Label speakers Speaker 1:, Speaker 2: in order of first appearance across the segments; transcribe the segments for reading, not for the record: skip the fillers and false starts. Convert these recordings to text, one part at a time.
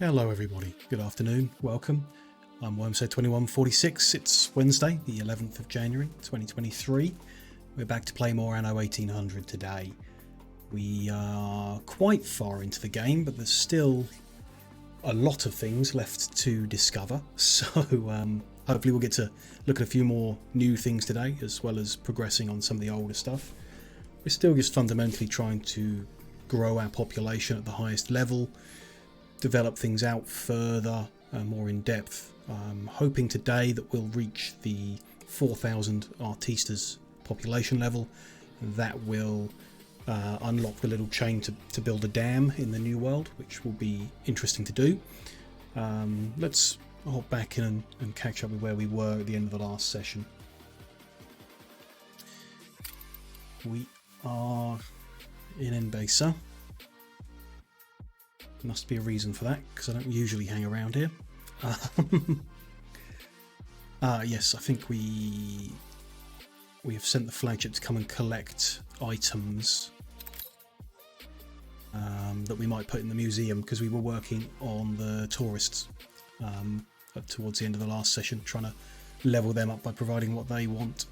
Speaker 1: Hello everybody, good afternoon, welcome. I'm Wormso2146, it's Wednesday, the 11th of January 2023. We're back to play more Anno 1800 today. We are quite far into the game, but there's still a lot of things left to discover, so hopefully we'll get to look at a few more new things today, as well as progressing on some of the older stuff. We're still just fundamentally trying to grow our population at the highest level, develop things out further, more in depth. I'm hoping today that we'll reach the 4,000 artistas population level. That will unlock the little chain to build a dam in the new world, which will be interesting to do. Let's hop back in and catch up with where we were at the end of the last session. We are in Embasa. Must be a reason for that, because I don't usually hang around here. Yes, I think we have sent the flagship to come and collect items that we might put in the museum, because we were working on the tourists towards the end of the last session, trying to level them up by providing what they want,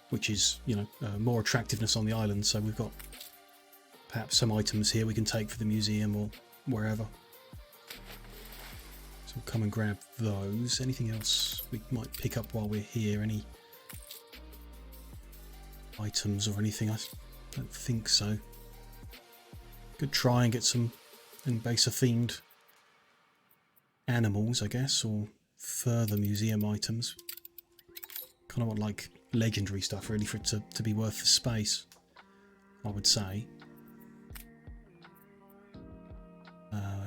Speaker 1: which is, you know, more attractiveness on the island. So we've got perhaps some items here we can take for the museum or wherever. So we'll come and grab those. Anything else we might pick up while we're here? Any items or anything? I don't think so. Could try and get some Embasa themed animals, I guess, or further museum items. Kind of want like legendary stuff really for it to be worth the space, I would say.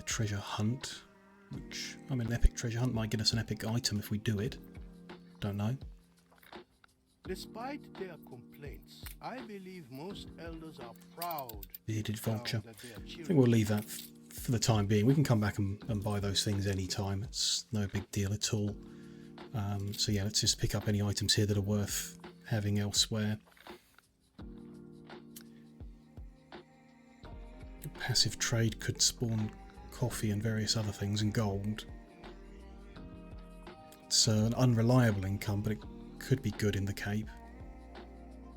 Speaker 1: Treasure hunt, which, I mean, an epic treasure hunt might get us an epic item if we do it. Don't know.
Speaker 2: Despite their complaints, I believe most elders are proud.
Speaker 1: Bearded vulture. I think we'll leave that for the time being. We can come back and buy those things anytime. It's no big deal at all. So yeah, let's just pick up any items here that are worth having elsewhere. Passive trade could spawn coffee and various other things and gold. It's an unreliable income, but it could be good in the Cape.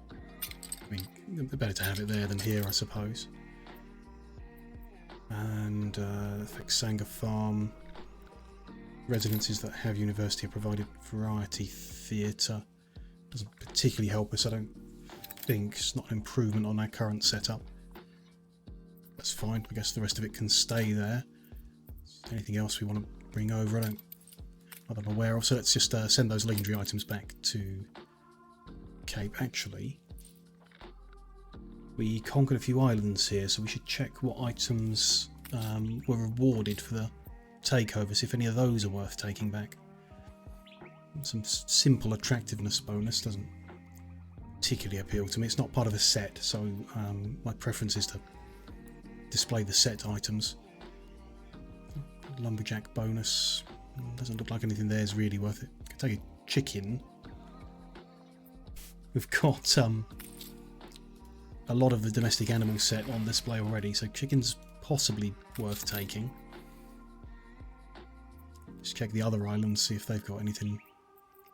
Speaker 1: I mean, better to have it there than here, I suppose. And Fexanga Farm. Residences that have university are provided variety theatre. Doesn't particularly help us, I don't think. It's not an improvement on our current setup. That's fine. I guess the rest of it can stay there. Anything else we want to bring over? Not that I'm aware of. So let's just send those legendary items back to Cape. Actually, we conquered a few islands here, so we should check what items were rewarded for the takeover, see if any of those are worth taking back. Some simple attractiveness bonus doesn't particularly appeal to me. It's not part of a set, so my preference is to display the set items. Lumberjack bonus. Doesn't look like anything there is really worth it. Could take a chicken. We've got a lot of the domestic animal set on display already, so chicken's possibly worth taking. Just check the other islands, see if they've got anything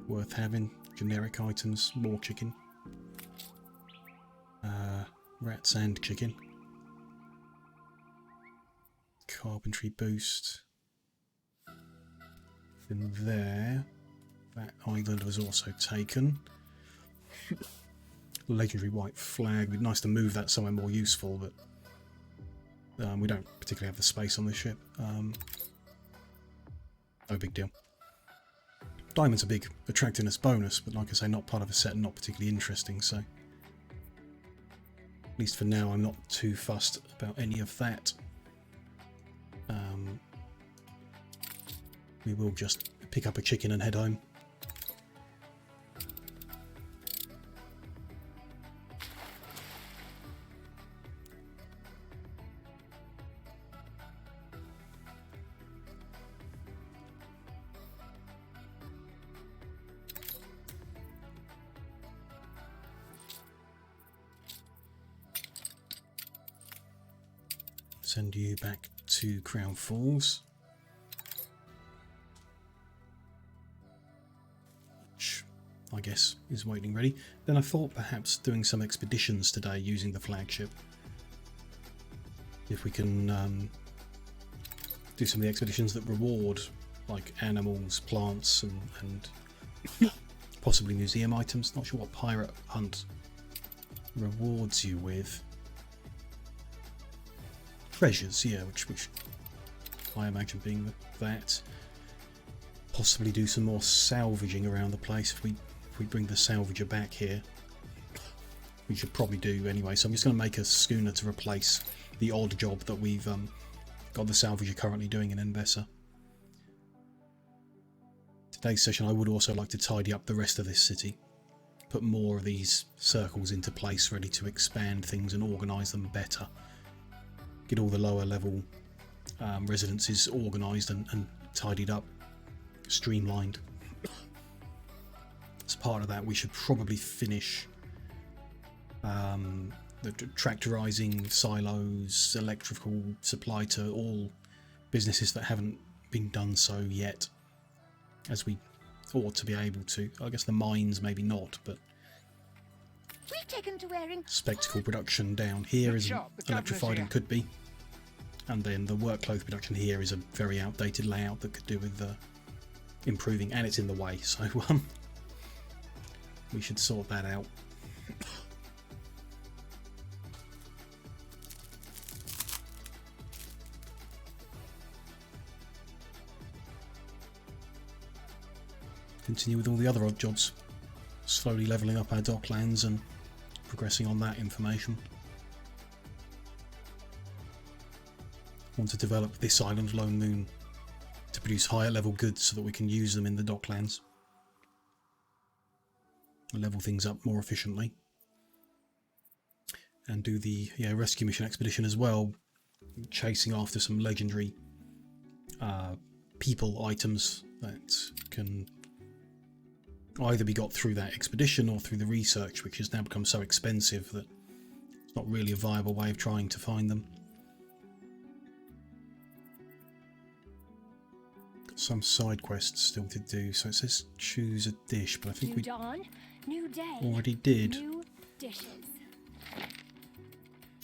Speaker 1: worth having. Generic items, more chicken. Rats and chicken. Carpentry boost. In there, that island was also taken. Legendary white flag. It'd be nice to move that somewhere more useful, but we don't particularly have the space on this ship. No big deal. Diamond's a big attractiveness bonus, but like I say, not part of a set and not particularly interesting, so at least for now I'm not too fussed about any of that. We will just pick up a chicken and head home. Send you back to Crown Falls. Which I guess is waiting ready. Then I thought perhaps doing some expeditions today using the flagship. If we can do some of the expeditions that reward like animals, plants and possibly museum items. Not sure what pirate hunt rewards you with. Treasures, yeah, which I imagine being that. Possibly do some more salvaging around the place if we bring the salvager back here. We should probably do anyway, so I'm just going to make a schooner to replace the odd job that we've got the salvager currently doing in Envesa. Today's session I would also like to tidy up the rest of this city. Put more of these circles into place ready to expand things and organise them better. Get all the lower level residences organised and tidied up, streamlined. As part of that we should probably finish the tractorising, silos, electrical supply to all businesses that haven't been done so yet, as we ought to be able to. I guess the mines maybe not, but
Speaker 3: we've taken to wearing
Speaker 1: spectacle production down here isn't electrified and could be, and then the work clothes production here is a very outdated layout that could do with improving, and it's in the way, so we should sort that out. Continue with all the other odd jobs, slowly levelling up our docklands and progressing on that information. Want to develop this island, Lone Moon, to produce higher level goods so that we can use them in the docklands and level things up more efficiently. And do the rescue mission expedition as well, chasing after some legendary people items that can either be got through that expedition or through the research, which has now become so expensive that it's not really a viable way of trying to find them. Got some side quests still to do, so it says choose a dish, but I think we already did.
Speaker 3: New dishes.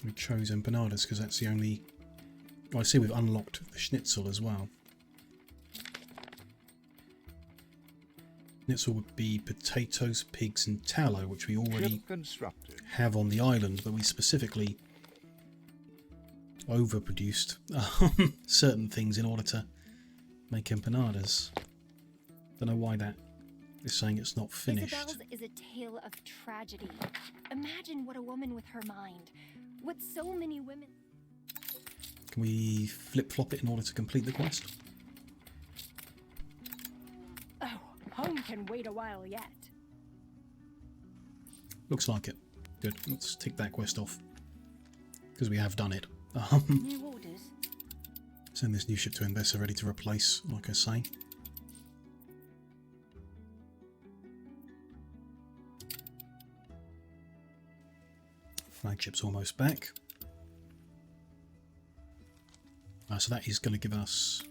Speaker 1: We chose empanadas because that's the only... Well, I see we've unlocked the schnitzel as well. Schnitzel would be potatoes, pigs and tallow, which we already have on the island, but we specifically overproduced certain things in order to make empanadas. Don't know why that is saying it's not finished.
Speaker 3: Isabel's is a tale of tragedy. Imagine what a woman with her mind, what so many women...
Speaker 1: Can we flip-flop it in order to complete the quest?
Speaker 3: Home can wait a while yet.
Speaker 1: Looks like it. Good. Let's tick that quest off, because we have done it.
Speaker 3: New orders.
Speaker 1: Send this new ship to Envesa ready to replace, like I say. Flagship's almost back. So that is going to give us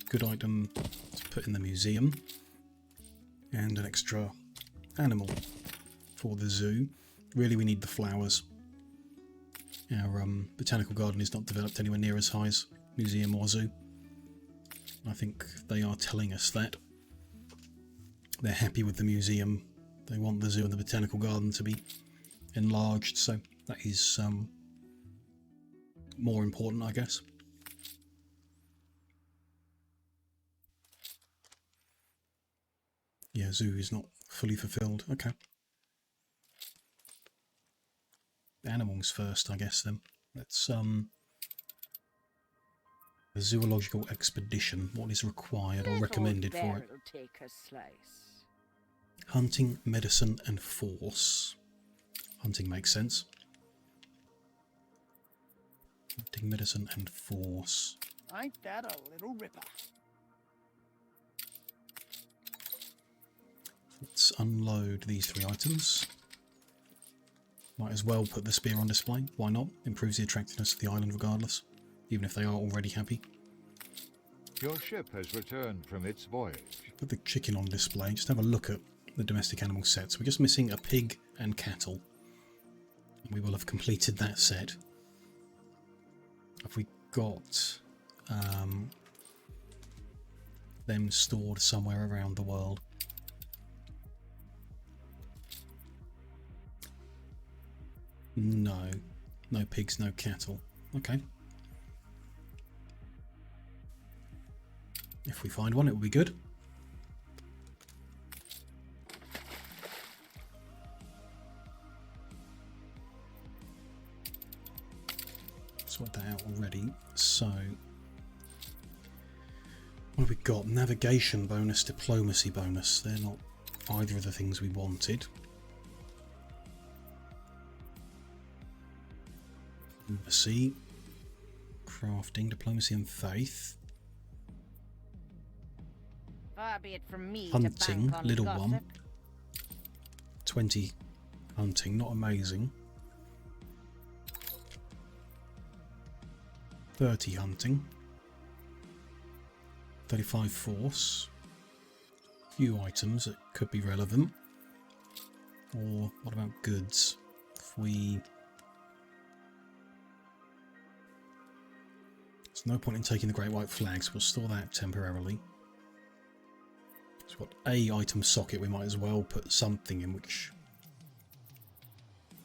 Speaker 1: a good item to put in the museum and an extra animal for the zoo. Really we need the flowers. Our botanical garden is not developed anywhere near as high as museum or zoo. I think they are telling us that. They're happy with the museum. They want the zoo and the botanical garden to be enlarged, so that is more important, I guess. Yeah, zoo is not fully fulfilled. Okay. Animals first, I guess, then. Let's, a zoological expedition. What is required or recommended for it?
Speaker 3: Take a slice.
Speaker 1: Hunting, medicine, and force. Hunting makes sense. Hunting, medicine, and force.
Speaker 2: Ain't that a little ripper?
Speaker 1: Let's unload these 3 items. Might as well put the spear on display. Why not? Improves the attractiveness of the island regardless. even if they are already happy.
Speaker 4: Your ship has returned from its voyage.
Speaker 1: Put the chicken on display. Just have a look at the domestic animal sets. We're just missing a pig and cattle. We will have completed that set. Have we got them stored somewhere around the world? No. No pigs, no cattle. Okay. If we find one, it will be good. Sort that out already. So, what have we got? Navigation bonus, diplomacy bonus. They're not either of the things we wanted. Embassy, crafting, diplomacy and faith.
Speaker 5: Far be it from me
Speaker 1: Hunting,
Speaker 5: to bank on
Speaker 1: little
Speaker 5: gossip.
Speaker 1: one. 20 hunting, not amazing. 30 hunting. 35 force. Few items that could be relevant. Or what about goods? If we... There's no point in taking the Great White Flag, so we'll store that temporarily. So what A item socket, we might as well put something in, which...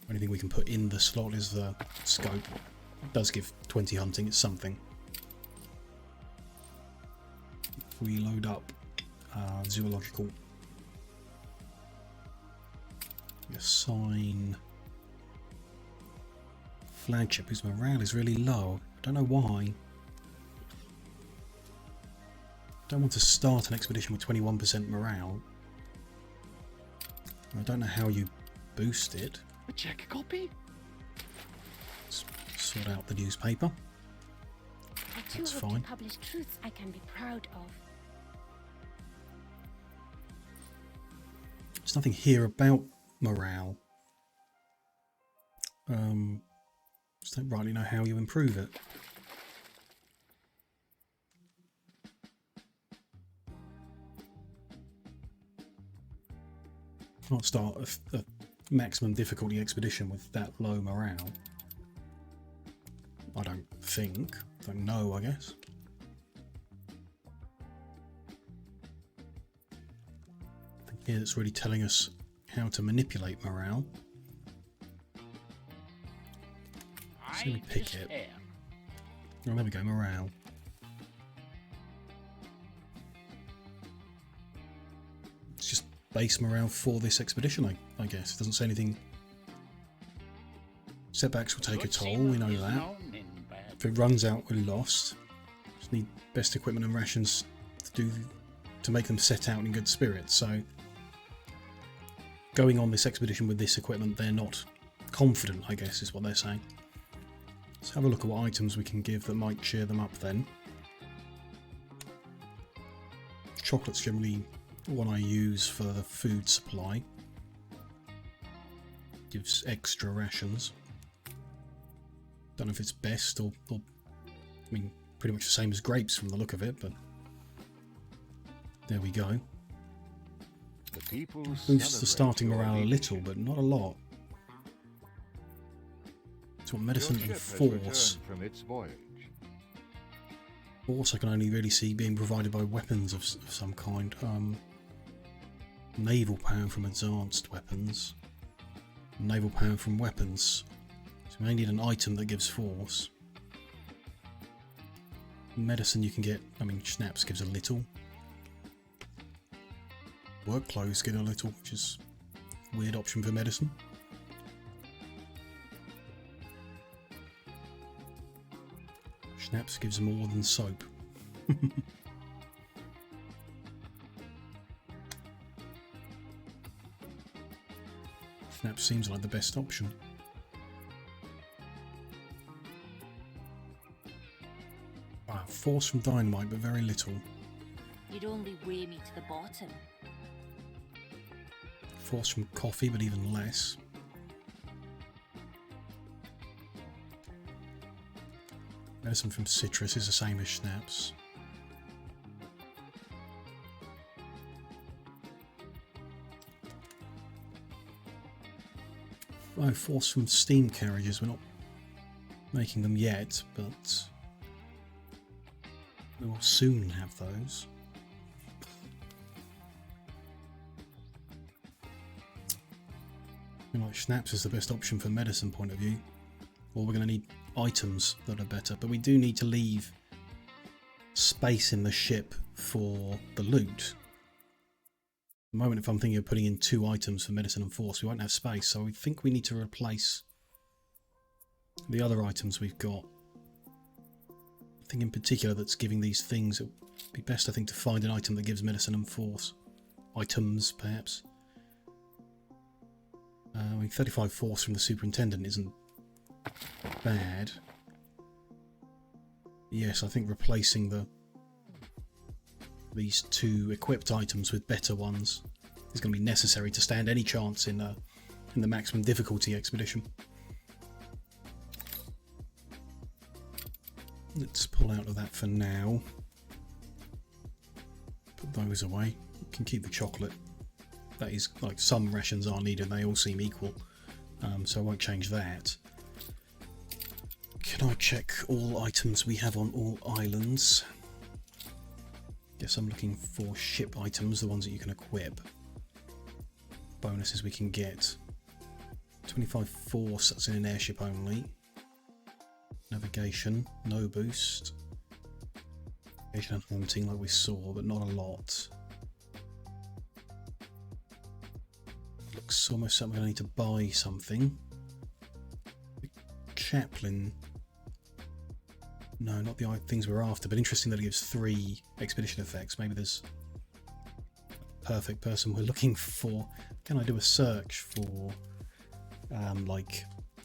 Speaker 1: Anything we can put in the slot is the scope. It does give 20 hunting, it's something. If we load up zoological, we assign flagship, whose morale is really low. I don't know why. Don't want to start an expedition with 21% morale. I don't know how you boost it.
Speaker 2: A check copy?
Speaker 1: Let's sort out the newspaper.
Speaker 3: I too
Speaker 1: That's
Speaker 3: hope
Speaker 1: fine.
Speaker 3: to publish truths I can be proud of.
Speaker 1: There's nothing here about morale. Just don't rightly know how you improve it. Can't start a maximum difficulty expedition with that low morale. I don't think. Don't know, I guess. Nothing here that's really telling us how to manipulate morale. So we pick it. Oh, there we go, morale. It's just base morale for this expedition, I guess. It doesn't say anything. Setbacks will take a toll, we know that. If it runs out, we're lost. Just need best equipment and rations to make them set out in good spirits. So, going on this expedition with this equipment, they're not confident, I guess, is what they're saying. Let's have a look at what items we can give that might cheer them up then. Chocolate's generally one I use for the food supply. Gives extra rations. Don't know if it's best or I mean, pretty much the same as grapes from the look of it, but there we go.
Speaker 4: The people
Speaker 1: Boosts the starting morale a little, but not a lot. So medicine and force.
Speaker 4: From its voyage.
Speaker 1: Force I can only really see being provided by weapons of some kind. Naval power from advanced weapons. Naval power from weapons. So we may need an item that gives force. Medicine you can get, I mean, schnapps gives a little. Work clothes give a little, which is a weird option for medicine. Schnapps gives more than soap. Schnapps seems like the best option. Force from dynamite, but very little.
Speaker 5: You'd only weigh me to the bottom.
Speaker 1: Force from coffee, but even less. Medicine from citrus is the same as schnapps. Oh, force from steam carriages. We're not making them yet, but we will soon have those. I feel like schnapps is the best option from medicine point of view. Or we're going to need items that are better, but we do need to leave space in the ship for the loot. At the moment, if I'm thinking of putting in 2 items for medicine and force, we won't have space, so I think we need to replace the other items we've got. I think in particular that's giving these things, it would be best I think to find an item that gives medicine and force. Items, perhaps. I mean, 35 force from the superintendent isn't bad. Yes, I think replacing these 2 equipped items with better ones is going to be necessary to stand any chance in the maximum difficulty expedition. Let's pull out of that for now. Put those away. We can keep the chocolate. That is, like, some rations are needed, they all seem equal, so I won't change that. Can I check all items we have on all islands? Guess I'm looking for ship items, the ones that you can equip. Bonuses we can get. 25 force, that's in an airship only. Navigation, no boost. Navigation and hunting like we saw, but not a lot. Looks almost like we're going to need to buy something. The chaplain. No, not the things we're after, but interesting that it gives 3 expedition effects. Maybe there's a perfect person we're looking for. Can I do a search for, like,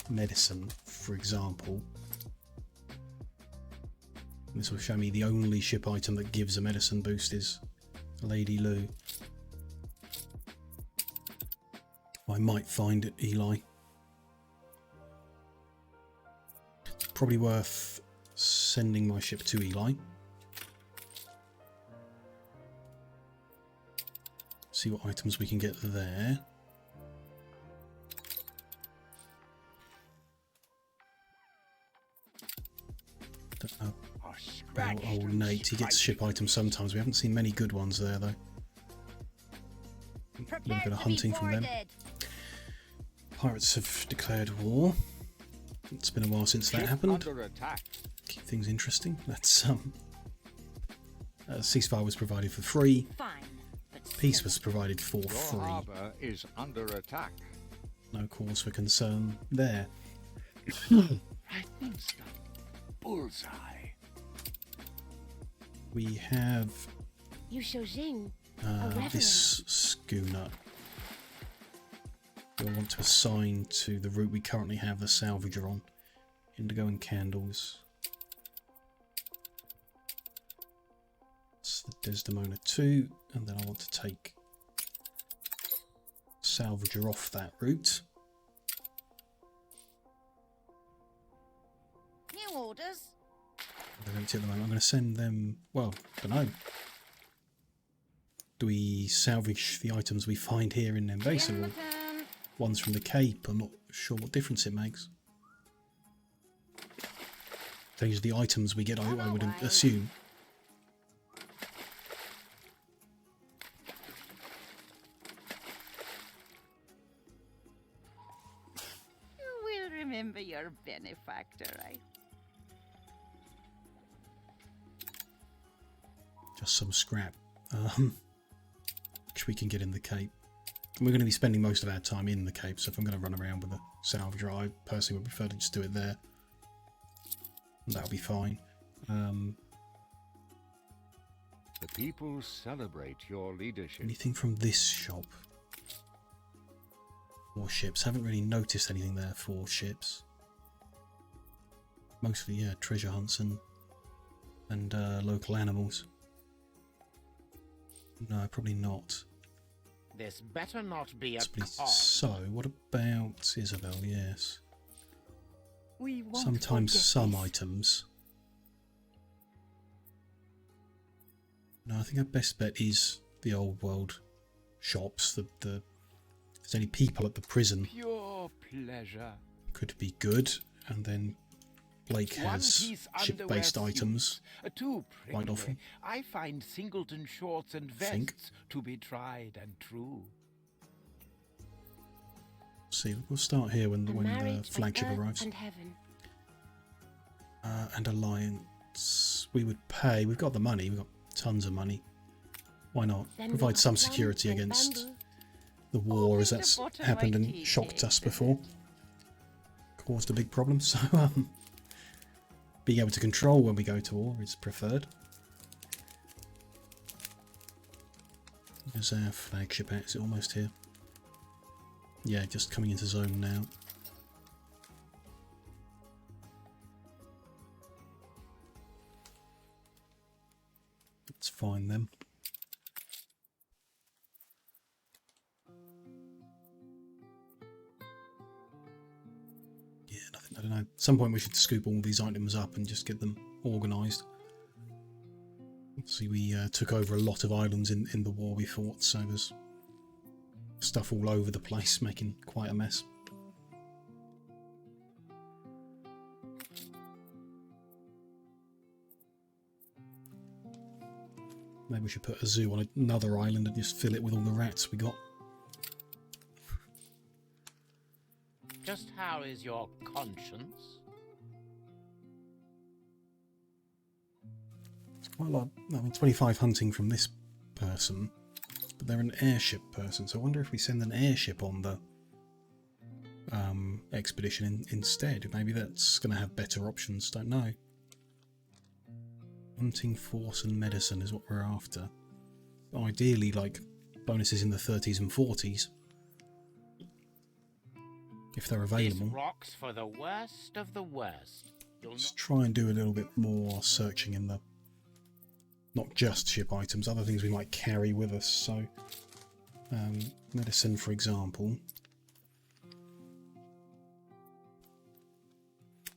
Speaker 1: medicine, for example? This will show me the only ship item that gives a medicine boost is Lady Lou. I might find it, Eli. Probably worth sending my ship to Eli. See what items we can get there. Don't know about old Nate. He gets ship items sometimes. We haven't seen many good ones there though. A little bit of hunting from them. Pirates have declared war. It's been a while since that happened. Keep things interesting. Let's ceasefire was provided for free. Peace was provided for free.
Speaker 4: Your harbour is under attack.
Speaker 1: No cause for concern there.
Speaker 2: Frightening stuff. Bullseye.
Speaker 1: We have
Speaker 3: a
Speaker 1: this schooner. We'll want to assign to the route we currently have the salvager on. Indigo and candles. That's the Desdemona 2, and then I want to take salvager off that route.
Speaker 5: New orders.
Speaker 1: They're empty at the moment. I'm going to send them, well, I don't know. Do we salvage the items we find here in Basin, or ones from the Cape? I'm not sure what difference it makes. These are the items we get, I would assume.
Speaker 5: We'll remember your benefactor, right?
Speaker 1: Just some scrap, which we can get in the Cape. And we're going to be spending most of our time in the Cape, so if I'm going to run around with a salvager, I personally would prefer to just do it there. And that'll be fine.
Speaker 4: The people celebrate your leadership.
Speaker 1: Anything from this shop? 4 ships. Haven't really noticed anything there for ships. Mostly, yeah, treasure hunts and local animals. No, probably not.
Speaker 2: This better not be a
Speaker 1: So, what about Isabel? Yes.
Speaker 5: We won't
Speaker 1: Sometimes
Speaker 5: forget
Speaker 1: some
Speaker 5: this.
Speaker 1: items No, I think our best bet is the old world shops. If there's any people at the prison,
Speaker 6: Pure pleasure.
Speaker 1: could be good. And then Blake has ship-based items
Speaker 6: Too
Speaker 1: quite
Speaker 6: prickly.
Speaker 1: often.
Speaker 6: I find singleton shorts and
Speaker 1: Think.
Speaker 6: vests to be tried and true.
Speaker 1: See, we'll start here when the flagship arrives.
Speaker 3: And heaven.
Speaker 1: And alliance, we would pay. We've got the money. We've got tons of money. Why not provide some security against the war, as that's happened and shocked us before. Caused a big problem. So being able to control when we go to war is preferred. There's our flagship out. Is it almost here? Yeah, just coming into zone now. Let's find them. Yeah, nothing. I don't know. At some point we should scoop all these items up and just get them organised. See, we took over a lot of islands in the war we fought, so there's stuff all over the place, making quite a mess. Maybe we should put a zoo on another island and just fill it with all the rats we got.
Speaker 7: Just how is your conscience?
Speaker 1: It's quite a lot. I mean, 25 hunting from this person, but they're an airship person, so I wonder if we send an airship on the expedition instead. Maybe that's going to have better options, don't know. Hunting, force and medicine is what we're after. Ideally, like, bonuses in the 30s and 40s. If they're available.
Speaker 7: This rocks for the worst of the worst.
Speaker 1: Let's try and do a little bit more searching in the... not just ship items, other things we might carry with us. So, medicine, for example.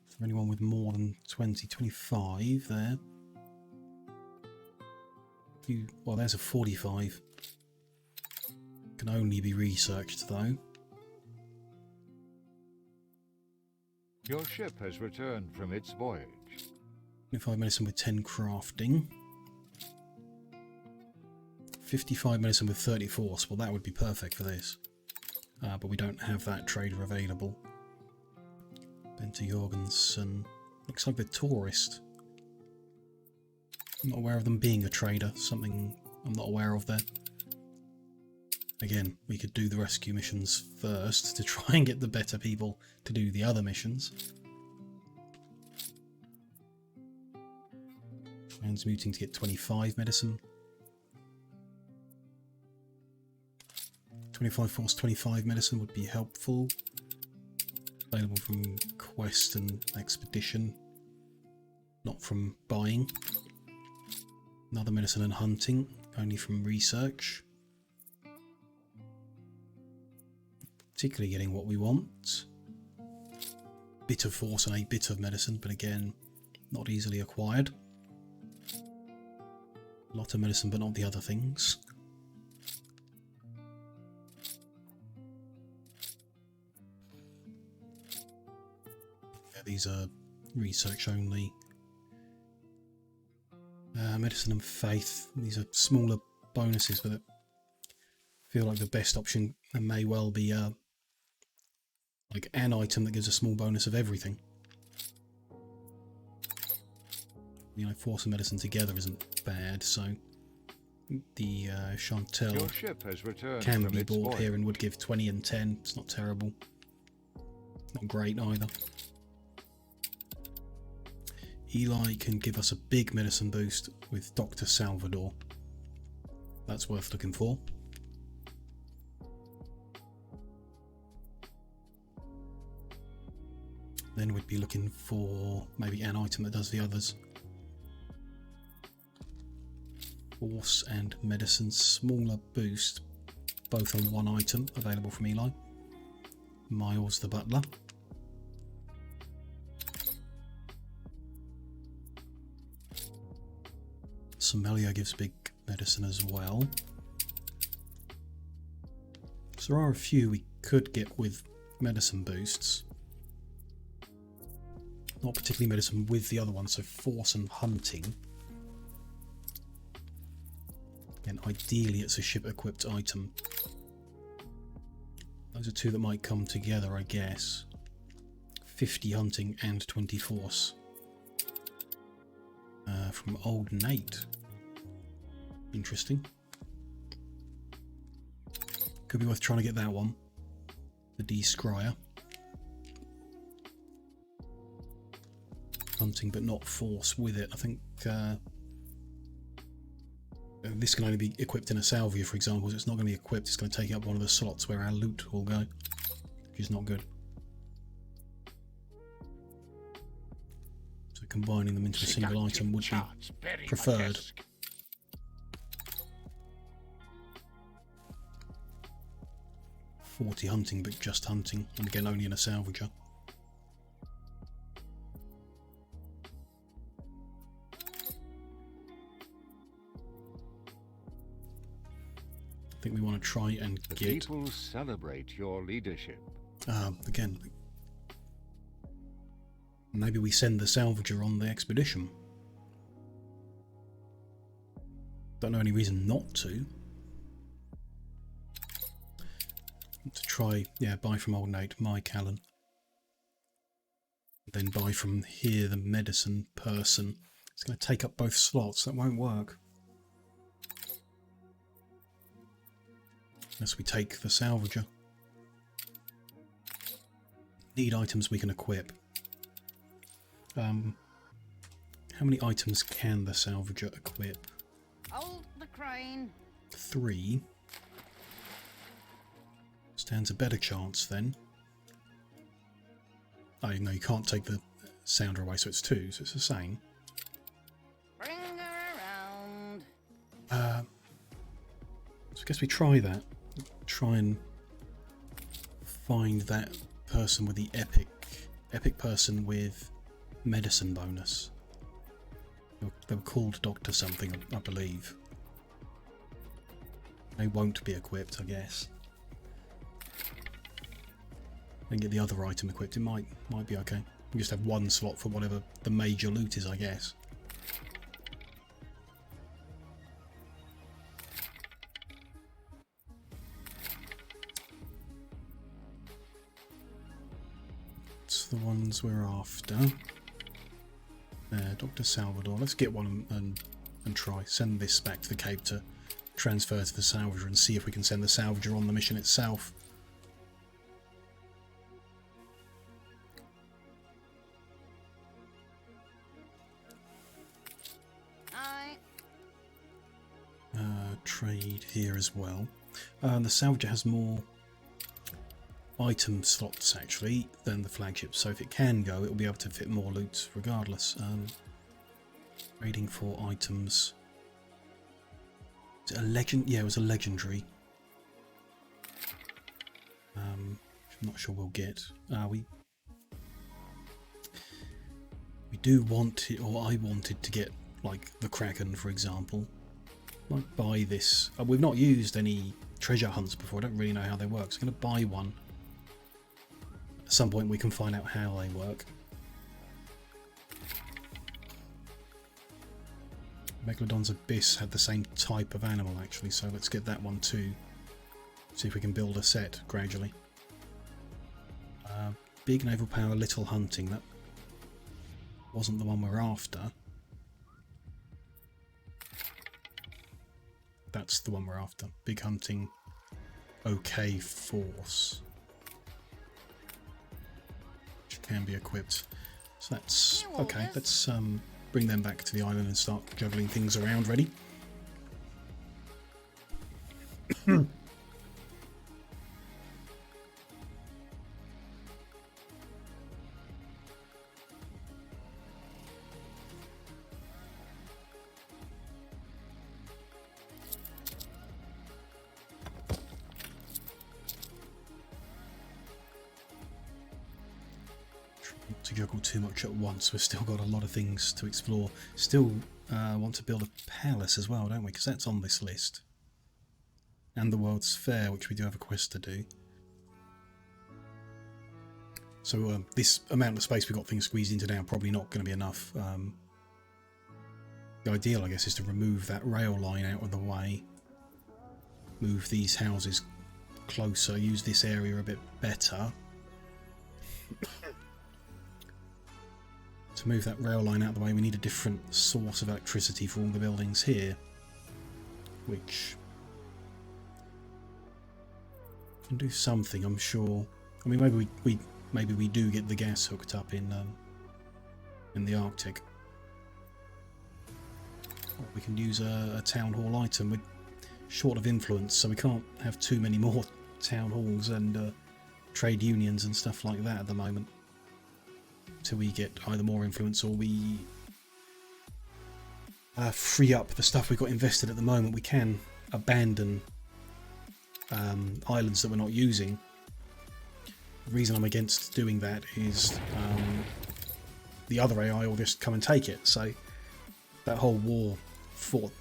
Speaker 1: Is there anyone with more than 20? 25 there. Well, there's a 45. Can only be researched, though.
Speaker 4: Your ship has returned from its voyage.
Speaker 1: 25 medicine with 10 crafting. 55 medicine with 30 force. Well, that would be perfect for this. But we don't have that trader available. Bente Jorgensen. Looks like the tourist. I'm not aware of them being a trader. Something I'm not aware of there. Again, we could do the rescue missions first to try and get the better people to do the other missions. Transmuting to get 25 medicine. 25 force, 25 medicine would be helpful. Available from quest and expedition. Not from buying. Another medicine and hunting, only from research. Particularly getting what we want. Bit of force and a bit of medicine, but again, not easily acquired. A lot of medicine, but not the other things. Yeah, these are research only. Medicine and faith. These are smaller bonuses, but I feel like the best option may well be like an item that gives a small bonus of everything. You know, force and medicine together isn't bad, so the Chantel
Speaker 4: Your ship has returned
Speaker 1: can
Speaker 4: from
Speaker 1: be
Speaker 4: its
Speaker 1: bought
Speaker 4: voyage.
Speaker 1: here and would give 20 and 10. It's not terrible. Not great either. Eli can give us a big medicine boost with Dr. Salvador. That's worth looking for. Then we'd be looking for maybe an item that does the others. Force and medicine, smaller boost, both on one item, available from Eli. Miles the butler. Somalia gives big medicine as well. So there are a few we could get with medicine boosts. Not particularly medicine with the other one, so force and hunting. And ideally it's a ship equipped item. Those are two that might come together, I guess. 50 hunting and 20 force. From Old Nate. Interesting. Could be worth trying to get that one. The D-Scryer. Hunting but not force with it. I think this can only be equipped in a salvia, for example, so it's not going to be equipped. It's going to take up one of the slots where our loot will go, which is not good. So combining them into a single item would be preferred. 40 hunting, but just hunting, and again only in a salvager. I think we want to try and
Speaker 4: The
Speaker 1: get...
Speaker 4: people celebrate your leadership.
Speaker 1: Again, maybe we send the salvager on the expedition. Don't know any reason not to. To try, yeah, buy from Old Nate, my Callan. Then buy from here the medicine person. It's going to take up both slots, that won't work. Unless we take the salvager. Need items we can equip. How many items can the salvager equip?
Speaker 5: Hold the crane.
Speaker 1: 3. Stands a better chance then. Oh no, you can't take the sounder away, so it's 2, so it's the same.
Speaker 5: Bring her around.
Speaker 1: So I guess we try that. Try and find that person with the epic person with medicine bonus. They were called Doctor something, I believe. They won't be equipped, I guess. And get the other item equipped. It might be okay. We just have one slot for whatever the major loot is, I guess. It's the ones we're after. There, Dr. Salvador. Let's get one and try. Send this back to the Cape to transfer to the salvager and see if we can send the salvager on the mission itself. Trade here as well. The salvager has more item slots actually than the flagship, so if it can go, it will be able to fit more loot regardless. Trading for items. Is it a legend? Yeah, it was a legendary. I'm not sure we'll get. We do want it, or I wanted to get like the Kraken, for example. Might buy this. We've not used any treasure hunts before. I don't really know how they work, so I'm going to buy one. At some point we can find out how they work. Megalodon's Abyss had the same type of animal actually, so let's get that one too. See if we can build a set gradually. Big naval power, little hunting. That wasn't the one we're after. That's the one we're after. Big hunting, okay force. Which can be equipped. So that's okay. Let's bring them back to the island and start juggling things around. Ready? to juggle too much at once. We've still got a lot of things to explore. Still want to build a palace as well, don't we? Because that's on this list. And the World's Fair, which we do have a quest to do. So this amount of space we've got things squeezed into now, probably not going to be enough. The ideal, I guess, is to remove that rail line out of the way. Move these houses closer, use this area a bit better. To move that rail line out of the way, we need a different source of electricity for all the buildings here. Which can do something, I'm sure. I mean, maybe we do get the gas hooked up in the Arctic. Or we can use a town hall item. We're short of influence, so we can't have too many more town halls and trade unions and stuff like that at the moment. Till we get either more influence or we free up the stuff we've got invested at the moment. We can abandon islands that we're not using. The reason I'm against doing that is the other AI will just come and take it. So that whole war fought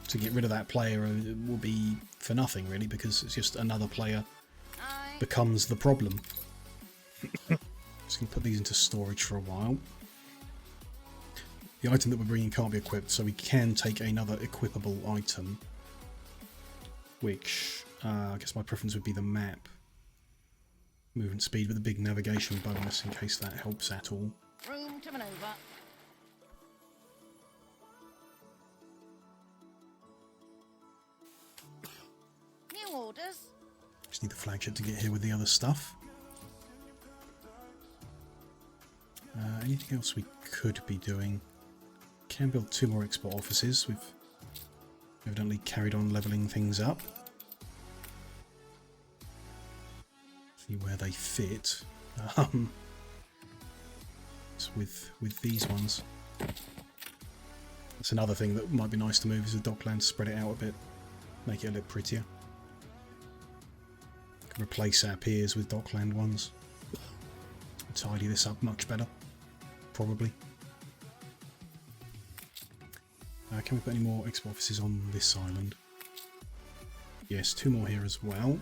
Speaker 1: to get rid of that player will be for nothing, really, because it's just another player becomes the problem. Just going to put these into storage for a while. The item that we're bringing can't be equipped, so we can take another equipable item, which I guess my preference would be the map. Movement speed with a big navigation bonus in case that helps at all.
Speaker 5: Room to maneuver. New orders.
Speaker 1: Just need the flagship to get here with the other stuff. Anything else we could be doing? Can build 2 more export offices. We've evidently carried on levelling things up. See where they fit. It's with these ones. That's another thing that might be nice to move is the dockland, spread it out a bit, make it a little prettier. Can replace our piers with dockland ones. Tidy this up much better, probably. Can we put any more export offices on this island? Yes, 2 more here as well.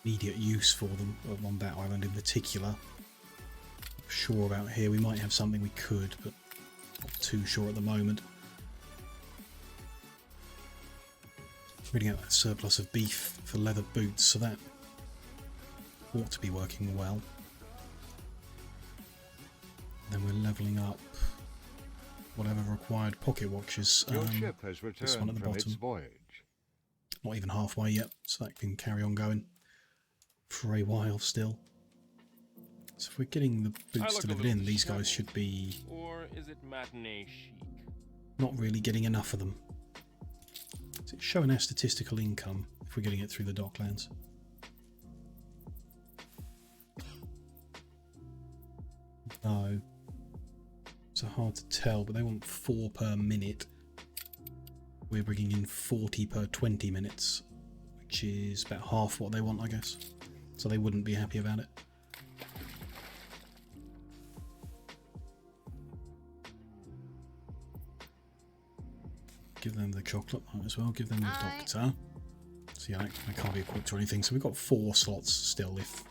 Speaker 1: Immediate use for them on that island in particular. Not sure about here. We might have something we could, but not too sure at the moment. Reading out that surplus of beef for leather boots, so that ought to be working well. Then we're levelling up whatever required pocket watches.
Speaker 4: Your ship has
Speaker 1: This one at
Speaker 4: returned
Speaker 1: the
Speaker 4: from its
Speaker 1: bottom.
Speaker 4: voyage.
Speaker 1: Not even halfway yet, so that can carry on going for a while still. So if we're getting the boots delivered in, these guys should be
Speaker 8: Or is it matinee chic?
Speaker 1: not really getting enough of them. Is it showing our statistical income if we're getting it through the docklands? No. So hard to tell, but they want 4 per minute. We're bringing in 40 per 20 minutes, which is about half what they want, I guess. So they wouldn't be happy about it. Give them the chocolate as well, give them the doctor. So yeah, that can't be equipped or anything. So we've got 4 slots still if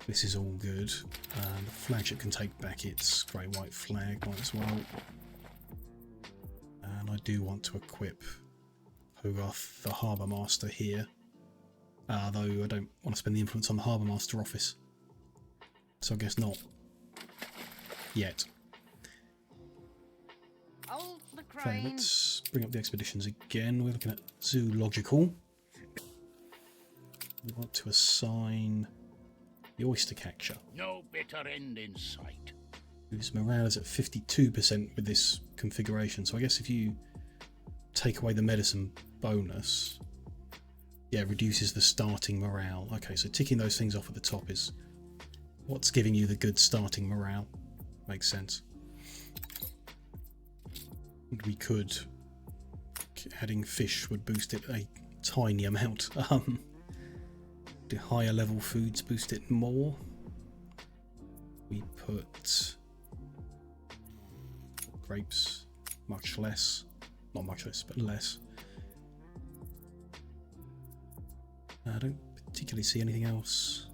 Speaker 1: this is all good. The flagship can take back its grey white flag, might as well. And I do want to equip Hogarth, the Harbour Master, here. Though I don't want to spend the influence on the Harbour Master office. So I guess not. Yet.
Speaker 5: Hold the
Speaker 1: Okay,
Speaker 5: crane.
Speaker 1: let's bring up the expeditions again. We're looking at zoological. We want to assign the oyster catcher,
Speaker 7: No bitter end in sight.
Speaker 1: whose morale is at 52% with this configuration. So I guess if you take away the medicine bonus, yeah, it reduces the starting morale. Okay, so ticking those things off at the top is what's giving you the good starting morale. Makes sense. And we could adding fish would boost it a tiny amount. The higher level foods boost it more. We put grapes, much less. Not much less, but less. I don't particularly see anything else.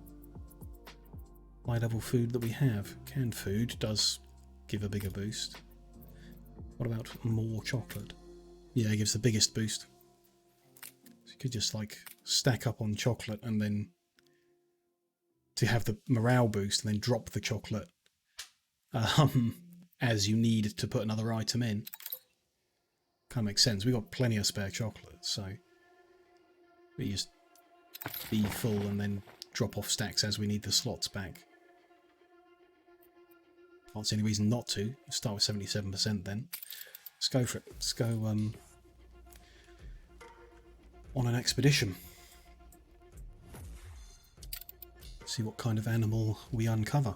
Speaker 1: High level food that we have. Canned food does give a bigger boost. What about more chocolate? Yeah, it gives the biggest boost. So you could just like stack up on chocolate and then to have the morale boost and then drop the chocolate as you need to put another item in. Kind of makes sense. We've got plenty of spare chocolate, so we just be full and then drop off stacks as we need the slots back. Can't see any reason not to. Let's start with 77% then. Let's go for it. Let's go on an expedition. See what kind of animal we uncover.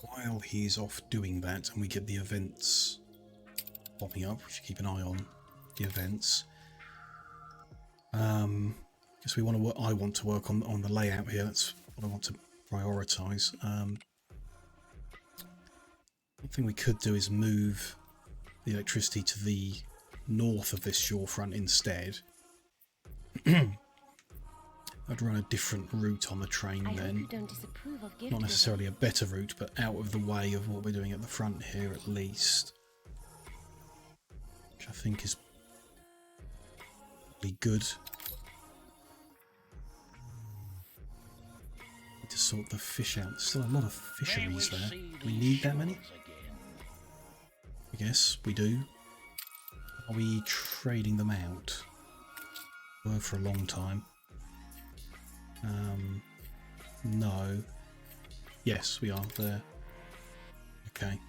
Speaker 1: While he's off doing that and we get the events popping up, we should keep an eye on the events. Guess we want to work. I want to work on the layout here. That's what I want to prioritise. One thing we could do is move the electricity to the north of this shorefront instead. I'd run a different route on the train then. Not necessarily a better route, but out of the way of what we're doing at the front here at least. Which I think is probably good. Need to sort the fish out. There's still a lot of fisheries there. Do we need that many? I guess we do. Are we trading them out? Were for a long time. No. Yes, we are there. Okay.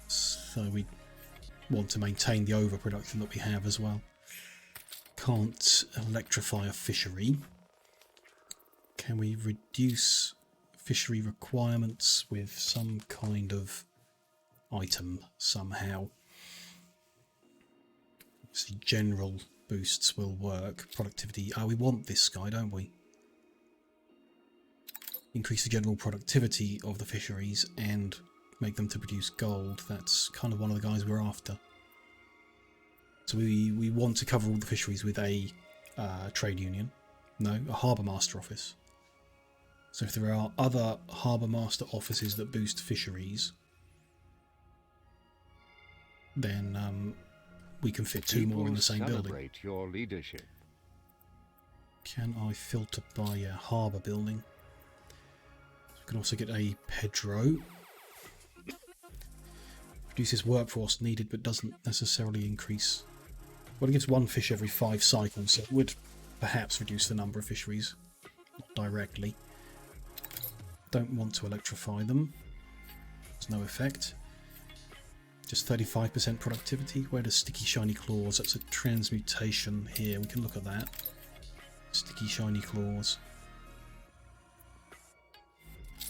Speaker 1: So we want to maintain the overproduction that we have as well. Can't electrify a fishery. Can we reduce fishery requirements with some kind of item somehow? Obviously general boosts will work. Productivity. Oh, we want this guy, don't we? Increase the general productivity of the fisheries and make them to produce gold. That's kind of one of the guys we're after. So we want to cover all the fisheries with a trade union. No, a harbour master office. So if there are other harbour master offices that boost fisheries, then we can fit two more in the same building.
Speaker 4: Celebrate your leadership.
Speaker 1: Can I filter by a harbour building? We can also get a Pedro. Reduces workforce needed but doesn't necessarily increase. Well, it gives one fish every 5 cycles, so it would perhaps reduce the number of fisheries. Not directly. Don't want to electrify them. There's no effect. Just 35% productivity. Where does Sticky Shiny Claws? That's a transmutation here. We can look at that. Sticky Shiny Claws.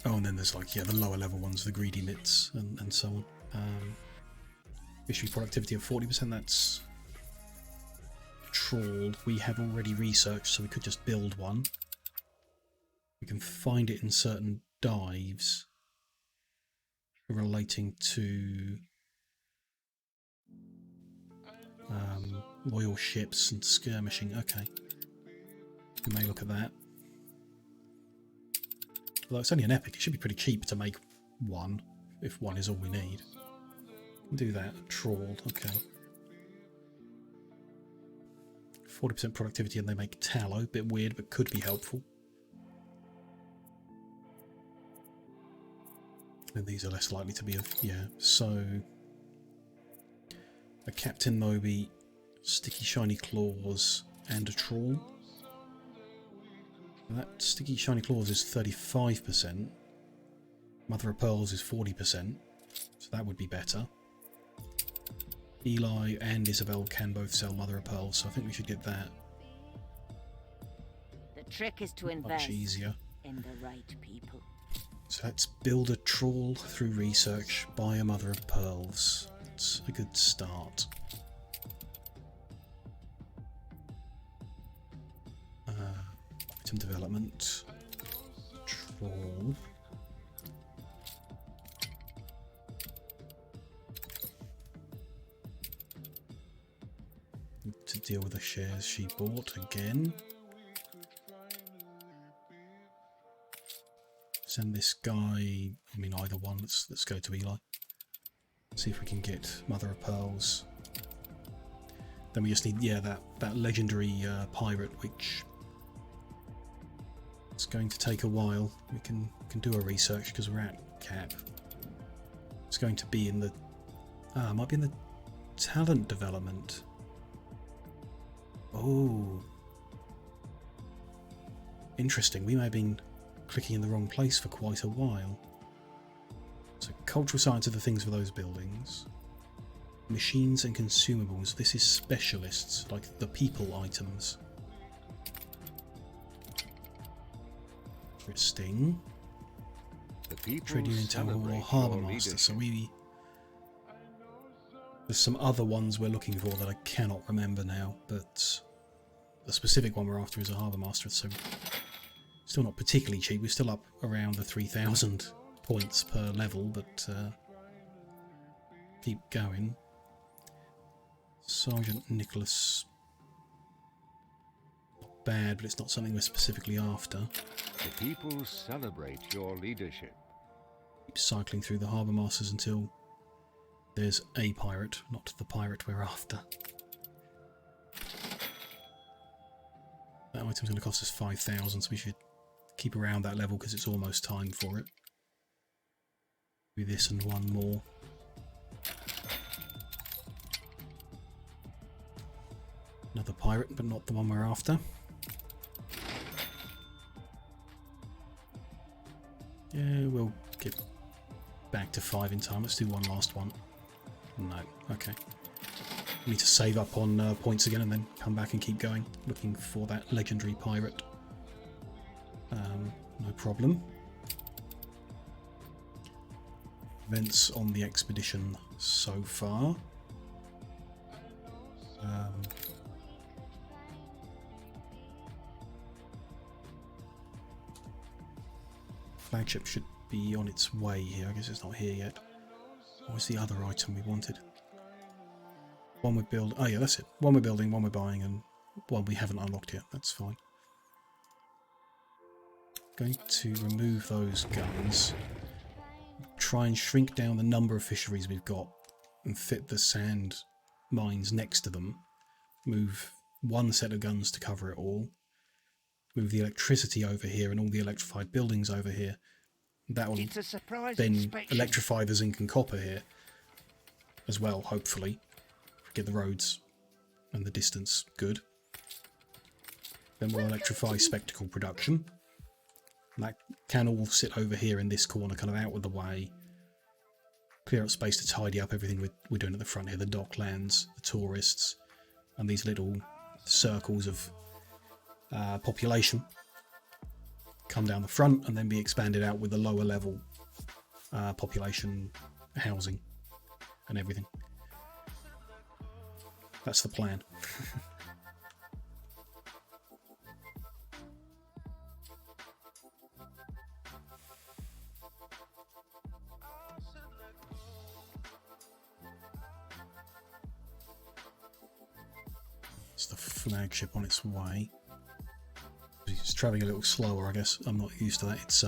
Speaker 1: Oh, and then there's like, yeah, the lower level ones, the Greedy Mitts and so on. Fishery productivity of 40%, that's trawled. We have already researched, so we could just build one. We can find it in certain dives relating to royal ships and skirmishing. Okay, we may look at that. Although it's only an epic, it should be pretty cheap to make one, if one is all we need. Do that. Trawled. Okay. 40% productivity and they make tallow. Bit weird, but could be helpful. And these are less likely to be of... yeah, so... a Captain Moby, Sticky Shiny Claws, and a trawl. That Sticky Shiny Claws is 35%. Mother of Pearls is 40%. So that would be better. Eli and Isabel can both sell Mother of Pearl, so I think we should get that.
Speaker 5: trick is to
Speaker 1: Much
Speaker 5: invest
Speaker 1: easier.
Speaker 5: in the right people.
Speaker 1: So let's build a trawl through research, buy a mother of pearls. It's a good start. Item development. Trawl. To deal with the shares she bought again. Send this guy, I mean either one, let's go to Eli. See if we can get Mother of Pearls. Then we just need, yeah, that legendary pirate, which it's going to take a while. We can do a research because we're at cap. It's going to be in the, it might be in the talent development. Oh, interesting. We may have been clicking in the wrong place for quite a while. So cultural science are the things for those buildings. Machines and consumables. This is specialists, like the people items. Interesting.
Speaker 4: The people
Speaker 1: Trade Union Town Hall or
Speaker 4: celebrate
Speaker 1: Harbour
Speaker 4: your
Speaker 1: Master.
Speaker 4: leadership.
Speaker 1: So there's some other ones we're looking for that I cannot remember now, but the specific one we're after is a Harbour Master, so still not particularly cheap. We're still up around the 3,000 points per level, but keep going. Sergeant Nicholas. Not bad, but it's not something we're specifically after.
Speaker 4: The people celebrate your leadership.
Speaker 1: Keep cycling through the Harbour Masters until there's a pirate, not the pirate we're after. That item's going to cost us 5,000, so we should keep around that level because it's almost time for it. Do this and one more. Another pirate, but not the one we're after. Yeah, we'll get back to 5 in time. Let's do one last one. No, okay. We need to save up on points again and then come back and keep going, looking for that legendary pirate. No problem. Events on the expedition so far. Flagship should be on its way here. I guess it's not here yet. What was the other item we wanted? One we're building. Oh yeah, that's it. One we're building, one we're buying, and one we haven't unlocked yet. That's fine. Going to remove those guns. Try and shrink down the number of fisheries we've got and fit the sand mines next to them. Move one set of guns to cover it all. Move the electricity over here and all the electrified buildings over here. That will
Speaker 6: It's a surprise
Speaker 1: then
Speaker 6: inspection.
Speaker 1: electrify the zinc and copper here as well, hopefully. Get the roads and the distance good. Then we'll electrify spectacle production. And that can all sit over here in this corner, kind of out of the way. Clear up space to tidy up everything we're doing at the front here. The docklands, the tourists, and these little circles of population. Come down the front and then be expanded out with the lower level population housing and everything. That's the plan. It's the flagship on its way. It's travelling a little slower, I guess. I'm not used to that. It's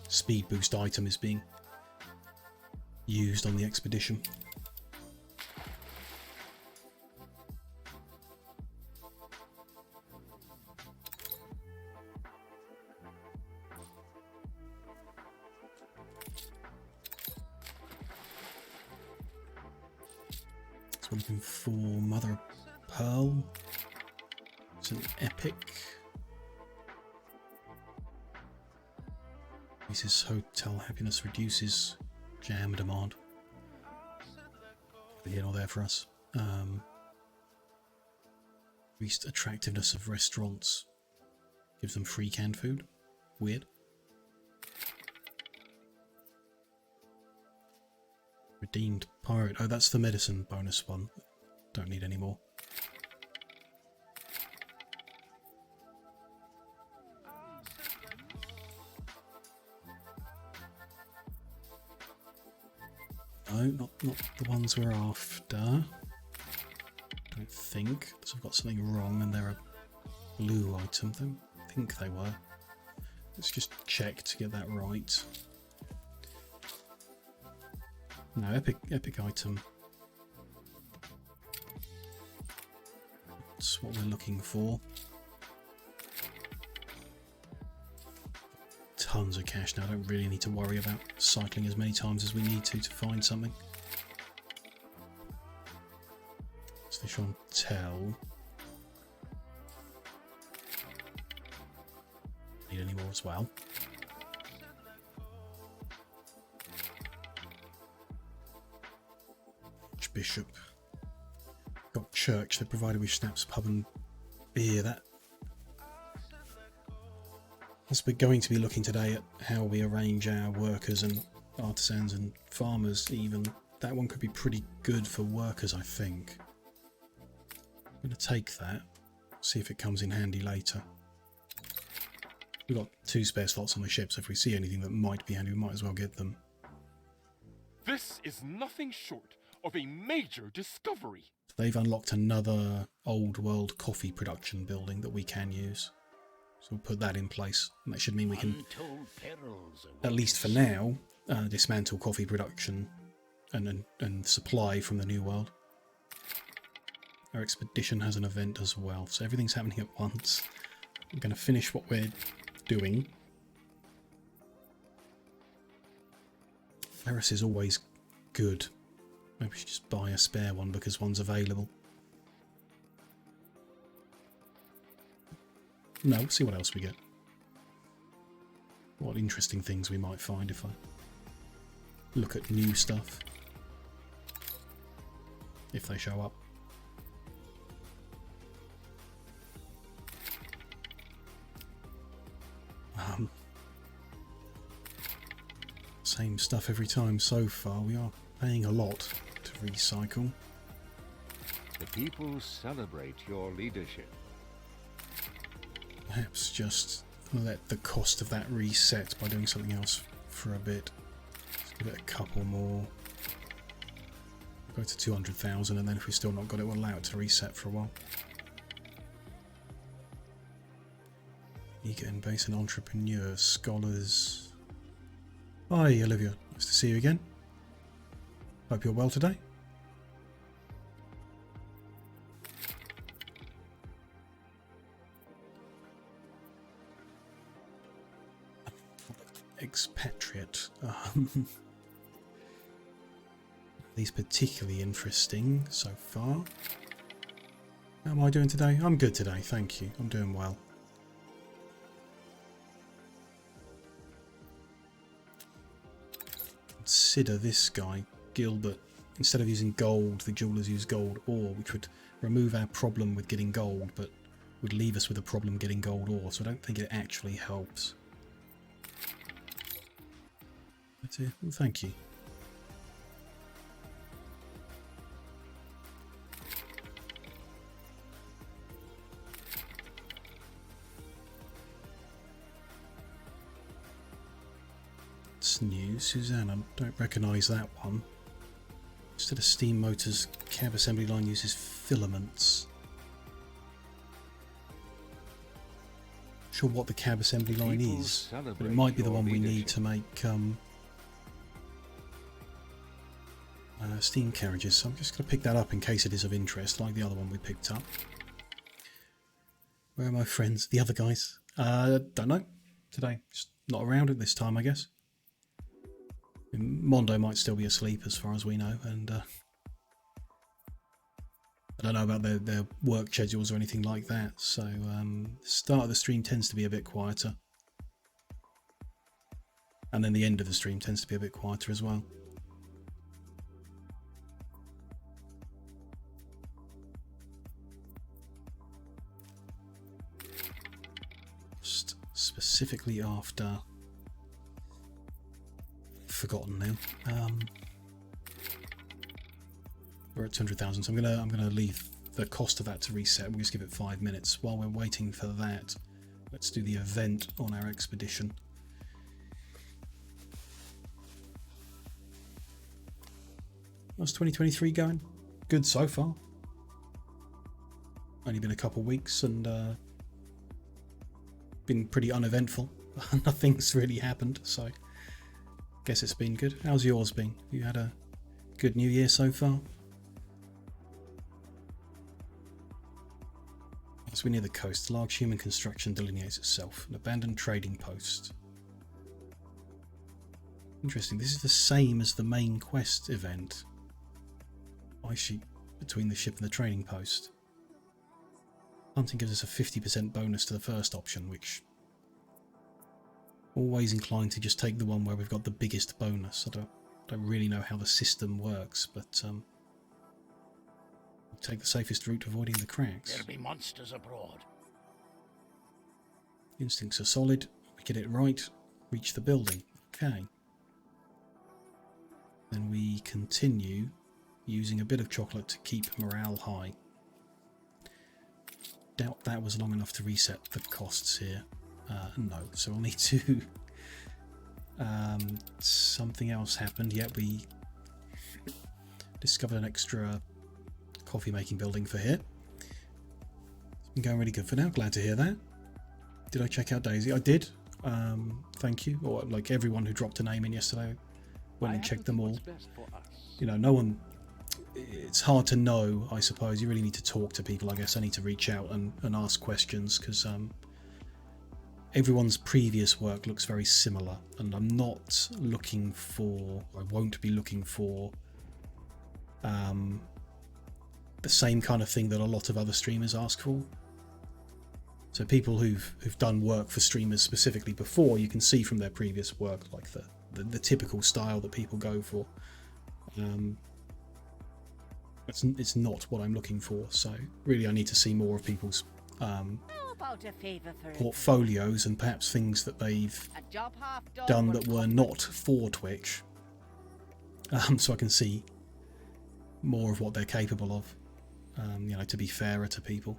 Speaker 1: speed boost item is being used on the expedition. So we're looking for Mother of Pearl. It's an epic. Increases hotel happiness, reduces jam demand. Here nor there for us. Increased attractiveness of restaurants. Gives them free canned food. Weird. Redeemed pirate. Oh, that's the medicine bonus one. Don't need any more. No, not the ones we're after. Don't think. So I've got something wrong and they're a blue item. Don't think they were. Let's just check to get that right. No, epic item. That's what we're looking for. Tons of cash now. I don't really need to worry about cycling as many times as we need to find something. Let's fish on tell. Need any more as well. Bishop. Got church. They provided with schnapps, pub and beer. That's we're going to be looking today at how we arrange our workers and artisans and farmers even. That one could be pretty good for workers, I think. I'm going to take that. See if it comes in handy later. We've got 2 spare slots on the ship, so if we see anything that might be handy, we might as well get them.
Speaker 8: This is nothing short of a major discovery.
Speaker 1: They've unlocked another old world coffee production building that we can use. So we'll put that in place. And that should mean we can,
Speaker 7: Untold perils
Speaker 1: at least for now, dismantle coffee production and supply from the New World. Our expedition has an event as well, so everything's happening at once. I'm going to finish what we're doing. Eris is always good. Maybe we should just buy a spare one because one's available. No, we'll see what else we get. What interesting things we might find if I look at new stuff. If they show up. Same stuff every time so far. We are paying a lot to recycle.
Speaker 4: The people celebrate your leadership.
Speaker 1: Perhaps just let the cost of that reset by doing something else for a bit. Let's give it a couple more. Go to 200,000 and then if we've still not got it, we'll allow it to reset for a while. Eager and base and entrepreneurs, scholars. Hi Olivia, nice to see you again. Hope you're well today. Expatriate. These particularly interesting so far. How am I doing today? I'm good today, thank you. I'm doing well. Consider this guy, Gilbert. Instead of using gold, the jewelers use gold ore, which would remove our problem with getting gold, but would leave us with a problem getting gold ore, so I don't think it actually helps. But, well, thank you. It's new. Suzanne, I don't recognise that one. Instead of steam motors, cab assembly line uses filaments. Not sure what the cab assembly line is, but it might be the one we need to make steam carriages. So I'm just going to pick that up in case it is of interest, like the other one we picked up. Where are my friends? The other guys? Don't know. Today, just not around at this time, I guess. Mondo might still be asleep as far as we know, and I don't know about their work schedules or anything like that, so the start of the stream tends to be a bit quieter, and then the end of the stream tends to be a bit quieter as well. specifically after... Forgotten now. We're at 200,000, so I'm gonna leave the cost of that to reset. We'll just give it 5 minutes. While we're waiting for that, let's do the event on our expedition. How's 2023 going? Good so far. Only been a couple weeks and been pretty uneventful. Nothing's really happened, so guess it's been good. How's yours been? You had a good new year so far? As we're near the coast, large human construction delineates itself. An abandoned trading post. Interesting, this is the same as the main quest event. Ice sheet between the ship and the trading post. Hunting gives us a 50% bonus to the first option, which... Always inclined to just take the one where we've got the biggest bonus. I don't really know how the system works, but take the safest route, avoiding the cracks.
Speaker 7: There be monsters abroad.
Speaker 1: Instincts are solid. We get it right. Reach the building. Okay. Then we continue using a bit of chocolate to keep morale high. Doubt that was long enough to reset the costs here. No, so we'll need to... something else happened. Yep, we discovered an extra coffee making building for here. It's been going really good for now. Glad to hear that. Did I check out Daisy? I did. Thank you. Or like everyone who dropped a name in yesterday, went and checked them all. You know, no one... It's hard to know, I suppose. You really need to talk to people, I guess. I need to reach out and ask questions, because everyone's previous work looks very similar, and I'm not looking for... I won't be looking for the same kind of thing that a lot of other streamers ask for. So people who've done work for streamers specifically before, you can see from their previous work, like the typical style that people go for. It's not what I'm looking for, so really I need to see more of people's portfolios and perhaps things that they've done that were not for Twitch, so I can see more of what they're capable of, you know, to be fairer to people.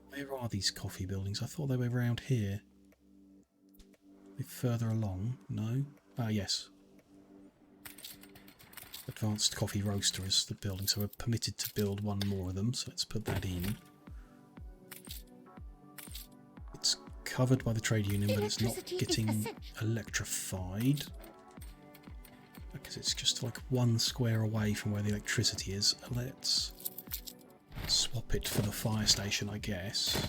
Speaker 1: Where are these coffee buildings? I thought they were around here. Are they further along? No? Ah, yes. Advanced coffee roaster is the building, so we're permitted to build one more of them, so let's put that in. It's covered by the trade union, but it's not getting electrified, because it's just like 1 square away from where the electricity is. Let's swap it for the fire station, I guess.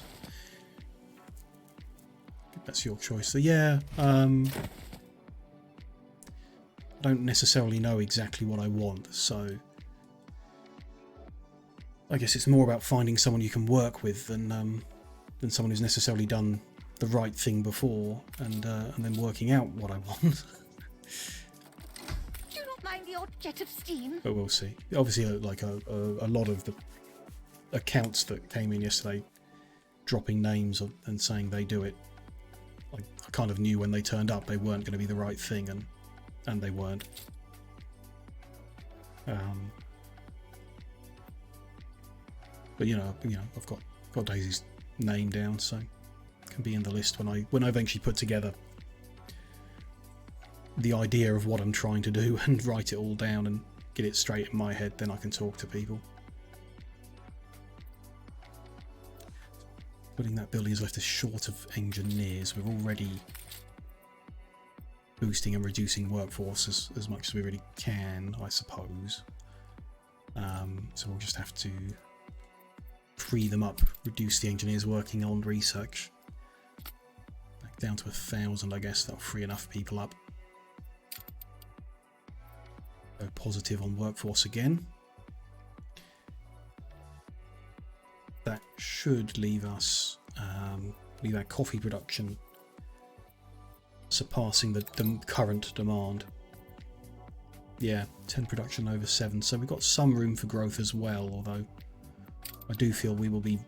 Speaker 1: That's your choice. So yeah, I don't necessarily know exactly what I want, so I guess it's more about finding someone you can work with than someone who's necessarily done the right thing before, and then working out what I want.
Speaker 3: Do not mind the odd jet of steam.
Speaker 1: But we'll see. Obviously, like a lot of the accounts that came in yesterday dropping names and saying they do it, I kind of knew when they turned up they weren't going to be the right thing, and they weren't. But you know, I've got Daisy's name down, so it can be in the list when I eventually put together the idea of what I'm trying to do and write it all down and get it straight in my head. Then I can talk to people. Building that building has left us short of engineers. We're already boosting and reducing workforce as much as we really can, I suppose. So we'll just have to free them up, reduce the engineers working on research. Back down to 1,000, I guess. That'll free enough people up. Go positive on workforce again. That should leave us, leave our coffee production surpassing the current demand. Yeah, 10 production over 7, so we've got some room for growth as well, although I do feel we will be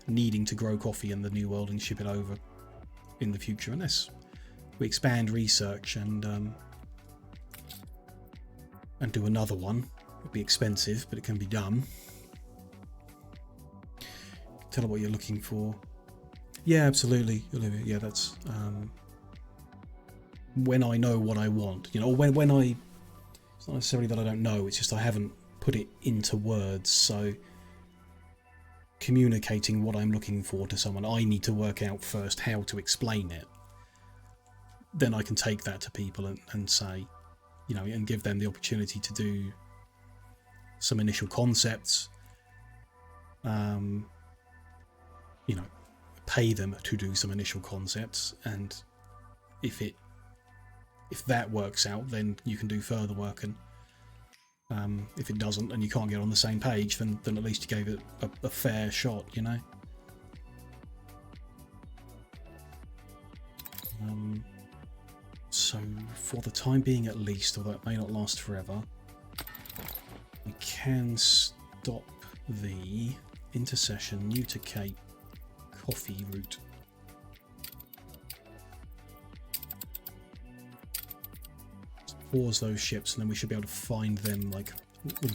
Speaker 1: needing to grow coffee in the New World and ship it over in the future, unless we expand research and do another one. It'll be expensive, but it can be done. Tell her what you're looking for. Yeah, absolutely, Olivia. Yeah, that's when I know what I want, you know, or when I, it's not necessarily that I don't know, it's just I haven't put it into words. So communicating what I'm looking for to someone, I need to work out first how to explain it. Then I can take that to people and say, you know, and give them the opportunity to do some initial concepts, you know, pay them to do some initial concepts, and if that works out, then you can do further work, and if it doesn't and you can't get on the same page, then at least you gave it a fair shot, you know. So for the time being at least, although it may not last forever, we can stop the intercession new to Cape coffee route. Pause those ships, and then we should be able to find them like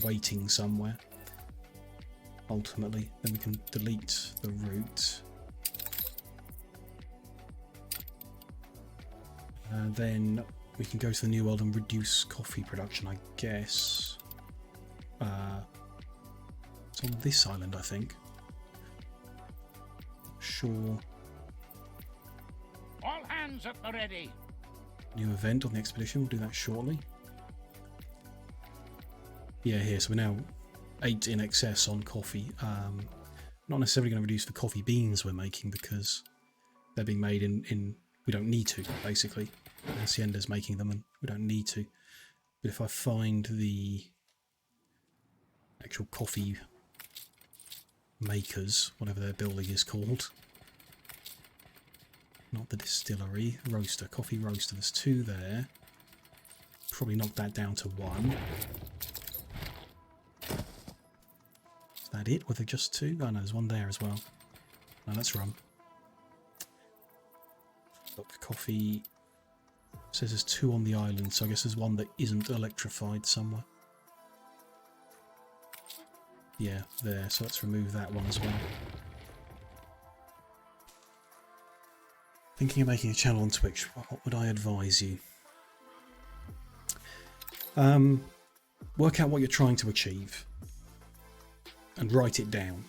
Speaker 1: waiting somewhere. Ultimately, then we can delete the route. And then we can go to the New World and reduce coffee production, I guess. It's on this island, I think. Sure.
Speaker 7: All hands at the ready.
Speaker 1: New event on the expedition, we'll do that shortly. Yeah, here, so we're now 8 in excess on coffee. Not necessarily going to reduce the coffee beans we're making because they're being made in we don't need to, basically. Hacienda's making them and we don't need to. But if I find the actual coffee makers, whatever their building is called, not the distillery, roaster, coffee roaster, there's 2 there. Probably knock that down to 1. Is that it? Were there just 2? Oh no, there's 1 there as well. No, that's rum. Look, coffee says there's 2 on the island, so I guess there's 1 that isn't electrified somewhere. Yeah, there, so let's remove that one as well. Thinking of making a channel on Twitch, what would I advise you? Work out what you're trying to achieve and write it down.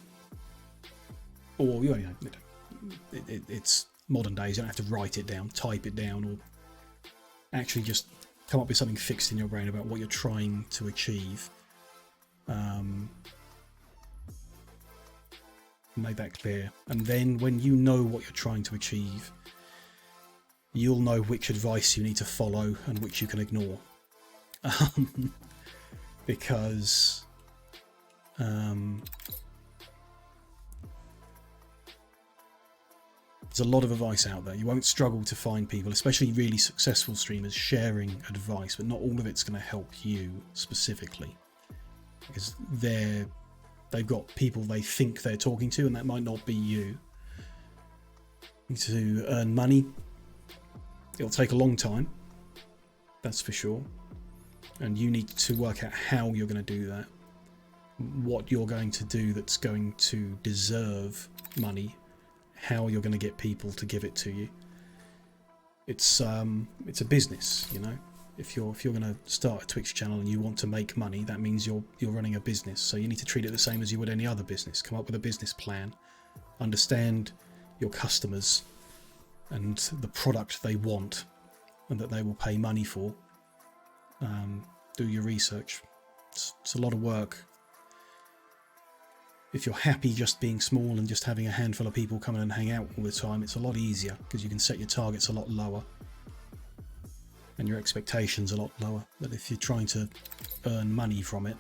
Speaker 1: Or, you know, it's modern days, you don't have to write it down, type it down, or actually just come up with something fixed in your brain about what you're trying to achieve. Make that clear, and then when you know what you're trying to achieve, you'll know which advice you need to follow and which you can ignore. Because there's a lot of advice out there. You won't struggle to find people, especially really successful streamers, sharing advice, but not all of it's going to help you specifically, because they've got people they think they're talking to, and that might not be you. To earn money, it'll take a long time, that's for sure, and you need to work out how you're going to do that, what you're going to do that's going to deserve money, how you're going to get people to give it to you. It's a business, you know. If you're going to start a Twitch channel and you want to make money, that means you're running a business. So you need to treat it the same as you would any other business. Come up with a business plan, understand your customers and the product they want and that they will pay money for. Do your research. It's a lot of work. If you're happy just being small and just having a handful of people come in and hang out all the time, it's a lot easier because you can set your targets a lot lower and your expectations a lot lower. But if you're trying to earn money from it,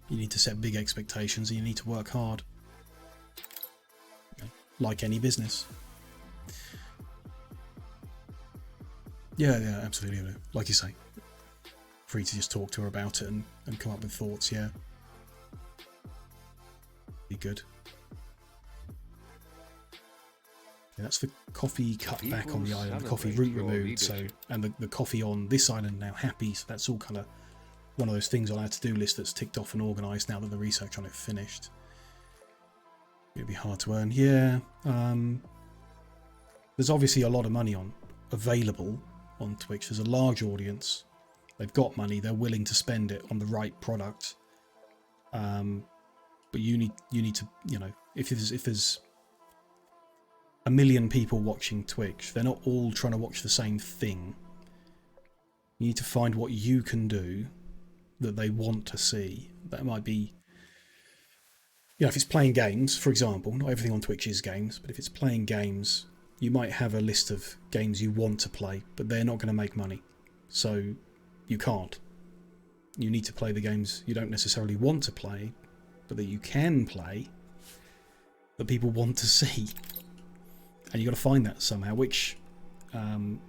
Speaker 1: you need to set big expectations and you need to work hard. Okay. Like any business. Yeah, absolutely. Like you say, free to just talk to her about it and come up with thoughts, yeah. Be good. Yeah, that's the coffee cut back on the
Speaker 4: People
Speaker 1: island, the coffee
Speaker 4: celebrate
Speaker 1: root
Speaker 4: your
Speaker 1: removed. So,
Speaker 4: leadership.
Speaker 1: and the coffee on this island now happy. So that's all kind of one of those things on our to-do list that's ticked off and organised now that the research on it finished. It'd be hard to earn. Yeah. There's obviously a lot of money available on Twitch. There's a large audience. They've got money. They're willing to spend it on the right product. But you need to, you know, if there's 1 million people watching Twitch, they're not all trying to watch the same thing. You need to find what you can do that they want to see. That might be, you know, if it's playing games, for example, not everything on Twitch is games, but if it's playing games, you might have a list of games you want to play, but they're not going to make money. So you can't. You need to play the games you don't necessarily want to play, but that you can play, that people want to see. And you've got to find that somehow, which, you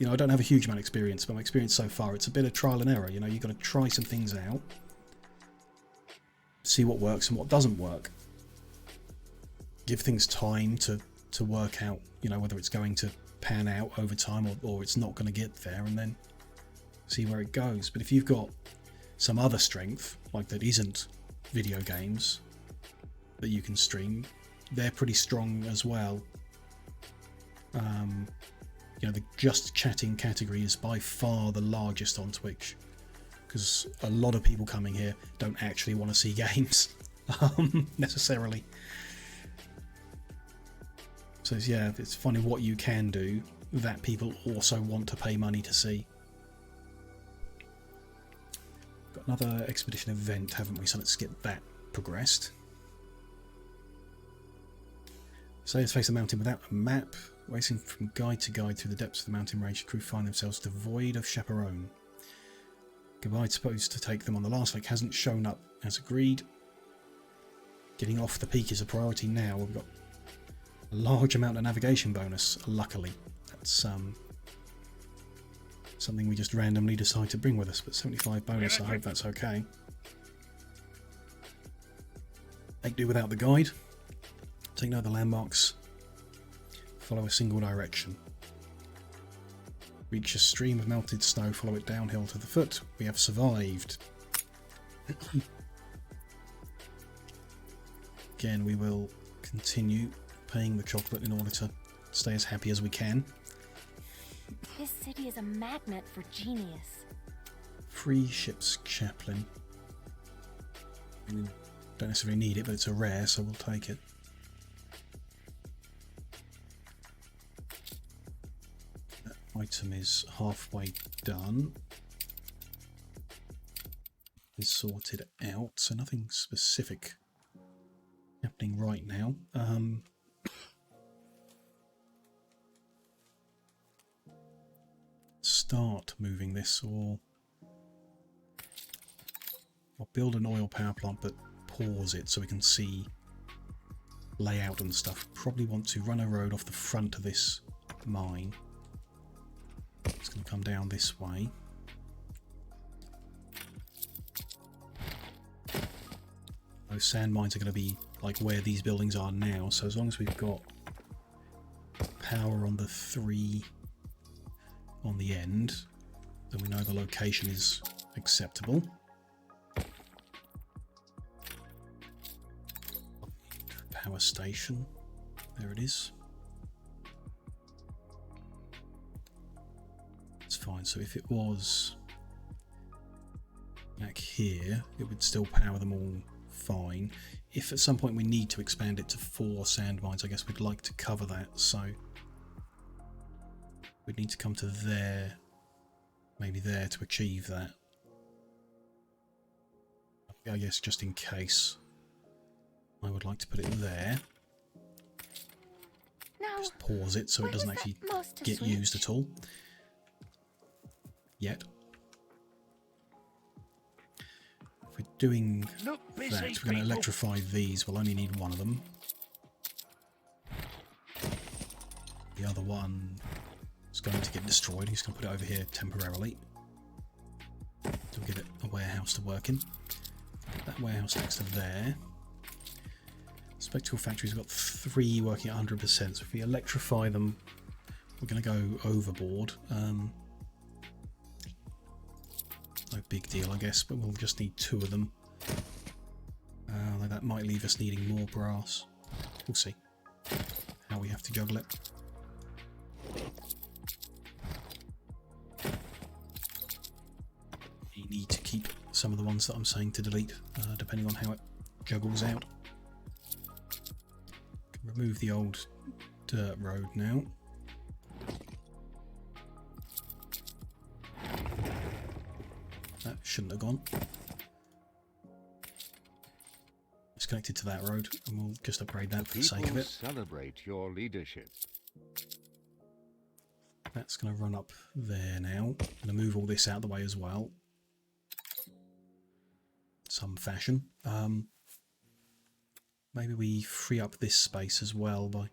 Speaker 1: know, I don't have a huge amount of experience, but my experience so far, it's a bit of trial and error. You know, you've got to try some things out, see what works and what doesn't work. Give things time to work out, you know, whether it's going to pan out over time or it's not going to get there, and then see where it goes. But if you've got some other strength, like that isn't video games, that you can stream, they're pretty strong as well. You know, the just chatting category is by far the largest on Twitch, because a lot of people coming here don't actually want to see games necessarily. So yeah, it's funny what you can do that people also want to pay money to see. Got another expedition event, haven't we? So let's get that progressed. Sailors face a mountain without a map. Racing from guide to guide through the depths of the mountain range, the crew find themselves devoid of chaperone. Guide supposed to take them on the last lake hasn't shown up as agreed. Getting off the peak is a priority now. We've got a large amount of navigation bonus, luckily. That's something we just randomly decide to bring with us, but 75 bonus, I hope that's okay. Make do without the guide. Take note of the landmarks. Follow a single direction. Reach a stream of melted snow, follow it downhill to the foot. We have survived. Again, we will continue paying the chocolate in order to stay as happy as we can.
Speaker 3: This city is a magnet for genius.
Speaker 1: Free ship's chaplain. I mean, don't necessarily need it, but it's a rare, so we'll take it. Item is halfway done. Is sorted out, so nothing specific happening right now. Start moving this, or build an oil power plant, but pause it so we can see layout and stuff. Probably want to run a road off the front of this mine. It's going to come down this way. Those sand mines are going to be like where these buildings are now, so as long as we've got power on the 3 on the end, then we know the location is acceptable. Power station, there it is. Fine, so if it was back here, it would still power them all fine. If at some point we need to expand it to 4 sand mines, I guess we'd like to cover that, so we'd need to come to there, maybe there, to achieve that. I guess just in case, I would like to put it there.
Speaker 3: Now,
Speaker 1: just pause it so it doesn't actually get used at all. Yet. If we're doing that, we're going to electrify these. We'll only need one of them. The other one is going to get destroyed. He's going to put it over here temporarily. To give it a warehouse to work in. That warehouse next to there. Spectacle factories have got 3 working at 100%, so if we electrify them, we're going to go overboard. No big deal, I guess, but we'll just need 2 of them. That might leave us needing more brass. We'll see how we have to juggle it. You need to keep some of the ones that I'm saying to delete, depending on how it juggles out. Remove the old dirt road now. That shouldn't have gone. It's connected to that road, and we'll just upgrade that for the sake of it.
Speaker 4: Celebrate your leadership.
Speaker 1: That's going to run up there now. I'm going to move all this out of the way as well. Some fashion. Maybe we free up this space as well by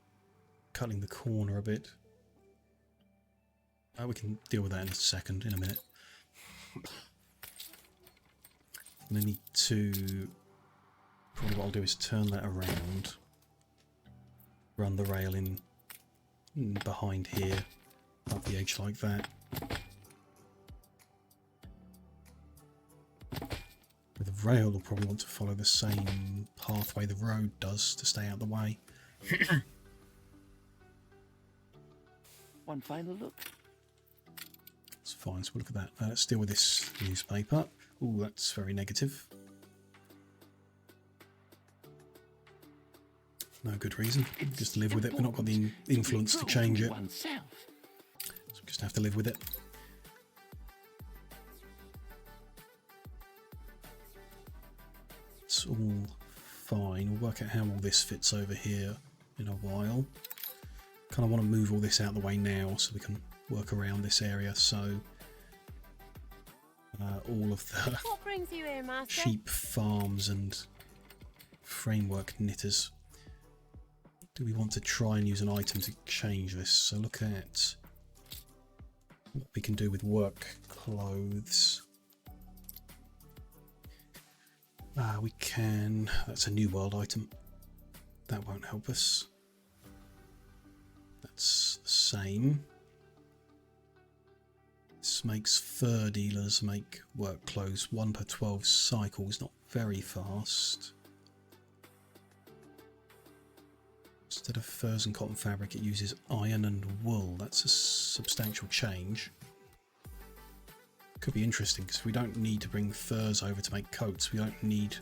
Speaker 1: cutting the corner a bit. We can deal with that in a second, in a minute. I'm going to need to... Probably what I'll do is turn that around. Run the rail in behind here, up the edge like that. With the rail, we'll probably want to follow the same pathway the road does to stay out of the way.
Speaker 6: One final look.
Speaker 1: It's fine, so we'll look at that. Let's deal with this newspaper. Ooh, that's very negative. No good reason. Just live with it. We've not got the influence to change it. So we just have to live with it. It's all fine. We'll work out how all this fits over here in a while. Kind of want to move all this out of the way now so we can work around this area. So all of the
Speaker 9: What brings you here, Master?
Speaker 1: sheep farms and framework knitters. Do we want to try and use an item to change this? So look at what we can do with work clothes. We can... That's a new world item. That won't help us. That's the same. This makes fur dealers make work clothes 1 per 12 cycles. Not very fast. Instead of furs and cotton fabric, it uses iron and wool. That's a substantial change. Could be interesting because we don't need to bring furs over to make coats. We don't need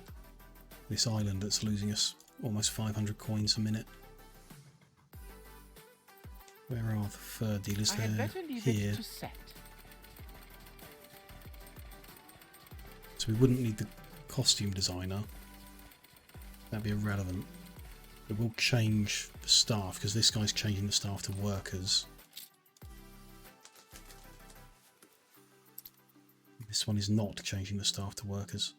Speaker 1: this island that's losing us almost 500 coins a minute. Where are the fur dealers? They're here. So we wouldn't need the costume designer. That'd be irrelevant. It will change the staff because this guy's changing the staff to workers. This one is not changing the staff to workers.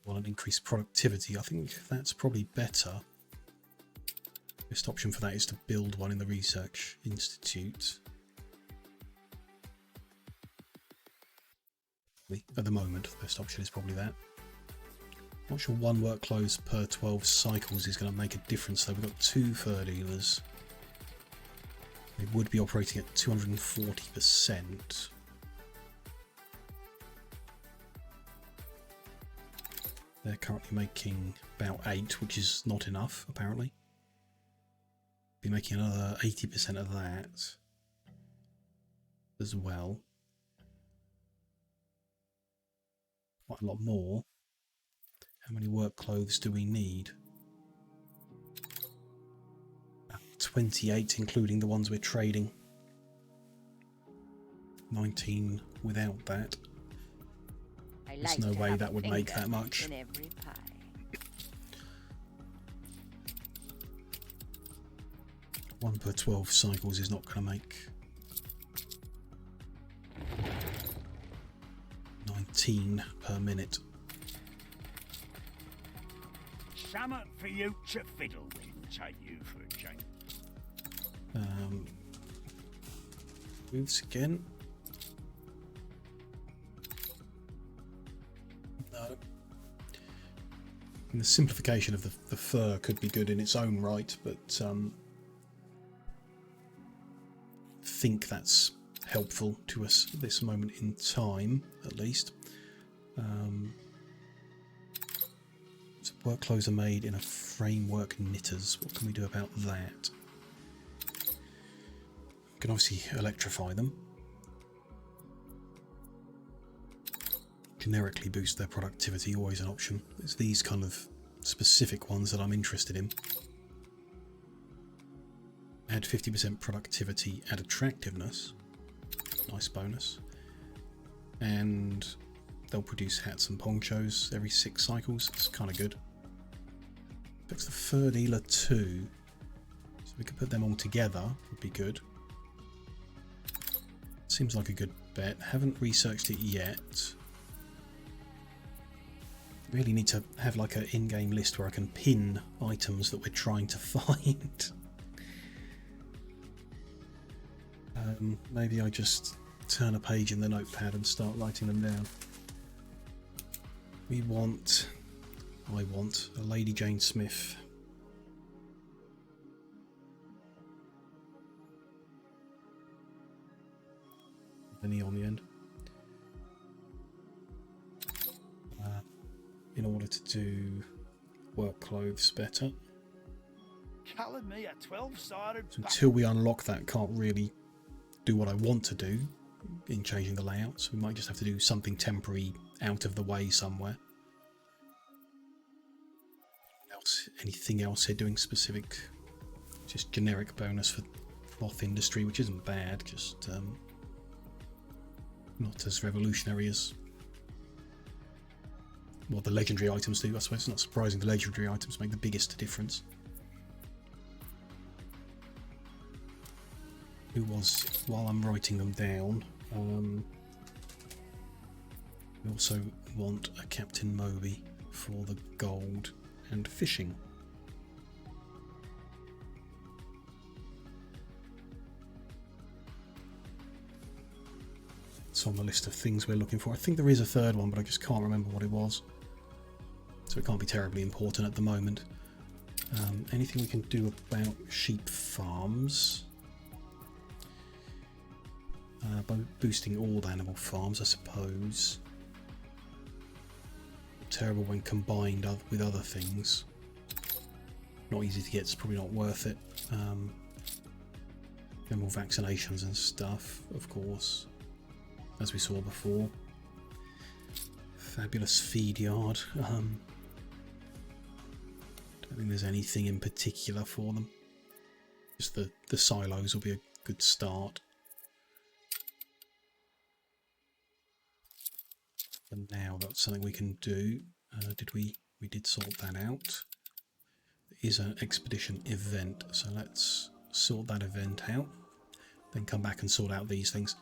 Speaker 1: Well, an increased productivity. I think that's probably better. Best option for that is to build one in the Research Institute. At the moment, the best option is probably that. Not sure 1 work clothes per 12 cycles is going to make a difference though. We've got 2 fur dealers. They would be operating at 240%. They're currently making about 8, which is not enough apparently. Be making another 80% of that as well. Quite a lot more. How many work clothes do we need? 28, including the ones we're trading. 19 without that. There's no way that would make that much. 1 per 12 cycles is not going to make 19 per minute.
Speaker 7: Summat for you to fiddle with, take you for a change.
Speaker 1: Moves again. No. And the simplification of the fur could be good in its own right, but I think that's helpful to us at this moment in time, at least. So work clothes are made in a framework knitters. What can we do about that? We can obviously electrify them. Generically boost their productivity, always an option. It's these kind of specific ones that I'm interested in. Add 50% productivity, add attractiveness. Nice bonus. And they'll produce hats and ponchos every 6 cycles. It's kind of good. Affects the fur dealer too. So we could put them all together, would be good. Seems like a good bet. Haven't researched it yet. Really need to have like an in-game list where I can pin items that we're trying to find. Maybe I just turn a page in the notepad and start writing them down. I want a Lady Jane Smith. Any on the end. In order to do work clothes better.
Speaker 7: Calling me a 12-sided
Speaker 1: So until we unlock that, can't really do what I want to do in changing the layouts. We might just have to do something temporary out of the way somewhere. Anything else here doing specific? Just generic bonus for cloth industry, which isn't bad, just not as revolutionary as what the legendary items do. I suppose it's not surprising the legendary items make the biggest difference. While I'm writing them down, we also want a Captain Moby for the gold and fishing. It's on the list of things we're looking for. I think there is a third one, but I just can't remember what it was. So it can't be terribly important at the moment. Anything we can do about sheep farms? By boosting all animal farms, I suppose. Terrible when combined with other things. Not easy to get, it's probably not worth it. Animal vaccinations and stuff, of course, as we saw before. Fabulous feed yard. Don't think there's anything in particular for them. Just the silos will be a good start. And now that's something we can do. We did sort that out. There is an expedition event, so let's sort that event out. Then come back and sort out these things.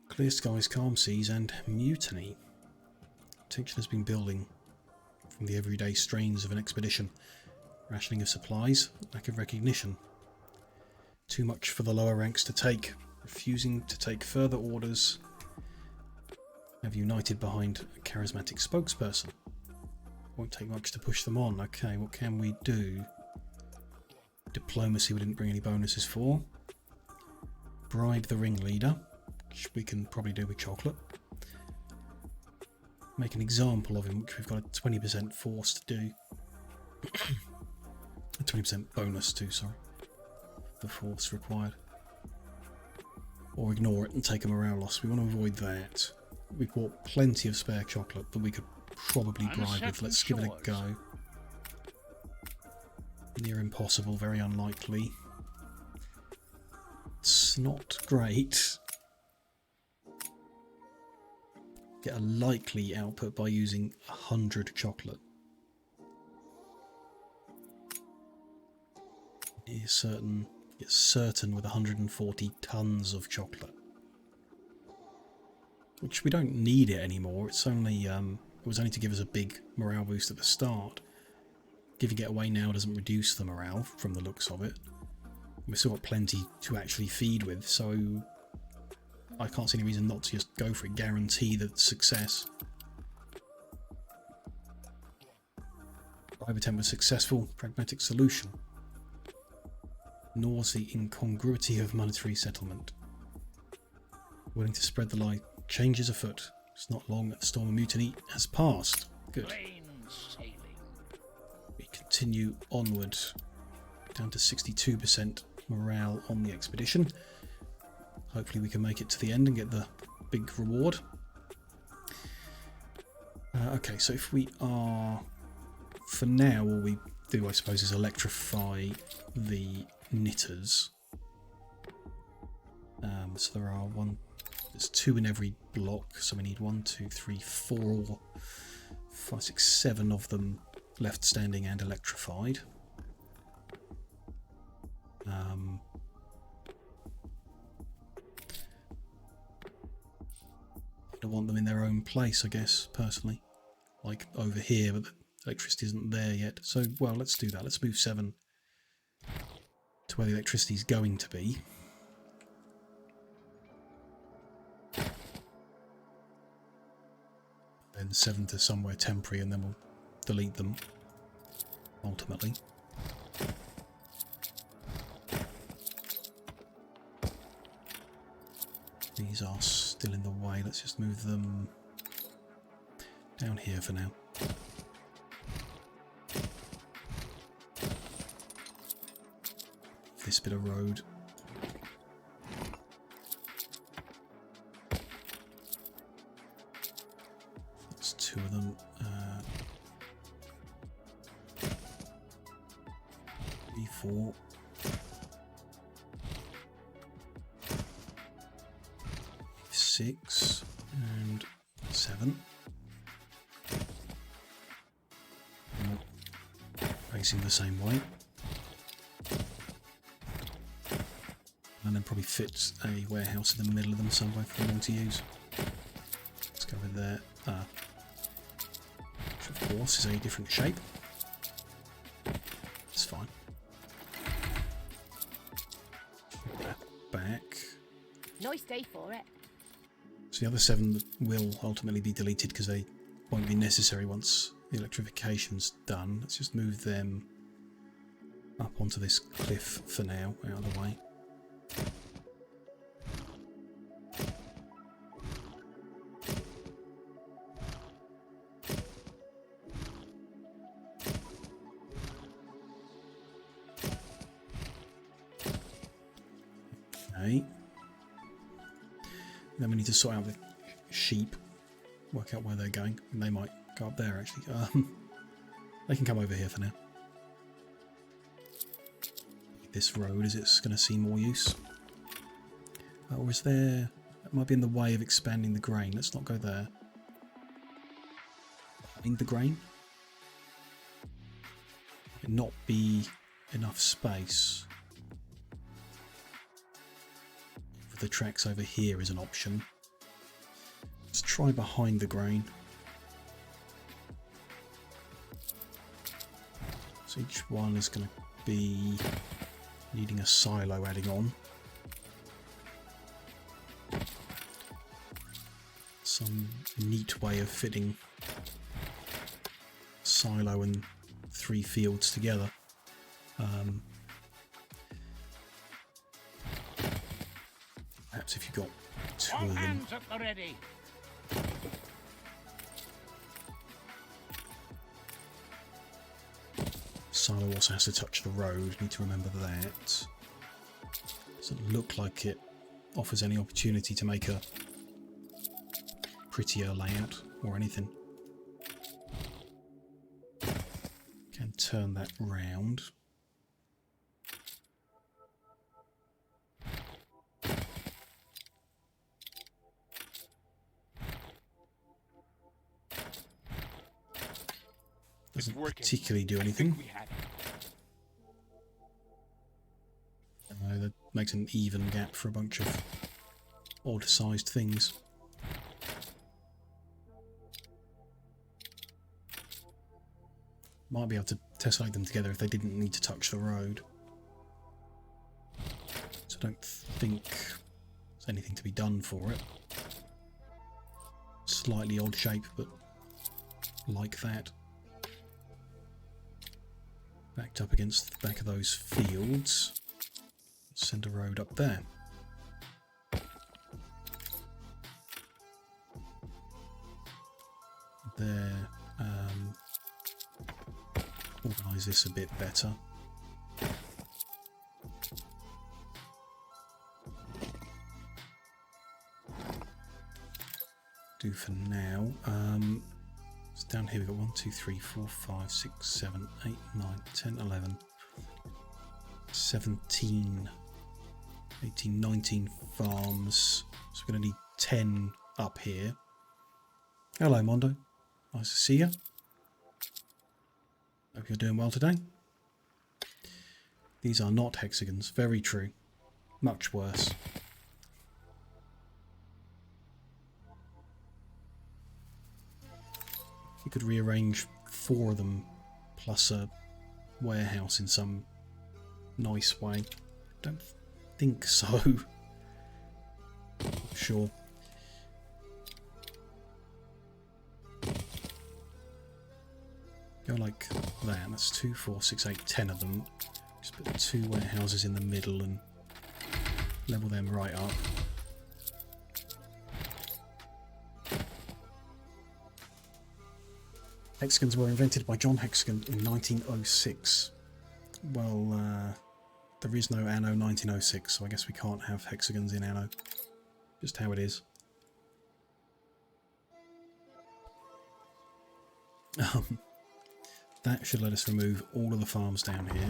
Speaker 1: Clear skies, calm seas, and mutiny. Tension has been building from the everyday strains of an expedition. Rationing of supplies, lack of recognition. Too much for the lower ranks to take. Refusing to take further orders. Have united behind a charismatic spokesperson. Won't take much to push them on. Okay, what can we do? Diplomacy we didn't bring any bonuses for. Bribe the ringleader, which we can probably do with chocolate. Make an example of him, which we've got a 20% force to do. A 20% bonus too, sorry. The force required. Or ignore it and take a morale loss. We want to avoid that. We've bought plenty of spare chocolate that we could probably bribe with. Let's give it a go. Near impossible, very unlikely. It's not great. Get a likely output by using 100 chocolate. Near certain. It's certain with 140 tons of chocolate, which we don't need it anymore. It's only it was only to give us a big morale boost at the start. Giving it away now doesn't reduce the morale from the looks of it. We've still got plenty to actually feed with, so I can't see any reason not to just go for it, guarantee the success. Bribe attempt was successful, pragmatic solution. Ignores the incongruity of monetary settlement. Willing to spread the lie. Changes afoot. It's not long that the storm of mutiny has passed. Good.
Speaker 7: Plain sailing.
Speaker 1: We continue onward. Down to 62% morale on the expedition. Hopefully we can make it to the end and get the big reward. Okay, so if we are... For now, all we do, I suppose, is electrify the knitters. So there's 2 in every block, so we need 1, 2, 3, 4, 5, 6, 7 of them left standing and electrified. I want them in their own place, I guess, personally. Like over here, but the electricity isn't there yet. So, well, let's do that. Let's move 7 to where the electricity is going to be. Then 7 to somewhere temporary, and then we'll delete them ultimately. These are still in the way. Let's just move them down here for now. This bit of road. There's 2 of them. 3, 4. 6 and 7. Facing the same way. And then probably fit a warehouse in the middle of them somewhere for them to use. Let's go with there. Which of course is a different shape. It's fine. Put that back.
Speaker 5: Nice day for it.
Speaker 1: So the other 7 will ultimately be deleted because they won't be necessary once the electrification's done. Let's just move them up onto this cliff for now, out of the way. Okay. Then we need to sort out the sheep, work out where they're going, and they might go up there actually. They can come over here for now. This road, is it's going to see more use? Or is there... That might be in the way of expanding the grain. Let's not go there. Behind the grain? Might not be enough space. For the tracks over here is an option. Let's try behind the grain. So each one is going to be needing a silo adding on. Some neat way of fitting silo and 3 fields together. Perhaps if you've got 2
Speaker 7: All
Speaker 1: of them.
Speaker 7: hands at the ready.
Speaker 1: Silo also has to touch the road, need to remember that. Doesn't look like it offers any opportunity to make a prettier layout or anything. Can turn that round. Doesn't particularly do anything.
Speaker 8: We had it.
Speaker 1: That makes an even gap for a bunch of odd-sized things. Might be able to tessellate them together if they didn't need to touch the road. So I don't think there's anything to be done for it. Slightly odd shape, but like that. Backed up against the back of those fields. Send a road up there. There. Organise this a bit better. Do for now. So down here we've got 1, 2, 3, 4, 5, 6, 7, 8, 9, 10, 11, 17, 18, 19 farms. So we're going to need 10 up here. Hello, Mondo. Nice to see you. Hope you're doing well today. These are not hexagons. Very true. Much worse. You could rearrange 4 of them plus a warehouse in some nice way. Don't think so. Sure. Go like that. That's 2, 4, 6, 8, 10 of them. Just put 2 warehouses in the middle and level them right up. Hexagons were invented by John Hexagon in 1906. Well, there is no Anno 1906, so I guess we can't have hexagons in Anno. Just how it is. That should let us remove all of the farms down here.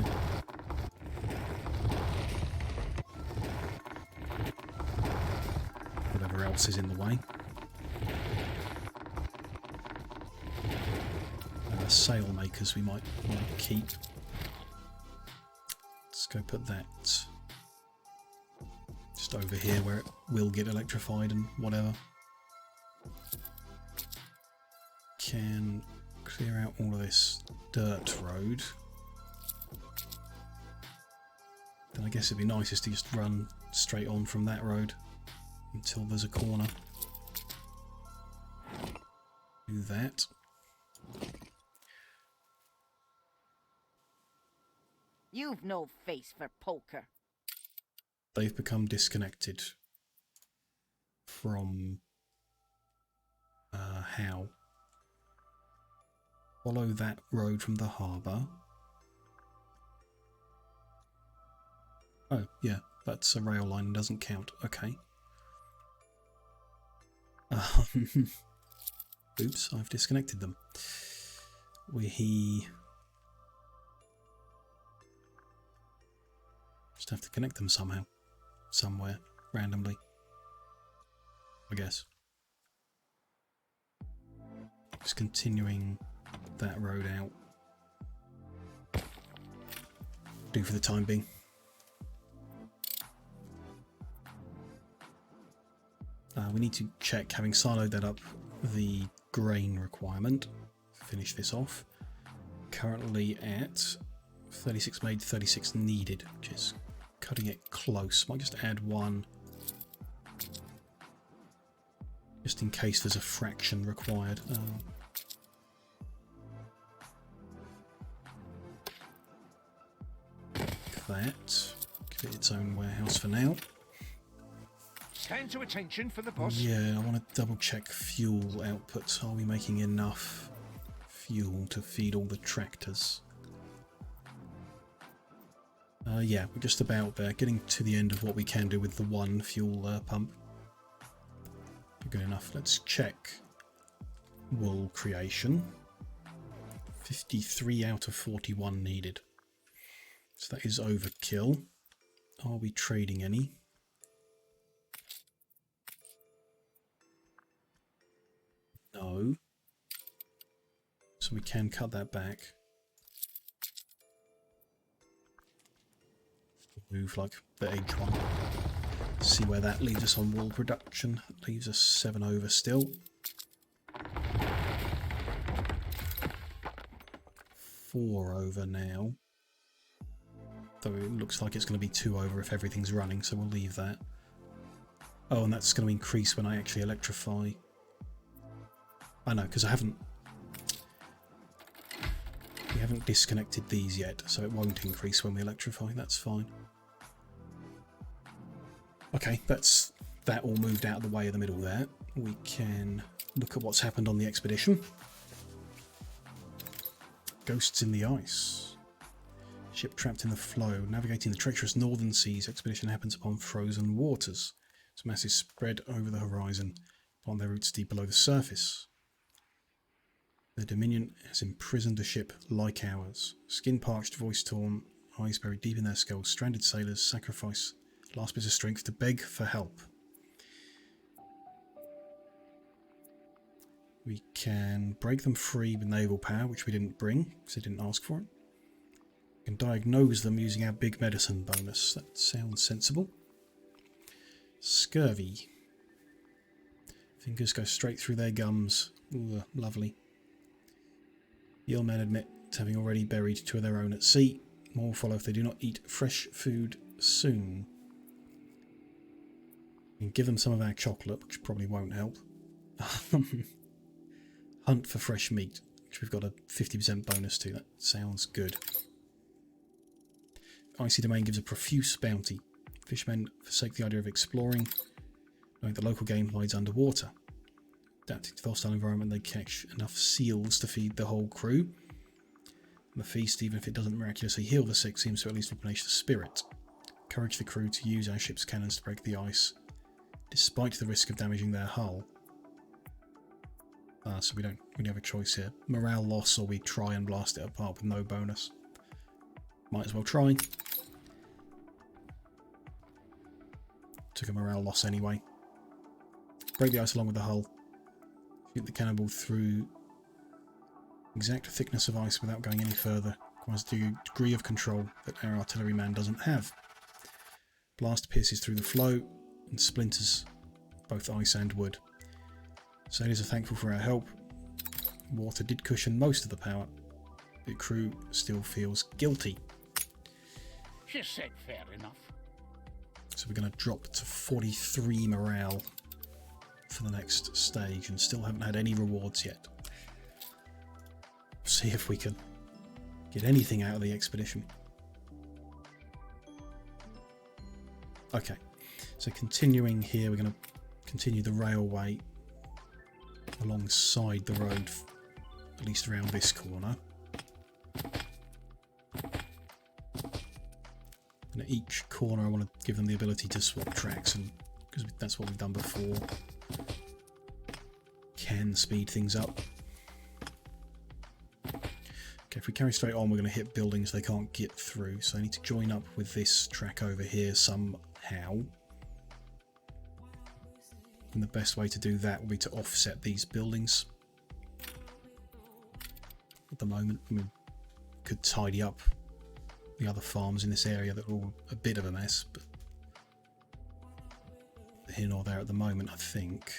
Speaker 1: Whatever else is in the way. Sail makers we might keep. Let's go put that just over here where it will get electrified and whatever. Can clear out all of this dirt road. Then I guess it'd be nicest to just run straight on from that road until there's a corner. Do that.
Speaker 5: You've no face for poker.
Speaker 1: They've become disconnected from how? Follow that road from the harbour. Oh, yeah, that's a rail line, doesn't count. Okay. Oops, I've disconnected them. We just have to connect them somehow. Somewhere. Randomly. I guess. Just continuing that road out. Do for the time being. We need to check, having siloed that up, the grain requirement. Finish this off. Currently at 36 made, 36 needed, which is cutting it close. Might just add 1. Just in case there's a fraction required. That. Give it its own warehouse for now.
Speaker 7: Stand to attention for the boss.
Speaker 1: Yeah, I want to double check fuel output. Are we making enough fuel to feed all the tractors? Yeah, we're just about there. Getting to the end of what we can do with the 1 fuel pump. Good enough. Let's check wool creation. 53 out of 41 needed. So that is overkill. Are we trading any? No. So we can cut that back. Move like the edge one. See where that leaves us on wool production. That leaves us 7 over still. 4 over now. Though it looks like it's going to be 2 over if everything's running, so we'll leave that. Oh, and that's going to increase when I actually electrify. I know, because we haven't disconnected these yet, so it won't increase when we electrify. That's fine. Okay, that's that all moved out of the way of the middle there. We can look at what's happened on the expedition. Ghosts in the ice. Ship trapped in the flow. Navigating the treacherous northern seas. Expedition happens upon frozen waters. Its masses spread over the horizon, on their routes deep below the surface. The Dominion has imprisoned a ship like ours. Skin parched, voice torn, eyes buried deep in their skulls. Stranded sailors sacrifice last bits of strength to beg for help. We can break them free with naval power, which we didn't bring, because they didn't ask for it. We can diagnose them using our big medicine bonus. That sounds sensible. Scurvy. Fingers go straight through their gums. Ooh, lovely. The ill men admit to having already buried 2 of their own at sea. More will follow if they do not eat fresh food soon. We can give them some of our chocolate, which probably won't help. Hunt for fresh meat, which we've got a 50% bonus to. That sounds good. Icy Domain gives a profuse bounty. Fishermen forsake the idea of exploring, knowing the local game lies underwater. Adapting to the hostile environment, they catch enough seals to feed the whole crew. And the feast, even if it doesn't miraculously heal the sick, seems to at least replenish the spirit. Encourage the crew to use our ship's cannons to break the ice, despite the risk of damaging their hull. So we don't really have a choice here. Morale loss, or we try and blast it apart with no bonus. Might as well try. Took a morale loss anyway. Break the ice along with the hull. Shoot the cannonball through exact thickness of ice without going any further. Requires a degree of control that our artilleryman doesn't have. Blast pierces through the flow and splinters both ice and wood. Sailors are thankful for our help. Water did cushion most of the power. The crew still feels guilty.
Speaker 7: She said fair enough.
Speaker 1: So we're going to drop to 43 morale for the next stage, and still haven't had any rewards yet. See if we can get anything out of the expedition. Okay, so continuing here, we're going to continue the railway alongside the road, at least around this corner. And at each corner I want to give them the ability to swap tracks, and because that's what we've done before. Can speed things up. Okay, if we carry straight on, we're going to hit buildings they can't get through, so I need to join up with this track over here somehow. And the best way to do that will be to offset these buildings. At the moment, we could tidy up the other farms in this area that are all a bit of a mess, but here nor there at the moment, I think.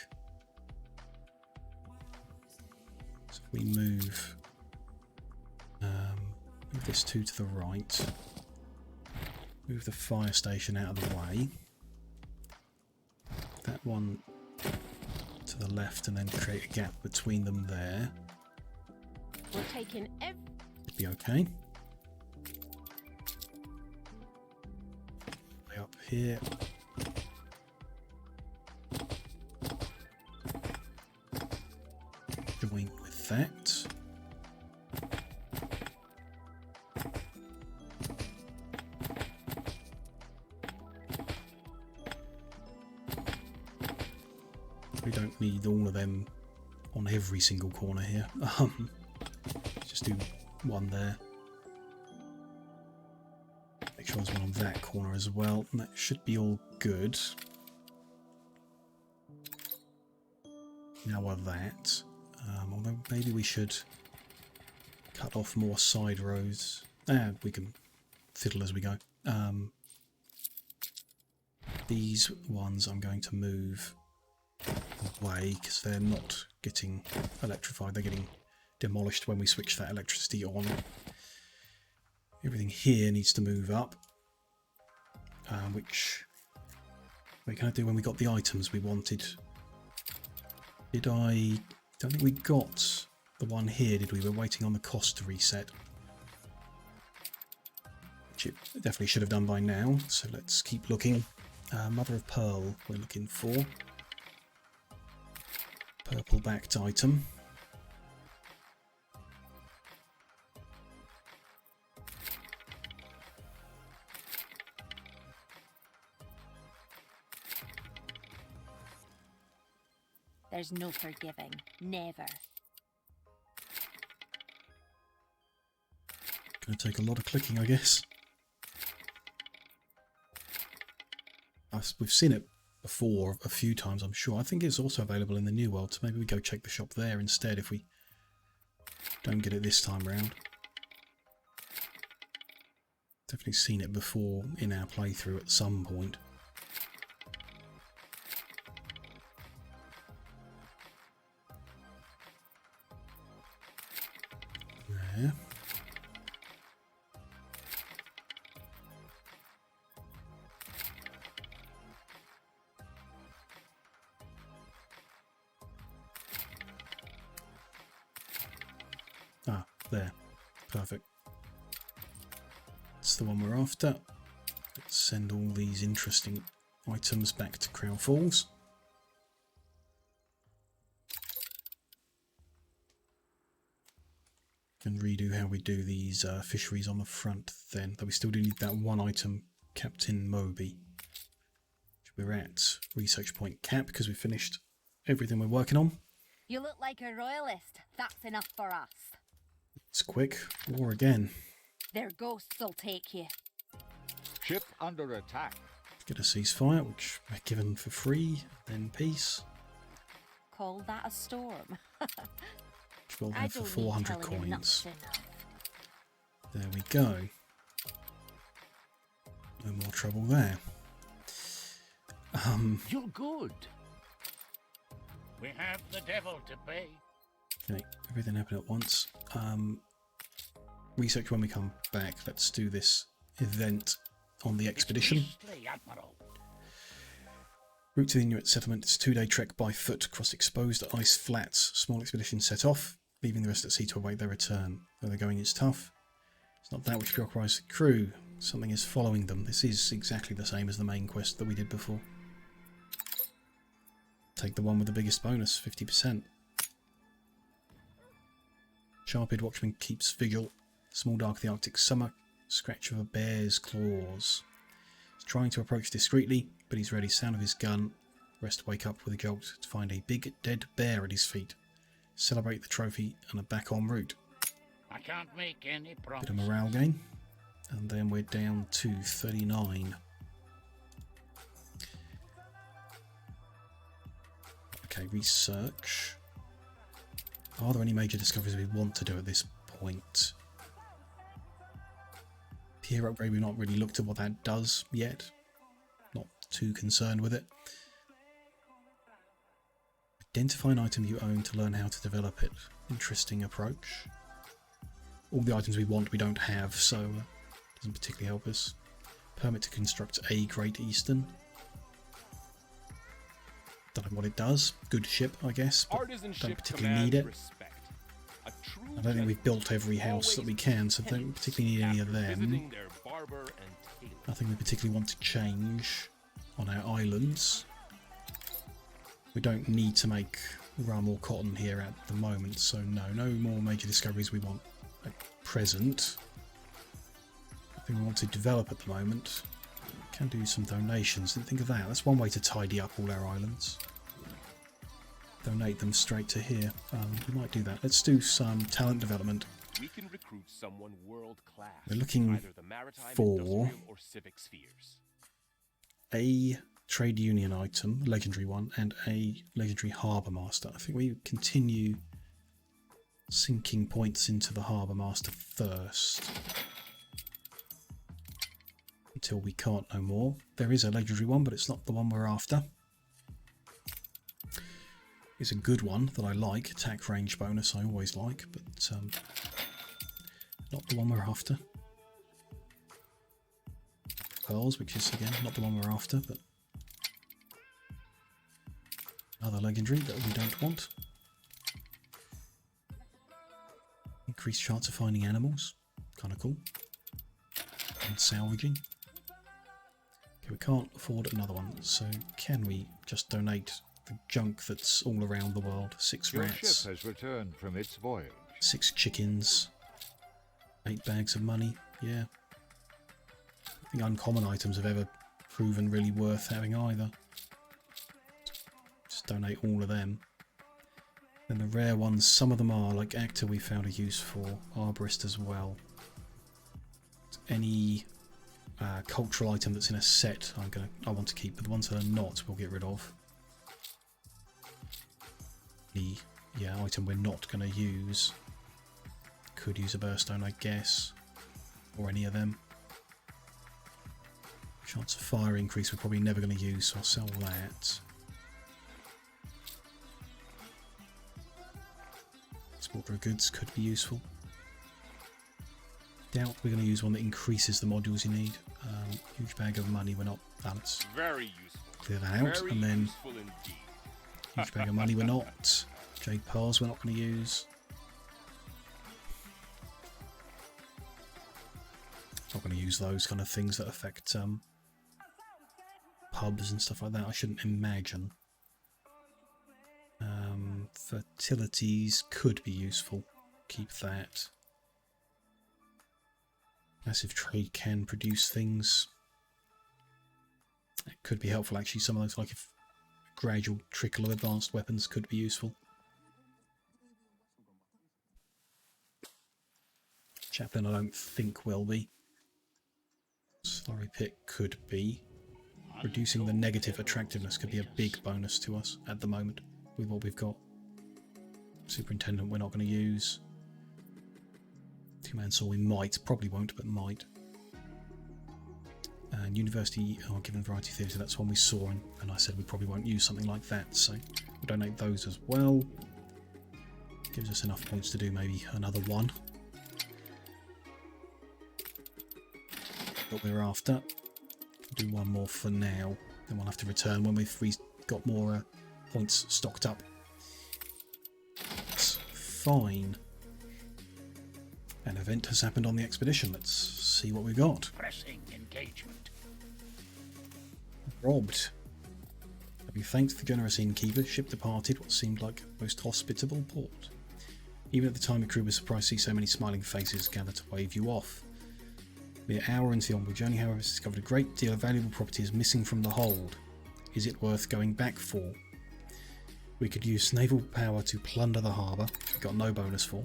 Speaker 1: So if we move this 2 to the right, move the fire station out of the way, that one to the left, and then create a gap between them there.
Speaker 5: We're taking
Speaker 1: It'd be okay. Way up here. Join with that. We don't need all of them on every single corner here. Just do one there. Make sure there's one on that corner as well. And that should be all good. Now while that, although maybe we should cut off more side roads. We can fiddle as we go. These ones I'm going to move away because they're not getting electrified. They're getting demolished when we switch that electricity on. Everything here needs to move up, which Wait, can I do when we got the items we wanted? Did I... don't think we got the one here, did we? We're waiting on the cost to reset. Which it definitely should have done by now, so let's keep looking. Mother of Pearl we're looking for. Purple backed item.
Speaker 5: There's no forgiving. Never.
Speaker 1: Gonna take a lot of clicking, I guess. We've seen it before a few times, I'm sure. I think it's also available in the New World, so maybe we go check the shop there instead if we don't get it this time round. Definitely seen it before in our playthrough at some point. There. Ah, there. Perfect. That's the one we're after. Let's send all these interesting items back to Crown Falls. Can redo how we do these fisheries on the front then, though we still do need that one item, Captain Moby. We're at research point cap because we finished everything we're working on.
Speaker 5: You look like a royalist. That's enough for us.
Speaker 1: It's quick. War again.
Speaker 5: Their ghosts will take you.
Speaker 4: Ship under attack.
Speaker 1: Get a ceasefire, which we're given for free, then peace.
Speaker 5: Call that a storm.
Speaker 1: Which we'll
Speaker 5: I
Speaker 1: have for
Speaker 5: don't
Speaker 1: 400
Speaker 5: need telling you
Speaker 1: coins.
Speaker 5: enough.
Speaker 1: There we go. No more trouble there.
Speaker 7: You're good. We have the devil to pay.
Speaker 1: Okay, everything happened at once. Research when we come back. Let's do this event on the expedition.
Speaker 7: Beastly, Admiral.
Speaker 1: Route to the Inuit settlement. It's a 2-day trek by foot across exposed ice flats. Small expedition set off, leaving the rest at sea to await their return. Where they're going is tough. It's not that which preoccupies the crew. Something is following them. This is exactly the same as the main quest that we did before. Take the one with the biggest bonus, 50%. Sharp-eared watchman keeps vigil. Small dark of the Arctic summer. Scratch of a bear's claws. He's trying to approach discreetly, but he's ready. Sound of his gun. Rest wake up with a jolt to find a big dead bear at his feet. Celebrate the trophy and are back en route.
Speaker 7: I can't make any promises.
Speaker 1: Bit of morale gain. And then we're down to 39. Okay, research. Are there any major discoveries we want to do at this point? Pier upgrade, we've not really looked at what that does yet. Not too concerned with it. Identify an item you own to learn how to develop it. Interesting approach. All the items we want we don't have, so doesn't particularly help us. Permit to construct a Great Eastern. Don't know what it does. Good ship, I guess, but don't particularly need it. I don't think we've built every house that we can, so don't particularly need any of them. Nothing we particularly want to change on our islands. We don't need to make rum or cotton here at the moment, so no more major discoveries we want at present. Nothing we want to develop at the moment. Can do some donations. Didn't think of that. That's one way to tidy up all our islands. Donate them straight to here. We might do that. Let's do some talent development.
Speaker 8: We can recruit someone world class.
Speaker 1: We're looking
Speaker 8: either the maritime,
Speaker 1: for
Speaker 8: industrial, or civic spheres.
Speaker 1: a trade union item, legendary one, and a legendary harbour master. I think we continue sinking points into the harbour master first. Until we can't no more. There is a legendary one, but it's not the one we're after. It's a good one that I like. Attack range bonus I always like, but not the one we're after. Pearls, which is again not the one we're after, but Other legendary that we don't want. Increased chance of finding animals. Kind of cool. And salvaging. Okay, we can't afford another one, so can we just donate the junk that's all around the world? 6
Speaker 4: Your
Speaker 1: rats,
Speaker 4: ship has returned from its voyage.
Speaker 1: 6 chickens, 8 bags of money. Yeah. I think uncommon items have ever proven really worth having either. Just donate all of them. And the rare ones, some of them are, like actor we found a use for, arborist as well. Any cultural item that's in a set I want to keep, but the ones that are not we'll get rid of. The item we're not going to use. Could use a burstone, I guess. Or any of them. Chance of fire increase we're probably never going to use, so I'll sell that. Exporter of goods could be useful. Doubt we're going to use one that increases the modules you need. Huge bag of money, we're not. Balance.
Speaker 8: Very useful.
Speaker 1: Clear that out,
Speaker 8: Very
Speaker 1: and then
Speaker 8: useful indeed.
Speaker 1: huge bag of money, we're not. Jade pearls, we're not going to use. Not going to use those kind of things that affect pubs and stuff like that. I shouldn't imagine. Fertilities could be useful. Keep that. Massive trade can produce things. It could be helpful actually. Some of those, like if gradual trickle of advanced weapons, could be useful. Chaplain I don't think will be. Slurry Pit could be. Reducing the negative attractiveness could be a big bonus to us at the moment with what we've got. Superintendent we're not going to use. Two-man saw we might, probably won't, but might. And University, given Variety Theatre, that's one we saw, and I said we probably won't use something like that, so we'll donate those as well. Gives us enough points to do maybe another one. What we're after. Do one more for now, then we'll have to return when we've got more points stocked up. That's fine. An event has happened on the expedition. Let's see what we got.
Speaker 7: Pressing engagement.
Speaker 1: Robbed. Having thanked the generous innkeeper, ship departed what seemed like a most hospitable port. Even at the time, the crew was surprised to see so many smiling faces gather to wave you off. Mere hour into the onward journey, however, has discovered a great deal of valuable property is missing from the hold. Is it worth going back for? We could use naval power to plunder the harbour, which we got no bonus for.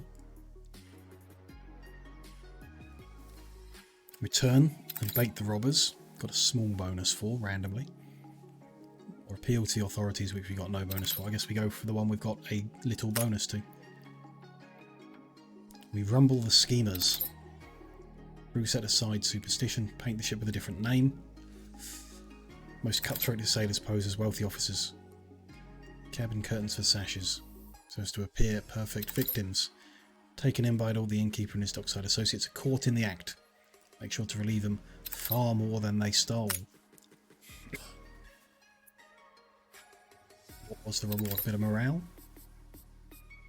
Speaker 1: Return and bait the robbers, got a small bonus for randomly. Or appeal to the authorities, which we got no bonus for. I guess we go for the one we've got a little bonus to. We rumble the schemers. Crew set aside superstition, paint the ship with a different name. Most cutthroat sailors pose as wealthy officers. Cabin curtains for sashes, so as to appear perfect victims. Taken in by all the innkeeper and his dockside associates are caught in the act. Make sure to relieve them far more than they stole. What was the reward? A bit of morale?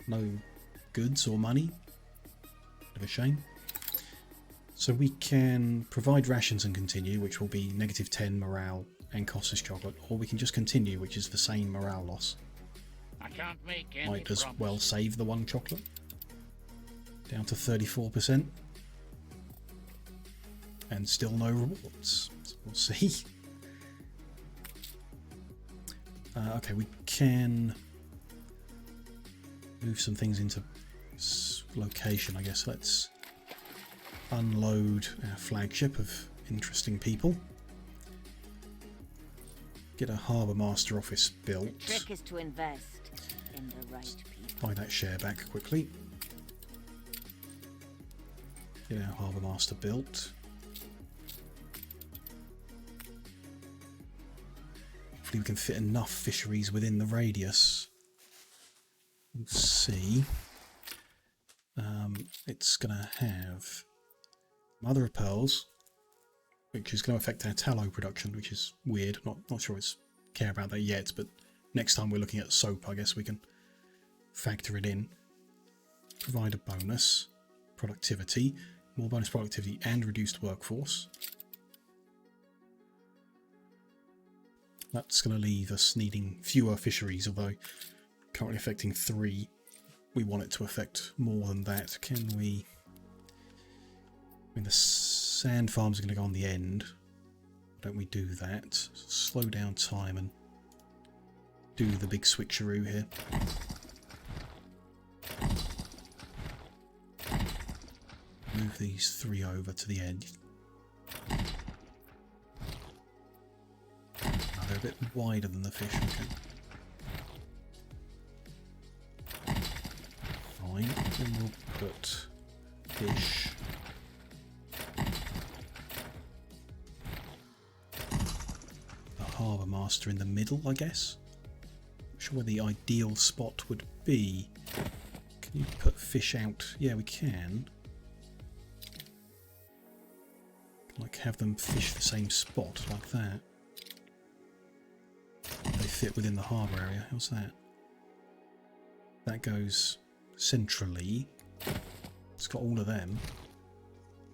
Speaker 1: No goods or money? Bit of a shame. So we can provide rations and continue, which will be -10 morale and cost us chocolate, or we can just continue, which is the same morale loss.
Speaker 7: I can't make any
Speaker 1: Might as
Speaker 7: promise.
Speaker 1: well save the 1 chocolate. Down to 34%. And still no rewards. So we'll see. Okay, we can move some things into location, I guess. Let's unload our flagship of interesting people. Get a harbour master office built.
Speaker 5: Trick is to invest in the right people.
Speaker 1: Buy that share back quickly. Get our harbour master built. Hopefully we can fit enough fisheries within the radius. We'll see. It's going to have mother of pearls, which is going to affect our tallow production, which is weird. Not sure it's care about that yet, but next time we're looking at soap, I guess we can factor it in. Provide a bonus. Productivity. More bonus productivity and reduced workforce. That's going to leave us needing fewer fisheries, although currently affecting 3. We want it to affect more than that. Can we... I mean, the sand farms are going to go on the end. Why don't we do that? Slow down time and do the big switcheroo here. Move these 3 over to the edge. Oh, they're a bit wider than the fish, okay. Fine, then we'll put fish. The harbour master in the middle, I guess. Not sure where the ideal spot would be. Can you put fish out? Yeah, we can. Like have them fish the same spot like that. They fit within the harbour area. How's that? That goes centrally. It's got all of them.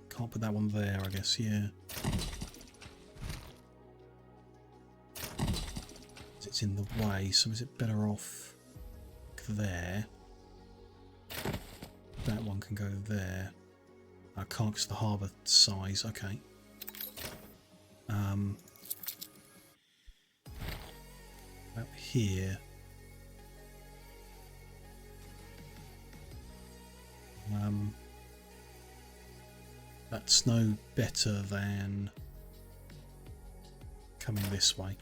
Speaker 1: Can't put that one there, I guess. Yeah. It's in the way, so is it better off there? That one can go there. I can't because the harbour size. Okay. Up here. That's no better than coming this way.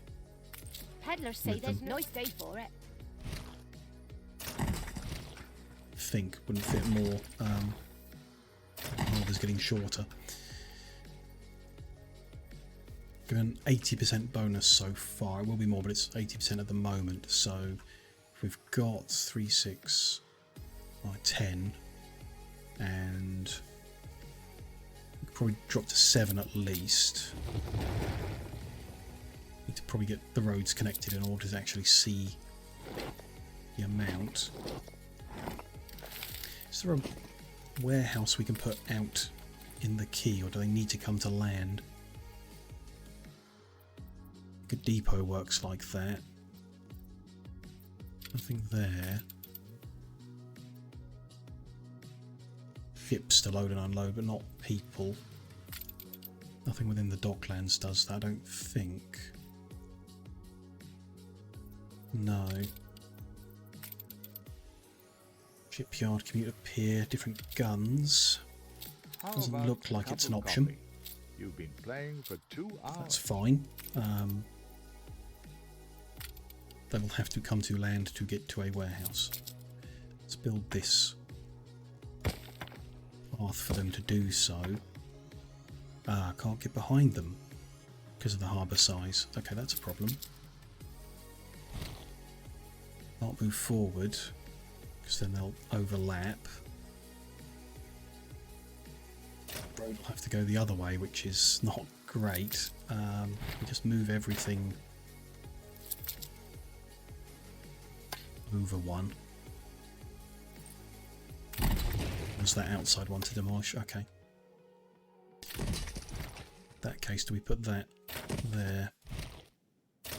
Speaker 5: Peddlers say there's no day for it.
Speaker 1: Think wouldn't fit more. Harbour's getting shorter. Given 80% bonus so far. It will be more, but it's 80% at the moment. So if we've got 3, 6, 10, and we could probably drop to 7 at least. Need to probably get the roads connected in order to actually see the amount. Is there a warehouse we can put out in the quay, or do they need to come to land? A depot works like that. Nothing there. Ships to load and unload, but not people. Nothing within the docklands does that, I don't think. No. Shipyard, commuter pier, different guns. Doesn't look like it's an option.
Speaker 4: Coffee? You've been playing for 2 hours.
Speaker 1: That's fine. They will have to come to land to get to a warehouse. Let's build this path for them to do so. Ah, can't get behind them because of the harbour size. Okay, that's a problem. Can't move forward because then they'll overlap. Road will have to go the other way, which is not great. We just move everything over 1. Was that outside one to demolish? Okay. In that case, do we put that there?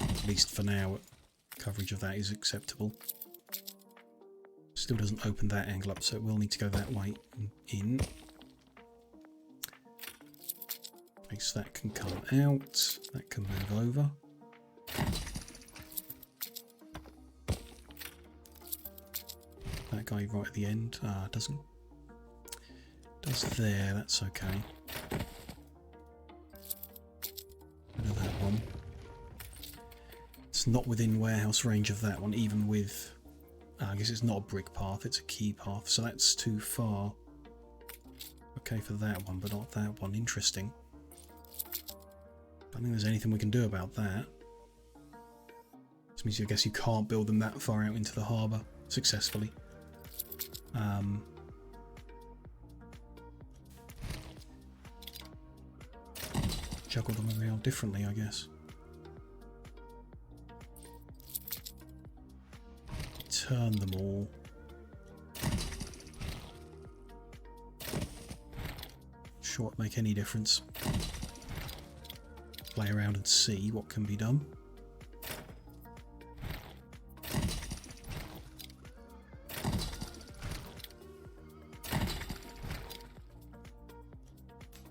Speaker 1: At least for now, coverage of that is acceptable. Still doesn't open that angle up, so it will need to go that way in. Okay, so that can come out. That can move over. That guy right at the end doesn't. Does there, that's okay. Rid of that one. It's not within warehouse range of that one, even with... I guess it's not a brick path, it's a key path, so that's too far. Okay for that one, but not that one. Interesting. I don't think there's anything we can do about that. This means I guess you can't build them that far out into the harbour successfully. Juggle them around differently, I guess. return them all. Sure, it make any difference. Play around and see what can be done.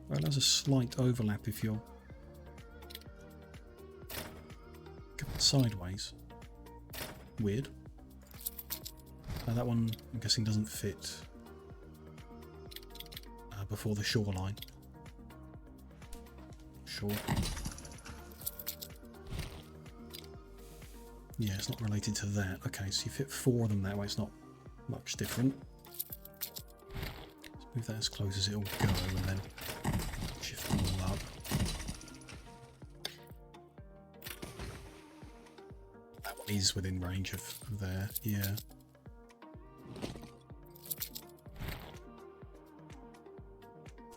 Speaker 1: Well, there's a slight overlap if you're going sideways. Weird. That one, I'm guessing, doesn't fit before the shoreline. Sure. Yeah, it's not related to that. Okay, so you fit 4 of them that way. It's not much different. Let's move that as close as it'll go, and then shift them all up. That one is within range of there. Yeah.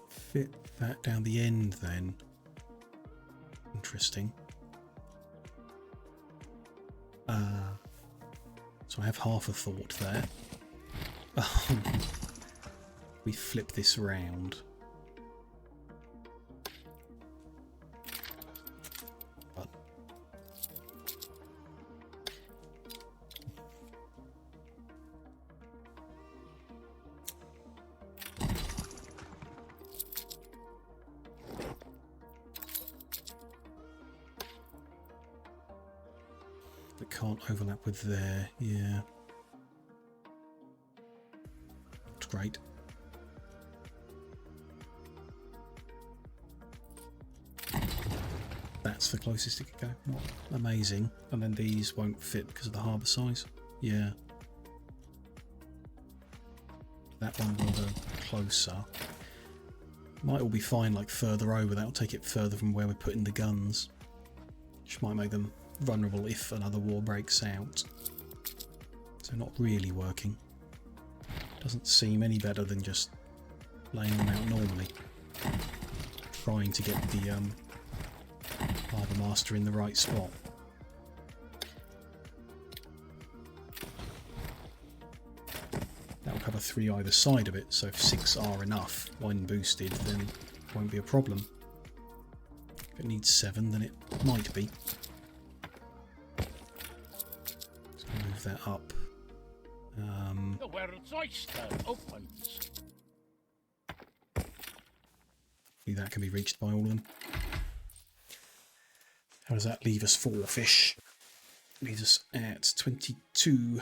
Speaker 1: Fit that down the end then. Interesting. So I have half a thought there. We flip this round. But that can't overlap with there, yeah. It's great. That's the closest it could go. Not amazing. And then these won't fit because of the harbour size. Yeah. That one will go closer. Might all be fine like further over. That'll take it further from where we're putting the guns. Which might make them vulnerable if another war breaks out. So not really working. Doesn't seem any better than just laying them out normally. Trying to get the Harbour Master in the right spot. That'll cover 3 either side of it, so if 6 are enough when boosted, then it won't be a problem. If it needs 7, then it might be. So move that up.
Speaker 7: The world's oyster opens.
Speaker 1: That can be reached by all of them. How does that leave us for fish? Leaves us at 22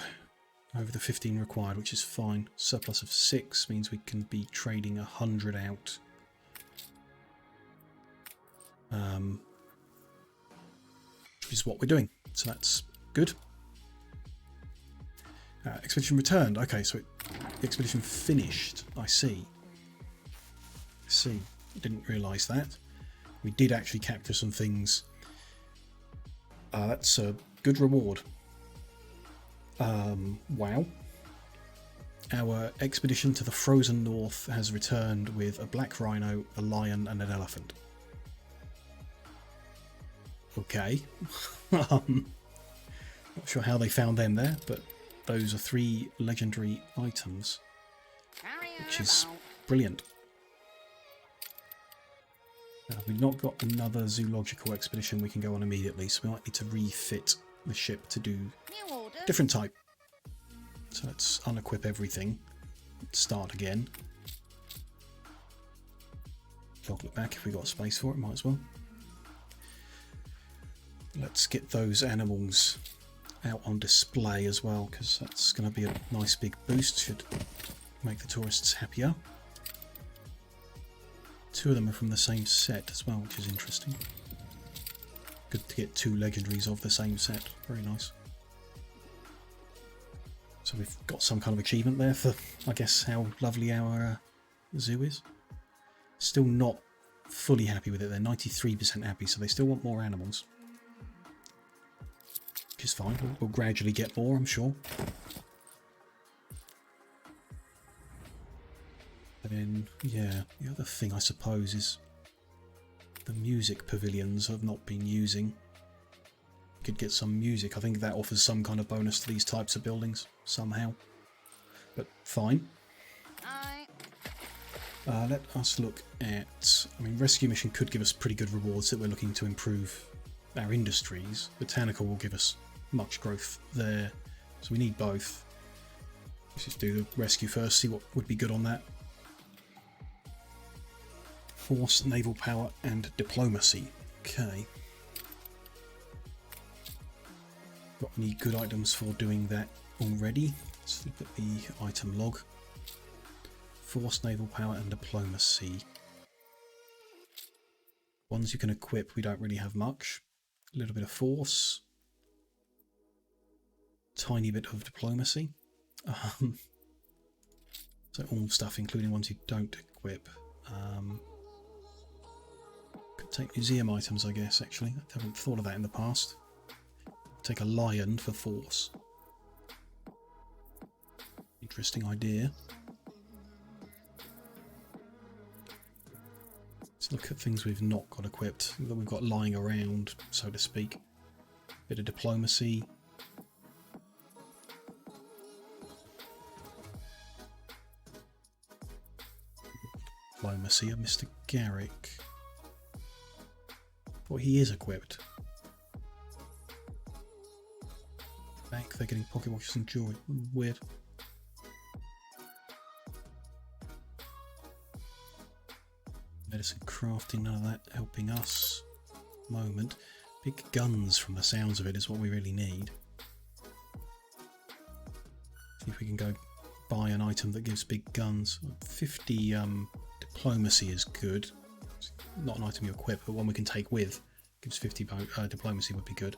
Speaker 1: over the 15 required, which is fine. Surplus of 6 means we can be trading 100 out. Which is what we're doing. So that's good. Expedition returned. Okay, so the expedition finished. I see. I see. Didn't realise that. We did actually capture some things. That's a good reward. Wow. Our expedition to the frozen north has returned with a black rhino, a lion and an elephant. Okay. Not sure how they found them there, but those are 3 legendary items, which is brilliant. We've not got another zoological expedition we can go on immediately, so we might need to refit the ship to do different type. So let's unequip everything. Start again. Toggle it back if we got space for it, might as well. Let's get those animals out on display as well, because that's going to be a nice big boost, should make the tourists happier. 2 of them are from the same set as well, which is interesting. Good to get 2 legendaries of the same set. Very nice. So we've got some kind of achievement there for, I guess, how lovely our zoo is. Still not fully happy with it. They're 93% happy, so they still want more animals. Which is fine. We'll gradually get more, I'm sure. And then, yeah, the other thing I suppose is the music pavilions I've not been using. could get some music. I think that offers some kind of bonus to these types of buildings somehow. But fine. Let us look at... I mean, rescue mission could give us pretty good rewards that we're looking to improve our industries. Botanical will give us much growth there. So we need both. Let's just do the rescue first, see what would be good on that. Force, naval power, and diplomacy. Okay. Got any good items for doing that already? Let's look at the item log. Force, naval power, and diplomacy. Ones you can equip, we don't really have much. A little bit of force. Tiny bit of diplomacy. So all stuff, including ones you don't equip. Could take museum items, I guess, actually. I haven't thought of that in the past. Take a lion for force. Interesting idea. Let's look at things we've not got equipped, that we've got lying around, so to speak. Bit of diplomacy. Diplomacy of Mr. Garrick. Well, he is equipped. Back, they're getting pocket watches and jewelry. Weird. Medicine crafting, none of that helping us. Moment. Big guns, from the sounds of it, is what we really need. See if we can go buy an item that gives big guns. 50 diplomacy is good. It's not an item you equip, but one we can take with. Gives 50 diplomacy would be good.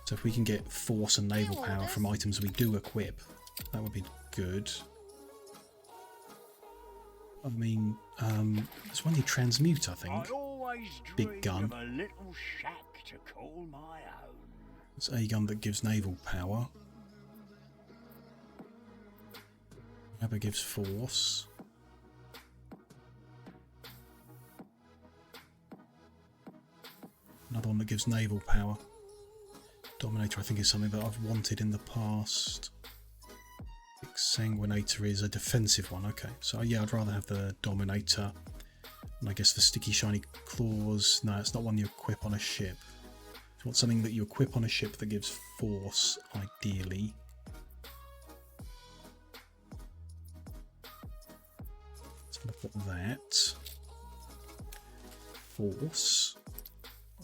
Speaker 1: So if we can get force and naval power from items we do equip, that would be good. I mean, there's one you transmute, I think. Big gun.
Speaker 7: A little shack to call my own.
Speaker 1: It's a gun that gives naval power. Never gives force. Another one that gives naval power. Dominator, I think, is something that I've wanted in the past. Exsanguinator is a defensive one. Okay, so yeah, I'd rather have the Dominator. And I guess the sticky shiny claws. No, it's not one you equip on a ship. You want something that you equip on a ship that gives force, ideally. Let's look at that. Force.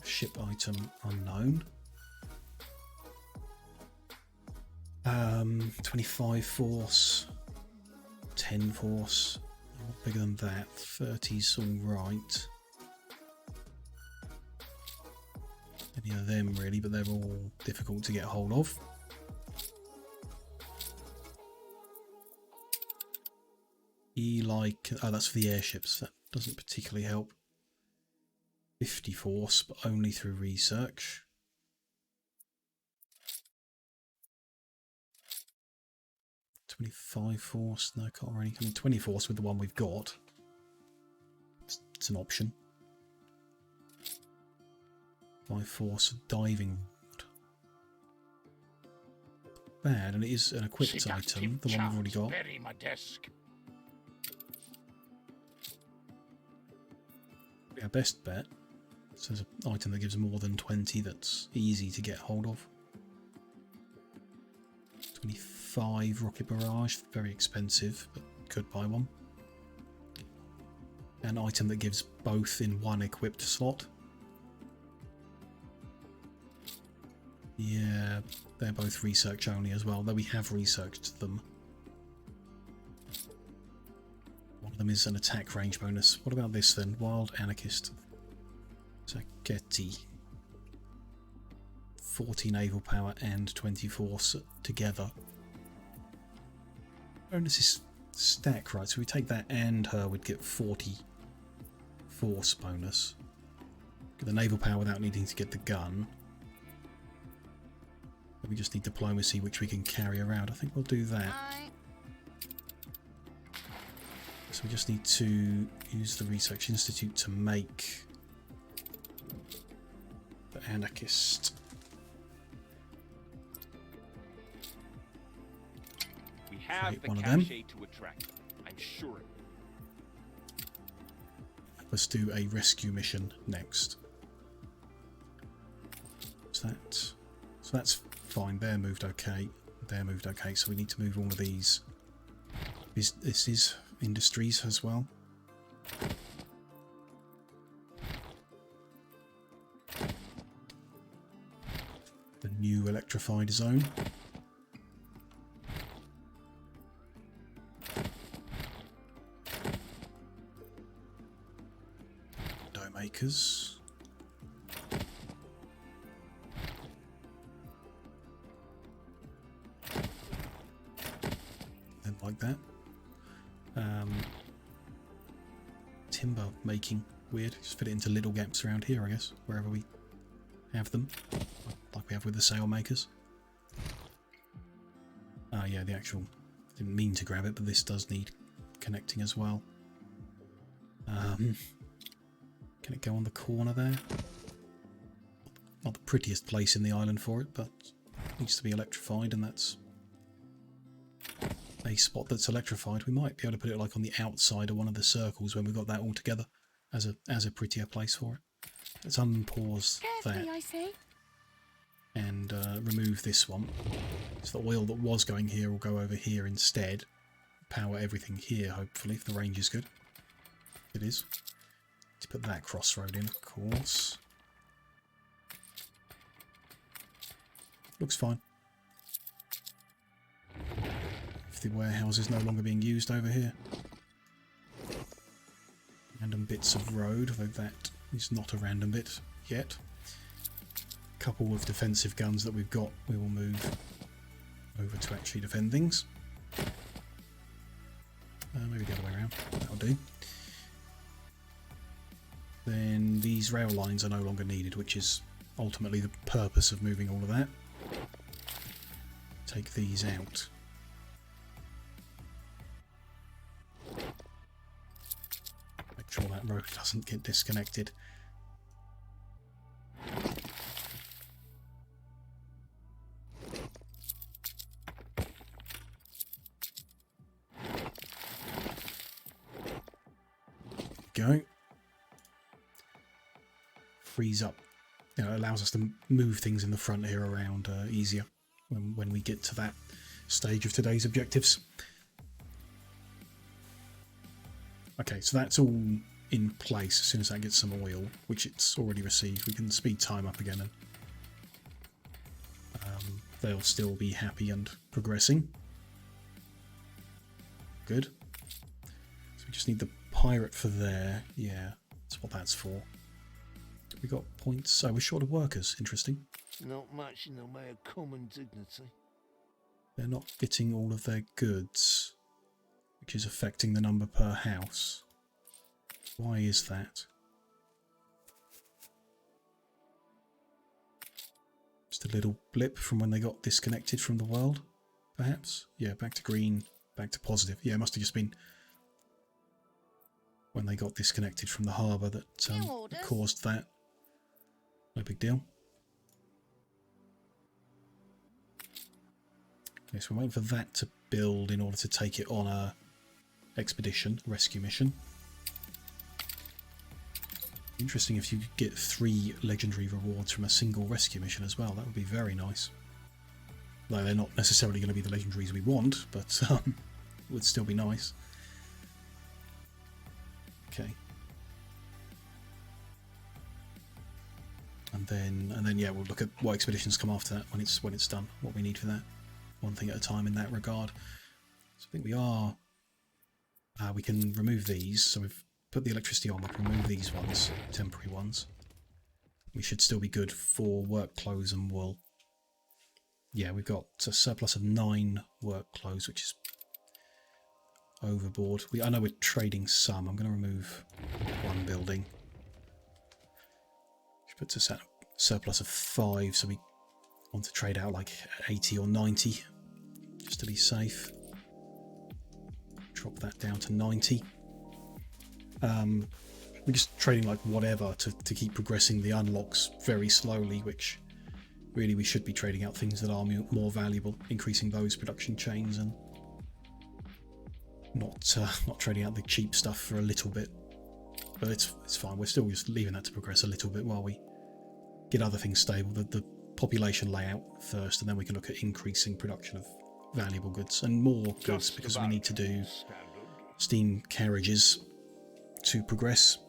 Speaker 1: Ship item unknown. 25 force. 10 force. Bigger than that. 30's alright. Any of them really, but they're all difficult to get hold of. Oh, that's for the airships. That doesn't particularly help. 50 force, but only through research. .25 force, no, can't really. I mean, 20 force with the one we've got. It's an option. 5 force, diving rod. Bad, and it is an equipped item, the one we've already got.
Speaker 7: Bury my desk.
Speaker 1: Our best bet. So there's an item that gives more than 20 that's easy to get hold of. 25 rocket barrage, very expensive, but could buy one. An item that gives both in one equipped slot. Yeah, they're both research only as well, though we have researched them. One of them is an attack range bonus. What about this then? Wild Anarchist. Sacchetti. 40 naval power and 20 force together. Bonus is stack, right? So we take that and her, we'd get 40 force bonus. Get the naval power without needing to get the gun. We just need diplomacy, which we can carry around. I think we'll do that. So we just need to use the Research Institute to make the anarchist.
Speaker 8: We have
Speaker 1: Create
Speaker 8: the
Speaker 1: one of them.
Speaker 8: cachet to attract them, I'm sure.
Speaker 1: Let's do a rescue mission next. So that's fine. They're moved okay. They're moved okay. So we need to move all of these. This is industries as well. The new electrified zone. Dough makers. Then like that. Timber making. Weird. Just fit it into little gaps around here, I guess. Wherever we have them. Like we have with the sail makers. Ah, yeah, the actual... Didn't mean to grab it, but this does need connecting as well. Can it go on the corner there? Not the prettiest place in the island for it, but it needs to be electrified, and that's a spot that's electrified. We might be able to put it like on the outside of one of the circles when we've got that all together as a prettier place for it. Let's unpause
Speaker 5: Carefully,
Speaker 1: that
Speaker 5: I say.
Speaker 1: and remove this one. So the oil that was going here will go over here instead. Power everything here, hopefully, if the range is good. It is. Let's put that crossroad in, of course. Looks fine. If the warehouse is no longer being used over here. Random bits of road, although that is not a random bit yet. Couple of defensive guns that we've got, we will move over to actually defend things. Maybe the other way around, that'll do. Then these rail lines are no longer needed, which is ultimately the purpose of moving all of that. Take these out. Make sure that road doesn't get disconnected. Go. Frees up. You know, it allows us to move things in the front here around easier when we get to that stage of today's objectives. Okay, so that's all in place. As soon as that gets some oil, which it's already received, we can speed time up again, and they'll still be happy and progressing. Good. So we just need the pirate for there. Yeah, that's what that's for. We got points. So we're short of workers. Interesting.
Speaker 2: Not much in the way of common dignity.
Speaker 1: They're not getting all of their goods, which is affecting the number per house. Why is that? Just a little blip from when they got disconnected from the world, perhaps? Yeah, back to green, back to positive. Yeah, it must have just been when they got disconnected from the harbour that caused that. No big deal. Okay, so we're waiting for that to build in order to take it on a expedition, rescue mission. Interesting if you could get 3 legendary rewards from a single rescue mission as well. That would be very nice. Though they're not necessarily going to be the legendaries we want, but it would still be nice. Okay. And then yeah, we'll look at what expeditions come after that when it's done. What we need for that. One thing at a time in that regard. So I think we are. We can remove these. So we've put the electricity on. We can remove these ones, temporary ones. We should still be good for work clothes and wool. Yeah, we've got a surplus of 9 work clothes, which is overboard. I know we're trading some. I'm going to remove 1 building. Which puts us at a surplus of 5, so we want to trade out like 80 or 90 just to be safe. Drop that down to 90. we're just trading like whatever to keep progressing the unlocks very slowly, which really we should be trading out things that are more valuable, increasing those production chains, and not trading out the cheap stuff for a little bit. But it's fine. We're still just leaving that to progress a little bit while we get other things stable. The population layout first, and then we can look at increasing production of valuable goods and more goods, because we need to do steam carriages to progress.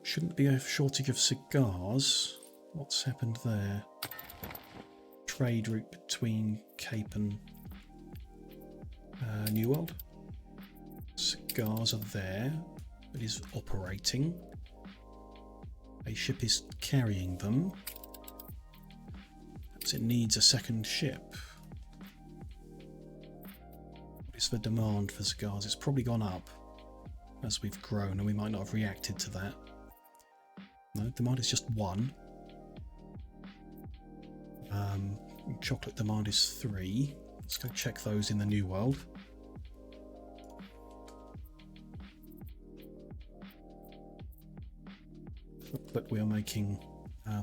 Speaker 1: Shouldn't be a shortage of cigars. What's happened there? Trade route between Cape and New World. Cigars are there. It is operating. A ship is carrying them. Perhaps it needs a second ship. What is the demand for cigars? It's probably gone up as we've grown, and we might not have reacted to that. No, demand is just 1. Chocolate demand is 3. Let's go check those in the New World. But we are making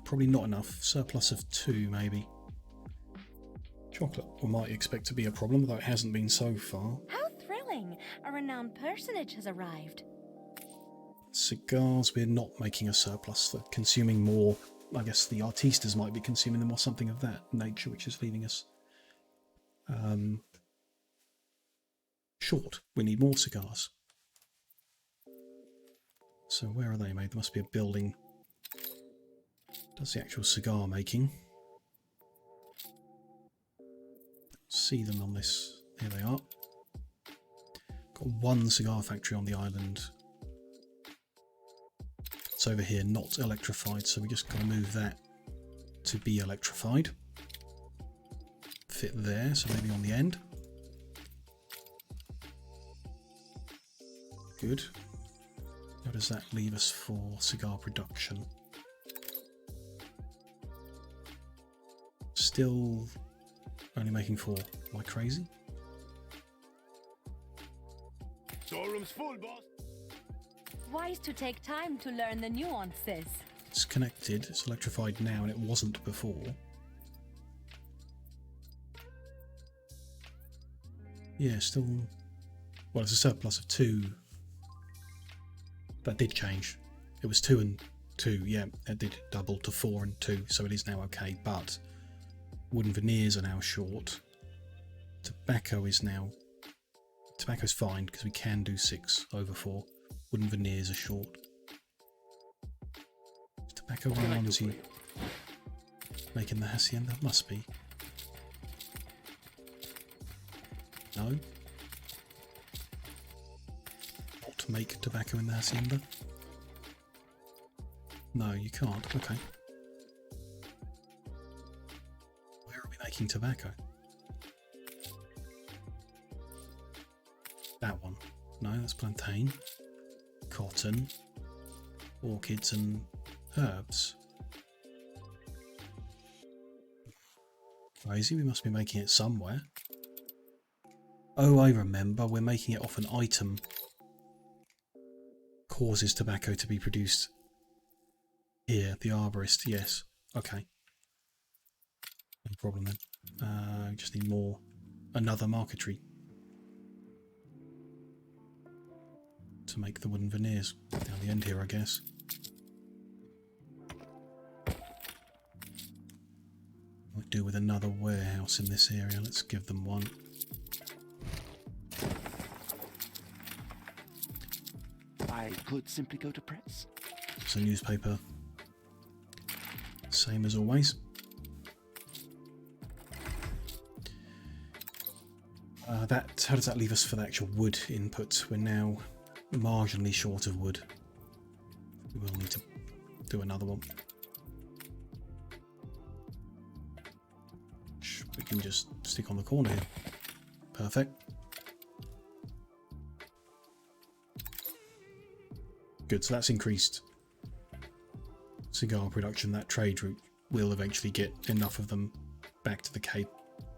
Speaker 1: probably not enough. Surplus of 2 maybe. Chocolate we might expect to be a problem, though it hasn't been so far.
Speaker 5: How thrilling! A renowned personage has arrived.
Speaker 1: Cigars, we're not making a surplus. They're consuming more. I guess the artistas might be consuming them, or something of that nature, which is leaving us short. We need more cigars. So where are they made? There must be a building. Does the actual cigar making. See them on this. Here they are. Got 1 cigar factory on the island. It's over here, not electrified, so we just got to move that to be electrified. Fit there, so maybe on the end. Good. How does that leave us for cigar production? Still only making 4. Am I crazy?
Speaker 2: Storeroom's full, boss.
Speaker 5: Wise to take time to learn the nuances.
Speaker 1: It's connected, it's electrified now, and it wasn't before. Yeah, still... Well, it's a surplus of 2. That did change. It was 2 and 2, yeah, it did double to 4 and 2, so it is now okay, but wooden veneers are now short. Tobacco is now... Tobacco's fine, because we can do 6 over 4. Wooden veneers are short. Is tobacco around? Is he making the hacienda? Must be. No? Not make tobacco in the hacienda? No, you can't. Okay. Where are we making tobacco? That one. No, that's plantain. Cotton, orchids and herbs. Crazy, we must be making it somewhere. Oh, I remember, we're making it off an item. Causes tobacco to be produced here, the arborist, yes. Okay. No problem then. We just need more. Another marquetry. To make the wooden veneers down the end here, I guess. We'll do with another warehouse in this area. Let's give them one.
Speaker 6: I could simply go to press.
Speaker 1: It's a newspaper. Same as always. How does that leave us for the actual wood input? We're now marginally short of wood. We will need to do another one. We can just stick on the corner here. Perfect. Good, so that's increased cigar production. That trade route will eventually get enough of them back to the Cape.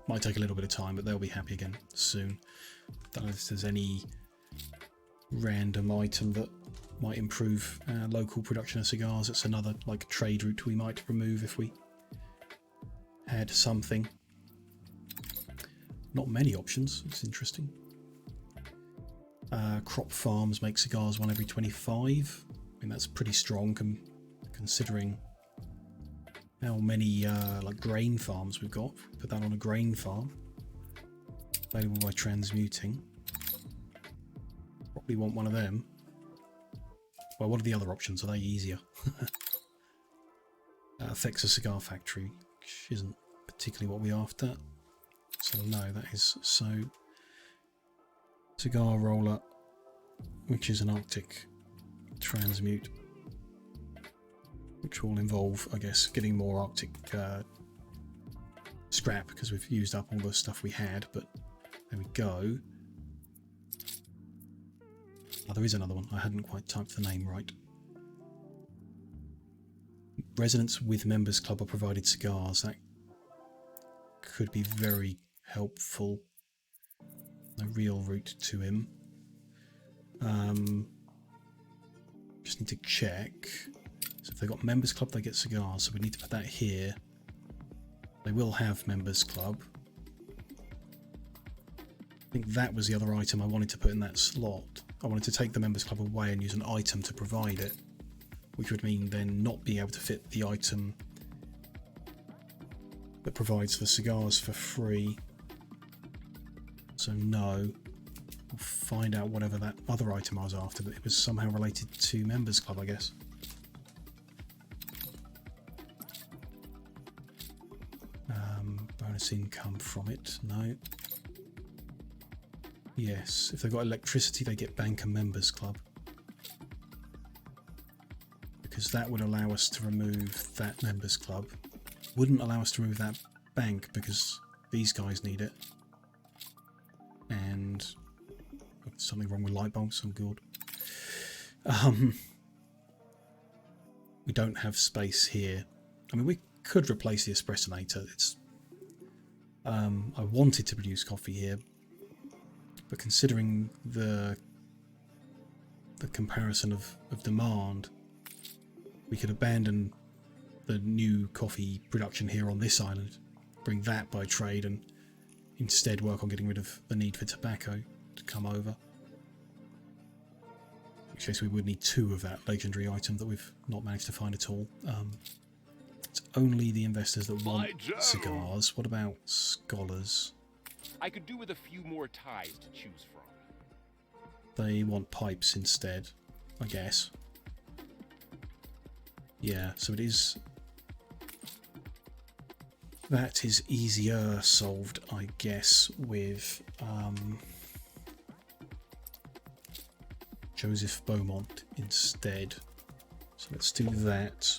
Speaker 1: Might take a little bit of time, but they'll be happy again soon. Don't know if there's any random item that might improve our local production of cigars. It's another like trade route we might remove if we had something. Not many options. It's interesting. Crop farms make cigars 1 every 25. I mean, that's pretty strong considering how many like grain farms we've got. Put that on a grain farm. Available by transmuting. Probably want one of them. Well, what are the other options? Are they easier? Affects a cigar factory, which isn't particularly what we're after. So no, that is so. Cigar roller, which is an Arctic transmute, which will involve, I guess, getting more Arctic scrap because we've used up all the stuff we had. But there we go. Oh, there is another one. I hadn't quite typed the name right. Residents with Members Club are provided cigars. That could be very helpful. No real route to him. Just need to check. So if they've got Members Club, they get cigars. So we need to put that here. They will have Members Club. I think that was the other item I wanted to put in that slot. I wanted to take the Members Club away and use an item to provide it, which would mean then not being able to fit the item that provides the cigars for free. So no, we'll find out whatever that other item I was after, but it was somehow related to Members Club, I guess. Bonus income from it, no. Yes, if they've got electricity, they get Bank and Members Club. Because that would allow us to remove that Members Club. Wouldn't allow us to remove that bank because these guys need it. And something wrong with light bulbs, I'm good. We don't have space here. I mean, we could replace the espressonator. It's I wanted to produce coffee here, but considering the comparison of demand, we could abandon the new coffee production here on this island, bring that by trade, and instead work on getting rid of the need for tobacco to come over. In which case we would need 2 of that legendary item that we've not managed to find at all. It's only the investors that want cigars. What about scholars?
Speaker 8: I could do with a few more ties to choose from.
Speaker 1: They want pipes instead, I guess. Yeah, so it is... That is easier solved, I guess, with Joseph Beaumont instead. So let's do that.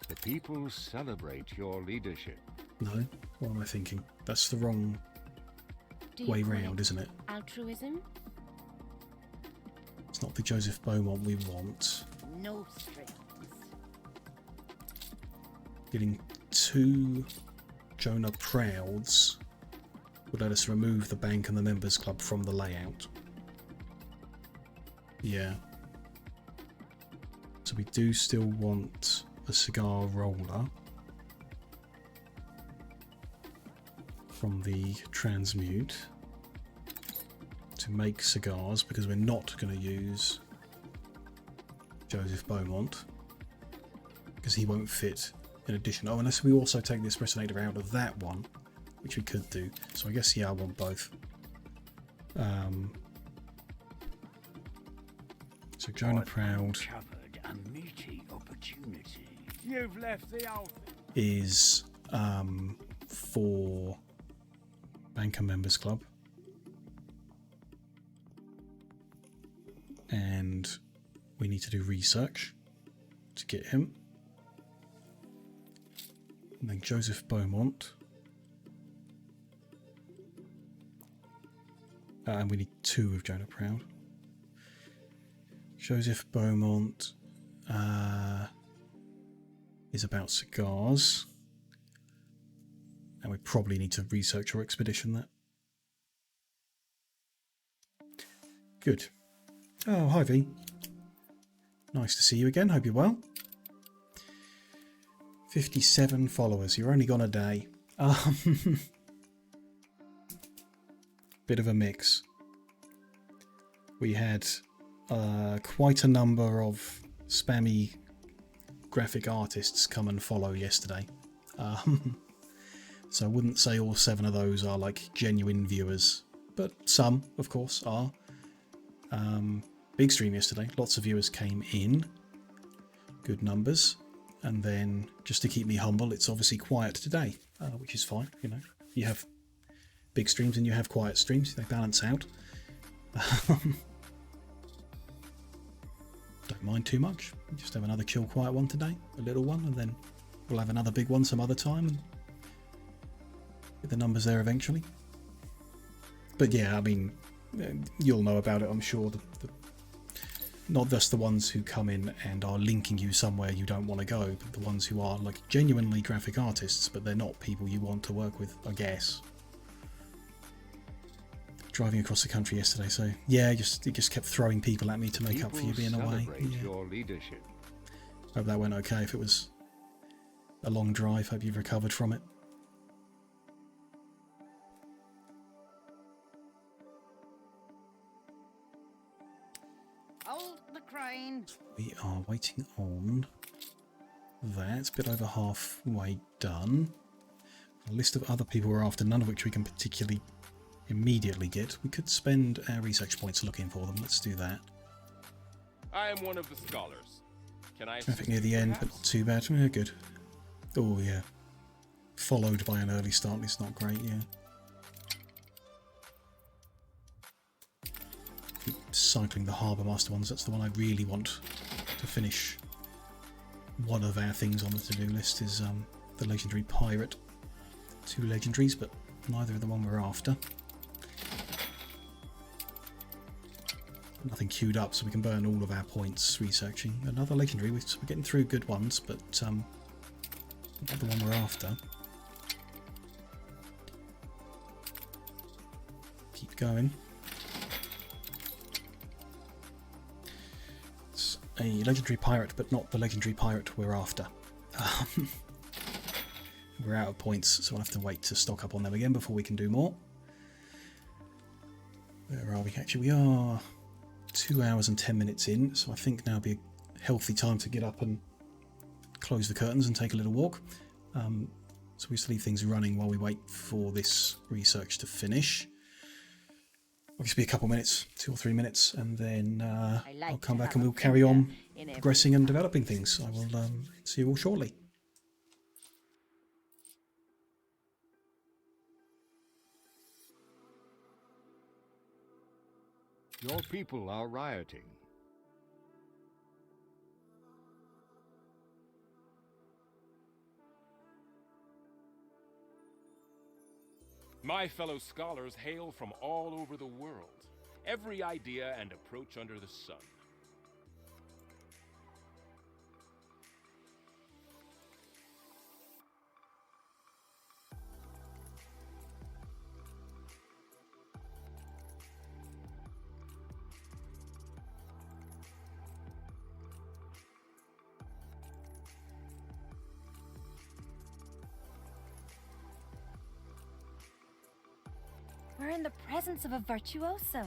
Speaker 4: The people celebrate your leadership.
Speaker 1: No? What am I thinking? That's the wrong way round, isn't it?
Speaker 5: Altruism?
Speaker 1: It's not the Joseph Beaumont we want.
Speaker 5: No strings.
Speaker 1: Getting 2 Jonah Prouds would let us remove the bank and the Members Club from the layout. Yeah. So we do still want a cigar roller from the transmute to make cigars, because we're not going to use Joseph Beaumont because he won't fit in addition. Oh, unless we also take the espressonator out of that one, which we could do. So I guess, yeah, I want both. So Jonah Proud
Speaker 7: Covered a meaty opportunity. You've left the old
Speaker 1: is for Banker Members Club, and we need to do research to get him. And then Joseph Beaumont, and we need 2 of Jonah Proud. Joseph Beaumont is about cigars, and we probably need to research or expedition that. Good. Oh, hi V. Nice to see you again. Hope you're well. 57 followers. You're only gone a day. Bit of a mix. We had quite a number of spammy graphic artists come and follow yesterday. So I wouldn't say all 7 of those are like genuine viewers, but some, of course, are. Big stream yesterday. Lots of viewers came in. Good numbers. And then, just to keep me humble, it's obviously quiet today, which is fine. You know, you have big streams and you have quiet streams. They balance out. Don't mind too much. Just have another chill, quiet one today. A little one, and then we'll have another big one some other time. And get the numbers there eventually. But yeah, I mean, you'll know about it, I'm sure. Not just the ones who come in and are linking you somewhere you don't want to go, but the ones who are like genuinely graphic artists, but they're not people you want to work with, I guess. Driving across the country yesterday, so yeah, it just kept throwing people at me to make up for you being away. Yeah.
Speaker 4: Your leadership.
Speaker 1: Hope that went okay. If it was a long drive, hope you've recovered from it.
Speaker 7: Hold the crane.
Speaker 1: We are waiting on that. A bit over halfway done. A list of other people we're after, none of which we can particularly immediately get. We could spend our research points looking for them. Let's do that.
Speaker 8: I am one of the scholars. Can I
Speaker 1: Traffic near the end, but not too bad. Yeah, good. Oh yeah. Followed by an early start. It's not great, yeah. Keep cycling the Harbour Master ones. That's the one I really want to finish. One of our things on the to-do list is the Legendary Pirate. 2 legendaries, but neither of the one we're after. Nothing queued up, so we can burn all of our points researching. Another legendary, we're getting through good ones, but not the one we're after. Keep going. It's a legendary pirate, but not the legendary pirate we're after. We're out of points, so we'll have to wait to stock up on them again before we can do more. Where are we? Actually, we are 2 hours and 10 minutes in, so I think now would be a healthy time to get up and close the curtains and take a little walk. So we just leave things running while we wait for this research to finish. I'll just be a couple minutes, 2 or 3 minutes, and then I'll come back and we'll carry on progressing and developing things. I will see you all shortly.
Speaker 4: Your people are rioting.
Speaker 8: My fellow scholars hail from all over the world. Every idea and approach under the sun.
Speaker 5: We're in the presence of a virtuoso.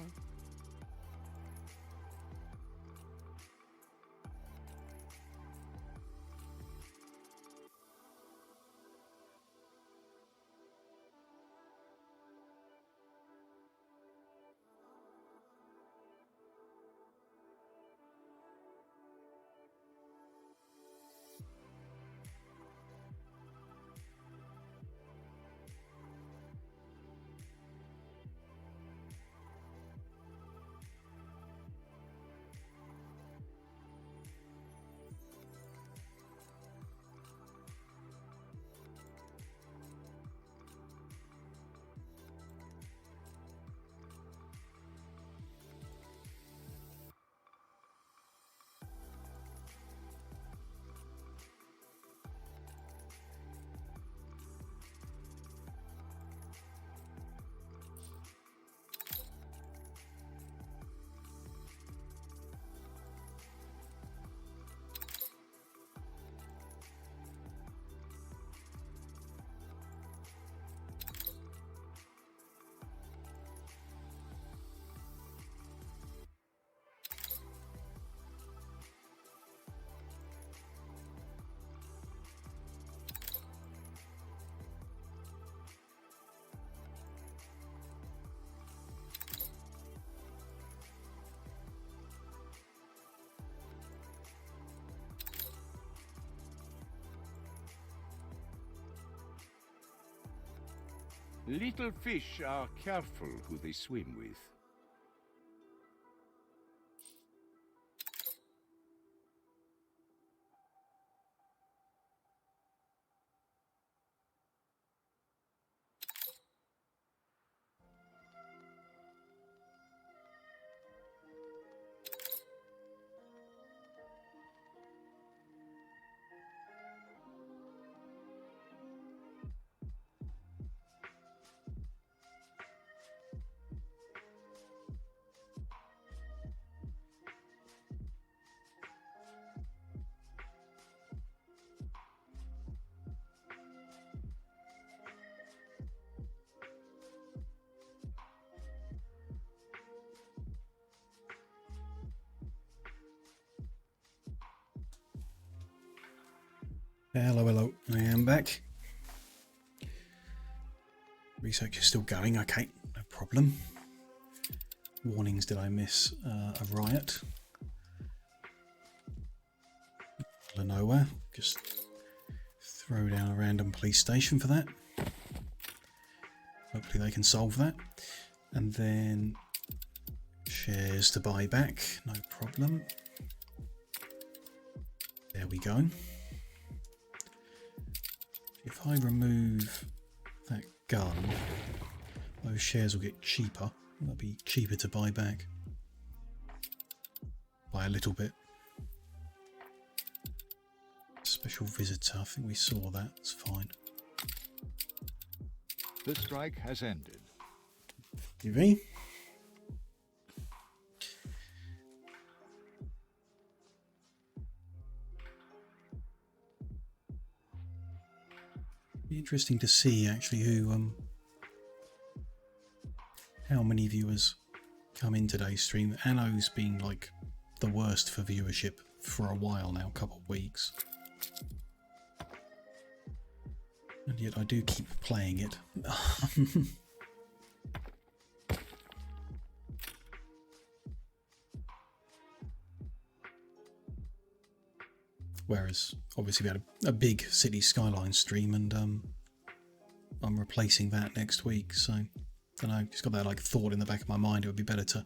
Speaker 7: Little fish are careful who they swim with.
Speaker 1: Hello, hello, I am back. Research is still going, okay, no problem. Warnings, did I miss a riot? Out of nowhere, just throw down a random police station for that. Hopefully they can solve that. And then shares to buy back, no problem. There we go. If I remove that gun, those shares will get cheaper. That'll be cheaper to buy back by a little bit. Special visitor, I think we saw that, it's fine.
Speaker 4: The strike has ended.
Speaker 1: UV. Be interesting to see actually who how many viewers come in today's stream. Anno's been like the worst for viewership for a while now, a couple of weeks. And yet I do keep playing it. Whereas obviously we had a big City Skyline stream, and I'm replacing that next week, so I don't know, just got that like thought in the back of my mind it would be better to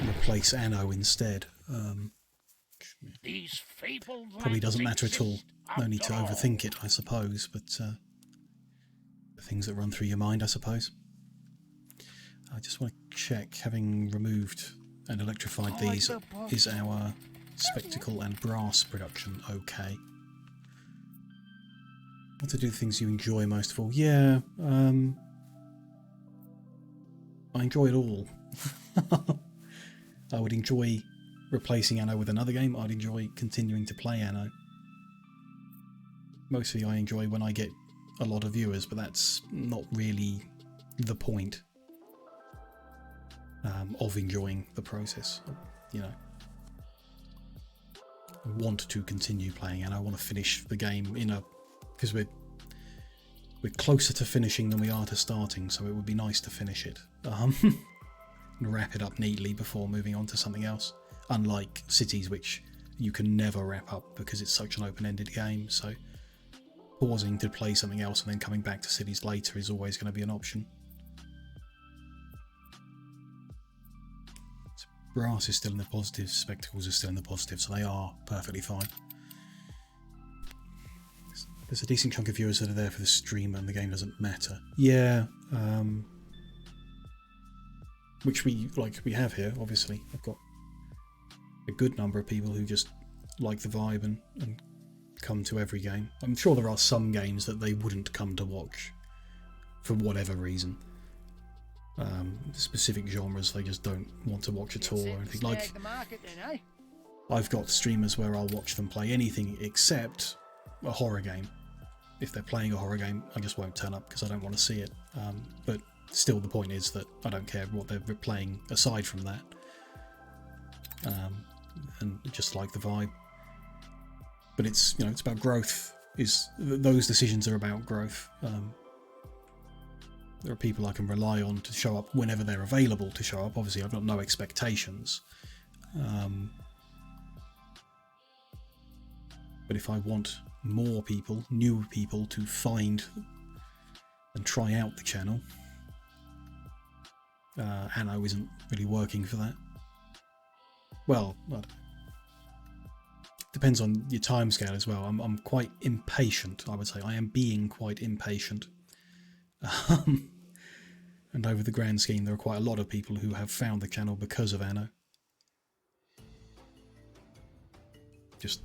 Speaker 1: replace Anno instead.
Speaker 7: These fabled
Speaker 1: Probably doesn't
Speaker 7: lands
Speaker 1: matter at all.
Speaker 7: exist
Speaker 1: No need to
Speaker 7: after all.
Speaker 1: overthink it, I suppose, but the things that run through your mind, I suppose. I just want to check, having removed and electrified these, is our spectacle and brass production okay? What to do things you enjoy most of all? Yeah, I enjoy it all. I would enjoy replacing Anno with another game. I'd enjoy continuing to play Anno. Mostly I enjoy when I get a lot of viewers, but that's not really the point of enjoying the process. You know, I want to continue playing and I want to finish the game because we're closer to finishing than we are to starting, so it would be nice to finish it and wrap it up neatly before moving on to something else, unlike Cities, which you can never wrap up because it's such an open-ended game. So pausing to play something else and then coming back to Cities later is always going to be an option. Brass is still in the positive, spectacles are still in the positive, so they are perfectly fine. There's a decent chunk of viewers that are there for the stream and the game doesn't matter. Yeah, which we have here, obviously. I've got a good number of people who just like the vibe and come to every game. I'm sure there are some games that they wouldn't come to watch for whatever reason. Specific genres they just don't want to watch at all or anything. Like, I've got streamers where I'll watch them play anything except a horror game. If they're playing a horror game, I just won't turn up because I don't want to see it. But still, the point is that I don't care what they're playing aside from that. And just like the vibe. But it's, you know, it's about growth. Those decisions are about growth. There are people I can rely on to show up whenever they're available to show up. Obviously, I've got no expectations. But if I want more people, newer people, to find and try out the channel. Anno isn't really working for that. Well, I don't know. Depends on your timescale as well. I'm quite impatient, I would say. I am being quite impatient. And over the grand scheme, there are quite a lot of people who have found the channel because of Anno. Just,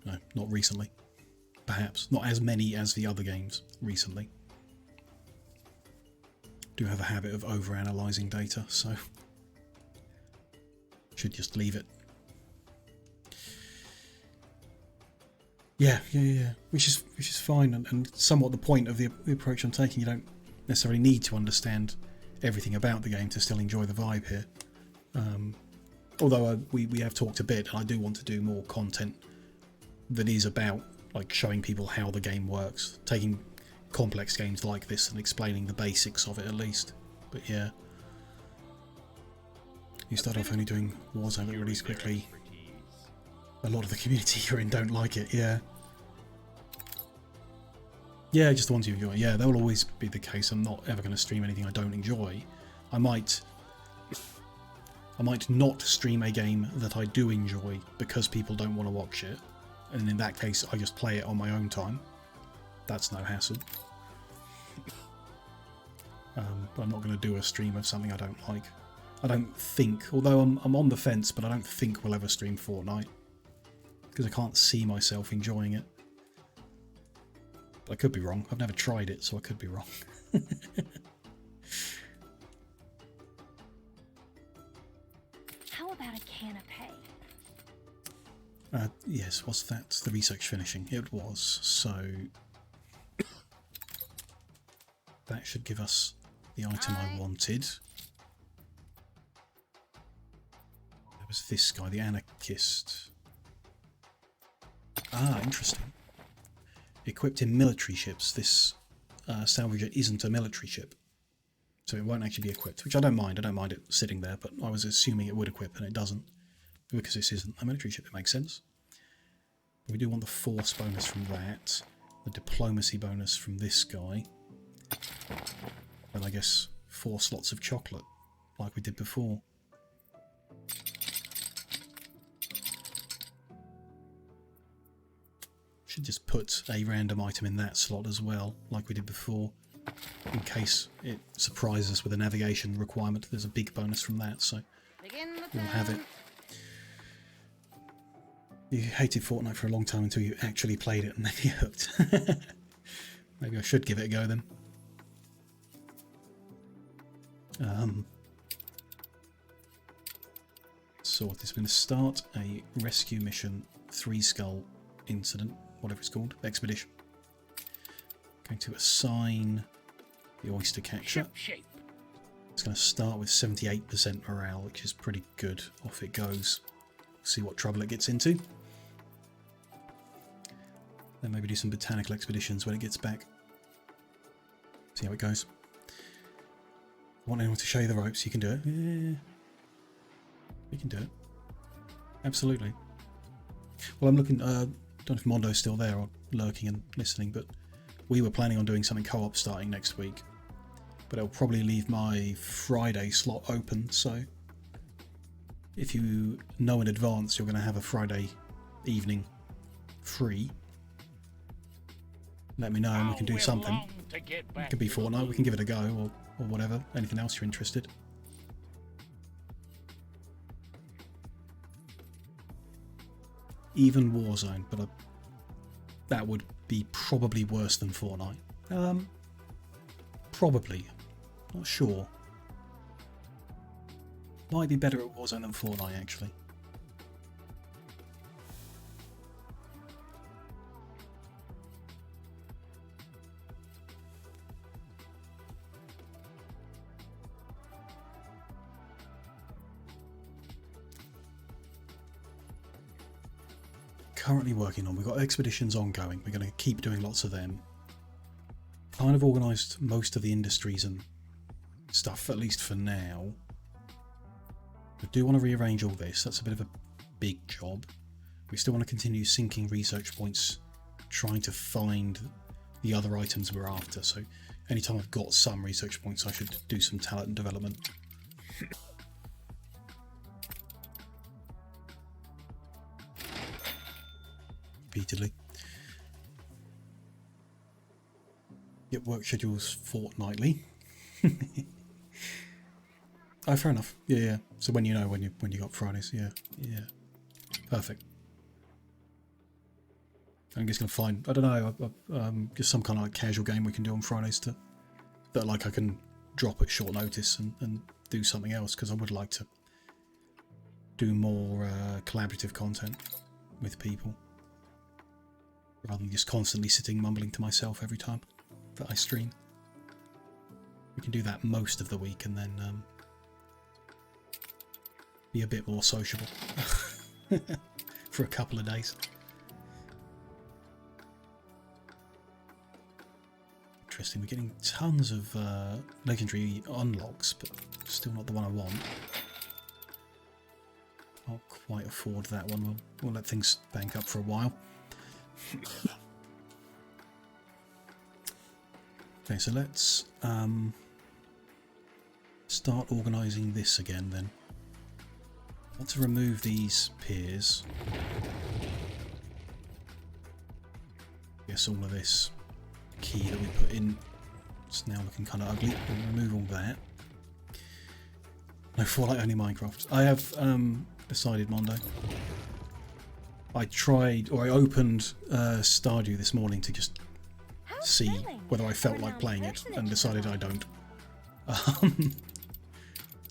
Speaker 1: no, not recently. Perhaps. Not as many as the other games recently. Do have a habit of over-analysing data, so should just leave it. Yeah, which is fine, and somewhat the point of the approach I'm taking. You don't necessarily need to understand everything about the game to still enjoy the vibe here. Although we have talked a bit, and I do want to do more content that is about like showing people how the game works, taking complex games like this and explaining the basics of it at least. But yeah, you start off only doing Warzone that release quickly. A lot of the community you're in don't like it, yeah. Yeah, just the ones you enjoy. Yeah, that will always be the case. I'm not ever going to stream anything I don't enjoy. I might not stream a game that I do enjoy because people don't want to watch it. And in that case, I just play it on my own time. That's no hassle. But I'm not going to do a stream of something I don't like. I don't think, although I'm on the fence, but I don't think we'll ever stream Fortnite. Because I can't see myself enjoying it. But I could be wrong. I've never tried it, so I could be wrong.
Speaker 3: How about a canapé?
Speaker 1: Yes, was that the research finishing? It was, so that should give us the item I wanted. There was this guy, the anarchist. Ah, interesting. Equipped in military ships, this salvager isn't a military ship. So it won't actually be equipped, which I don't mind. I don't mind it sitting there, but I was assuming it would equip and it doesn't. Because this isn't a military ship, it makes sense. But we do want the force bonus from that. The diplomacy bonus from this guy. And I guess 4 slots of chocolate, like we did before. Should just put a random item in that slot as well, like we did before, in case it surprises us with a navigation requirement. There's a big bonus from that, so we'll have it. You hated Fortnite for a long time until you actually played it and then you hooked. Maybe I should give it a go then. So what is going to start a rescue mission, 3 skull incident, whatever it's called, expedition. Going to assign the oyster catcher. It's going to start with 78% morale, which is pretty good. Off it goes. See what trouble it gets into. Then maybe do some botanical expeditions when it gets back. See how it goes. Want anyone to show you the ropes? You can do it. Yeah. You can do it. Absolutely. Well, I'm looking, don't know if Mondo's still there or lurking and listening, but we were planning on doing something co-op starting next week. But it'll probably leave my Friday slot open, so if you know in advance you're going to have a Friday evening free, let me know and we can do something. It could be Fortnite, we can give it a go, or whatever, anything else you're interested. Even Warzone, but that would be probably worse than Fortnite. Probably. Not sure. Might be better at Warzone than Fortnite, actually. Currently working on, we've got expeditions ongoing, we're going to keep doing lots of them. Kind of organised most of the industries and stuff, at least for now. We do want to rearrange all this, that's a bit of a big job. We still want to continue syncing research points trying to find the other items we're after. So anytime I've got some research points, I should do some talent development. Repeatedly. Get work schedules fortnightly. Oh, fair enough. Yeah, yeah. So when you know when you got Fridays, yeah, yeah, perfect. I'm just gonna find, I don't know, just some kind of like casual game we can do on Fridays that like I can drop at short notice and do something else, because I would like to do more collaborative content with people rather than just constantly sitting mumbling to myself every time that I stream. We can do that most of the week and then be a bit more sociable for a couple of days. Interesting, we're getting tons of legendary unlocks, but still not the one I want. Can't quite afford that one. We'll let things bank up for a while. Okay, so let's start organising this again then. I want to remove these piers. Guess all of this key that we put in is now looking kind of ugly. We'll remove all that. No, for like only Minecraft. I have decided, Mondo. I tried, or I opened Stardew this morning to just see whether I felt like playing it, and decided I don't.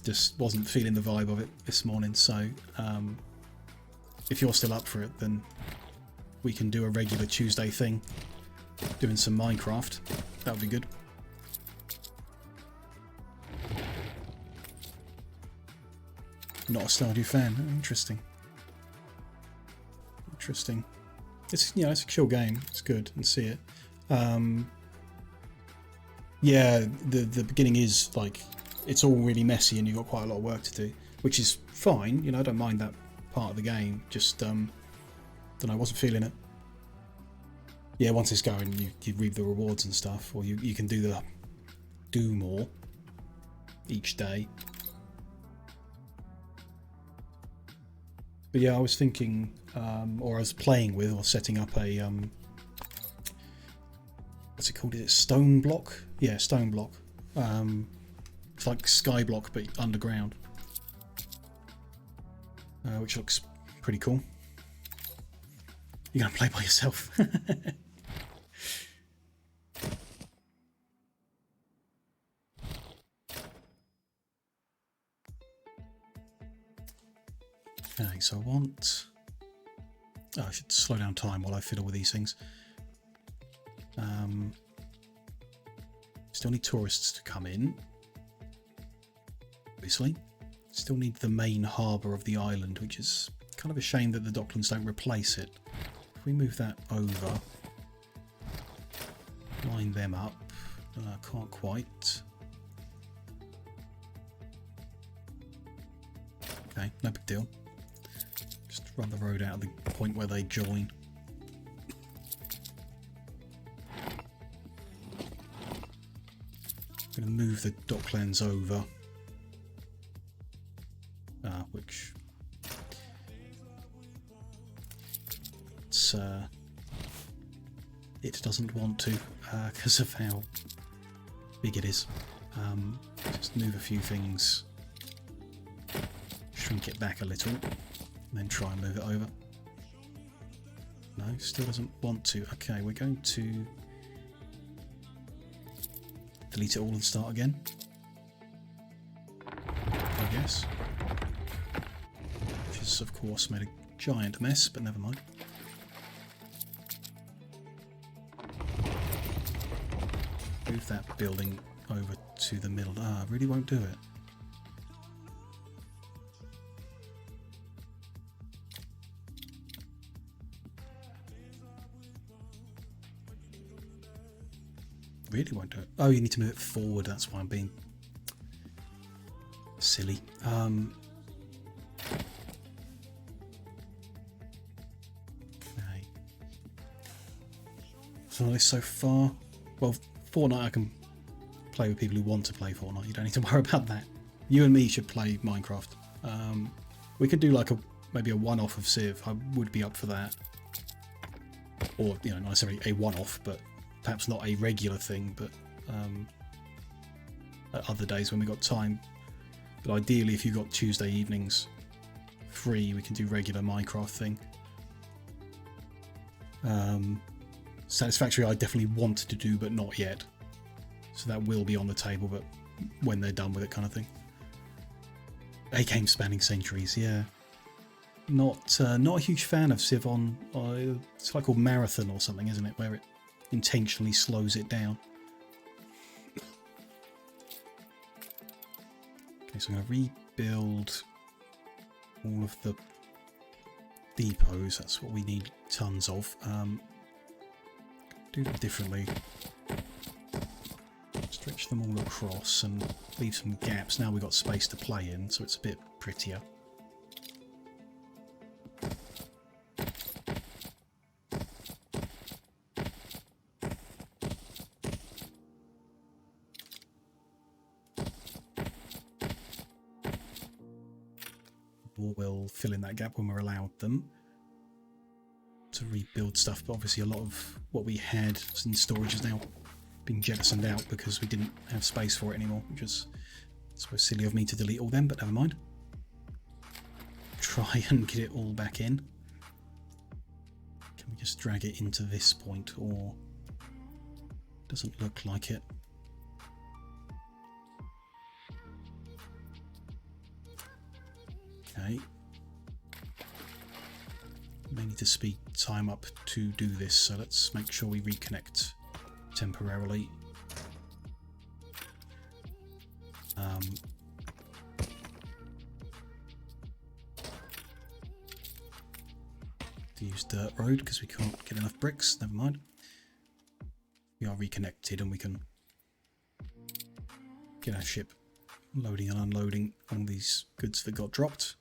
Speaker 1: Just wasn't feeling the vibe of it this morning, so if you're still up for it, then we can do a regular Tuesday thing, doing some Minecraft. That would be good. Not a Stardew fan. Interesting. Interesting. It's, you know, it's a chill game. It's good, and see it. Yeah, the beginning is like, it's all really messy and you've got quite a lot of work to do, which is fine. You know, I don't mind that part of the game. Just don't know, I wasn't feeling it. Yeah, once it's going, you reap the rewards and stuff, or you can do more each day. But yeah, I was thinking, or I was playing with, or setting up a what's it called? Is it stone block? Yeah, stone block. It's like Skyblock but underground, which looks pretty cool. You're gonna play by yourself. Okay, so I want... Oh, I should slow down time while I fiddle with these things. Still need tourists to come in. Obviously. Still need the main harbour of the island, which is kind of a shame that the Docklands don't replace it. If we move that over, line them up. Can't quite. Okay, no big deal. Just run the road out at the point where they join. I'm going to move the Docklands over. Which it doesn't want to because of how big it is. Just move a few things, shrink it back a little, and then try and move it over. No, still doesn't want to. Okay, we're going to delete it all and start again, I guess. Which has, of course, made a giant mess, but never mind. Move that building over to the middle. I really won't do it. Really won't do it. Oh, you need to move it forward. That's why I'm being silly. Okay. nothing on this so far. Well, Fortnite I can play with people who want to play Fortnite. You don't need to worry about that. You and me should play Minecraft. We could do like maybe a one-off of Civ. I would be up for that. Or, you know, not necessarily a one-off, but perhaps not a regular thing, but at other days when we got time. But ideally, if you got Tuesday evenings free, we can do regular Minecraft thing. Satisfactory I definitely want to do, but not yet. So that will be on the table, but when they're done with it kind of thing. A game spanning centuries, yeah. Not a huge fan of Civ on, it's like called Marathon or something, isn't it? Where it intentionally slows it down. Okay, so I'm going to rebuild all of the depots. That's what we need tons of. Do them differently. Stretch them all across and leave some gaps. Now we've got space to play in, so it's a bit prettier. We'll fill in that gap when we're allowed them to rebuild stuff, but obviously a lot of what we had in storage has now been jettisoned out because we didn't have space for it anymore, which is, I suppose, silly of me to delete all them, but never mind. Try and get it all back in. Can we just drag it into this point, or doesn't look like it? Okay. May need to speed time up to do this, so let's make sure we reconnect temporarily. To use dirt road because we can't get enough bricks, never mind. We are reconnected and we can get our ship loading and unloading all these goods that got dropped.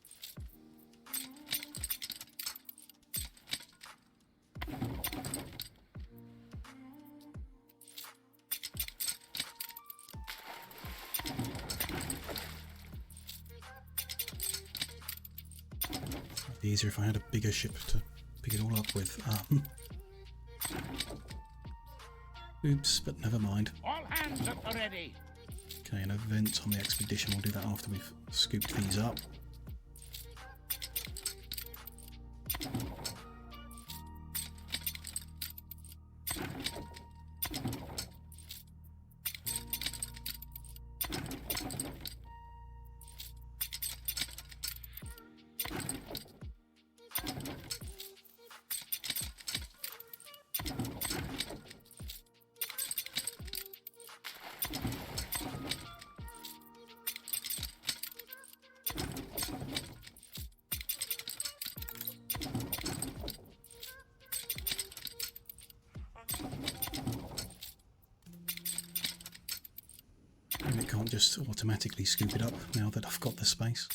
Speaker 1: It'd be easier if I had a bigger ship to pick it all up with. Oops, but never mind.
Speaker 7: All hands at the ready.
Speaker 1: Okay, an event on the expedition. We'll do that after we've scooped these up. And it can't just automatically scoop it up now that I've got the space.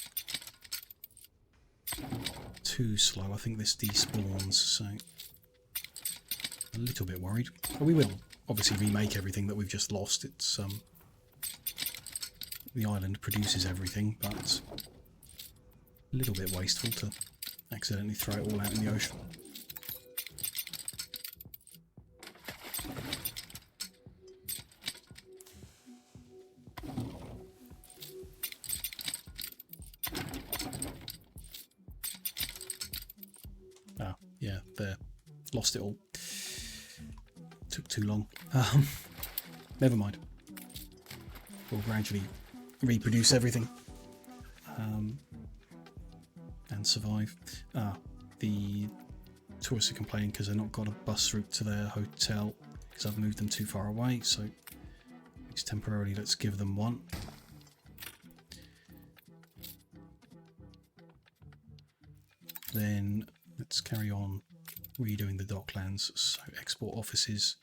Speaker 1: Too slow. I think this despawns, so a little bit worried. But we will obviously remake everything that we've just lost. It's the island produces everything, but a little bit wasteful to accidentally throw it all out in the ocean. Ah, yeah, there. Lost it all. Took too long. Never mind. We'll gradually reproduce everything. And survive. The tourists are complaining because they've not got a bus route to their hotel because I've moved them too far away, so at least temporarily let's give them one. Then let's carry on redoing the docklands. So export offices.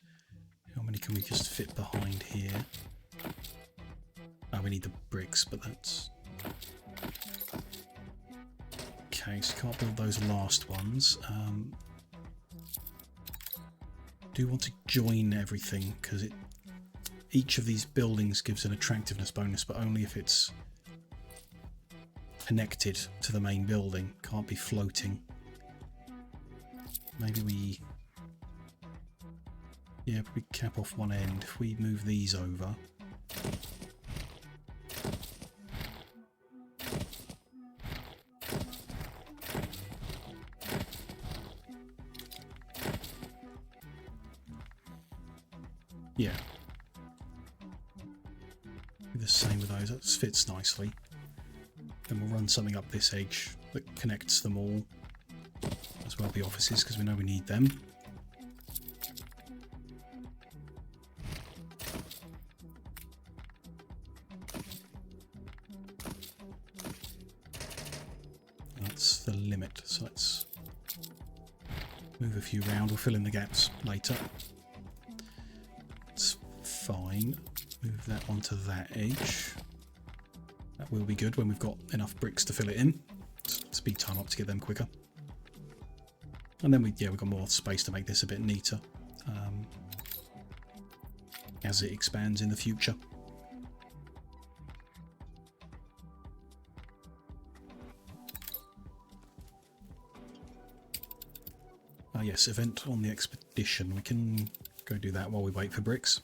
Speaker 1: How many can we just fit behind here? We need the bricks, but that's... Okay, so can't build those last ones. do want to join everything because each of these buildings gives an attractiveness bonus, but only if it's connected to the main building. Can't be floating. Maybe we... yeah, probably cap off one end. If we move these over... yeah. Do the same with those. That fits nicely. Then we'll run something up this edge that connects them all, as well the offices, because we know we need them. That's the limit, so let's move a few round. We'll fill in the gaps later. It's fine. Move that onto that edge. That will be good when we've got enough bricks to fill it in. Speed time up to get them quicker. And then we've got more space to make this a bit neater as it expands in the future. Yes, event on the expedition. We can go do that while we wait for bricks.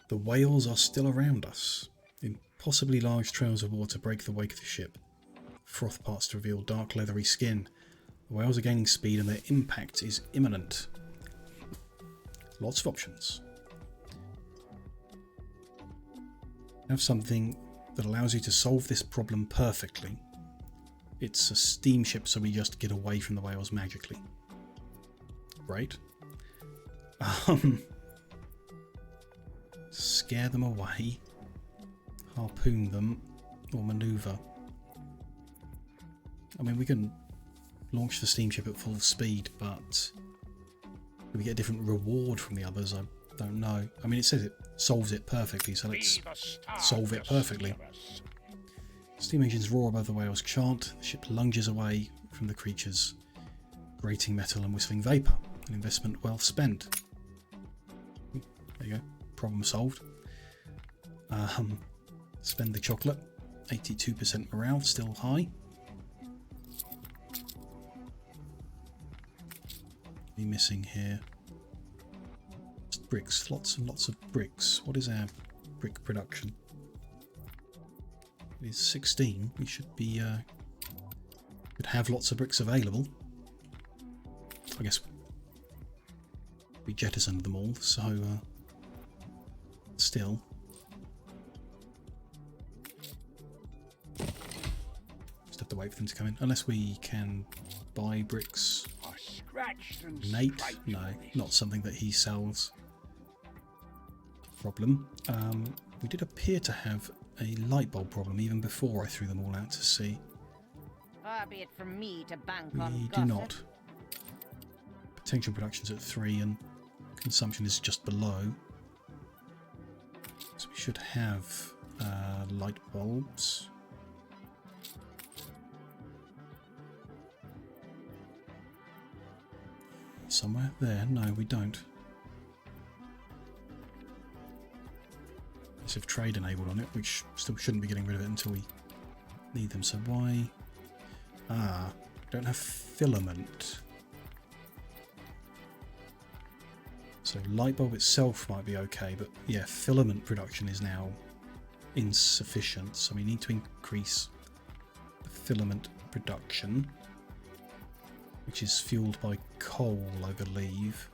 Speaker 1: The whales are still around us. Impossibly large trails of water break the wake of the ship. Froth parts to reveal dark leathery skin. The whales are gaining speed and their impact is imminent. Lots of options. Have something that allows you to solve this problem perfectly. It's a steamship, so we just get away from the whales magically. Right? Scare them away, harpoon them, or maneuver. I mean, we can launch the steamship at full speed, but do we get a different reward from the others? I don't know. I mean, it says it solves it perfectly, so let's solve it perfectly. Steam engines roar above the whales' chant. The ship lunges away from the creatures. Grating metal and whistling vapour. An investment well spent. There you go. Problem solved. Spend the chocolate. 82% morale, still high. Be missing here. Just bricks, lots and lots of bricks. What is our brick production? It is 16. We should be could have lots of bricks available. I guess we jettisoned them all, so still. Just have to wait for them to come in. Unless we can buy bricks. Nate? No, not something that he sells. Problem. We did appear to have a light bulb problem even before I threw them all out to sea.
Speaker 5: Far be it from me to bank
Speaker 1: We
Speaker 5: on
Speaker 1: do
Speaker 5: gossip.
Speaker 1: not. Potential production's at 3 and consumption is just below. So we should have light bulbs. Somewhere there? No, we don't. If trade enabled on it, which still shouldn't be getting rid of it until we need them. So why? Don't have filament. So light bulb itself might be okay, but yeah, filament production is now insufficient. So we need to increase the filament production, which is fueled by coal, I believe.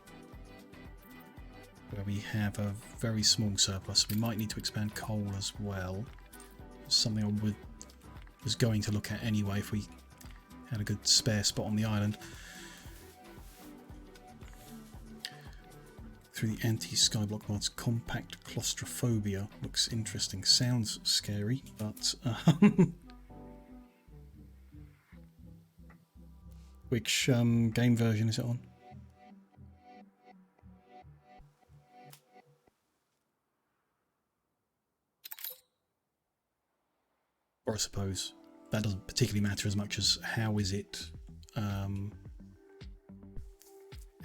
Speaker 1: Where we have a very small surplus. We might need to expand coal as well. Something I was going to look at anyway if we had a good spare spot on the island. Through the anti-skyblock mods, compact claustrophobia looks interesting. Sounds scary, but which game version is it on? Or I suppose that doesn't particularly matter as much as how is it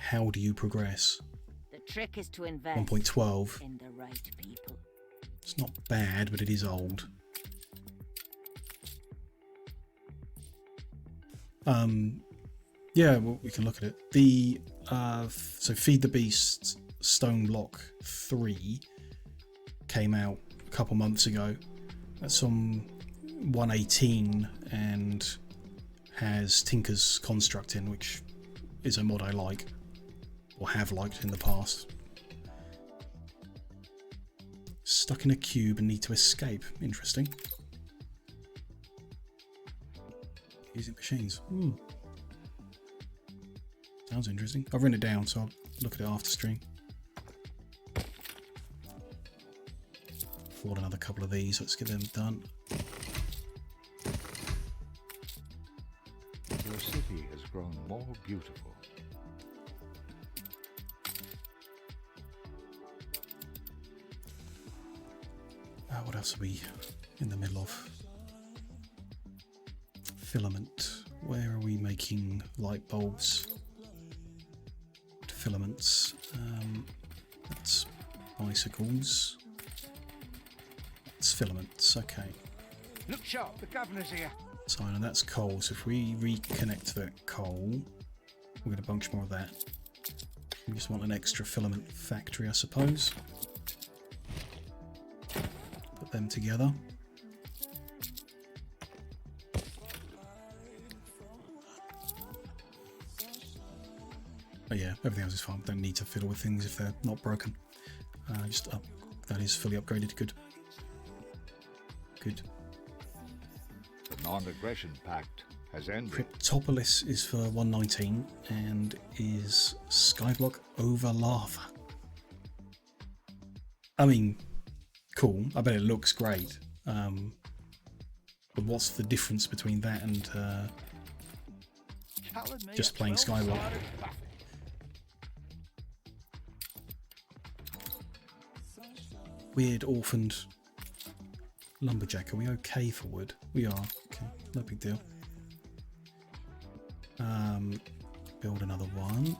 Speaker 1: how do you progress?
Speaker 5: The trick is to invest
Speaker 1: 1.12.
Speaker 5: in the right people.
Speaker 1: It's not bad, but it is old. Yeah, well, we can look at it. The so Feed the Beast Stone Block 3 came out a couple months ago. That's on 1.18 and has Tinker's Construct in, which is a mod I like, or have liked in the past. Stuck in a cube and need to escape. Interesting. Using machines. Sounds interesting. I've written it down, so I'll look at it after stream. Afford another couple of these. Let's get them done.
Speaker 4: Your city has grown more beautiful.
Speaker 1: What else are we in the middle of? Filament. Where are we making light bulbs? Filaments. That's bicycles. It's filaments. Okay.
Speaker 7: Look sharp, the governor's here.
Speaker 1: So and that's coal. So if we reconnect that coal, we'll get a bunch more of that. We just want an extra filament factory, I suppose. Put them together. Oh yeah, everything else is fine. Don't need to fiddle with things if they're not broken. Just up. That is fully upgraded. Good. Good.
Speaker 4: The non-aggression pact has ended.
Speaker 1: Cryptopolis is for 119 and is skyblock over lava. I mean, cool. I bet it looks great. But what's the difference between that and just plain skyblock? Weird orphaned lumberjack. Are we okay for wood? We are. Okay, no big deal. Build another one.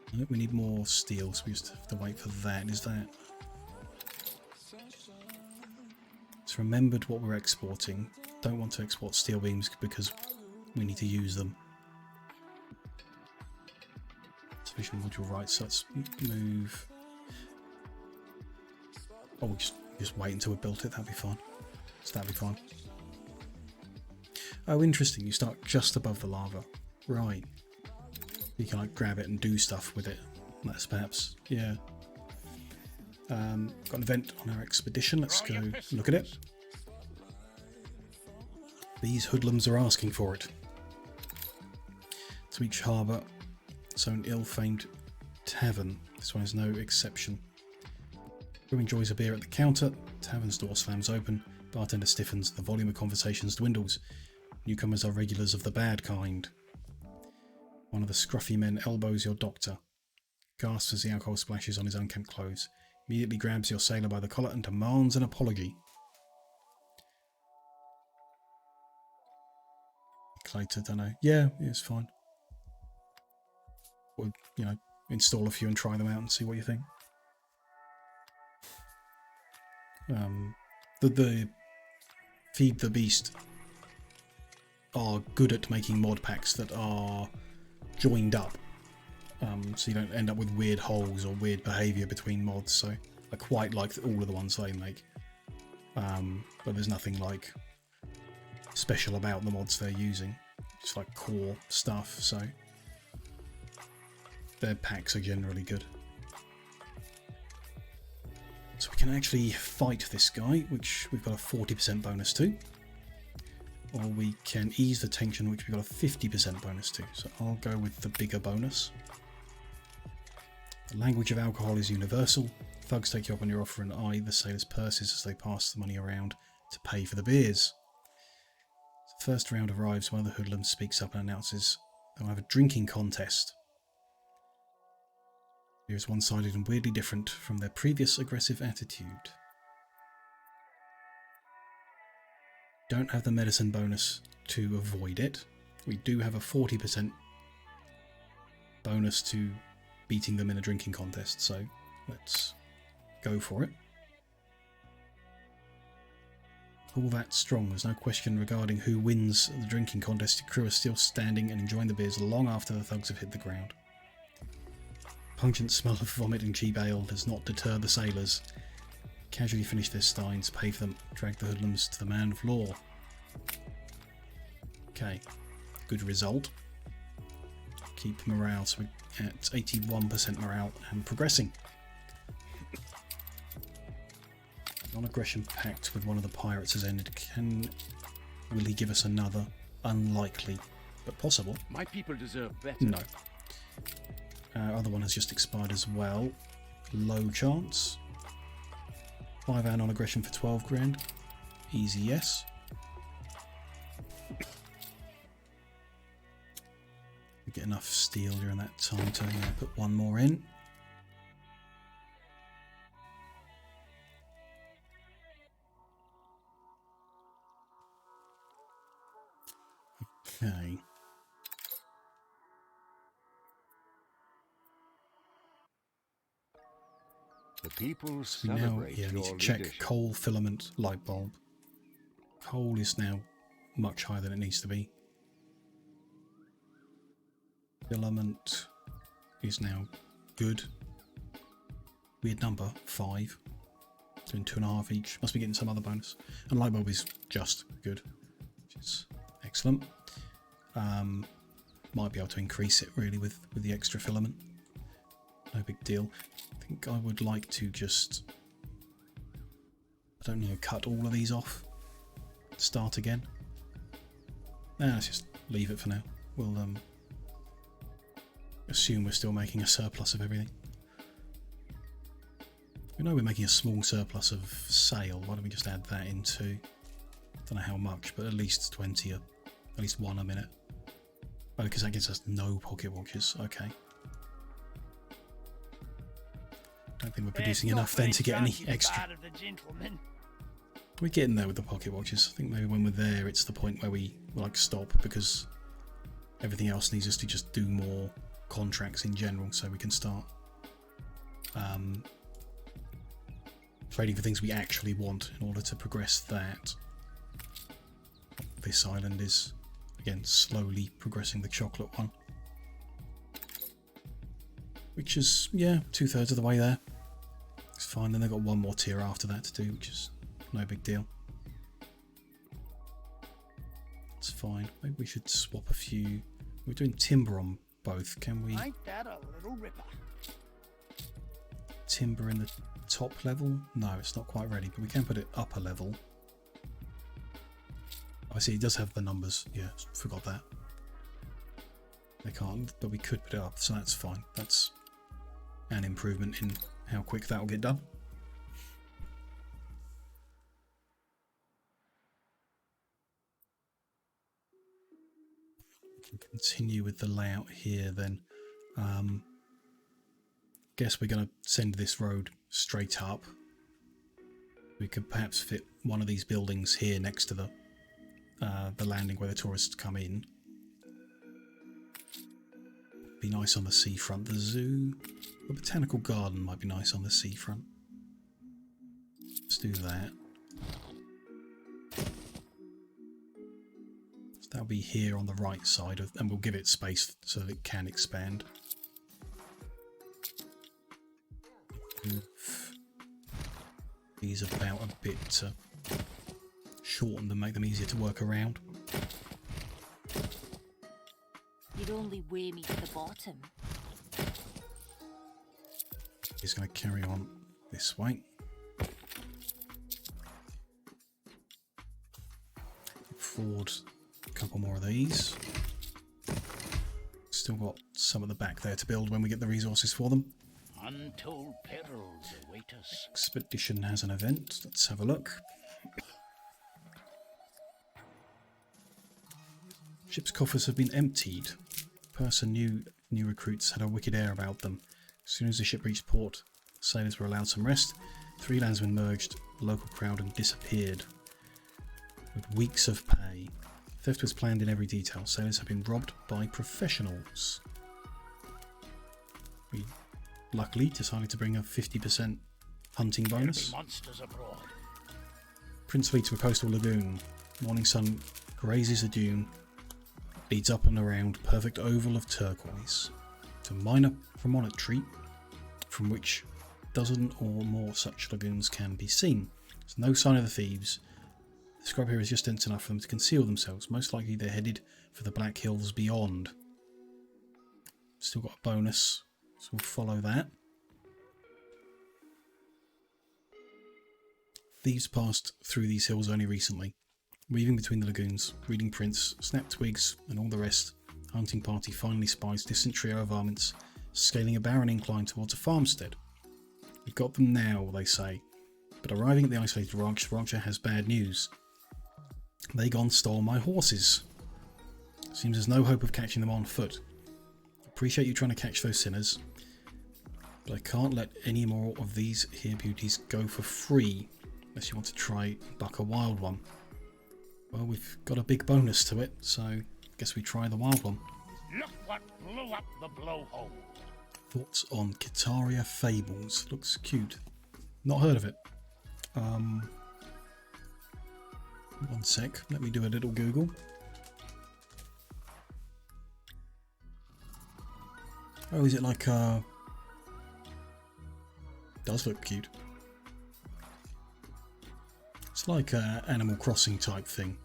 Speaker 1: I think we need more steel, so we just have to wait for that. Is that? It's remembered what we're exporting. Don't want to export steel beams because we need to use them. Sufficient module right, so let's move. Oh, we just wait until we built it, that'd be fine. So that'd be fine. Oh, interesting, you start just above the lava. Right. You can like grab it and do stuff with it. That's perhaps, yeah. Got an event on our expedition, let's go look at it. These hoodlums are asking for it. To each harbour, so an ill-famed tavern. This one is no exception. Who enjoys a beer at the counter? Tavern's door slams open. Bartender stiffens. The volume of conversations dwindles. Newcomers are regulars of the bad kind. One of the scruffy men elbows your doctor. Gasps as the alcohol splashes on his unkempt clothes. Immediately grabs your sailor by the collar and demands an apology. Later, don't know. Yeah, it's fine. Or, you know, install a few and try them out and see what you think. The Feed the Beast are good at making mod packs that are joined up, so you don't end up with weird holes or weird behaviour between mods. So I quite like all of the ones they make, but there's nothing like special about the mods they're using. Just like core stuff. So their packs are generally good. So we can actually fight this guy, which we've got a 40% bonus to. Or we can ease the tension, which we've got a 50% bonus to. So I'll go with the bigger bonus. The language of alcohol is universal. Thugs take you up on your offer and eye the sailors' purses as they pass the money around to pay for the beers. As the first round arrives, one of the hoodlums speaks up and announces they'll have a drinking contest. It is one-sided and weirdly different from their previous aggressive attitude. Don't have the medicine bonus to avoid it. We do have a 40% bonus to beating them in a drinking contest, so let's go for it. All that strong, there's no question regarding who wins the drinking contest. The crew are still standing and enjoying the beers long after the thugs have hit the ground. Pungent smell of vomit and cheap ale does not deter the sailors. Casually finish their steins, pay for them, drag the hoodlums to the man of law. Okay, good result. Keep morale, so we're at 81% morale and progressing. Non-aggression pact with one of the pirates has ended. Will he give us another? Unlikely, but possible.
Speaker 6: My people deserve better.
Speaker 1: No. Other one has just expired as well. Low chance. 5-hour non-aggression for 12 grand. Easy yes. We get enough steel during that time to put one more in. Okay.
Speaker 4: The people
Speaker 1: So now,
Speaker 4: celebrate
Speaker 1: yeah, I need
Speaker 4: your
Speaker 1: to check
Speaker 4: leadership.
Speaker 1: coal, filament, light bulb. Coal is now much higher than it needs to be. Filament is now good. Weird number, 5. Doing 2.5 each. Must be getting some other bonus. And light bulb is just good, which is excellent. Might be able to increase it really with the extra filament. No big deal. I think I would like to just, I don't know, cut all of these off. Start again. Nah, let's just leave it for now. We'll assume we're still making a surplus of everything. We know we're making a small surplus of sail. Why don't we just add that into, don't know how much, but at least 20, at least 1 a minute. Oh, because that gives us no pocket watches. Okay. Don't think we're producing enough then to get any extra. We're getting there with the pocket watches. I think maybe when we're there, it's the point where we like stop because everything else needs us to just do more contracts in general, so we can start trading for things we actually want in order to progress that. This island is again slowly progressing the chocolate one, which is, yeah, 2/3 of the way there. It's fine. Then they've got one more tier after that to do, which is no big deal. It's fine. Maybe we should swap a few. We're doing timber on both. Can we?
Speaker 7: Ain't that a little ripper?
Speaker 1: Timber in the top level? No, it's not quite ready, but we can put it upper level. I see it does have the numbers. Yeah, forgot that. They can't, but we could put it up, so that's fine. That's an improvement in how quick that will get done. We can continue with the layout here then. Guess we're going to send this road straight up. We could perhaps fit one of these buildings here next to the landing where the tourists come in. Be nice on the seafront. The zoo, the botanical garden might be nice on the seafront. Let's do that. So that'll be here on the right side of, and we'll give it space so that it can expand. Move these about a bit to shorten them, make them easier to work around.
Speaker 5: You'd only weigh me to the bottom.
Speaker 1: He's going to carry on this way. Forward a couple more of these. Still got some at the back there to build when we get the resources for them.
Speaker 7: Untold perils await us.
Speaker 1: Expedition has an event. Let's have a look. Ship's coffers have been emptied. New recruits had a wicked air about them. As soon as the ship reached port, sailors were allowed some rest. 3 landsmen merged the local crowd and disappeared with weeks of pay. Theft was planned in every detail. Sailors have been robbed by professionals. We luckily decided to bring a 50% hunting bonus.
Speaker 7: Monsters abroad.
Speaker 1: Principally to a coastal lagoon. Morning sun grazes the dune, leads up and around perfect oval of turquoise to minor promontory from which dozen or more such lagoons can be seen. There's no sign of the thieves. The scrub here is just dense enough for them to conceal themselves. Most likely they're headed for the Black Hills beyond. Still got a bonus, so we'll follow that. Thieves passed through these hills only recently, weaving between the lagoons, reading prints, snap twigs, and all the rest. The hunting party finally spies a distant trio of varmints, scaling a barren incline towards a farmstead. We've got them now, they say, but arriving at the isolated ranch, the rancher has bad news. They gone stole my horses. Seems there's no hope of catching them on foot. Appreciate you trying to catch those sinners, but I can't let any more of these here beauties go for free unless you want to try and buck a wild one. Well, we've got a big bonus to it, so I guess we try the wild one.
Speaker 7: Look what blew up the blowhole.
Speaker 1: Thoughts on Kitaria Fables. Looks cute. Not heard of it. One sec, let me do a little Google. Oh, is it like does look cute. It's like a Animal Crossing type thing.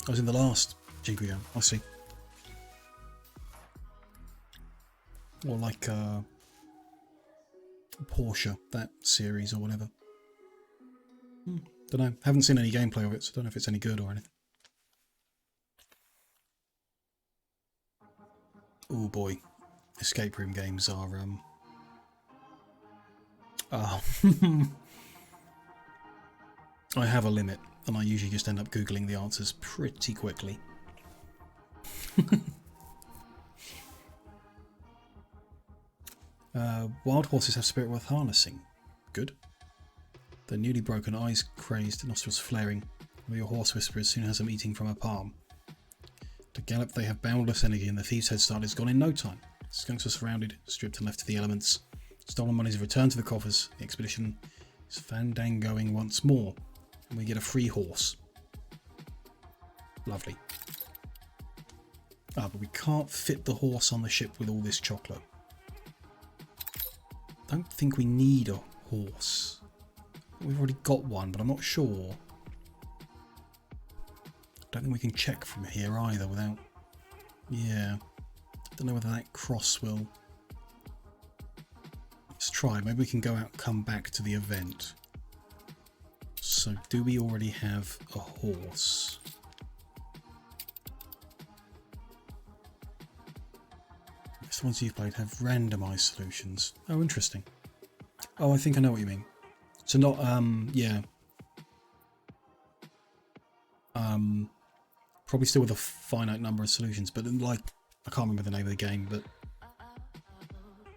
Speaker 1: I was in the last Jingle, I see. Or like Porsche, that series or whatever. Don't know. Haven't seen any gameplay of it, so don't know if it's any good or anything. Oh boy, escape room games are I have a limit, and I usually just end up googling the answers pretty quickly. Wild horses have spirit worth harnessing. Good. Their newly broken, eyes crazed, nostrils flaring, where your horse whisperers soon has them eating from a palm. To gallop they have boundless energy, and the thieves' head start is gone in no time. Skunks are surrounded, stripped and left to the elements. Stolen monies are returned to the coffers. The expedition is fandangoing once more, and we get a free horse. Lovely. Ah, but we can't fit the horse on the ship with all this chocolate. Don't think we need a horse. We've already got one, but I'm not sure. Don't think we can check from here either without... Yeah. Don't know whether that cross will... Let's try. Maybe we can go out and come back to the event. So, do we already have a horse? The ones you've played have randomized solutions. Oh, interesting. Oh, I think I know what you mean. So not, yeah. Probably still with a finite number of solutions, but like, I can't remember the name of the game, but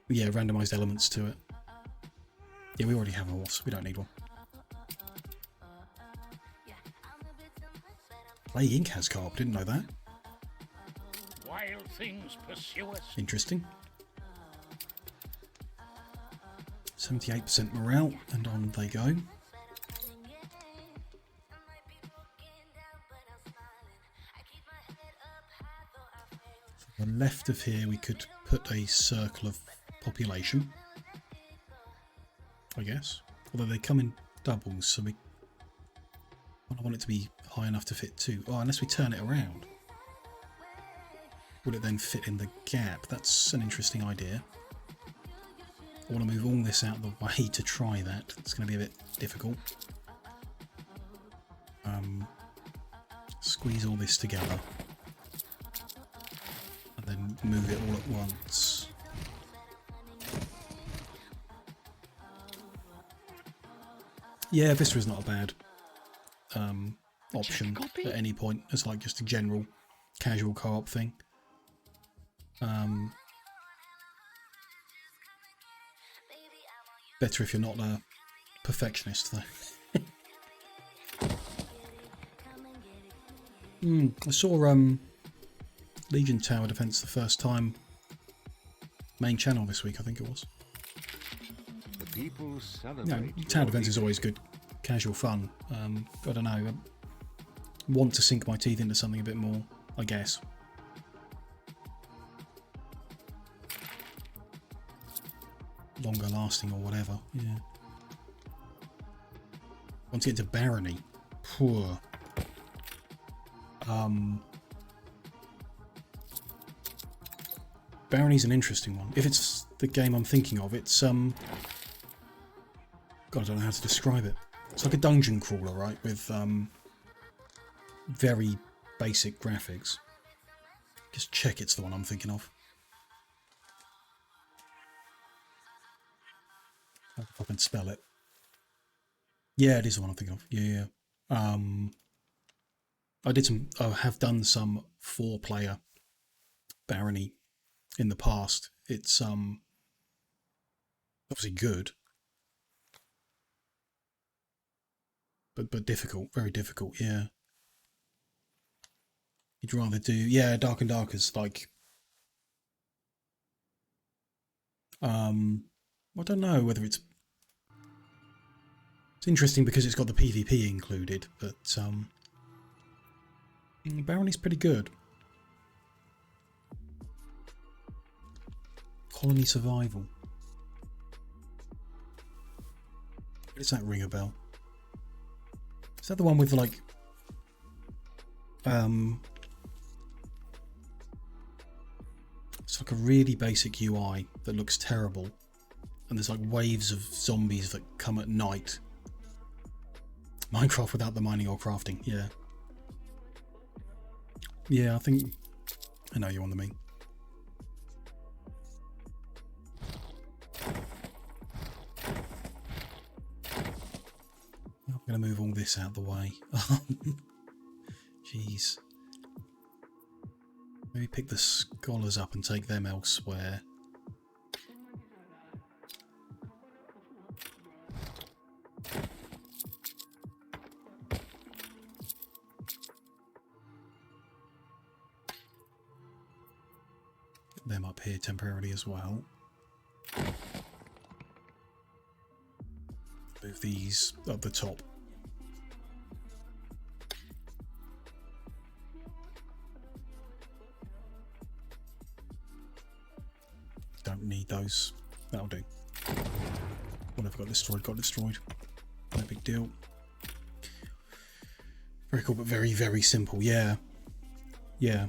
Speaker 1: yeah, randomized elements to it. Yeah, we already have a horse. We don't need one. Play Inc. has co-op. Didn't know that.
Speaker 7: Wild things pursue us.
Speaker 1: Interesting. 78% morale, and on they go. To the left of here we could put a circle of population, I guess. Although they come in doubles, so I want it to be high enough to fit two. Oh, unless we turn it around. Will it then fit in the gap? That's an interesting idea. I want to move all this out of the way to try that. It's going to be a bit difficult. Squeeze all this together. And then move it all at once. Yeah, Vista is not a bad option at any point. It's like just a general casual co-op thing. Better if you're not a perfectionist, though. I saw Legion Tower Defense the first time main channel this week, I think it was.
Speaker 4: The people
Speaker 1: You know,
Speaker 4: celebrate
Speaker 1: town
Speaker 4: your
Speaker 1: events is always
Speaker 4: leadership.
Speaker 1: good, casual fun. I don't know, I want to sink my teeth into something a bit more, I guess. Longer lasting or whatever, yeah. Want to get to barony. Poor. Barony's an interesting one. If it's the game I'm thinking of, it's God, I don't know how to describe it. It's like a dungeon crawler, right? With very basic graphics. Just check it's the one I'm thinking of. If I can spell it. Yeah, it is the one I'm thinking of. Yeah. I have done some 4-player barony in the past. It's obviously good, but difficult, very difficult. Yeah. You'd rather do Dark and Darker's like I don't know whether it's interesting because it's got the PvP included, but Barony's pretty good. Colony Survival. Does that ring a bell? Is that the one with like it's like a really basic UI that looks terrible, and there's like waves of zombies that come at night. Minecraft without the mining or crafting, yeah. Yeah, I think I know you're on the mean. I'm going to move all this out the way. Jeez. Maybe pick the scholars up and take them elsewhere. Get them up here temporarily as well. Move these up the top. Don't need those. That'll do. Whatever got destroyed, got destroyed. No big deal. Very cool, but very, very simple. Yeah. Yeah.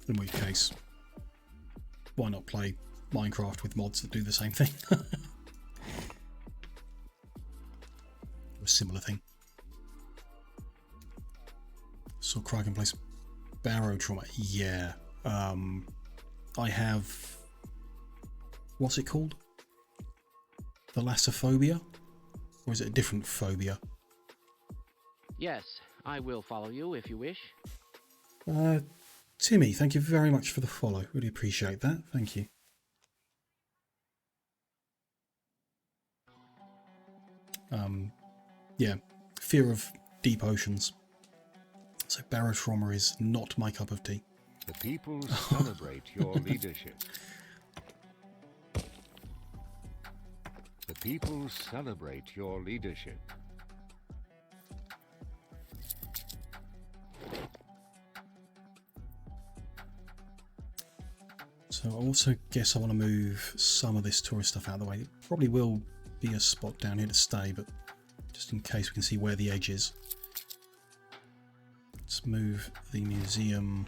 Speaker 1: In which case, why not play Minecraft with mods that do the same thing? A similar thing. So Kraken plays Barrow Trauma. Yeah. I have... What's it called? Thalassophobia? Or is it a different phobia?
Speaker 9: Yes, I will follow you if you wish.
Speaker 1: Timmy, thank you very much for the follow. Really appreciate that. Thank you. Yeah, fear of deep oceans. So Barrow Trauma is not my cup of tea.
Speaker 4: The people celebrate your leadership. The people celebrate your leadership.
Speaker 1: So I also guess I want to move some of this tourist stuff out of the way. It probably will be a spot down here to stay, but just in case we can see where the edge is. Let's move the museum.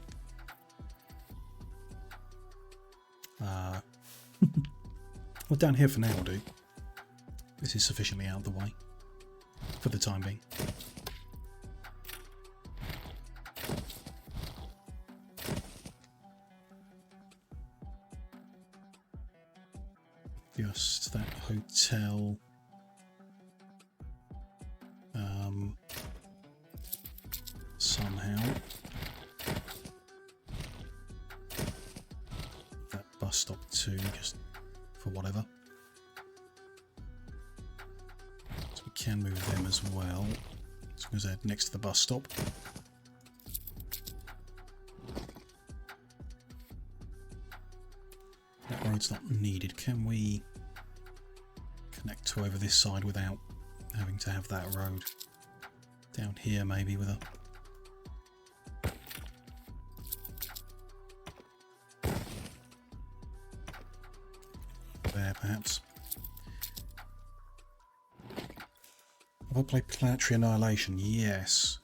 Speaker 1: Well, down here for now, I'll do. This is sufficiently out of the way for the time being. Just that hotel. Somehow. That bus stop too, just for whatever. So we can move them as well. As long as they're next to the bus stop. it's not needed. Can we connect to over this side without having to have that road? Down here maybe with a... there perhaps. Have I played Planetary Annihilation? Yes.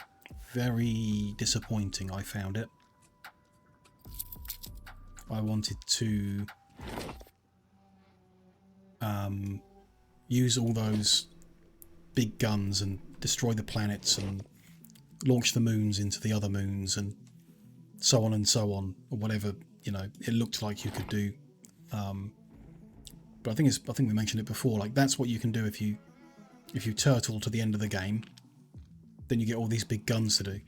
Speaker 1: Very disappointing, I found it. I wanted to use all those big guns and destroy the planets and launch the moons into the other moons and so on, or whatever, you know, it looked like you could do. But I think we mentioned it before, like that's what you can do if you turtle to the end of the game, then you get all these big guns to do.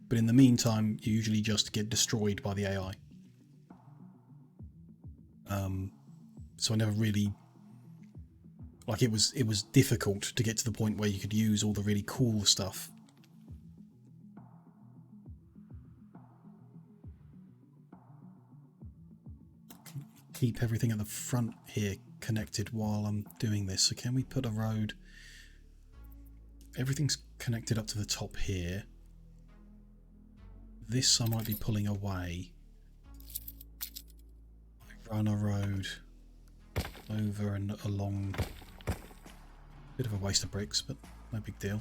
Speaker 1: But in the meantime, you usually just get destroyed by the AI. So I never really, like, it was difficult to get to the point where you could use all the really cool stuff. Keep everything at the front here connected while I'm doing this. So can we put a road? Everything's connected up to the top here. This I might be pulling away. Run a road over and along. Bit of a waste of bricks, but no big deal.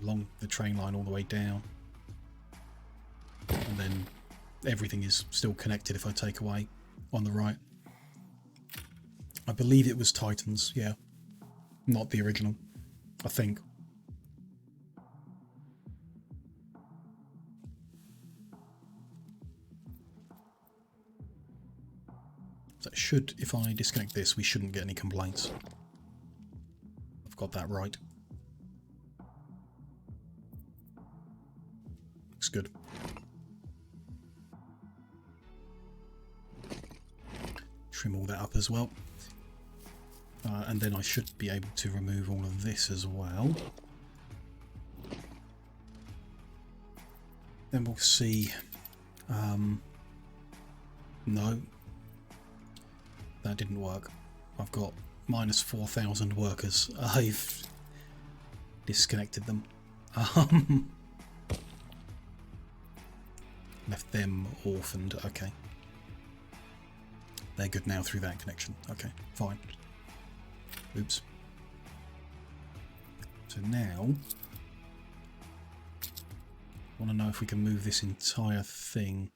Speaker 1: Along the train line all the way down. And then everything is still connected if I take away on the right. I believe it was Titans, yeah. Not the original, I think. So it should, if I disconnect this, we shouldn't get any complaints. I've got that right. Looks good. Trim all that up as well. And then I should be able to remove all of this as well. Then we'll see. No. That didn't work. I've got minus 4,000 workers. I've disconnected them. Left them orphaned. Okay. They're good now through that connection. Okay, fine. Oops. So now, I want to know if we can move this entire thing.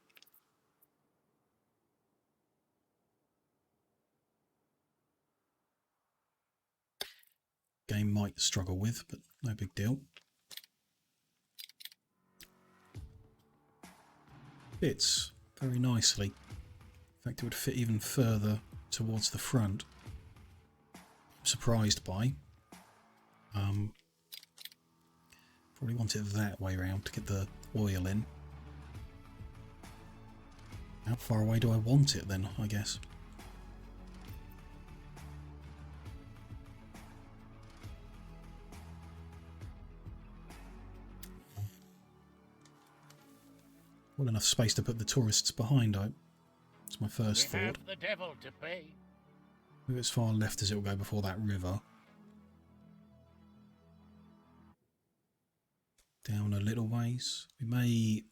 Speaker 1: Game might struggle with, but no big deal. Fits very nicely. In fact, it would fit even further towards the front. Surprised by. Probably want it that way around to get the oil in. How far away do I want it then, I guess? Well, enough space to put the tourists behind. That's my first thought.
Speaker 7: Have the devil to pay.
Speaker 1: Move as far left as it will go before that river. Down a little ways. We may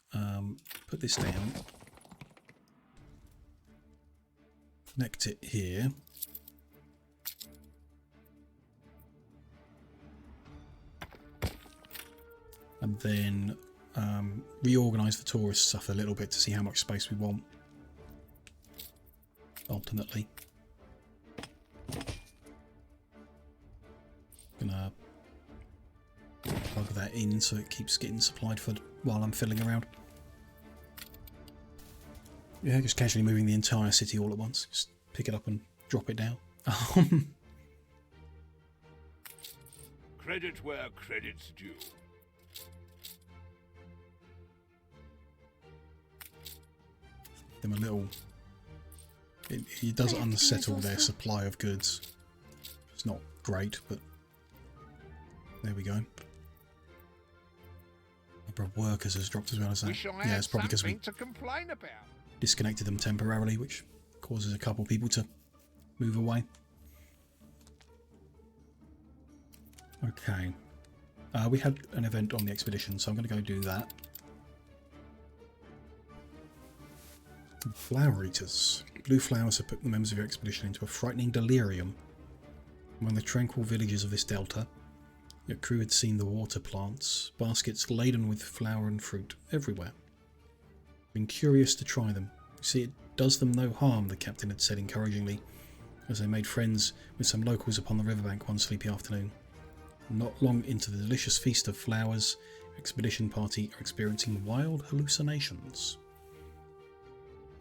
Speaker 1: put this down. Connect it here. And then reorganise the tourist stuff a little bit to see how much space we want. Ultimately. Gonna plug that in so it keeps getting supplied for while I'm fiddling around. Yeah, just casually moving the entire city all at once. Just pick it up and drop it down.
Speaker 7: Credit where credit's due.
Speaker 1: Them a little. It does unsettle their supply of goods. It's not great, but there we go. Number of workers has dropped as well as that. Yeah, it's probably because we
Speaker 4: to complain about.
Speaker 1: disconnected them temporarily, which causes a couple people to move away. Okay. We had an event on the expedition, so I'm going to go do that. Flower eaters. Blue flowers have put the members of your expedition into a frightening delirium. Among the tranquil villages of this delta, your crew had seen the water plants, baskets laden with flower and fruit everywhere. Been curious to try them. You see, it does them no harm, the captain had said encouragingly, as they made friends with some locals upon the riverbank one sleepy afternoon. Not long into the delicious feast of flowers, your expedition party are experiencing wild hallucinations.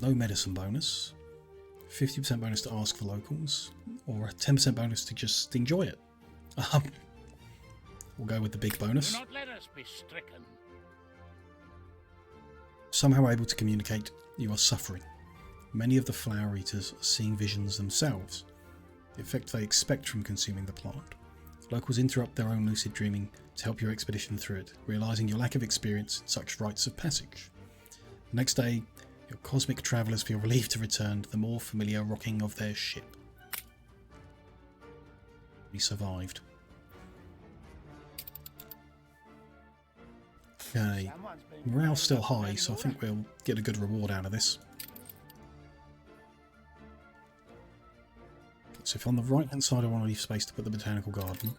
Speaker 1: No medicine bonus, 50% bonus to ask for locals, or a 10% bonus to just enjoy it. We'll go with the big bonus.
Speaker 7: Do not let us be stricken.
Speaker 1: Somehow able to communicate, you are suffering. Many of the flower eaters are seeing visions themselves, the effect they expect from consuming the plant. Locals interrupt their own lucid dreaming to help your expedition through it, realising your lack of experience in such rites of passage. The next day, your cosmic travellers feel relieved to return to the more familiar rocking of their ship. We survived. Okay, morale's still high, so I think we'll get a good reward out of this. So if on the right hand side I want to leave space to put the botanical garden,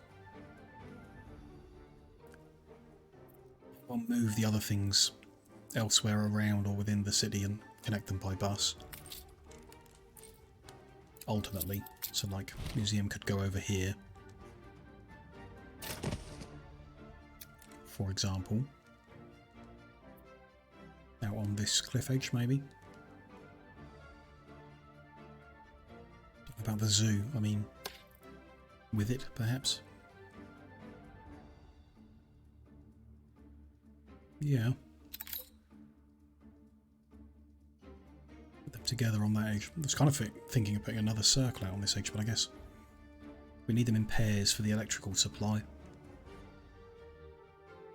Speaker 1: I'll move the other things elsewhere around or within the city and connect them by bus. Ultimately, so like museum could go over here, for example, out on this cliff edge maybe. About the zoo, I mean, with it perhaps. Yeah. Put them together on that edge. I was kind of thinking of putting another circle out on this edge, but I guess we need them in pairs for the electrical supply.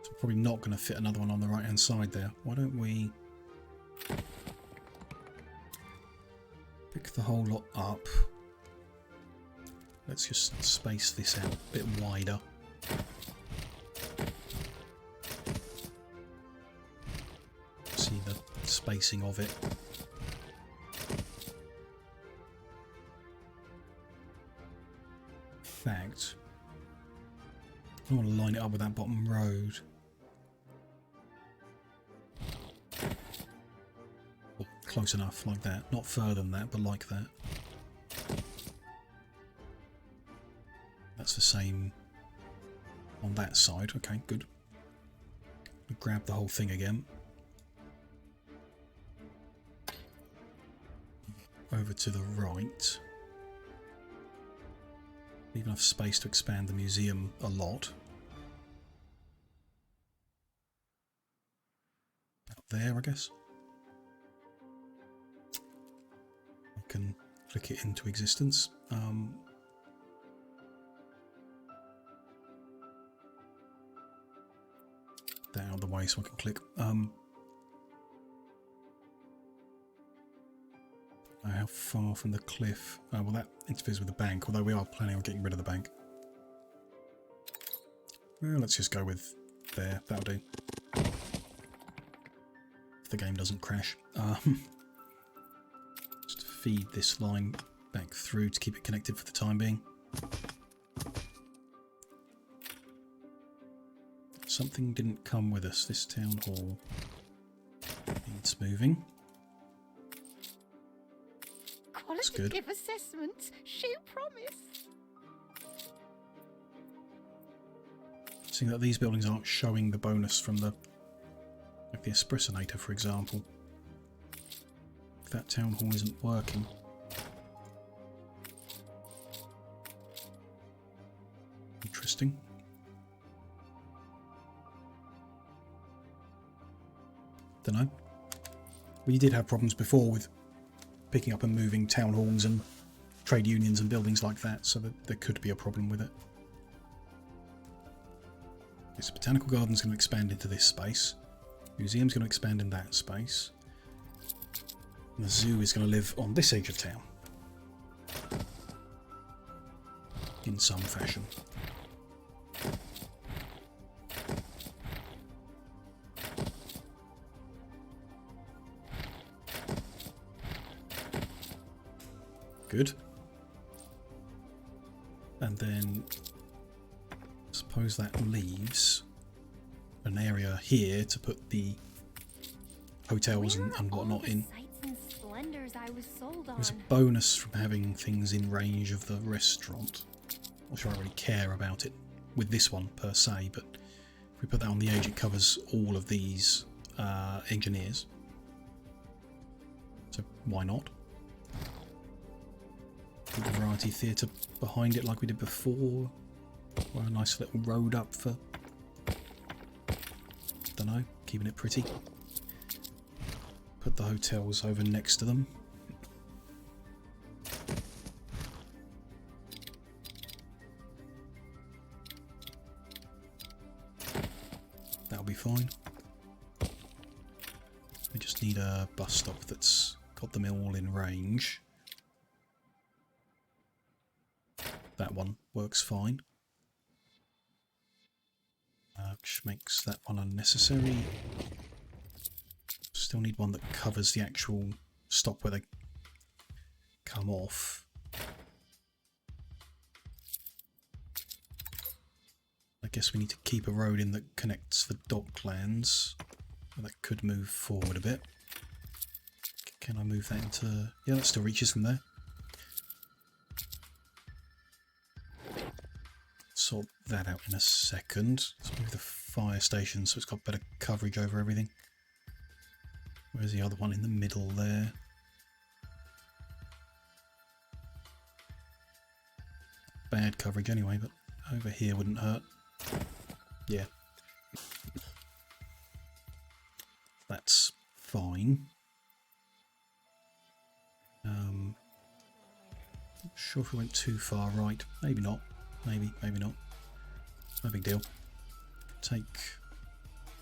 Speaker 1: So we're probably not going to fit another one on the right hand side there. Why don't we pick the whole lot up? Let's just space this out a bit wider. See the spacing of it. In fact, I want to line it up with that bottom road. Well, close enough, like that. Not further than that, but like that. That's the same on that side. Okay, good. We grab the whole thing again. Over to the right. Leave enough space to expand the museum a lot. Out there, I guess. I can click it into existence. That out of the way so I can click. How far from the cliff? Well, that interferes with the bank, although we are planning on getting rid of the bank. Well, let's just go with there. That'll do. If the game doesn't crash. Just feed this line back through to keep it connected for the time being. Something didn't come with us. This town hall needs moving.
Speaker 10: Qualitative assessments, she promised.
Speaker 1: Seeing that these buildings aren't showing the bonus from the, like the espressonator, for example. If that town hall isn't working. Interesting. Dunno. We did have problems before with picking up and moving town halls and trade unions and buildings like that, so that there could be a problem with it. This botanical garden's going to expand into this space. Museum's going to expand in that space. The zoo is going to live on this edge of town. In some fashion. Good. And then I suppose that leaves an area here to put the hotels and whatnot in. There's a bonus from having things in range of the restaurant. Not sure I really care about it with this one per se, but if we put that on the edge, it covers all of these engineers. So why not? Put the variety theatre behind it like we did before. Or a nice little road up for, don't know, keeping it pretty. Put the hotels over next to them. That'll be fine. We just need a bus stop that's got them all in range. That one works fine. Which makes that one unnecessary. Still need one that covers the actual stop where they come off. I guess we need to keep a road in that connects the docklands. That could move forward a bit. Can I move that into... Yeah, that still reaches from there. Sort that out in a second. Let's move the fire station so it's got better coverage over everything. Where's the other one in the middle there? Bad coverage anyway, but over here wouldn't hurt. Yeah. That's fine. Not sure if we went too far right. Maybe not. Maybe not. No big deal. Take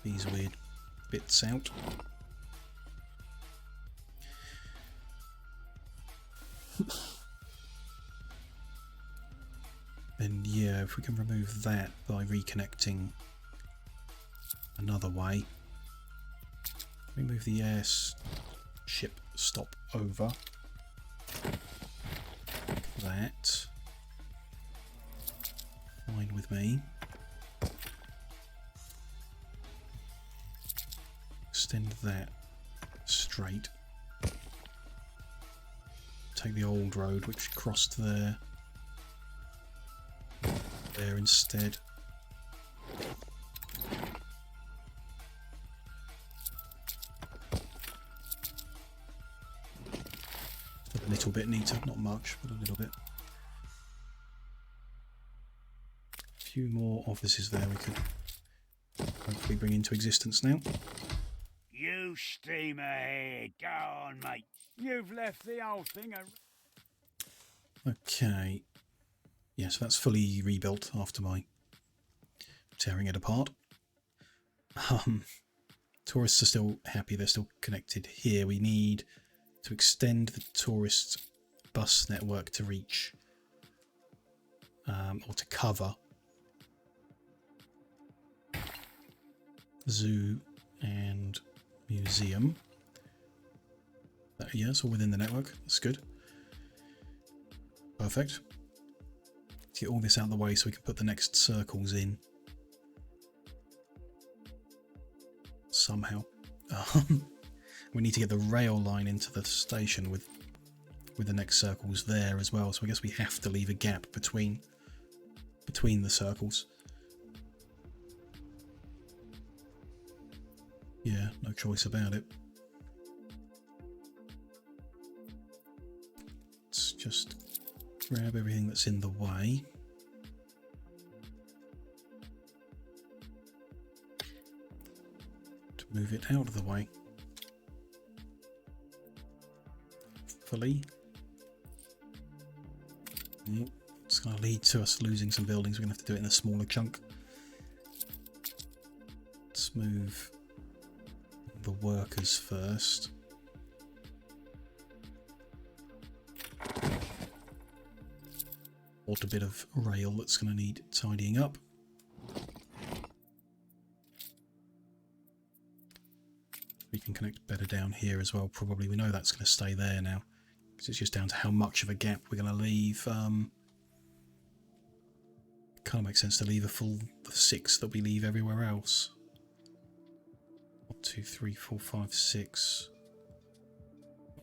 Speaker 1: these weird bits out. Then yeah, if we can remove that by reconnecting another way. Remove the airship stop over. That. Fine with me. Extend that straight. Take the old road which crossed there instead. A little bit neater, not much, but a little bit. A few more offices there we could hopefully bring into existence now.
Speaker 7: You steam ahead. Go on, mate. You've left the whole thing
Speaker 1: Okay. Yeah, so that's fully rebuilt after my tearing it apart. Tourists are still happy, they're still connected here. We need to extend the tourist bus network to reach, or to cover, zoo and museum. Yeah, it's all within the network. That's good. Perfect. Let's get all this out of the way so we can put the next circles in. Somehow. We need to get the rail line into the station with the next circles there as well. So I guess we have to leave a gap between the circles. Yeah, no choice about it. Let's just grab everything that's in the way. To move it out of the way. Fully. It's going to lead to us losing some buildings. We're going to have to do it in a smaller chunk. Let's move the workers first. Bought a bit of rail that's going to need tidying up. We can connect better down here as well, probably. We know that's going to stay there now, because it's just down to how much of a gap we're going to leave. Kind of makes sense to leave a full 6 that we leave everywhere else. 1, 2, 3, 4, 5, 6.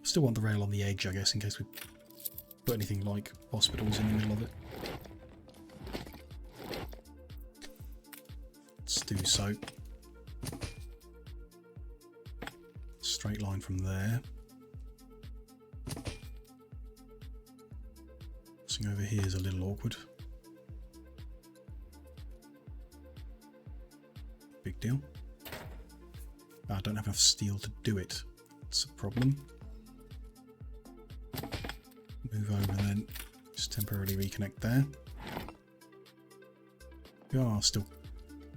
Speaker 1: Still want the rail on the edge, I guess, in case we put anything like hospitals in the middle of it. Let's do so. Straight line from there. Crossing over here is a little awkward. Big deal. I don't have enough steel to do it. That's a problem. Move over and then just temporarily reconnect there. We are still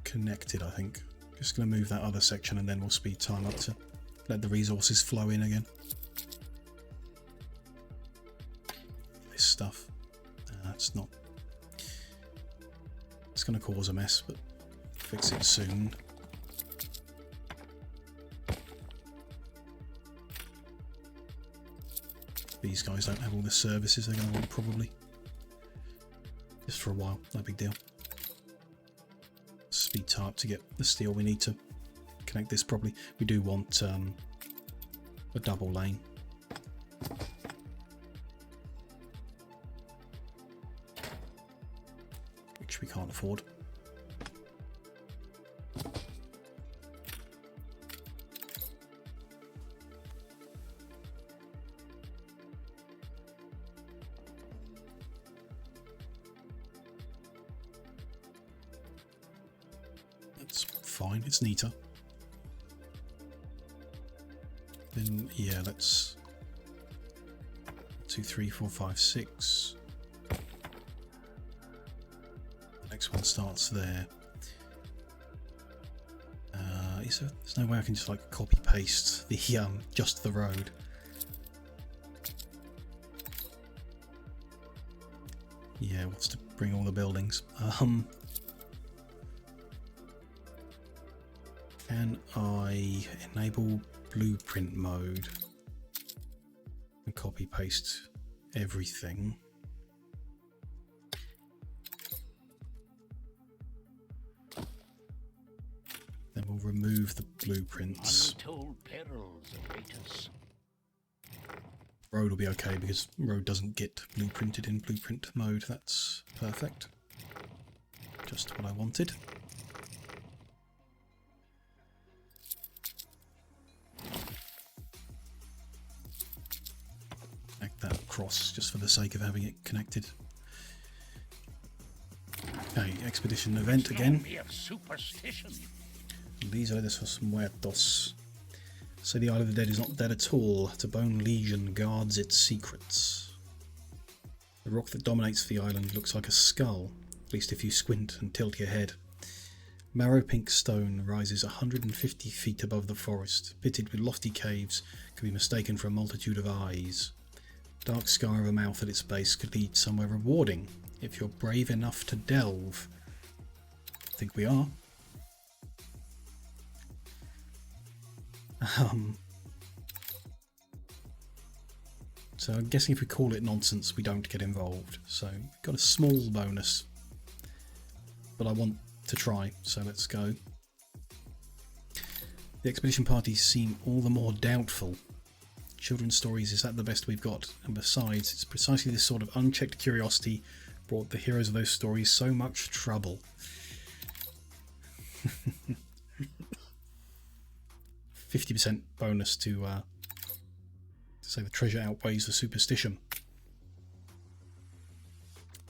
Speaker 1: connected, I think. Just going to move that other section and then we'll speed time up to let the resources flow in again. This stuff. It's not... It's going to cause a mess, but fix it soon. These guys don't have all the services they're going to want, probably. Just for a while, no big deal. Speed time up to get the steel we need to connect this properly. We do want a double lane. Which we can't afford. That's fine, it's neater. Then, yeah, let's 2, 3, 4, 5, 6. The next one starts there. There's no way I can just like copy paste the just the road. Yeah, wants to bring all the buildings. Can I enable blueprint mode and copy paste everything? Then we'll remove the blueprints.
Speaker 7: Untold perils await us.
Speaker 1: Road will be okay because road doesn't get blueprinted in blueprint mode. That's perfect. Just what I wanted. Connect that across just for the sake of having it connected. Okay, expedition event again.
Speaker 7: Of superstition.
Speaker 1: These are some muertos. So the Isle of the Dead is not dead at all. The Bone Legion guards its secrets. The rock that dominates the island looks like a skull, at least if you squint and tilt your head. Marrow pink stone rises 150 feet above the forest, pitted with lofty caves, can be mistaken for a multitude of eyes. Dark scar of a mouth at its base could lead somewhere rewarding, if you're brave enough to delve. I think we are. So I'm guessing if we call it nonsense, we don't get involved. So we've got a small bonus, but I want to try, so let's go. The expedition parties seem all the more doubtful. Children's stories, is that the best we've got? And besides, it's precisely this sort of unchecked curiosity brought the heroes of those stories so much trouble. 50% bonus to say the treasure outweighs the superstition.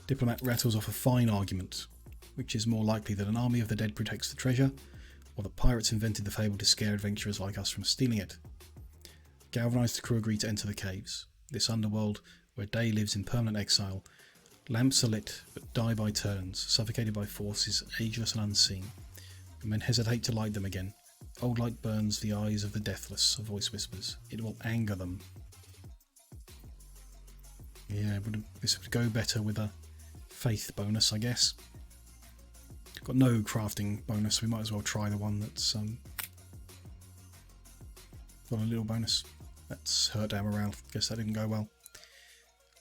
Speaker 1: Diplomat rattles off a fine argument. Which is more likely that an army of the dead protects the treasure, or that pirates invented the fable to scare adventurers like us from stealing it? Galvanised crew agree to enter the caves, this underworld where day lives in permanent exile. Lamps are lit, but die by turns, suffocated by forces ageless and unseen. When men hesitate to light them again, old light burns the eyes of the deathless, a voice whispers. It will anger them. Yeah, this would go better with a faith bonus, I guess. Got no crafting bonus, we might as well try the one that's got a little bonus. That's hurt our morale. Guess that didn't go well.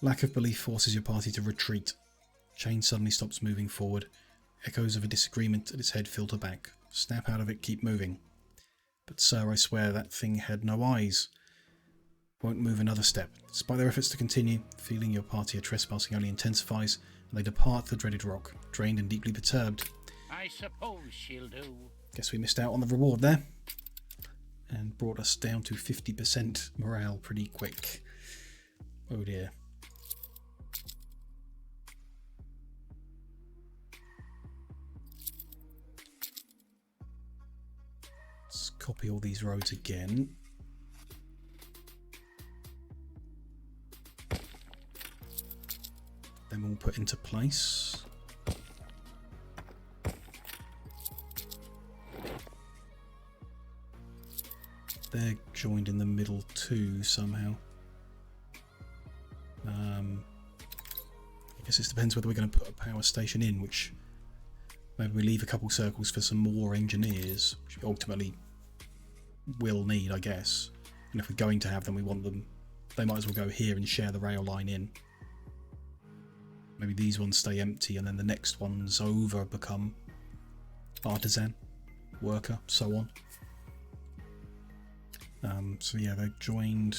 Speaker 1: Lack of belief forces your party to retreat. Chain suddenly stops moving forward. Echoes of a disagreement at its head filter back. Snap out of it, keep moving. But sir, I swear that thing had no eyes. Won't move another step. Despite their efforts to continue, feeling your party are trespassing only intensifies, and they depart the dreaded rock, drained and deeply perturbed.
Speaker 7: I suppose she'll do.
Speaker 1: Guess we missed out on the reward there. And brought us down to 50% morale pretty quick. Oh dear. Let's copy all these roads again. Then we'll put into place. They're joined in the middle too somehow. I guess this depends whether we're going to put a power station in, which maybe we leave a couple circles for some more engineers, which we ultimately will need, I guess. And if we're going to have them, we want them, they might as well go here and share the rail line in. Maybe these ones stay empty and then the next ones over become artisan, worker, so on. So yeah, they're joined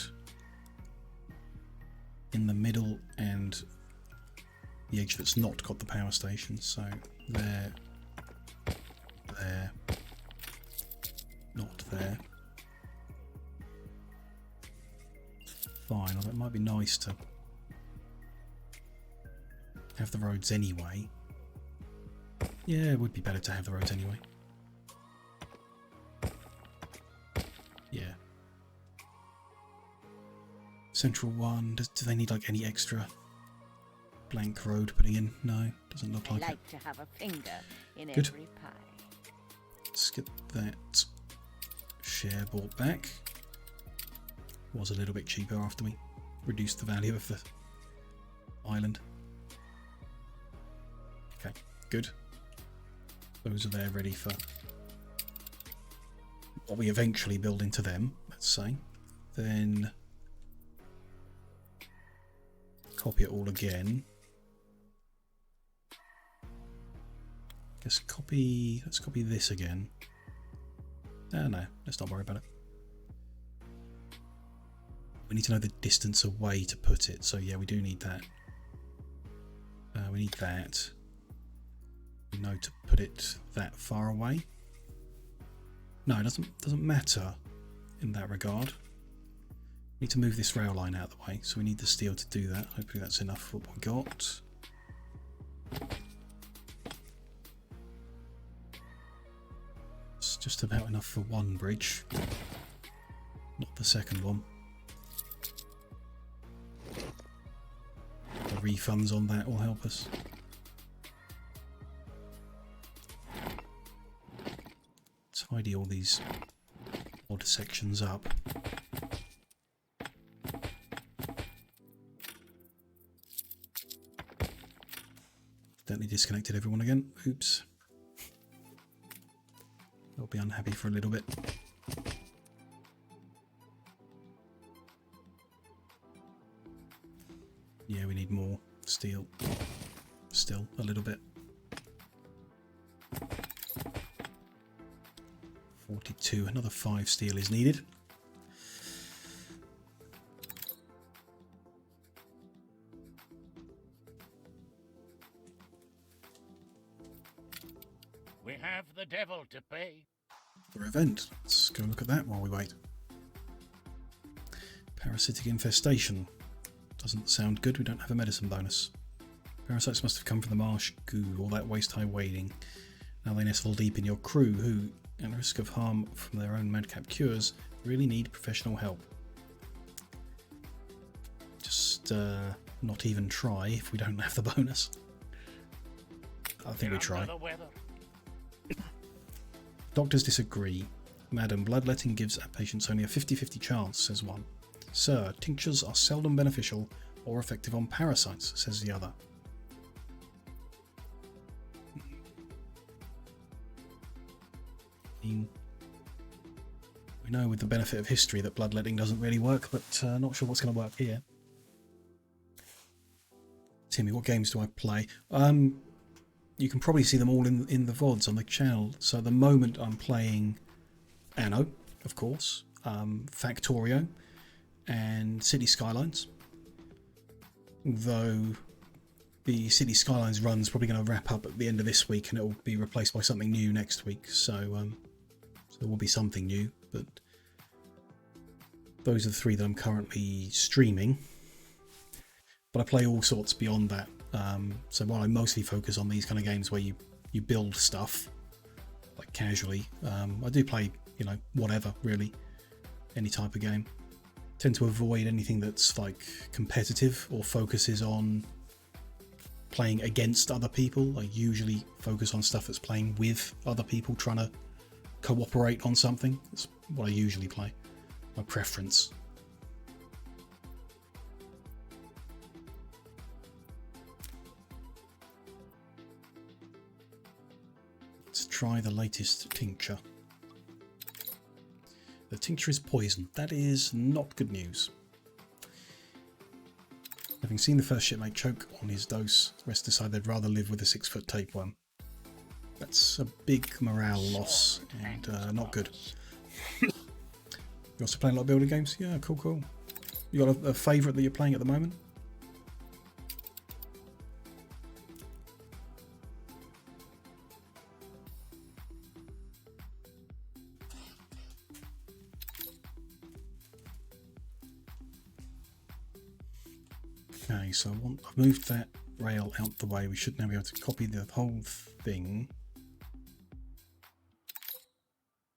Speaker 1: in the middle and the edge that's not got the power station. So there, not there. Fine, well, that might be nice to have the roads anyway. Yeah, it would be better to have the roads anyway. Yeah. Central one, do they need like any extra blank road putting in? No, doesn't look like it.
Speaker 10: I like to have a finger in
Speaker 1: Good.
Speaker 10: every pie.
Speaker 1: Let's get that share bought back. Was a little bit cheaper after we reduced the value of the island. Okay, good. Those are there ready for what we eventually build into them, let's say. Then copy it all again. Let's copy this again. No, let's not worry about it. We need to know the distance away to put it, so yeah, we do need that. We need that. We know to put it that far away. No, it doesn't matter in that regard. We need to move this rail line out of the way, so we need the steel to do that. Hopefully that's enough for what we got. It's just about enough for one bridge, not the second one. The refunds on that will help us. Tidy all these odd sections up. Accidentally disconnected everyone again. Oops. They'll be unhappy for a little bit. Yeah, we need more steel. Still a little bit. 42, another 5 steel is needed.
Speaker 7: We have the devil to pay.
Speaker 1: For event. Let's go look at that while we wait. Parasitic infestation. Doesn't sound good, we don't have a medicine bonus. Parasites must have come from the marsh goo, all that waist-high wading. Now they nestle deep in your crew who, at risk of harm from their own madcap cures, really need professional help. Just not even try if we don't have the bonus. I think we try. Doctors disagree. Madam, bloodletting gives our patients only a 50-50 chance, says one. Sir, tinctures are seldom beneficial or effective on parasites, says the other. I mean, we know with the benefit of history that bloodletting doesn't really work, but not sure what's going to work here. Timmy, what games do I play? You can probably see them all in the VODs on the channel. So at the moment I'm playing Anno, of course, Factorio, and City Skylines. Though the City Skylines run's probably going to wrap up at the end of this week and it will be replaced by something new next week. So there will be something new, but those are the three that I'm currently streaming. But I play all sorts beyond that. So while I mostly focus on these kind of games where you build stuff, like casually, I do play, you know, whatever, really. Any type of game. Tend to avoid anything that's like competitive or focuses on playing against other people. I usually focus on stuff that's playing with other people, trying to cooperate on something. That's what I usually play. My preference. Let's try the latest tincture. The tincture is poison. That is not good news. Having seen the first shipmate choke on his dose, the rest decide they'd rather live with a 6-foot tapeworm. That's a big morale loss and not good. You also playing a lot of building games? Yeah, cool. You got a favourite that you're playing at the moment? Okay, so I've moved that rail out the way. We should now be able to copy the whole thing.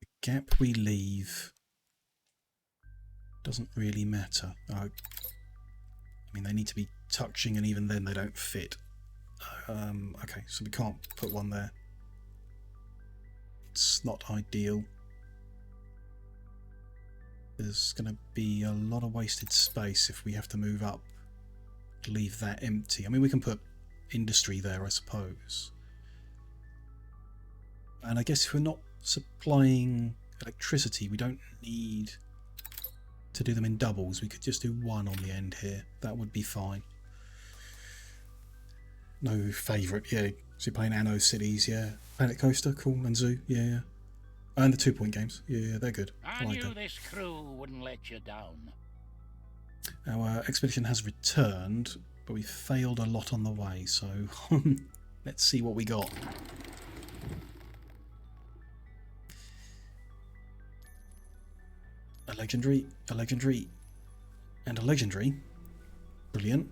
Speaker 1: The gap we leave doesn't really matter. I mean, they need to be touching, and even then they don't fit. Okay, so we can't put one there. It's not ideal. There's going to be a lot of wasted space if we have to move up. Leave that empty. I mean, we can put industry there, I suppose. And I guess if we're not supplying electricity, we don't need to do them in doubles. We could just do one on the end here. That would be fine. No favourite, yeah. So you're playing Anno Cities, yeah. Planet Coaster, cool. And Zoo, yeah. And the 2-point games, yeah, they're good.
Speaker 7: I
Speaker 1: like
Speaker 7: knew
Speaker 1: that.
Speaker 7: this crew wouldn't let you down.
Speaker 1: Our expedition has returned, but we failed a lot on the way, so let's see what we got. A legendary, and a legendary. Brilliant.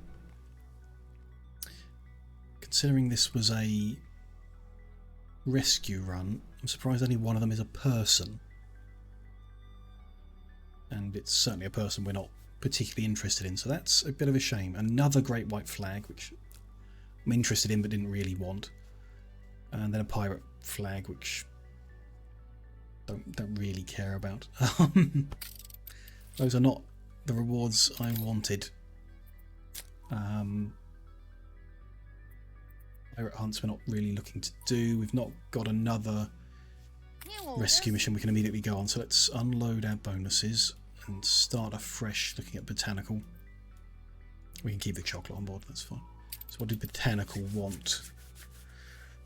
Speaker 1: Considering this was a rescue run, I'm surprised only one of them is a person. And it's certainly a person we're not particularly interested in, so that's a bit of a shame. Another great white flag, which I'm interested in but didn't really want, and then a pirate flag, which don't really care about. Those are not the rewards I wanted. Pirate hunts we're not really looking to do. We've not got another rescue mission we can immediately go on, so let's unload our bonuses and start afresh looking at botanical. We can keep the chocolate on board, that's fine. So what did botanical want?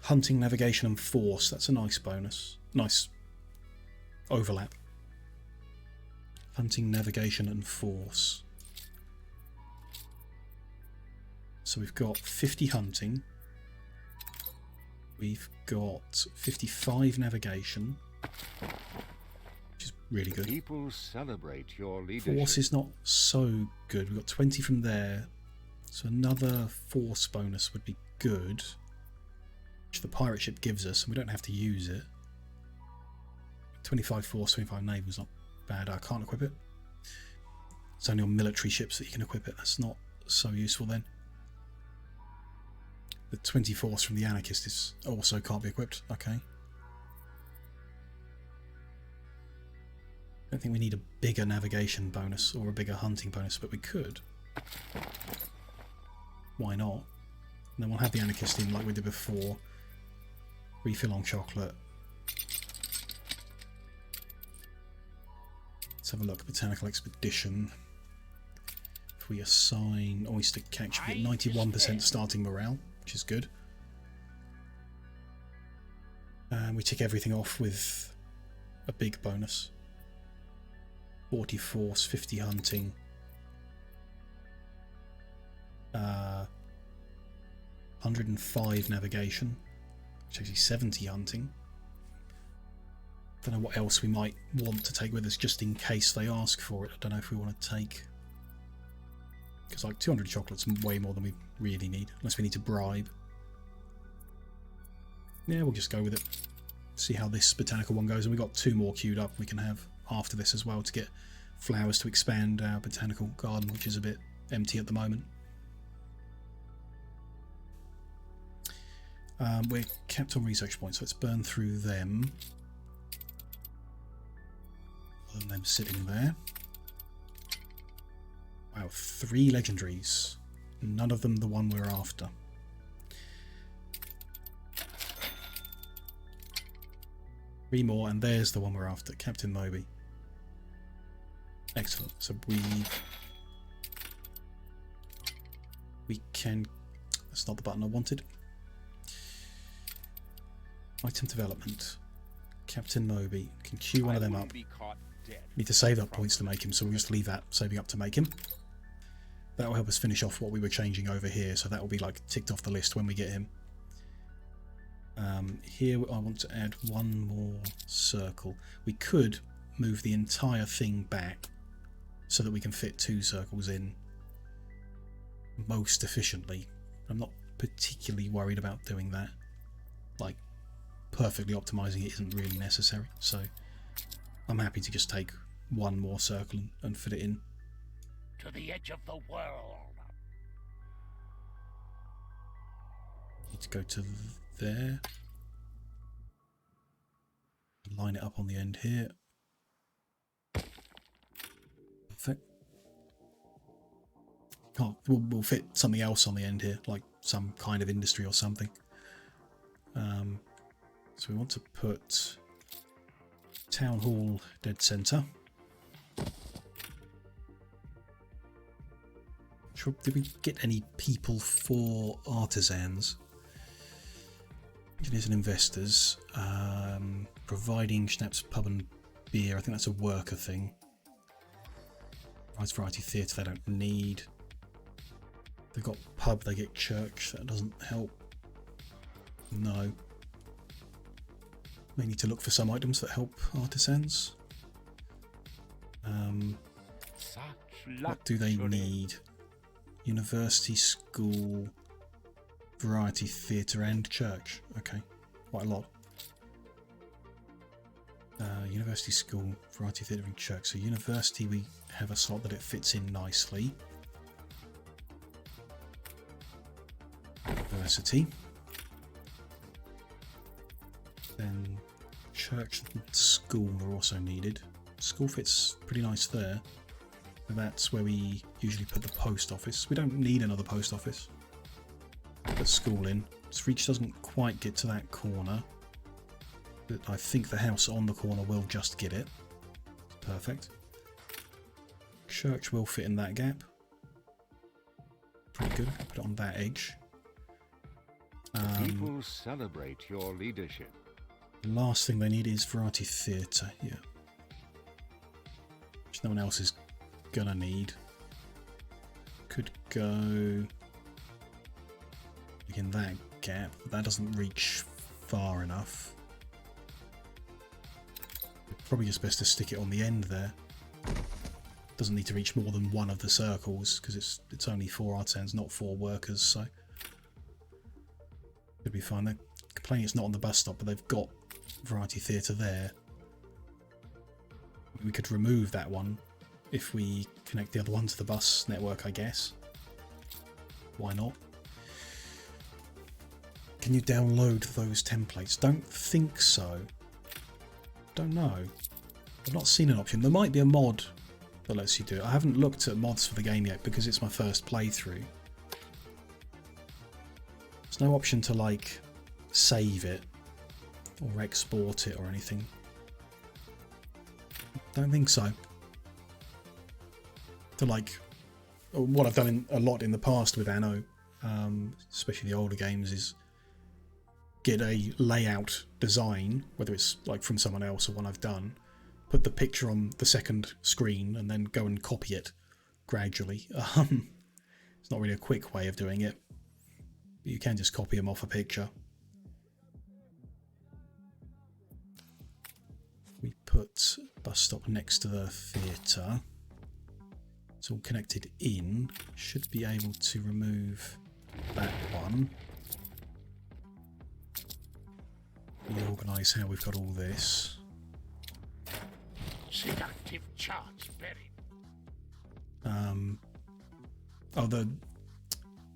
Speaker 1: Hunting, navigation and force. That's a nice bonus. Nice overlap. Hunting, navigation and force. So we've got 50 hunting. We've got 55 navigation. Which is really good.
Speaker 4: People celebrate your leadership.
Speaker 1: Force is not so good. We've got 20 from there. So another force bonus would be good. Which the pirate ship gives us, and we don't have to use it. 25 force, 25 naval is not bad. I can't equip it. It's only on military ships that you can equip it. That's not so useful then. The 20 force from the anarchist is also can't be equipped. Okay. I don't think we need a bigger navigation bonus or a bigger hunting bonus, but we could. Why not? And then we'll have the anarchist in like we did before. Refill on chocolate. have a look. Botanical Expedition. If we assign oyster catch, we get 91% starting morale, which is good. And we tick everything off with a big bonus. 40 force, 50 hunting. 105 navigation, which is actually 70 hunting. Don't know what else we might want to take with us just in case they ask for it. I don't know if we want to take, because like 200 chocolates is way more than we really need, unless we need to bribe. Yeah, we'll just go with it. See how this botanical one goes, and we've got 2 more queued up we can have after this as well to get flowers to expand our botanical garden, which is a bit empty at the moment. We're kept on research points, so let's burn through them. Other than them sitting there. Wow, 3 legendaries. None of them the one we're after. Three more, and there's the one we're after, Captain Moby. Excellent. So we can. That's not the button I wanted. Item development. Captain Moby. Can queue one of them up. Need to save up points to make him, so we'll just leave that saving up to make him. That will help us finish off what we were changing over here, so that will be like ticked off the list when we get him. Here I want to add 1 more circle. We could move the entire thing back so that we can fit 2 circles in most efficiently. I'm not particularly worried about doing that. Like, perfectly optimizing it isn't really necessary, so I'm happy to just take 1 more circle and fit it in.
Speaker 7: To the edge of the world.
Speaker 1: Need to go to there. Line it up on the end here. Perfect. Oh, we'll fit something else on the end here, like some kind of industry or something. So we want to put Town Hall Dead Centre. Sure, did we get any people for artisans? Engineers and investors. Providing schnapps, pub and beer. I think that's a worker thing. Provides variety theatre, they don't need. They've got pub, they get church. That doesn't help. No. May need to look for some items that help artisans. What do they need? University, school, variety theatre and church. Okay, quite a lot. University, school, variety theatre and church. So university, we have a slot that it fits in nicely. University. Then church and school are also needed. School fits pretty nice there. And that's where we usually put the post office. We don't need another post office. Put school in. Its reach doesn't quite get to that corner. But I think the house on the corner will just get it. Perfect. Church will fit in that gap. Pretty good. Put it on that edge.
Speaker 4: People celebrate your leadership.
Speaker 1: The last thing they need is variety theatre. Yeah. Which no one else is gonna need. Could go in that gap. That doesn't reach far enough. Probably just best to stick it on the end there. Doesn't need to reach more than 1 of the circles because it's only 4 artisans, not 4 workers, so should be fine. They're complaining it's not on the bus stop, but they've got variety theatre there. We could remove that one if we connect the other one to the bus network, I guess. Why not? Can you download those templates? Don't think so. Don't know. I've not seen an option. There might be a mod that lets you do it. I haven't looked at mods for the game yet because it's my first playthrough. There's no option to like save it or export it or anything. Don't think so. to like what I've done a lot in the past with Anno, especially the older games, is get a layout design, whether it's like from someone else or one I've done, put the picture on the second screen and then go and copy it gradually. It's not really a quick way of doing it. You can just copy them off a picture. We put bus stop next to the theatre. It's all connected in. Should be able to remove that one. Reorganise how we've got all this.
Speaker 7: Seductive charts buried.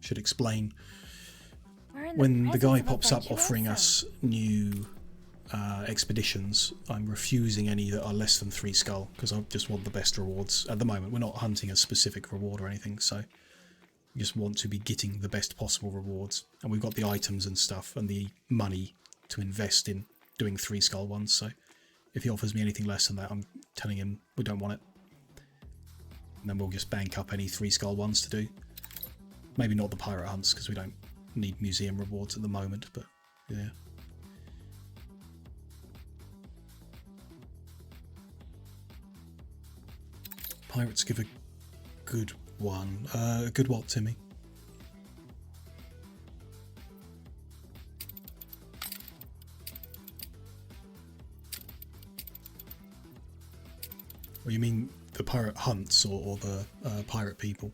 Speaker 1: Should explain
Speaker 3: We're in
Speaker 1: when the
Speaker 3: presence
Speaker 1: guy
Speaker 3: of a
Speaker 1: pops up offering
Speaker 3: virtuoso.
Speaker 1: us new expeditions, I'm refusing any that are less than 3 skull because I just want the best rewards. At the moment, we're not hunting a specific reward or anything, so we just want to be getting the best possible rewards. And we've got the items and stuff and the money to invest in doing 3 skull ones, so if he offers me anything less than that, I'm telling him we don't want it. And then we'll just bank up any 3 skull ones to do. Maybe not the pirate hunts because we don't need museum rewards at the moment, but yeah. Pirates give a good one. A good what, Timmy? Or you mean the pirate hunts or the pirate people?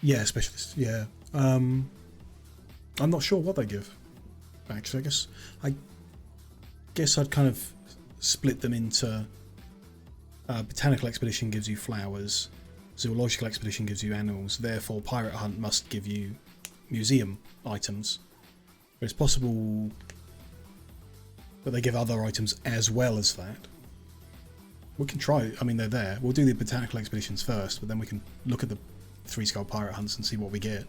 Speaker 1: Yeah, specialists. Yeah. I'm not sure what they give. Actually, I guess I'd kind of split them into botanical expedition gives you flowers, zoological expedition gives you animals. Therefore, pirate hunt must give you museum items. But it's possible that they give other items as well as that. We can try. I mean, they're there. We'll do the botanical expeditions first, but then we can look at the 3 skull pirate hunts and see what we get.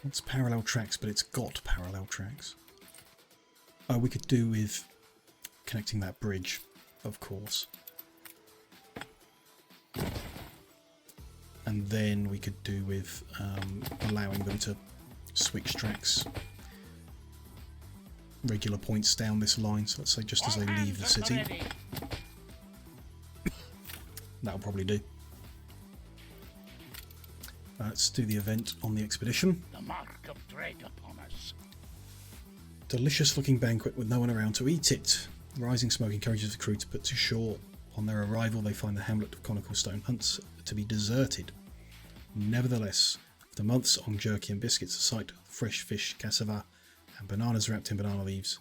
Speaker 1: It's parallel tracks, but it's got parallel tracks. Oh, we could do with connecting that bridge, of course. And then we could do with allowing them to switch tracks. Regular points down this line, so let's say just as they leave the city. That'll probably do. Let's do the event on the expedition.
Speaker 7: The mark of dread upon us.
Speaker 1: Delicious looking banquet with no one around to eat it. Rising smoke encourages the crew to put to shore. On their arrival, they find the hamlet of Conical Stone Hunts to be deserted. Nevertheless, after months on jerky and biscuits, a sight of fresh fish, cassava, and bananas wrapped in banana leaves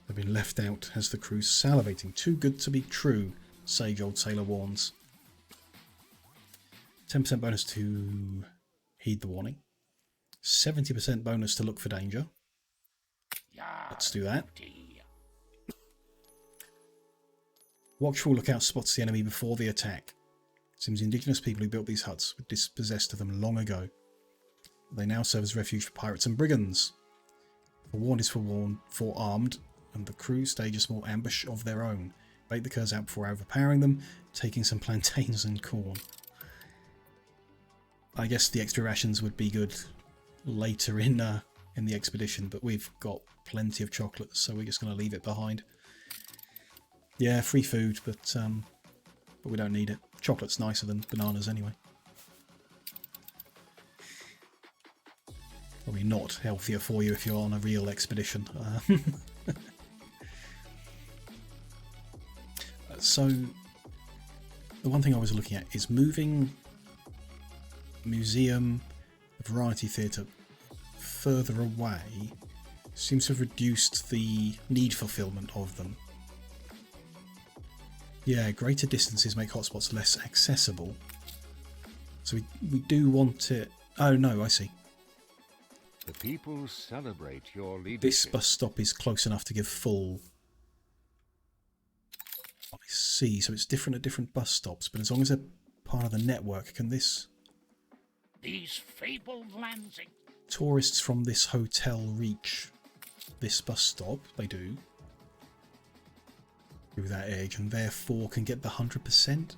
Speaker 1: have been left out as the crew's salivating. Too good to be true, sage old sailor warns. 10% bonus to heed the warning. 70% bonus to look for danger. Let's do that. Watchful lookout spots the enemy before the attack. Seems the indigenous people who built these huts were dispossessed of them long ago. They now serve as refuge for pirates and brigands. Forewarned is forearmed, and the crew stage a small ambush of their own. Bait the curs out before overpowering them, taking some plantains and corn. I guess the extra rations would be good later in the expedition, but we've got plenty of chocolate, so we're just going to leave it behind. Yeah, free food, but we don't need it. Chocolate's nicer than bananas anyway. Probably not healthier for you if you're on a real expedition. So, the one thing I was looking at is moving museum, variety theatre further away seems to have reduced the need fulfillment of them. Yeah, greater distances make hotspots less accessible. So we do want it... Oh no, I see.
Speaker 4: The people celebrate your leadership.
Speaker 1: This bus stop is close enough to give full... I see, so it's different at different bus stops, but as long as they're part of the network, can this...
Speaker 7: These fabled Lansing.
Speaker 1: Tourists from this hotel reach this bus stop? They do. Through that edge, and therefore can get the 100%?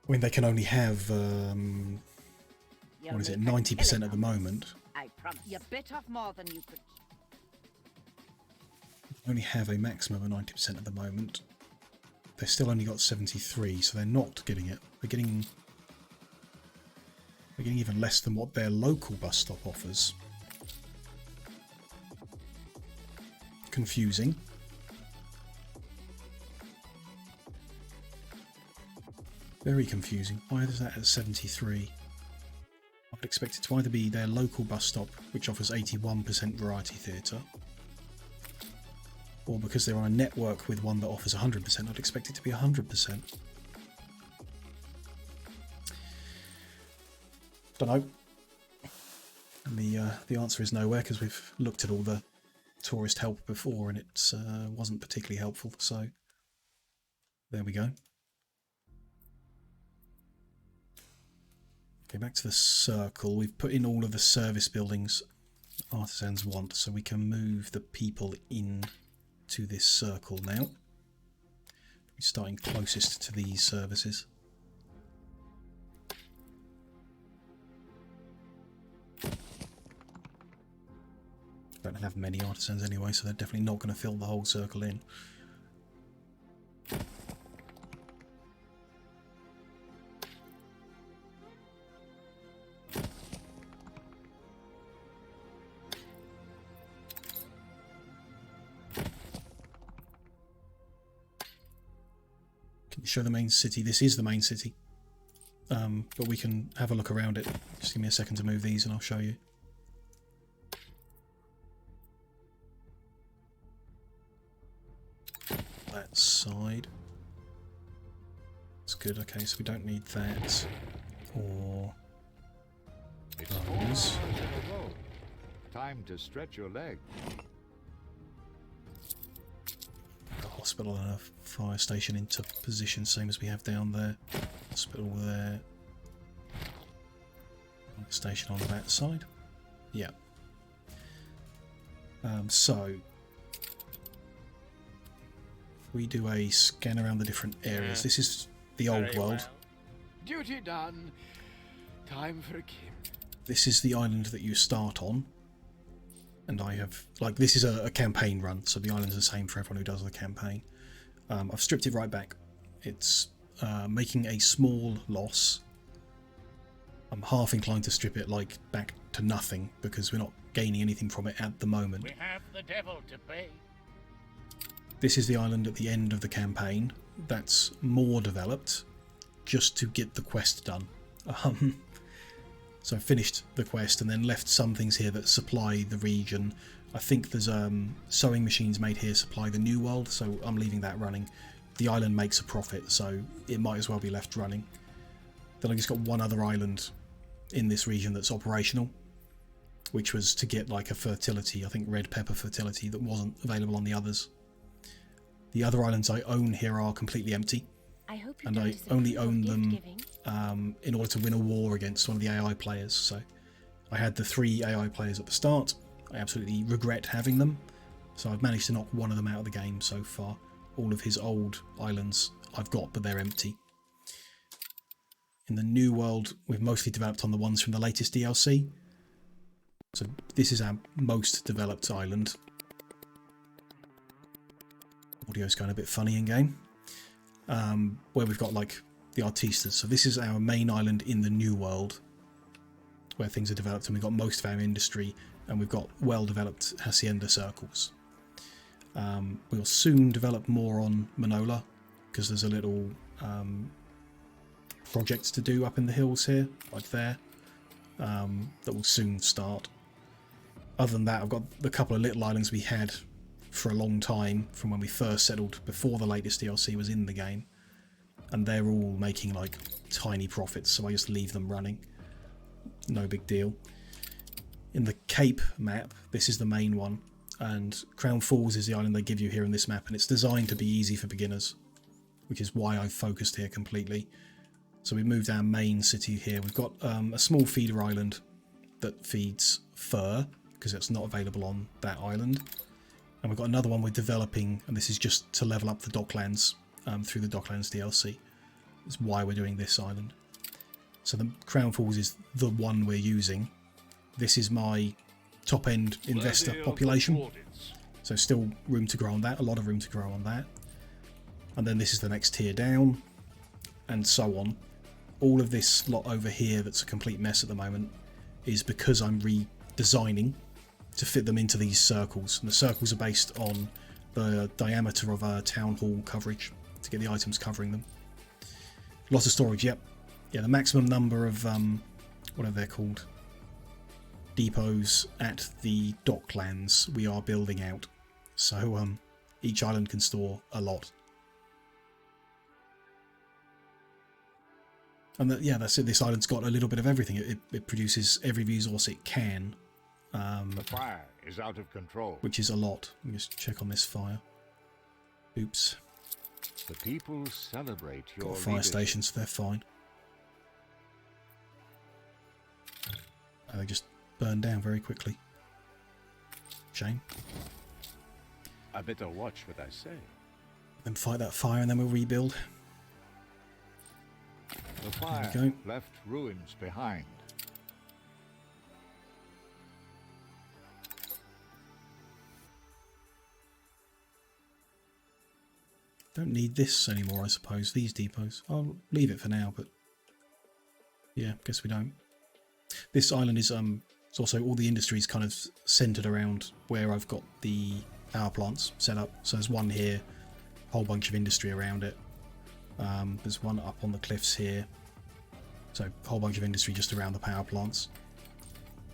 Speaker 1: I mean, they can only have, what is it, 90% at the moment.
Speaker 10: I promise. You bit off more than you could.
Speaker 1: Only have a maximum of 90% at the moment. They've still only got 73, so they're not getting it. They're getting even less than what their local bus stop offers. Confusing. Very confusing. Why is that at 73? I'd expect it to either be their local bus stop, which offers 81% variety theatre, or because they're on a network with one that offers 100%, I'd expect it to be 100%. Don't know. And the answer is nowhere, because we've looked at all the tourist help before and it wasn't particularly helpful, so there we go. Okay, back to the circle. We've put in all of the service buildings artisans want, so we can move the people in to this circle now. We're starting closest to these services. Don't have many artisans anyway, so they're definitely not going to fill the whole circle in. Can you show the main city? This is the main city, but we can have a look around it. Just give me a second to move these and I'll show you. That side. That's good. Okay, so we don't need that or those.
Speaker 4: Time to stretch your leg.
Speaker 1: A hospital and a fire station into position, same as we have down there. Hospital there. Station on that side. Yeah. So we do a scan around the different areas. This is the old world.
Speaker 6: Duty done. Time for a Kim.
Speaker 1: This is the island that you start on. And I have, like, this is a campaign run, so the island's the same for everyone who does the campaign. I've stripped it right back. It's making a small loss. I'm half inclined to strip it, like, back to nothing, because we're not gaining anything from it at the moment.
Speaker 7: We have the devil to pay.
Speaker 1: This is the island at the end of the campaign. That's more developed, just to get the quest done. So I finished the quest and then left some things here that supply the region. I think there's sewing machines made here supply the new world, so I'm leaving that running. The island makes a profit, so it might as well be left running. Then I just got one other island in this region that's operational, which was to get like a fertility, I think red pepper fertility, that wasn't available on the others. The other islands I own here are completely empty. And I only own them in order to win a war against one of the AI players. So I had the 3 AI players at the start. I absolutely regret having them. So I've managed to knock one of them out of the game so far. All of his old islands I've got, but they're empty. In the new world, we've mostly developed on the ones from the latest DLC. So this is our most developed island. Audio's going a bit funny in game. Where we've got like the artistas. So this is our main island in the new world, where things are developed, and we've got most of our industry, and we've got well developed hacienda circles. We'll soon develop more on Manola, because there's a little projects to do up in the hills here, like there, that will soon start. Other than that, I've got the couple of little islands we had for a long time from when we first settled before the latest DLC was in the game, and they're all making like tiny profits, so I just leave them running. No big deal. In the Cape map, this is the main one. and Crown Falls is the island they give you here in this map, and it's designed to be easy for beginners, which is why I've focused here completely. So we moved our main city here. We've got a small feeder island that feeds fur, because it's not available on that island. And we've got another one we're developing, and this is just to level up the Docklands through the Docklands DLC. That's why we're doing this island. So the Crown Falls is the one we're using. This is my top-end investor population. So still room to grow on that, a lot of room to grow on that. And then this is the next tier down, and so on. All of this lot over here that's a complete mess at the moment is because I'm redesigning to fit them into these circles. And the circles are based on the diameter of a town hall coverage to get the items covering them. Lots of storage, yep. Yeah, the maximum number of, whatever they're called, depots at the Docklands we are building out. So each island can store a lot. And yeah, that's it. This island's got a little bit of everything. It produces every resource it can.
Speaker 4: The fire is out of control.
Speaker 1: Which is a lot. Let me just check on this fire. Oops.
Speaker 4: The people celebrate your
Speaker 1: got a fire station, so they're fine. They just burned down very quickly. Shame.
Speaker 6: I better watch what I say.
Speaker 1: Then fight that fire and then we'll rebuild.
Speaker 4: The fire left ruins behind.
Speaker 1: Don't need this anymore, I suppose, these depots. I'll leave it for now, but yeah, guess we don't. This island is it's also all the industries kind of centered around where I've got the power plants set up. So there's one here, a whole bunch of industry around it. There's one up on the cliffs here. So a whole bunch of industry just around the power plants.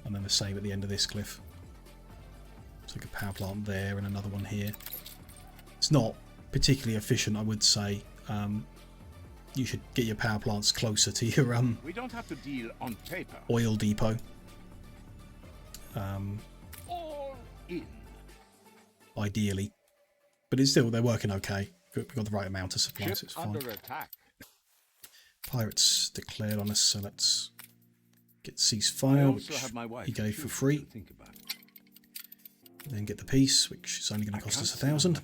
Speaker 1: And then the same at the end of this cliff. So like a power plant there and another one here. It's not particularly efficient, I would say. You should get your power plants closer to your
Speaker 6: we don't have to deal on paper.
Speaker 1: Oil depot.
Speaker 6: All in.
Speaker 1: Ideally. But it's still, they're working okay. We've got the right amount of supplies, it's fine.
Speaker 4: Under attack.
Speaker 1: Pirates declared on us, so let's get ceasefire, which he gave for free. Then get the peace, which is only going to cost us 1,000.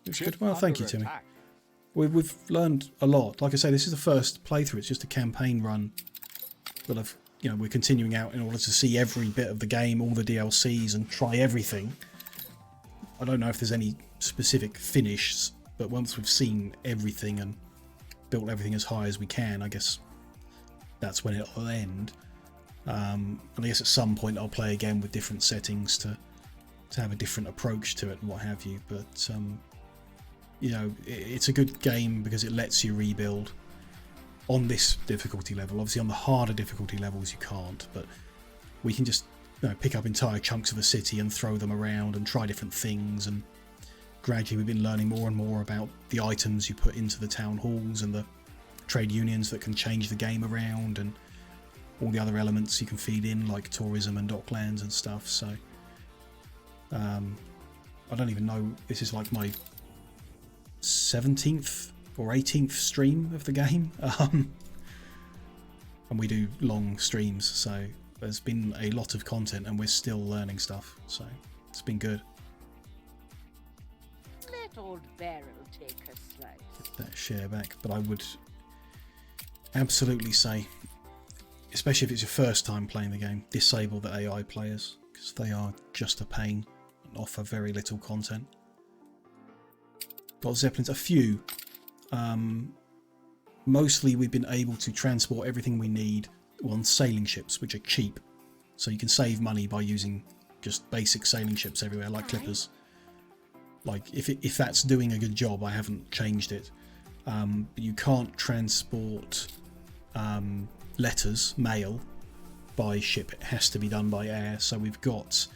Speaker 1: It's good. Well, thank you, Timmy. We've learned a lot. Like I say, this is the first playthrough. It's just a campaign run that I've, we're continuing out in order to see every bit of the game, all the DLCs, and try everything. I don't know if there's any specific finish, but once we've seen everything and built everything as high as we can, I guess that's when it'll end. And I guess at some point I'll play again with different settings to have a different approach to it and what have you. But it's a good game because it lets you rebuild on this difficulty level. Obviously on the harder difficulty levels you can't, but we can just pick up entire chunks of a city and throw them around and try different things, and gradually we've been learning more and more about the items you put into the town halls and the trade unions that can change the game around, and all the other elements you can feed in like tourism and docklands and stuff. So I don't even know, this is like my 17th or 18th stream of the game, and we do long streams, so there's been a lot of content and we're still learning stuff, so it's been good.
Speaker 10: Let old Barrel take a slice.
Speaker 1: Get that share back, but I would absolutely say, especially if it's your first time playing the game, disable the AI players, because they are just a pain and offer very little content. Got Zeppelins, a few. Mostly we've been able to transport everything we need on sailing ships, which are cheap. So you can save money by using just basic sailing ships everywhere, like clippers. Like, if that's doing a good job, I haven't changed it. But you can't transport letters, mail, by ship. It has to be done by air. So we've got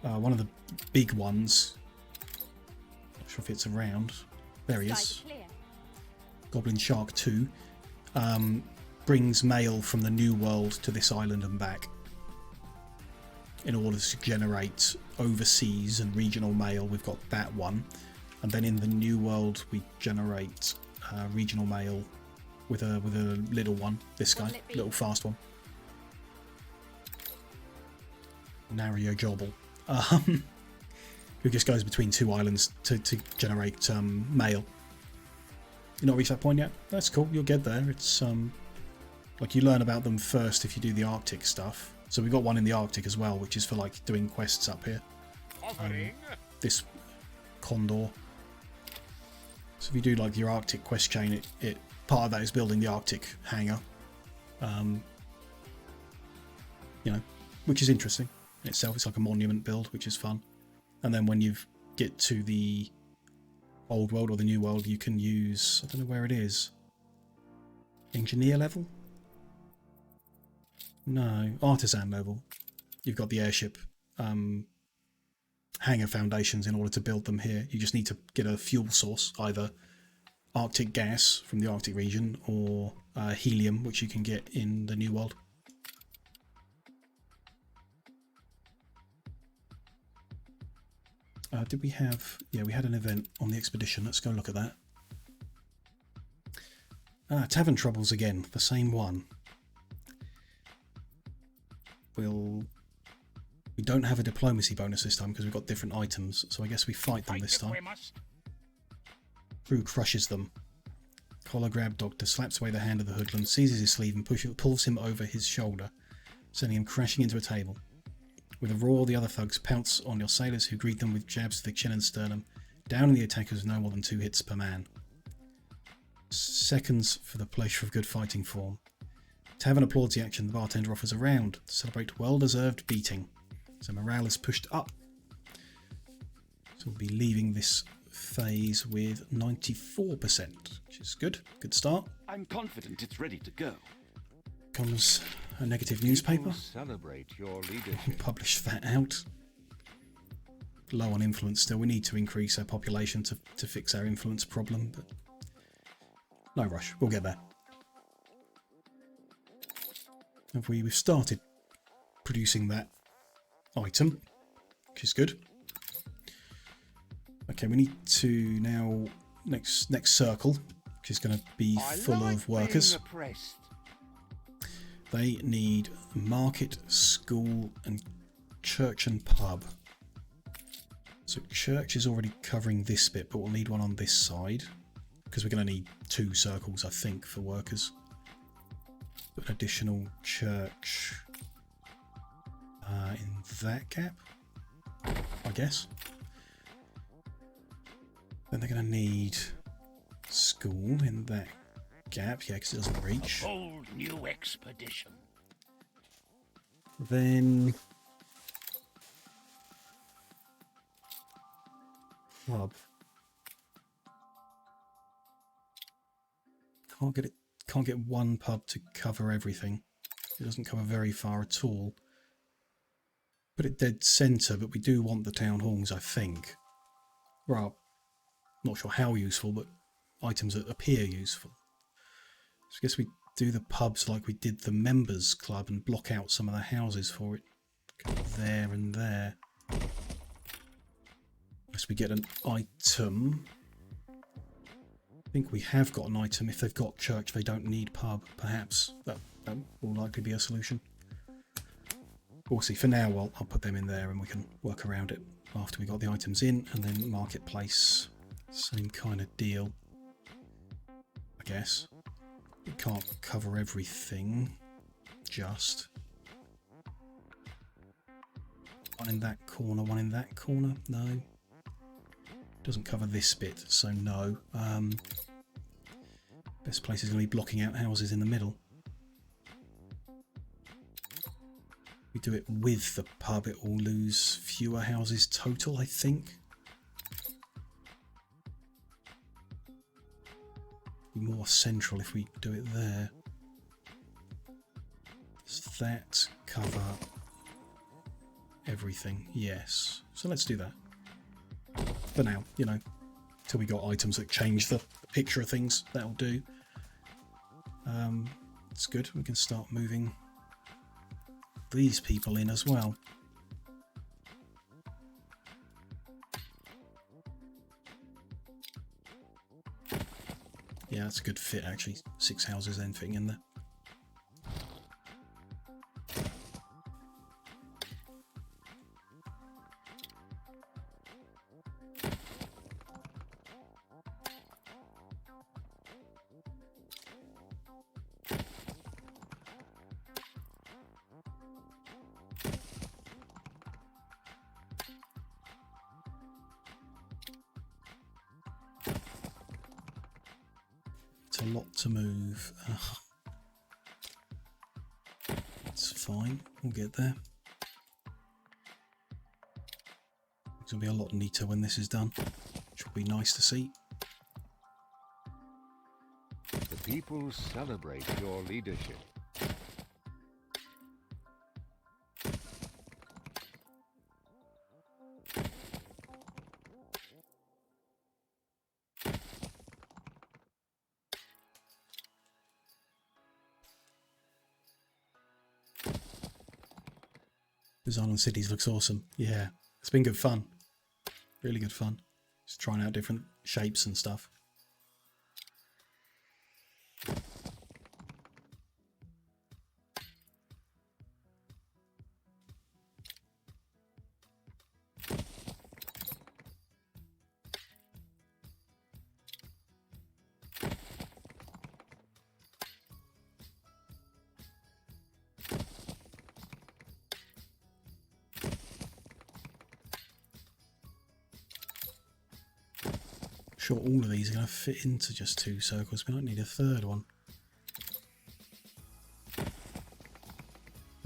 Speaker 1: one of the big ones. Not sure if it's around. There he is. Goblin Shark 2 brings mail from the New World to this island and back. in order to generate overseas and regional mail. We've got that one, and then in the New World we generate regional mail with a little one. This guy, little fast one. Nario Jobble. Who just goes between two islands to generate mail. You not reached that point yet? That's cool. You'll get there. It's like you learn about them first if you do the Arctic stuff. So we've got one in the Arctic as well, which is for like doing quests up here. This Condor. So if you do like your Arctic quest chain, it part of that is building the Arctic hangar. You know, which is interesting in itself. It's like a monument build, which is fun. And then when you get to the old world or the new world, you can use, I don't know where it is, engineer level? No, artisan level. You've got the airship hangar foundations in order to build them here. You just need to get a fuel source, either Arctic gas from the Arctic region or helium, which you can get in the new world. Did we have... Yeah, we had an event on the expedition. Let's go look at that. Tavern Troubles again. The same one. We don't have a diplomacy bonus this time because we've got different items. So I guess we fight them this time. Crew crushes them. Collar grab Doctor slaps away the hand of the hoodlum, seizes his sleeve and pulls him over his shoulder, sending him crashing into a table. With a roar, the other thugs pounce on your sailors, who greet them with jabs to the chin and sternum, downing the attackers with no more than 2 hits per man. Seconds for the pleasure of good fighting form. Tavern applauds the action. The bartender offers a round to celebrate well-deserved beating. So morale is pushed up. So we'll be leaving this phase with 94%, which is good. Good start.
Speaker 11: I'm confident it's ready to go.
Speaker 1: Comes a negative newspaper.
Speaker 4: Celebrate your leadership.
Speaker 1: Publish that out. Low on influence still. We need to increase our population to fix our influence problem, but no rush. We'll get there. We've started producing that item, which is good. Okay, we need to now next circle, which is going to be full of workers. They need market, school, and church and pub. So church is already covering this bit, but we'll need one on this side because we're going to need 2 circles, I think, for workers. An additional church in that gap, I guess. Then they're going to need school in that gap, yeah, because it doesn't reach.
Speaker 7: A whole new expedition.
Speaker 1: Then pub. Can't get one pub to cover everything. It doesn't cover very far at all. Put it dead centre, but we do want the town halls, I think. Well, not sure how useful, but items that appear useful. So I guess we do the pubs like we did the members club and block out some of the houses for it. Go there and there. Unless we get an item. I think we have got an item. If they've got church, they don't need pub. Perhaps that will likely be a solution. We'll see. For now, I'll put them in there and we can work around it after we got the items in. And then marketplace, same kind of deal, I guess. It can't cover everything, just. One in that corner, one in that corner, no. Doesn't cover this bit, so no. Best place is going to be blocking out houses in the middle. We do it with the pub, it will lose fewer houses total, I think. Be more central if we do it there. Does that cover everything? Yes. So let's do that. For now, you know, till we got items that change the picture of things, that'll do. It's good. We can start moving these people in as well. Yeah, that's a good fit actually. 6 houses then fitting in there. It's a lot to move. It's fine, we'll get there. It's going to be a lot neater when this is done, which will be nice to see.
Speaker 4: The people celebrate your leadership.
Speaker 1: Design on cities looks awesome. Yeah, it's been good fun. Really good fun. Just trying out different shapes and stuff. Sure, all of these are going to fit into just 2 circles. We don't need a third one. It's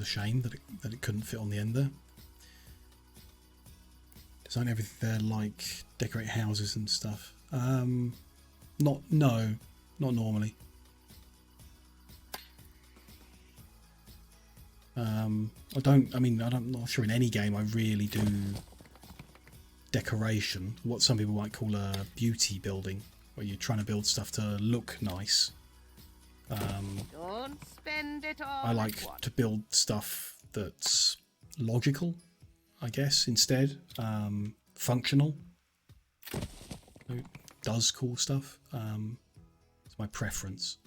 Speaker 1: a shame that it couldn't fit on the end there. Design everything there like decorate houses and stuff. Not normally. I'm not sure in any game I really do decoration, what some people might call a beauty building, where you're trying to build stuff to look nice.
Speaker 10: Don't spend it all.
Speaker 1: I like to build stuff that's logical, I guess, instead. Functional. It does cool stuff. It's my preference.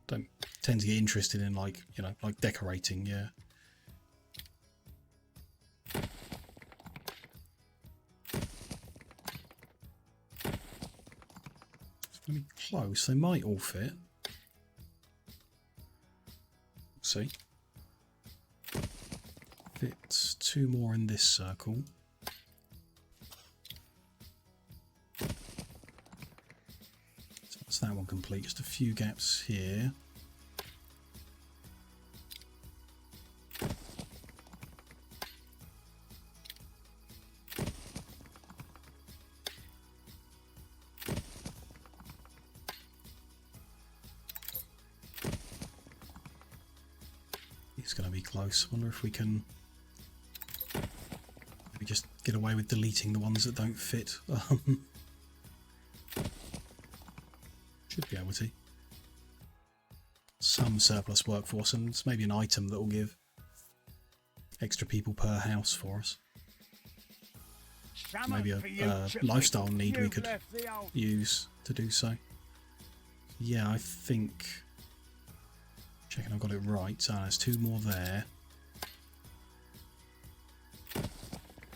Speaker 1: Don't tend to get interested in like decorating, yeah. It's going to be close. They might all fit. See. Fits 2 more in this circle. So that's that one complete. Just a few gaps here. It's going to be close. I wonder if we can maybe just get away with deleting the ones that don't fit. Should be able to. Some surplus workforce, and it's maybe an item that will give extra people per house for us. Maybe a lifestyle need we could use to do so. Yeah, I think... Checking I've got it right. So there's 2 more there.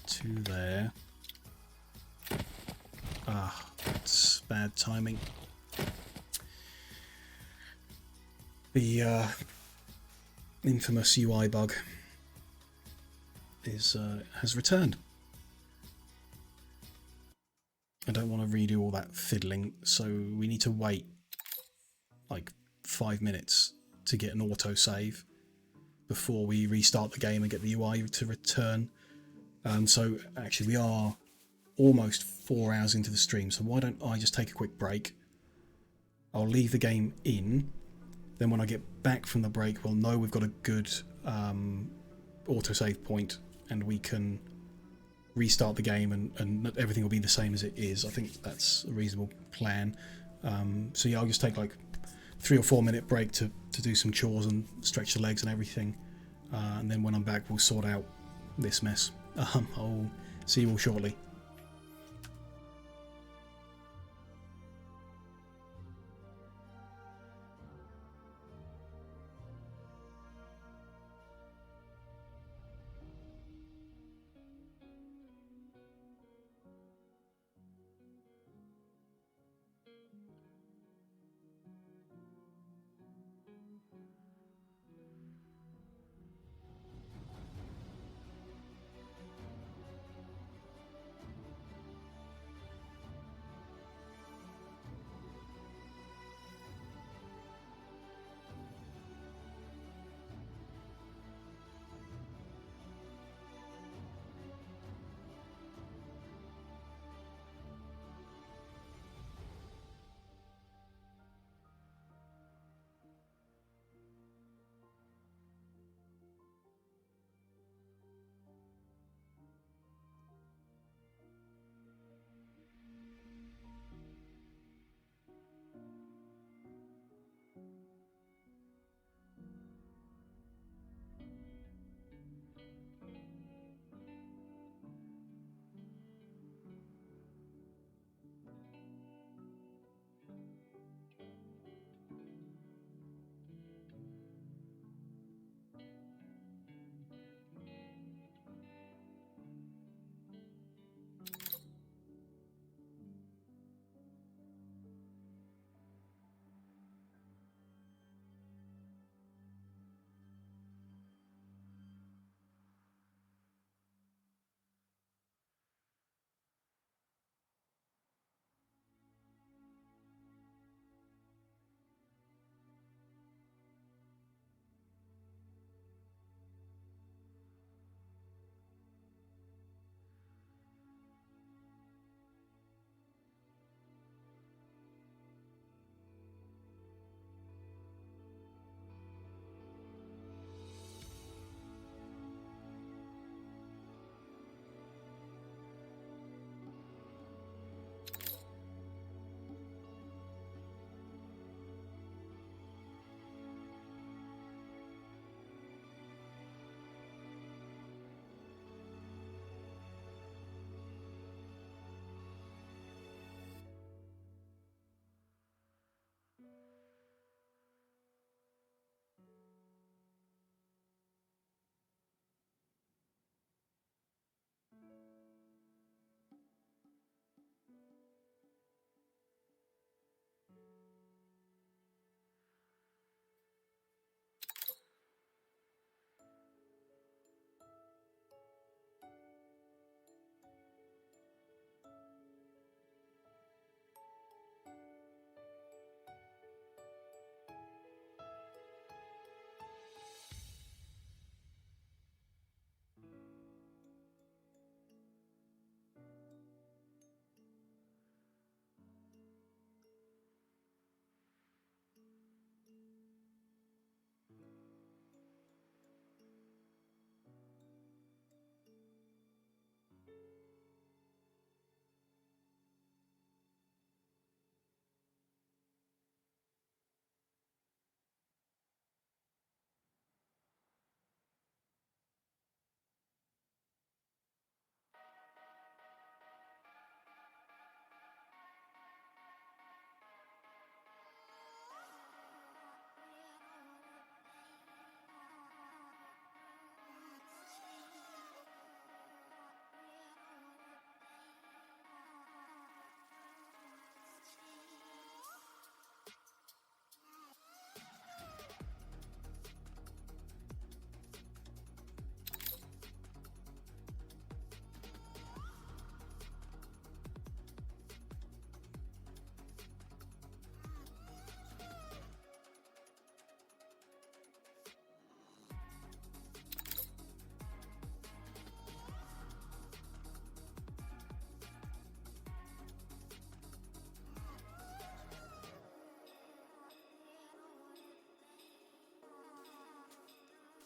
Speaker 1: 2 there. Ah, it's bad timing. The infamous UI bug has returned. I don't want to redo all that fiddling, so we need to wait like 5 minutes to get an autosave before we restart the game and get the UI to return. So actually we are almost 4 hours into the stream, so why don't I just take a quick break. I'll leave the game in, then when I get back from the break we'll know we've got a good autosave point and we can restart the game and everything will be the same as it is. I think that's a reasonable plan. So yeah, I'll just take like 3 or 4 minute break to do some chores and stretch the legs and everything, and then when I'm back we'll sort out this mess. I'll see you all shortly.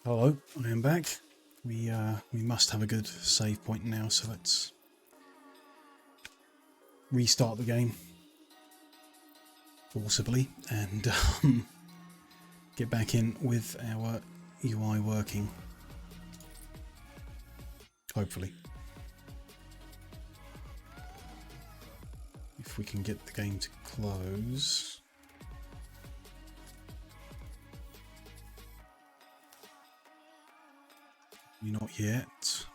Speaker 1: Hello, I am back. We must have a good save point now, so let's restart the game forcibly and get back in with our UI working. Hopefully. If we can get the game to close. Not yet.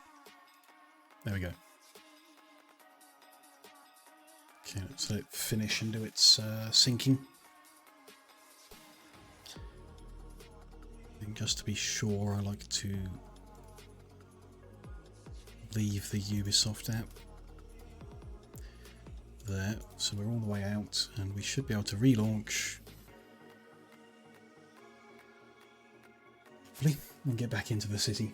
Speaker 1: There we go. Okay, let's let it finish and do its syncing. And just to be sure, I like to leave the Ubisoft app there, so we're all the way out, and we should be able to relaunch. Hopefully, and get back into the city.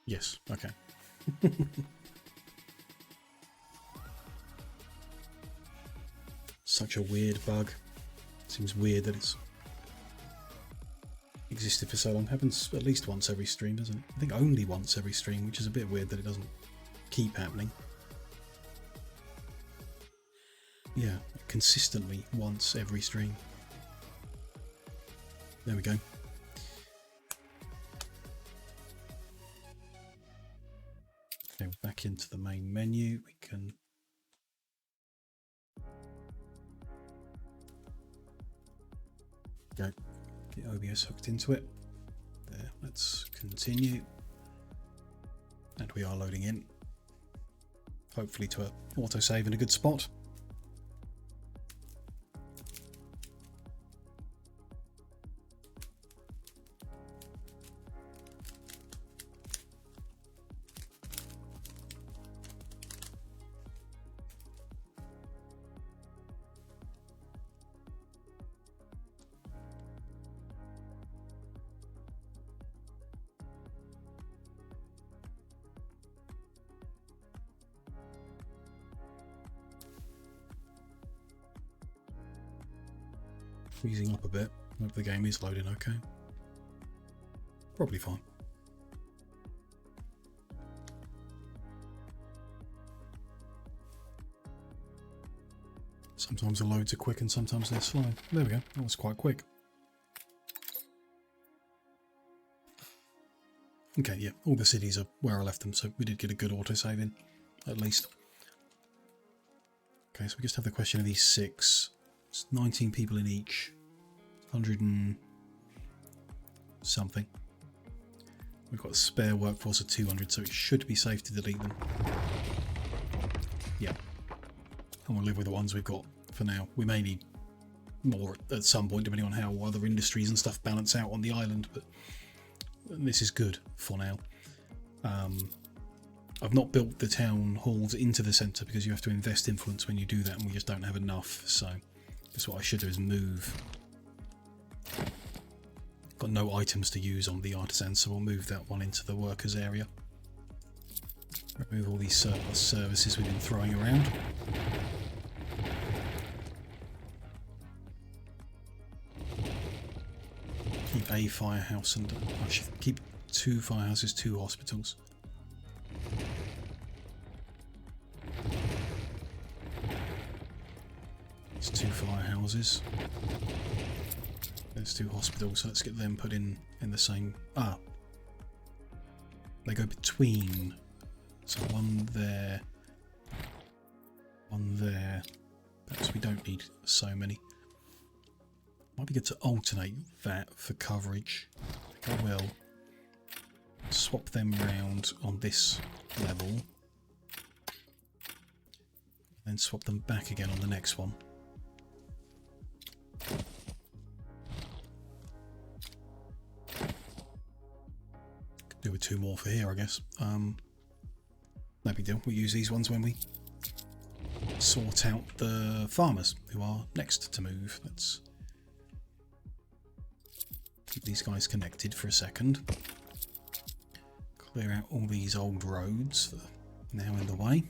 Speaker 1: Yes, okay. Such a weird bug. Seems weird that it's existed for so long. Happens at least once every stream, doesn't it? I think only once every stream, which is a bit weird that it doesn't keep happening. Yeah, consistently once every stream. There we go. Okay, we're back into the main menu. We can go get OBS hooked into it. There, let's continue. And we are loading in. Hopefully to an autosave in a good spot. Freezing up a bit. Hope the game is loading okay. Probably fine. Sometimes the loads are quick and sometimes they're slow. There we go. That was quite quick. Okay, yeah, all the cities are where I left them, so we did get a good autosave in, at least. Okay, so we just have the question of these 6. It's 19 people in each. 100 and something. We've got a spare workforce of 200, so it should be safe to delete them. Yeah. And we'll live with the ones we've got for now. We may need more at some point, depending on how other industries and stuff balance out on the island, but this is good for now. I've not built the town halls into the centre because you have to invest influence when you do that, and we just don't have enough, so that's what I should do, is move. Got no items to use on the artisan, so we'll move that one into the workers area. Remove all these surplus services we've been throwing around. Keep a firehouse and I should keep 2 firehouses, 2 hospitals. It's 2 firehouses. There's 2 hospitals, so let's get them put in the same... Ah! They go between. So one there. One there. Perhaps we don't need so many. Might be good to alternate that for coverage. I think I will. Swap them round on this level. Then swap them back again on the next one. Do with 2 more for here, I guess. No big deal. We'll use these ones when we sort out the farmers who are next to move. Let's keep these guys connected for a second. Clear out all these old roads that are now in the way.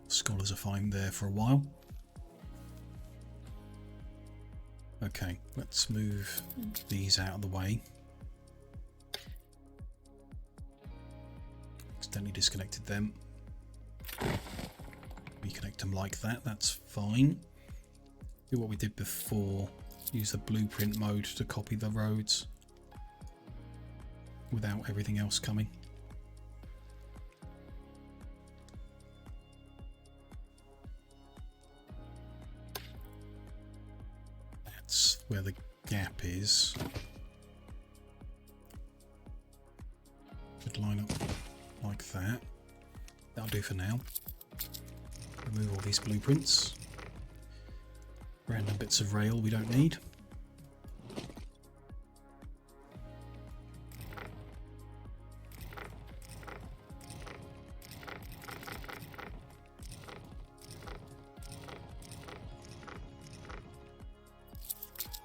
Speaker 1: Scholars are fine there for a while. Okay, let's move these out of the way. Accidentally disconnected them. Reconnect them like that, that's fine. Do what we did before. Use the blueprint mode to copy the roads without everything else coming. That's where the gap is. Should line up like that. That'll do for now. Remove all these blueprints. Random bits of rail we don't need.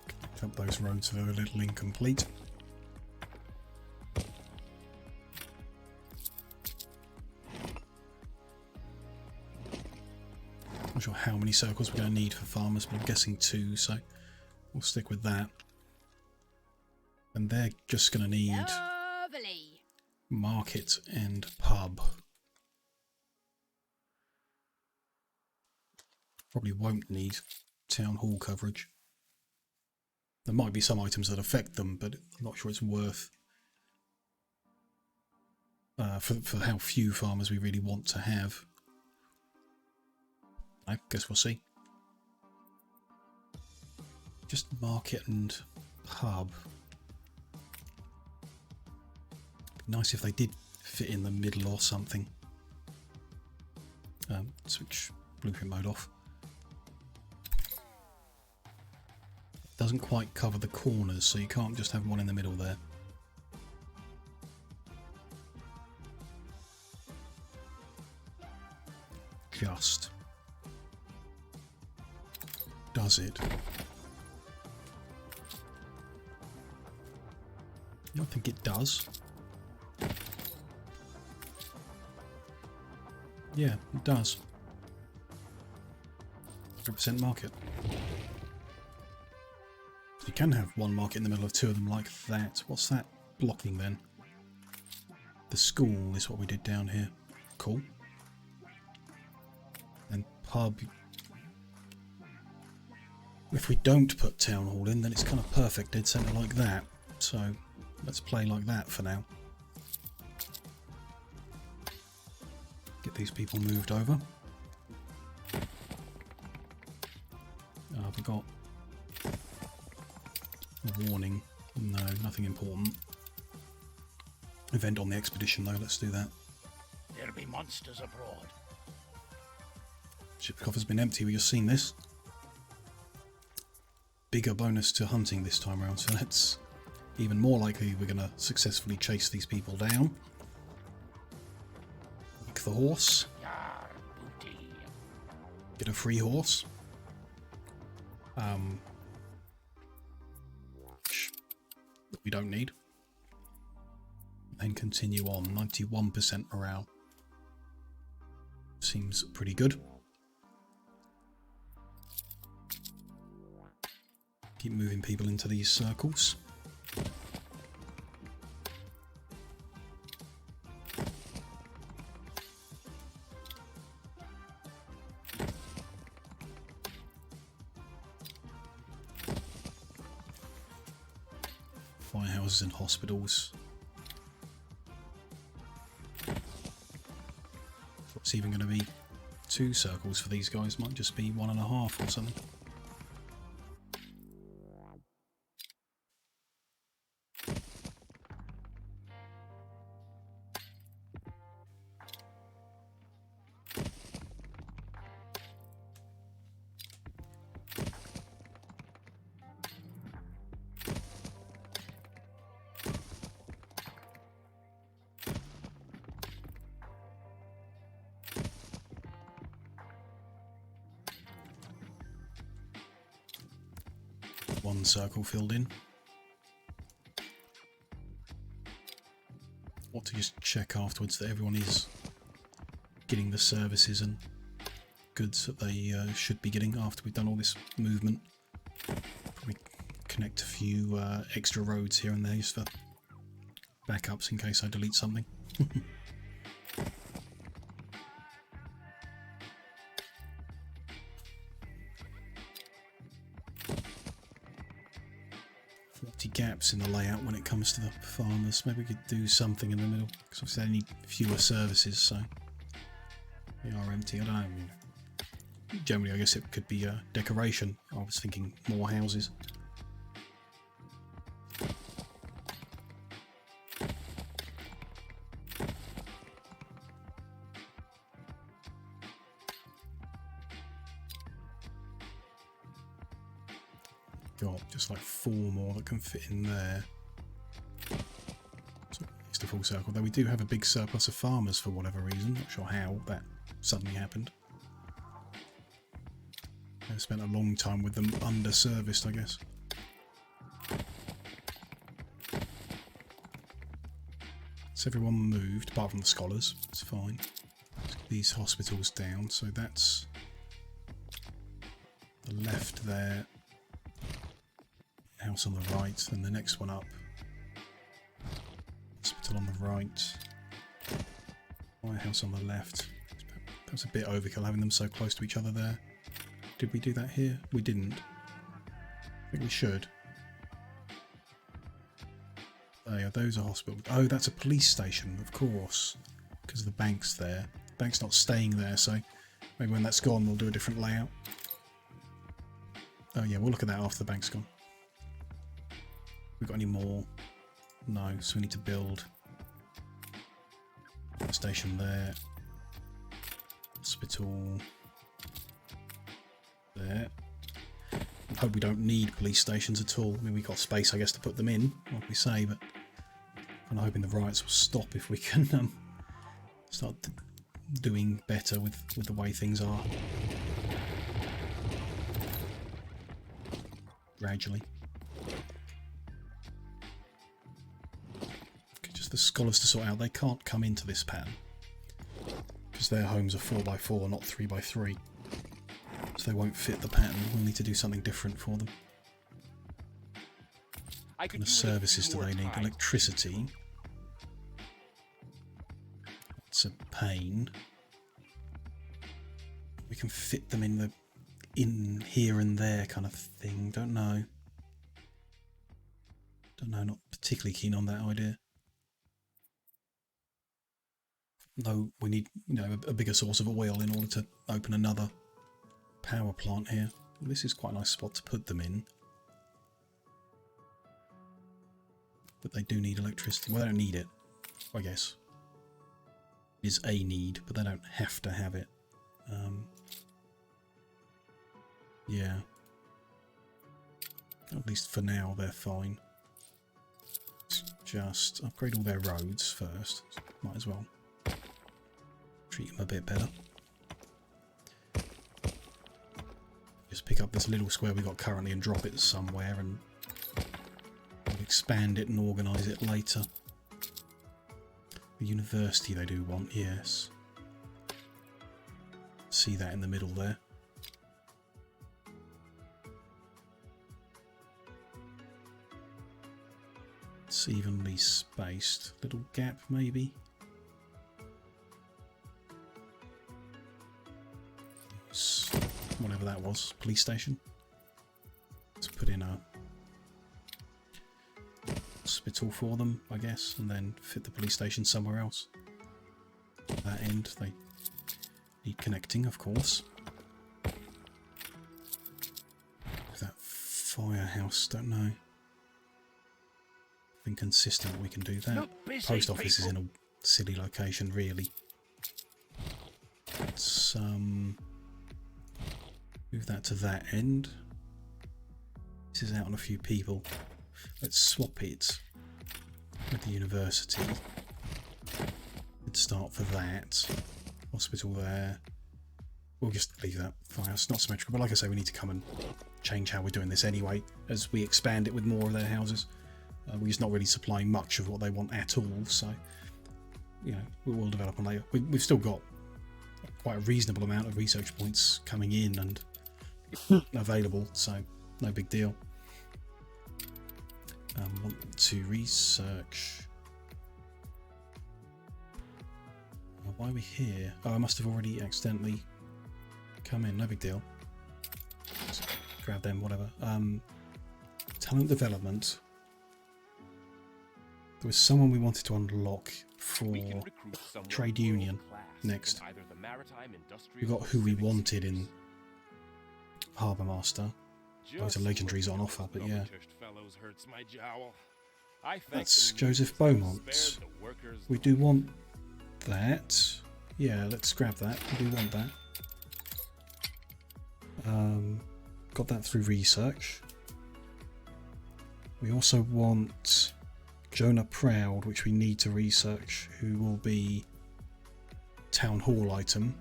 Speaker 1: Connect up those roads that are a little incomplete. Not sure how many circles we're going to need for farmers, but I'm guessing 2, so we'll stick with that. And they're just going to need
Speaker 5: Lovely.
Speaker 1: market and pub. Probably won't need town hall coverage. There might be some items that affect them, but I'm not sure it's worth for how few farmers we really want to have. I guess we'll see. Just market and pub. Be nice if they did fit in the middle or something. Switch blueprint mode off. Doesn't quite cover the corners, so you can't just have one in the middle there. Just. Does it? I don't think it does. Yeah, it does. 100% market. You can have one market in the middle of 2 of them like that. What's that blocking then? The school is what we did down here. Cool. And pub. If we don't put town hall in, then it's kind of perfect dead centre like that. So let's play like that for now. Get these people moved over. We got a warning. No, nothing important. Event on the expedition though, let's do that.
Speaker 7: There be monsters abroad.
Speaker 1: Ship coffer's been empty, we've just seen this. Bigger bonus to hunting this time around, so that's even more likely we're going to successfully chase these people down. Take the horse. Get a free horse. That we don't need. Then continue on. 91% morale. Seems pretty good. Keep moving people into these circles. Firehouses and hospitals. It's even going to be 2 circles for these guys, might just be 1.5 or something. One circle filled in. Want to just check afterwards that everyone is getting the services and goods that they should be getting after we've done all this movement. Probably connect a few extra roads here and there just for backups in case I delete something. 40 gaps in the layout when it comes to the farmers. Maybe we could do something in the middle, because obviously they need fewer services, so they are empty. I don't know. generally I guess it could be a decoration. I was thinking more houses. Got just like 4 more that can fit in there. So it's the full circle. Though we do have a big surplus of farmers for whatever reason. Not sure how that suddenly happened. I spent a long time with them underserviced, I guess. So everyone moved, apart from the scholars. It's fine. Let's get these hospitals down. So that's the left there. House on the right, and the next one up. Hospital on the right. White house on the left. That was a bit overkill having them so close to each other there. Did we do that here? We didn't. I think we should. Oh yeah, those are hospitals. Oh, that's a police station, of course. Because the bank's there. The bank's not staying there, so maybe when that's gone we'll do a different layout. Oh yeah, we'll look at that after the bank's gone. We got any more? No, so we need to build a station there. Hospital there. I hope we don't need police stations at all. I mean, we've got space, I guess, to put them in, like we say, but I'm hoping the riots will stop if we can start doing better with the way things are. Gradually. The scholars to sort out. They can't come into this pattern because their homes are 4x4, not 3x3, so they won't fit the pattern. We'll need to do something different for them. What kind of services do they need? Electricity. It's a pain. We can fit them in here and there kind of thing. Don't know. Not particularly keen on that idea. Though we need, a bigger source of oil in order to open another power plant here. This is quite a nice spot to put them in. But they do need electricity. Well, they don't need it, I guess. It is a need, but they don't have to have it. Yeah. At least for now, they're fine. Let's just upgrade all their roads first. Might as well. Treat them a bit better. Just pick up this little square we got currently and drop it somewhere and expand it and organise it later. The university they do want, yes. See that in the middle there. It's evenly spaced. Little gap maybe. Whatever that was, police station. Let's put in a hospital for them, I guess, and then fit the police station somewhere else. That end, they need connecting, of course. That firehouse, don't know. Inconsistent, we can do that. Post office is in a silly location, really. Let's move that to that end. This is out on a few people. Let's swap it with the university. Let's start for that. Hospital there. We'll just leave that firehouse. Not symmetrical, but like I say, we need to come and change how we're doing this anyway as we expand it with more of their houses. We're just not really supplying much of what they want at all, so we will develop on later. We've still got quite a reasonable amount of research points coming in and available, so no big deal. Want to research. Why are we here? Oh, I must have already accidentally come in. No big deal. Just grab them, whatever. Talent development. There was someone we wanted to unlock for trade union next. We've got who we wanted in Harbour Master. Those are legendaries on offer, but yeah.
Speaker 8: Fellows hurts my jowl. I thank
Speaker 1: That's
Speaker 8: the
Speaker 1: Joseph
Speaker 8: spared
Speaker 1: Beaumont.
Speaker 8: the workers'
Speaker 1: We do want that. Yeah, let's grab that. We do want that. Got that through research. We also want Jonah Proud, which we need to research, who will be Town Hall item.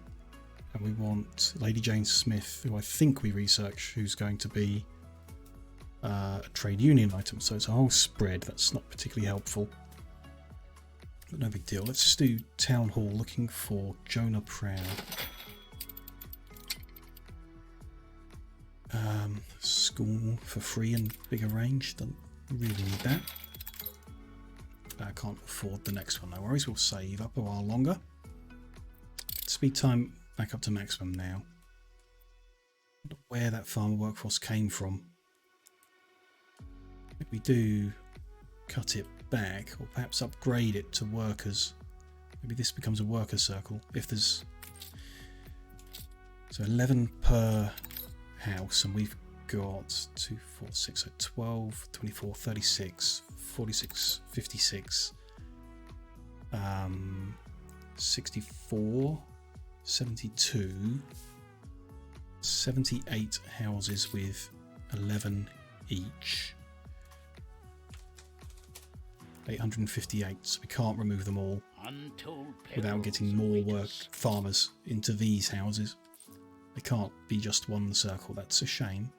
Speaker 1: And we want Lady Jane Smith, who I think we research, who's going to be a trade union item. So it's a whole spread that's not particularly helpful. But no big deal. Let's just do Town Hall, looking for Jonah Proud. School for free and bigger range. Don't really need that. I can't afford the next one, no worries. We'll save up a while longer. Speed time back up to maximum now. I don't know where that farmer workforce came from. If we do cut it back, or perhaps upgrade it to workers. Maybe this becomes a worker circle. If there's... So 11 per house, and we've got 2, 4, 6, so 12, 24, 36, 46, 56, 64, 72, 78 houses with 11 each. 858, so we can't remove them all without getting more farmers into these houses. They can't be just one circle, that's a shame.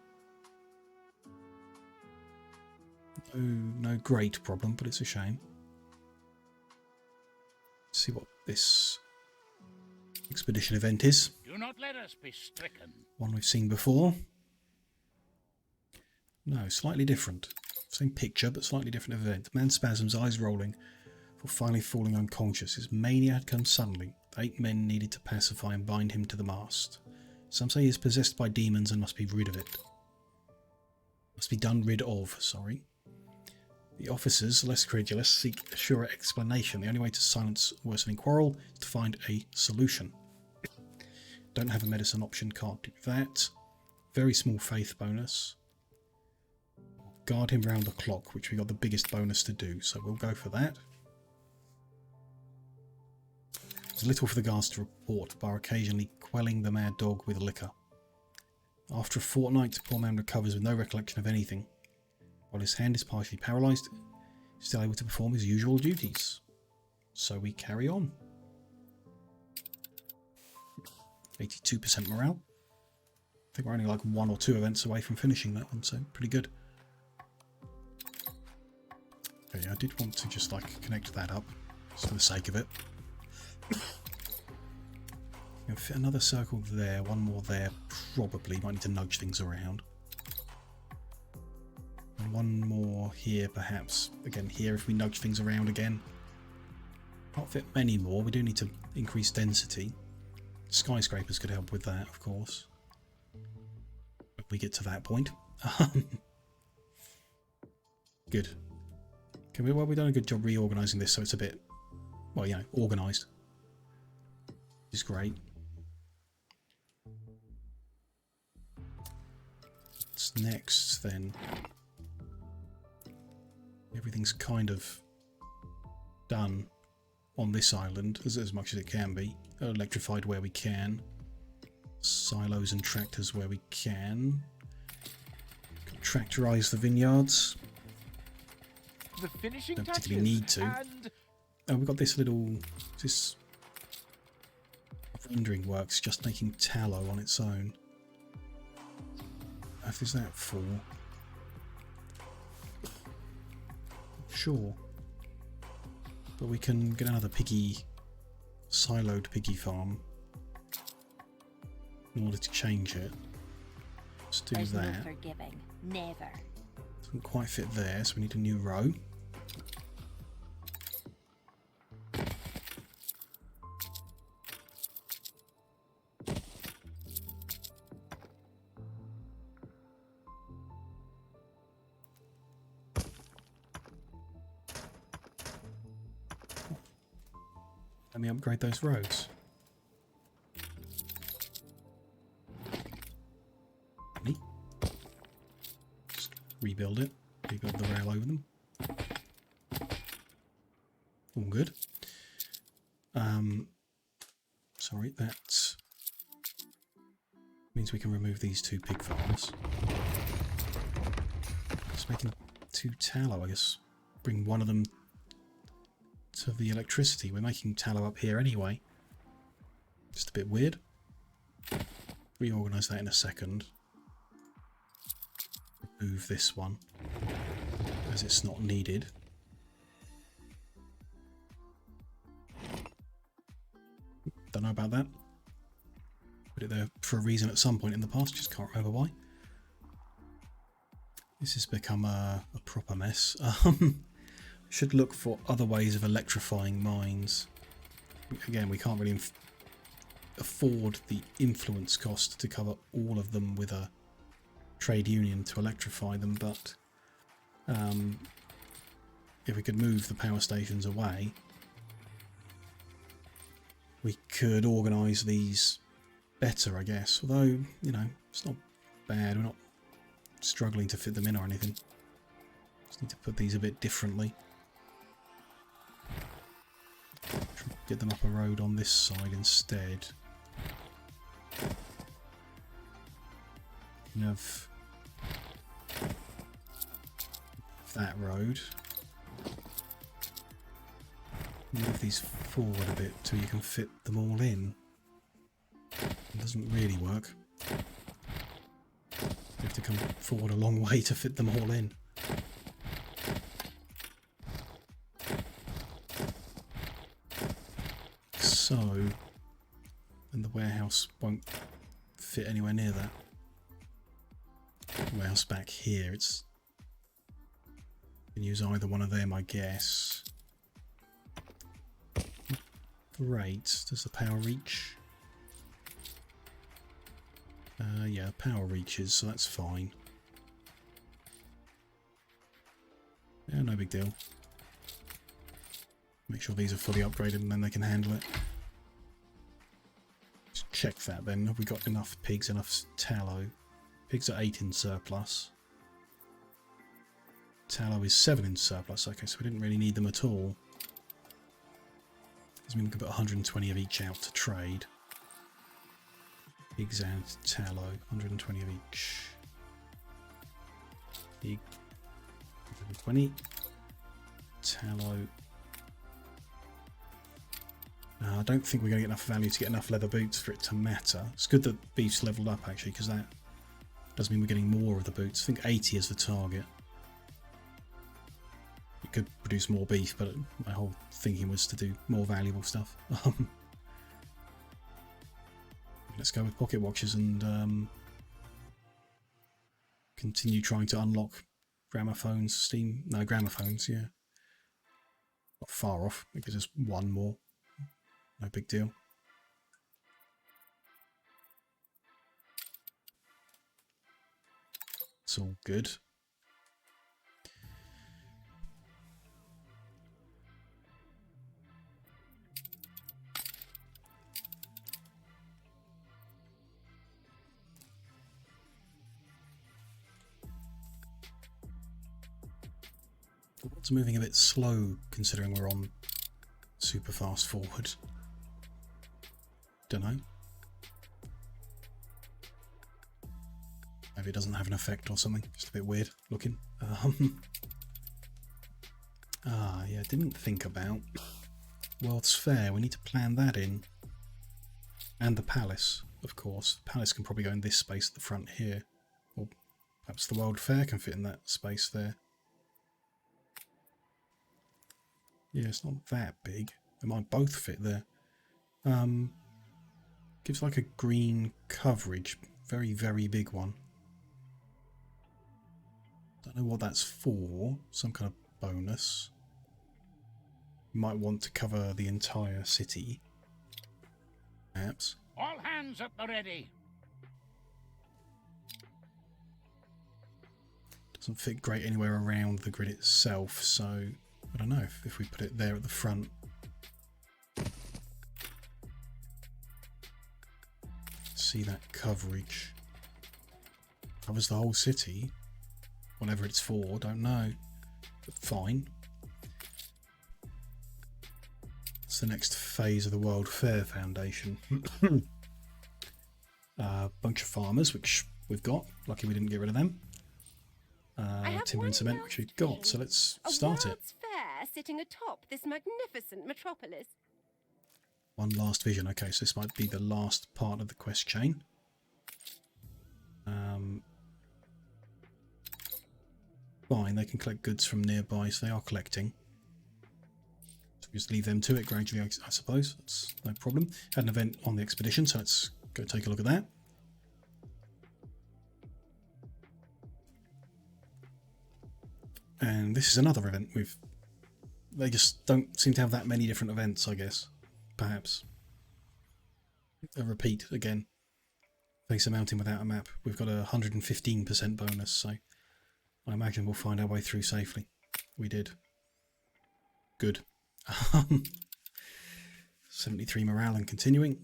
Speaker 1: No great problem, but it's a shame. Let's see what this expedition event is.
Speaker 7: Do not let us be stricken.
Speaker 1: One we've seen before. No, slightly different. Same picture, but slightly different event. Man spasms, eyes rolling, for finally falling unconscious. His mania had come suddenly. 8 men needed to pacify and bind him to the mast. Some say he is possessed by demons and must be rid of it. Must be done rid of, sorry. The officers, less credulous, seek a surer explanation. The only way to silence a worsening quarrel is to find a solution. Don't have a medicine option, can't do that. Very small faith bonus. Guard him round the clock, which we got the biggest bonus to do, so we'll go for that. There's little for the guards to report, bar occasionally quelling the mad dog with liquor. After a fortnight, the poor man recovers with no recollection of anything. While his hand is partially paralysed, he's still able to perform his usual duties. So we carry on. 82% morale. I think we're only like 1 or 2 events away from finishing that one, so pretty good. Okay, I did want to just like connect that up, just for the sake of it. Gonna fit another circle there, one more there, probably. Might need to nudge things around. And one more here, perhaps. Again, here if we nudge things around again. Can't fit many more, we do need to increase density. Skyscrapers could help with that, of course. When we get to that point. Good. Okay, well, we've done a good job reorganising this so it's a bit, well, you know, organised. Which is great. What's next then? Everything's kind of done on this island, as much as it can be. Electrified where we can. Silos and tractors where we can. Tractorise the vineyards.
Speaker 6: The finishing
Speaker 1: Don't
Speaker 6: touches,
Speaker 1: particularly need to.
Speaker 6: and
Speaker 1: Oh, we've got this little... This rendering works just making tallow on its own. What is that for? Sure. But we can get another piggy... siloed piggy farm. In order to change it. Let's do
Speaker 5: There's
Speaker 1: that.
Speaker 5: no forgiving. Never.
Speaker 1: Doesn't quite fit there, so we need a new row. Let me upgrade those roads. rebuild it, rebuild the rail over them. All good. Sorry, that means we can remove these 2 pig farms. Just making 2 tallow, I guess. Bring one of them to the electricity. We're making tallow up here anyway. Just a bit weird. Reorganise that in a second. Remove this one, as it's not needed. Don't know about that. Put it there for a reason at some point in the past, just can't remember why. This has become a proper mess. Should look for other ways of electrifying mines. Again, we can't really afford the influence cost to cover all of them with a trade union to electrify them, but if we could move the power stations away, we could organise these better, I guess. Although, you know, it's not bad. We're not struggling to fit them in or anything. Just need to put these a bit differently. Get them up a road on this side instead. You have that road. Move these forward a bit till you can fit them all in. It doesn't really work. You have to come forward a long way to fit them all in. So, and the warehouse won't fit anywhere near that. The warehouse back here, it's... You can use either one of them, I guess. Great. Does the power reach? Yeah, power reaches, so that's fine. Yeah, no big deal. Make sure these are fully upgraded and then they can handle it. Just check that then. Have we got enough pigs, enough tallow? Pigs are 8 in surplus. Tallow is 7 in surplus. Okay, so we didn't really need them at all. Does mean we can put 120 of each out to trade. Pigs and tallow, 120 of each. Pig, 120. Tallow. I don't think we're going to get enough value to get enough leather boots for it to matter. It's good that beef's leveled up actually, because that does mean we're getting more of the boots. I think 80 is the target. We could produce more beef, but my whole thinking was to do more valuable stuff. Let's go with pocket watches and continue trying to unlock gramophones, gramophones, yeah. Not far off, because there's one more. No big deal. It's all good. It's moving a bit slow considering we're on super fast forward. Don't know. Maybe it doesn't have an effect or something. Just a bit weird looking. Yeah, didn't think about World's Fair. We need to plan that in. And the palace, of course. The palace can probably go in this space at the front here. Or perhaps the World Fair can fit in that space there. Yeah, it's not that big. They might both fit there. Gives like a green coverage. Very, very big one. Don't know what that's for. Some kind of bonus. You might want to cover the entire city. Perhaps.
Speaker 7: All hands at the ready.
Speaker 1: Doesn't fit great anywhere around the grid itself, so I don't know if we put it there at the front. See that coverage. Covers the whole city. whatever it's for, don't know. But fine. It's the next phase of the World Fair Foundation. Bunch of farmers, which we've got. Lucky we didn't get rid of them. Timber and cement, which we've got. So let's start it.
Speaker 10: World's Fair sitting atop this magnificent metropolis.
Speaker 1: One last vision. Okay, so this might be the last part of the quest chain. Fine, they can collect goods from nearby, so they are collecting. So we just leave them to it gradually, I suppose. That's no problem. Had an event on the expedition, so let's go take a look at that. And this is another event. They just don't seem to have that many different events, I guess. Perhaps. A repeat again. Face a mountain without a map. We've got a 115% bonus, so I imagine we'll find our way through safely. We did. Good. 73 morale and continuing.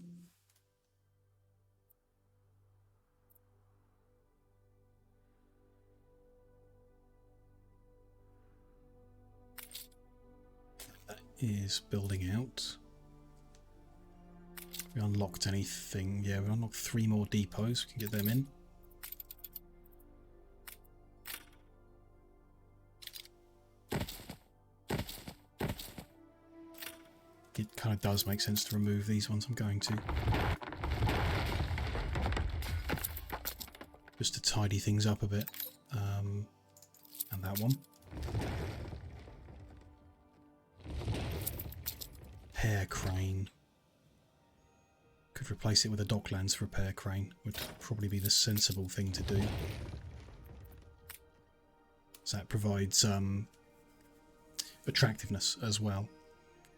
Speaker 1: That is building out. We unlocked anything? Yeah, we unlocked 3 more depots. We can get them in. It kind of does make sense to remove these ones. I'm going to. Just to tidy things up a bit. And that one. Repair crane. Could replace it with a Docklands repair crane. Would probably be the sensible thing to do. So that provides attractiveness as well.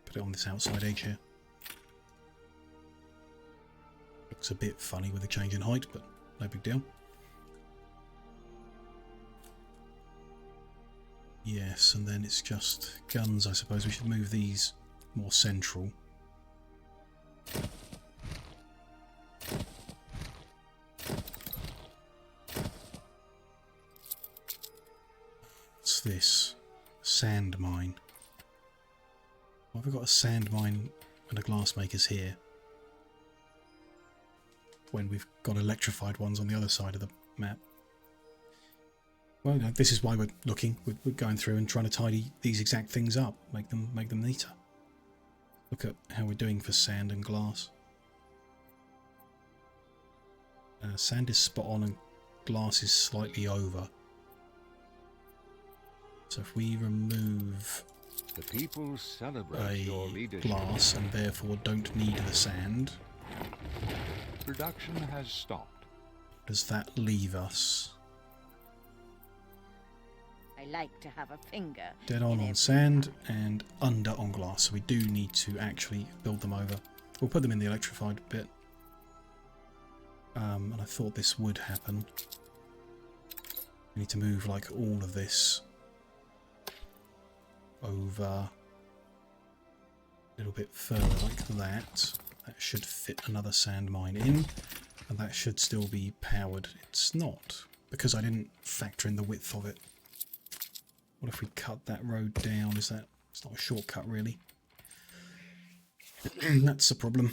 Speaker 1: Put it on this outside edge here. Looks a bit funny with a change in height, but no big deal. Yes, and then it's just guns, I suppose. We should move these more central. What's this? Sand mine. Why have we got a sand mine and a glassmaker's here when we've got electrified ones on the other side of the map? Well, no, this is why we're looking. We're going through and trying to tidy these exact things up, make them neater. Look at how we're doing for sand and glass. Sand is spot on and glass is slightly over. So if we remove
Speaker 4: the people celebrate your leadership.
Speaker 1: Glass and therefore don't need the sand.
Speaker 4: Production has stopped.
Speaker 1: Does that leave us?
Speaker 10: I like to have a finger.
Speaker 1: Dead on sand and under on glass. So we do need to actually build them over. We'll put them in the electrified bit. And I thought this would happen. We need to move like all of this over a little bit further like that. That should fit another sand mine in, and that should still be powered. It's not, because I didn't factor in the width of it. What if we cut that road down? It's not a shortcut really. That's a problem.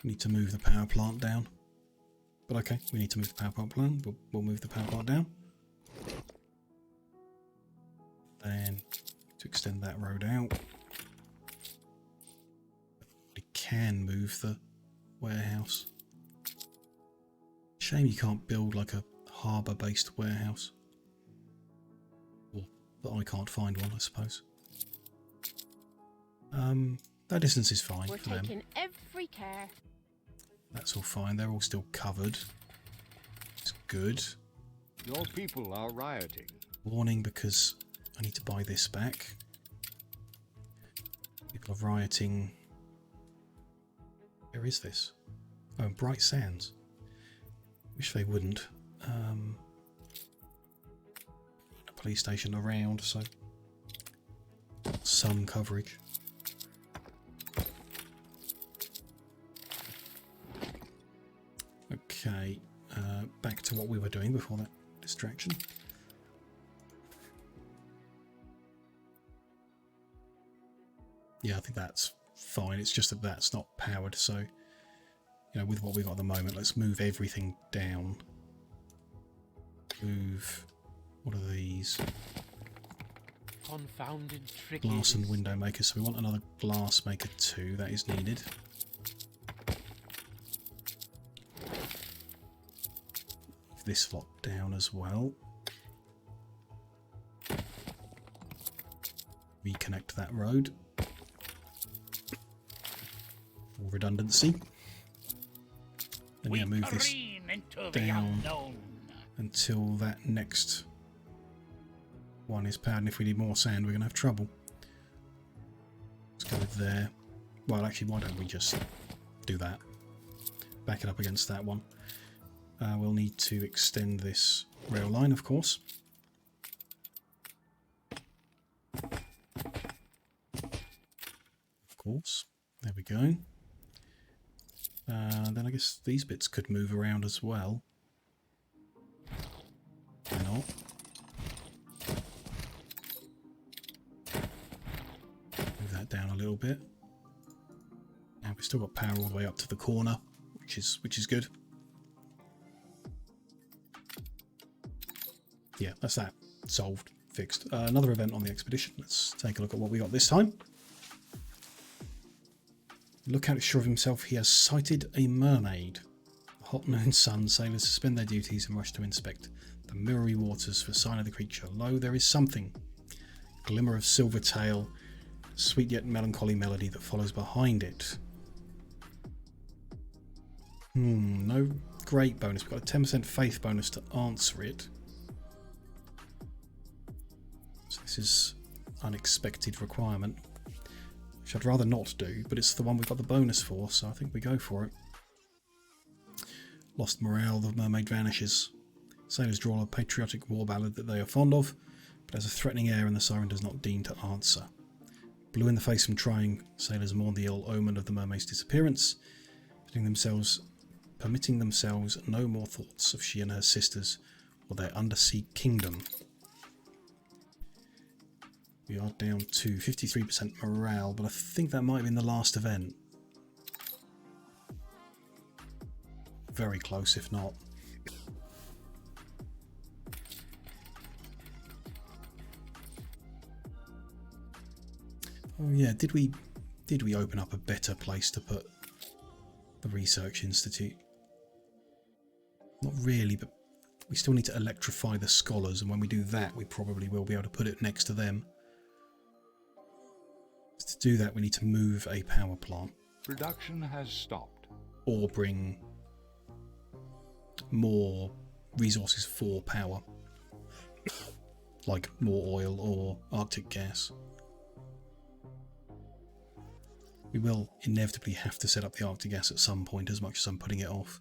Speaker 1: We need to move the power plant down. But okay, we need to move the power plant down. We'll move the power plant down. Then to extend that road out. We can move the warehouse. Shame you can't build like a harbour-based warehouse. Or that I can't find one, I suppose. That distance is fine for them.
Speaker 10: We're taking every care.
Speaker 1: That's all fine. They're all still covered. It's good.
Speaker 4: Your people are rioting.
Speaker 1: Warning, because I need to buy this back. People are rioting. Where is this? Oh, Bright Sands. Wish they wouldn't. A police station around, so some coverage. Okay, back to what we were doing before that distraction. Yeah, I think that's fine. It's just that that's not powered. So, you know, with what we've got at the moment, let's move everything down. Move, what are these?
Speaker 6: Confounded tricky.
Speaker 1: Glass and window maker. So we want another glass maker too. That is needed. This lot down as well. Reconnect that road. For redundancy. And yeah, move this down until that next one is powered. And if we need more sand, we're going to have trouble. Let's go there. Well, actually, why don't we just do that? Back it up against that one. We'll need to extend this rail line, of course. There we go. Then I guess these bits could move around as well. Why not? Move that down a little bit. And we've still got power all the way up to the corner, which is good. Yeah, that's that. Solved. Fixed. Another event on the expedition. Let's take a look at what we got this time. Lookout is sure of himself he has sighted a mermaid. The hot noon sun, sailors suspend their duties and rush to inspect the mirrory waters for sign of the creature. Lo, there is something. Glimmer of silver tail, sweet yet melancholy melody that follows behind it. No great bonus. We've got a 10% faith bonus to answer it. So this is unexpected requirement, which I'd rather not do, but it's the one we've got the bonus for, so I think we go for it. Lost morale, the mermaid vanishes. Sailors drawl a patriotic war ballad that they are fond of, but has a threatening air and the siren does not deign to answer. Blue in the face from trying, sailors mourn the ill omen of the mermaid's disappearance, permitting themselves no more thoughts of she and her sisters or their undersea kingdom. We are down to 53% morale, but I think that might have been the last event. Very close, if not. Oh yeah, did we open up a better place to put the research institute? Not really, but we still need to electrify the scholars, and when we do that, we probably will be able to put it next to them. To do that, we need to move a power plant.
Speaker 4: Production has stopped.
Speaker 1: Or bring more resources for power. Like more oil or Arctic gas. We will inevitably have to set up the Arctic gas at some point, as much as I'm putting it off.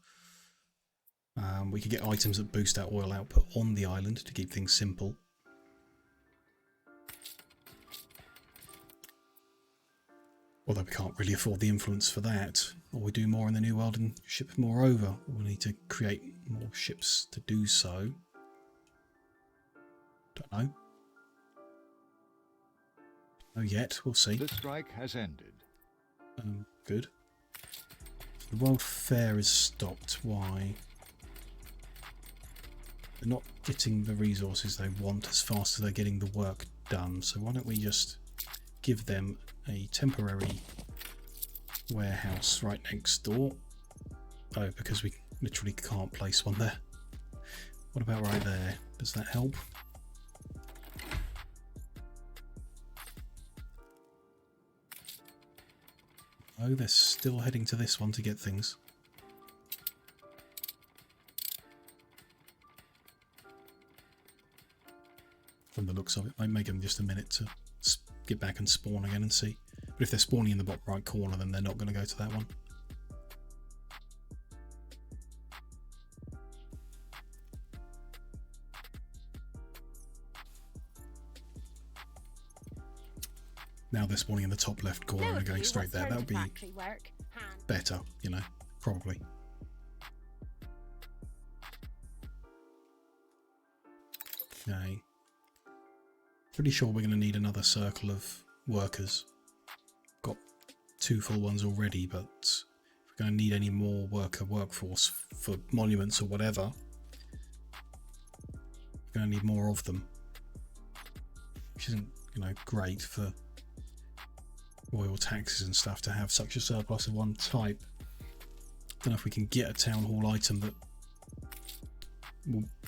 Speaker 1: We could get items that boost our oil output on the island to keep things simple. Although we can't really afford the influence for that. Or we do more in the New World and ship more over. We'll need to create more ships to do so. Don't know. No yet, we'll see.
Speaker 4: The strike has ended.
Speaker 1: Good. So the World Fair is stopped. Why? They're not getting the resources they want as fast as they're getting the work done. So why don't we just give them a temporary warehouse right next door. Oh, because we literally can't place one there. What about right there? Does that help? Oh, they're still heading to this one to get things. From the looks of it, might make them just a minute to get back and spawn again and see. But if they're spawning in the bottom right corner, then they're not going to go to that one. Now they're spawning in the top left corner and going straight there. That would be better, you know, probably. Okay. Pretty sure we're going to need another circle of workers. Got 2 full ones already, but if we're going to need any more workforce for monuments or whatever, we're going to need more of them. Which isn't, you know, great for royal taxes and stuff to have such a surplus of one type. Don't know if we can get a town hall item that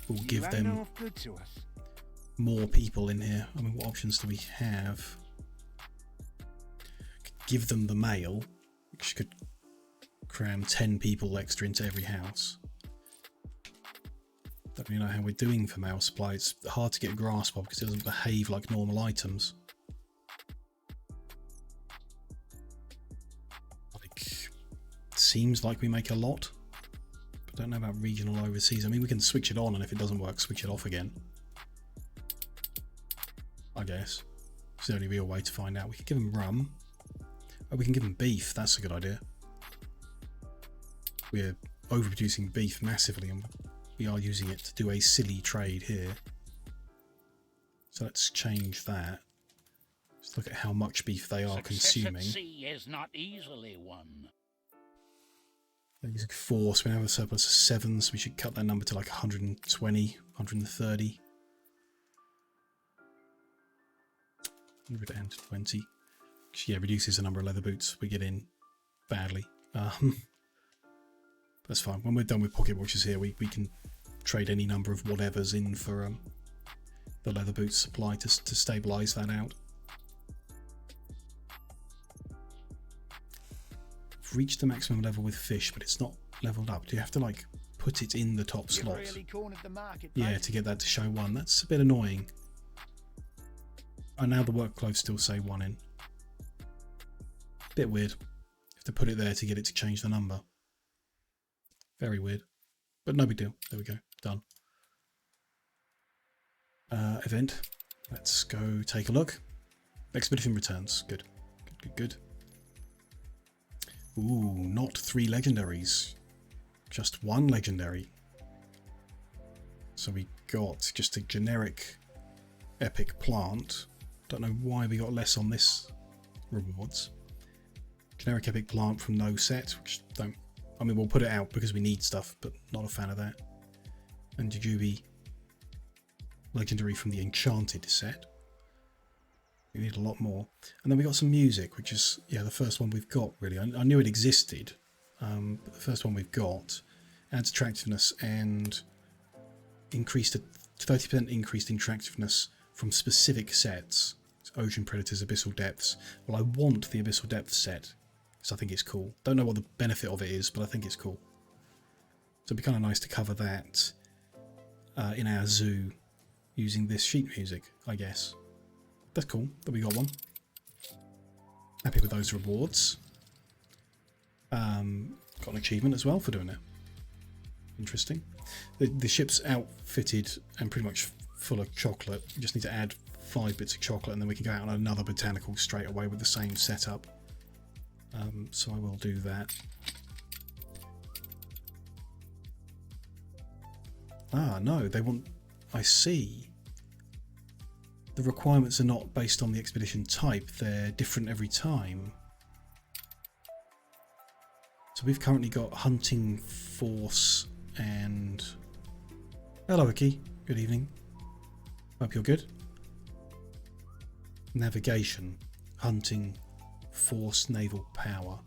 Speaker 1: will give them more people in here. I mean, what options do we have? Give them the mail, which could cram 10 people extra into every house. Don't really know how we're doing for mail supply. It's hard to get a grasp of because it doesn't behave like normal items. Seems like we make a lot, but I don't know about regional overseas. I mean, we can switch it on, and if it doesn't work, switch it off again. I guess it's the only real way to find out. We could give them rum. Oh, we can give them beef. That's a good idea. We're overproducing beef massively, and we are using it to do a silly trade here. So let's change that. Let's look at how much beef they are consuming.
Speaker 7: Success at sea is not easily won.
Speaker 1: They're using 4, so we have a surplus of 7, so we should cut that number to like 120, 130. 120. Which, yeah, reduces the number of leather boots we get in badly. That's fine. When we're done with pocket watches here, we can trade any number of whatever's in for the leather boots supply to stabilise that out. We've reached the maximum level with fish, but it's not leveled up. Do you have to like put it in the top slot?
Speaker 6: Really cornered the market,
Speaker 1: yeah,
Speaker 6: mate.
Speaker 1: to get that to show 1. That's a bit annoying. And now the work clothes still say 1 in. Bit weird. Have to put it there to get it to change the number. Very weird. But no big deal. There we go. Done. Event. Let's go take a look. Expedition returns. Good. Good, good, good. Ooh, not 3 legendaries. Just 1 legendary. So we got just a generic epic plant. Don't know why we got less on this rewards. Generic epic plant from no set, which don't... I mean, we'll put it out because we need stuff, but not a fan of that. And Jujube legendary from the enchanted set. We need a lot more. And then we got some music, which is, yeah, the first one we've got, really. I knew it existed, but the first one we've got adds attractiveness and increased to 30% increased attractiveness from specific sets. It's Ocean Predators, Abyssal Depths. Well, I want the Abyssal Depths set, because I think it's cool. Don't know what the benefit of it is, but I think it's cool. So it'd be kind of nice to cover that in our zoo using this sheet music, I guess. That's cool that we got one. Happy with those rewards. Got an achievement as well for doing it. Interesting. The ship's outfitted and pretty much full of chocolate. We just need to add 5 bits of chocolate and then we can go out on another botanical straight away with the same setup. So I will do that. Ah, no, they want... I see. The requirements are not based on the expedition type, they're different every time. So we've currently got hunting force and... Hello, Aki. Good evening. Hope you're good. Navigation, hunting, force, naval power.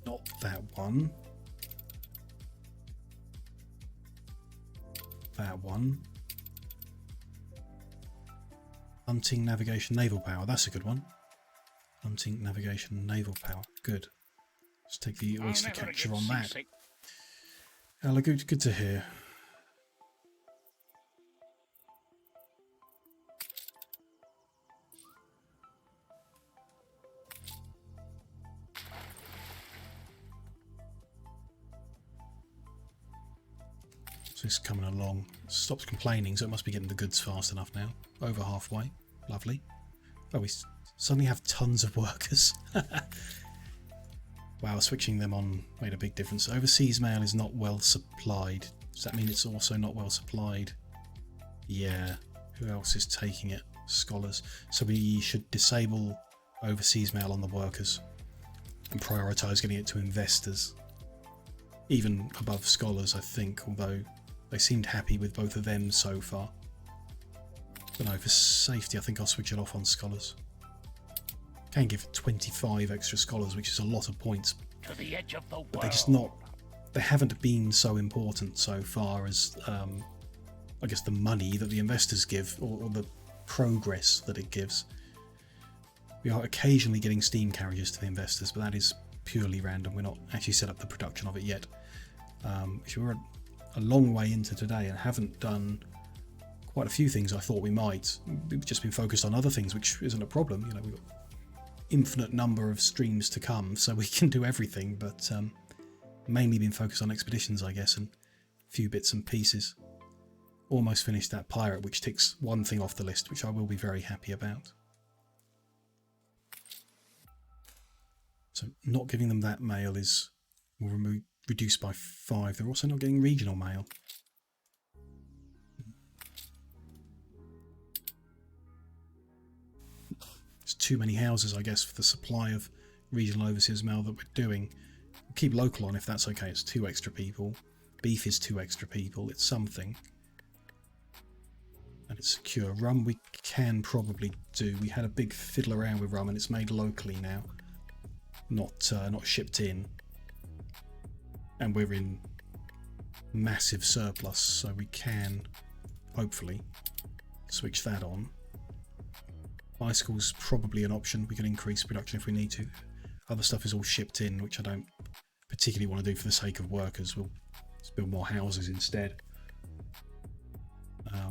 Speaker 1: Not that one. That one. Hunting, navigation, naval power. That's a good one. Hunting, navigation, naval power. Good. Let's take the oyster catcher on that. Hello, good to hear. So it's coming along. Stops complaining, so it must be getting the goods fast enough now. Over halfway. Lovely. Oh, we suddenly have tons of workers. Wow, switching them on made a big difference. Overseas mail is not well supplied. Does that mean it's also not well supplied? Yeah. Who else is taking it? Scholars. So we should disable overseas mail on the workers and prioritise getting it to investors. Even above scholars, I think, although they seemed happy with both of them so far. But no, for safety, I think I'll switch it off on scholars. Can give 25 extra scholars, which is a lot of points.
Speaker 7: To the edge of the world.
Speaker 1: But they're just not. They haven't been so important so far as, I guess, the money that the investors give, or the progress that it gives. We are occasionally getting steam carriages to the investors, but that is purely random. We're not actually set up the production of it yet. We're a long way into today and haven't done quite a few things I thought we might. We've just been focused on other things, which isn't a problem. You know, we've got infinite number of streams to come, so we can do everything, but mainly been focused on expeditions, I guess, and a few bits and pieces. Almost finished that pirate, which ticks one thing off the list, which I will be very happy about. So not giving them that mail will reduce by 5. They're also not getting regional mail. There's too many houses, I guess, for the supply of regional overseas mail that we're doing. We'll keep local on if that's okay. It's 2 extra people. Beef is 2 extra people. It's something. And it's secure. Rum we can probably do. We had a big fiddle around with rum and it's made locally now. Not shipped in. And we're in massive surplus, so we can hopefully switch that on. Bicycle's probably an option. We can increase production if we need to. Other stuff is all shipped in, which I don't particularly want to do for the sake of workers. We'll just build more houses instead.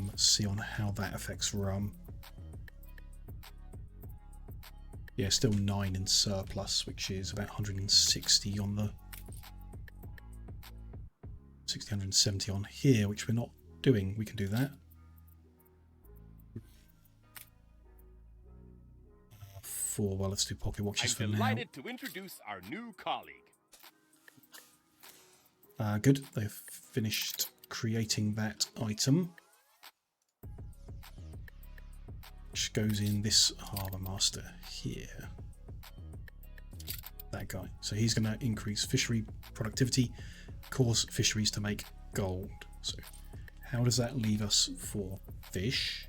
Speaker 1: Let's see on how that affects rum. Yeah, still 9 in surplus, which is about 160 on the 170 on here, which we're not doing. We can do that. 4. Well, let's do pocket watches for now.
Speaker 8: I'm delighted to introduce our new colleague.
Speaker 1: Good. They've finished creating that item, which goes in this harbour master here. That guy. So he's going to increase fishery productivity, cause fisheries to make gold. So how does that leave us for fish?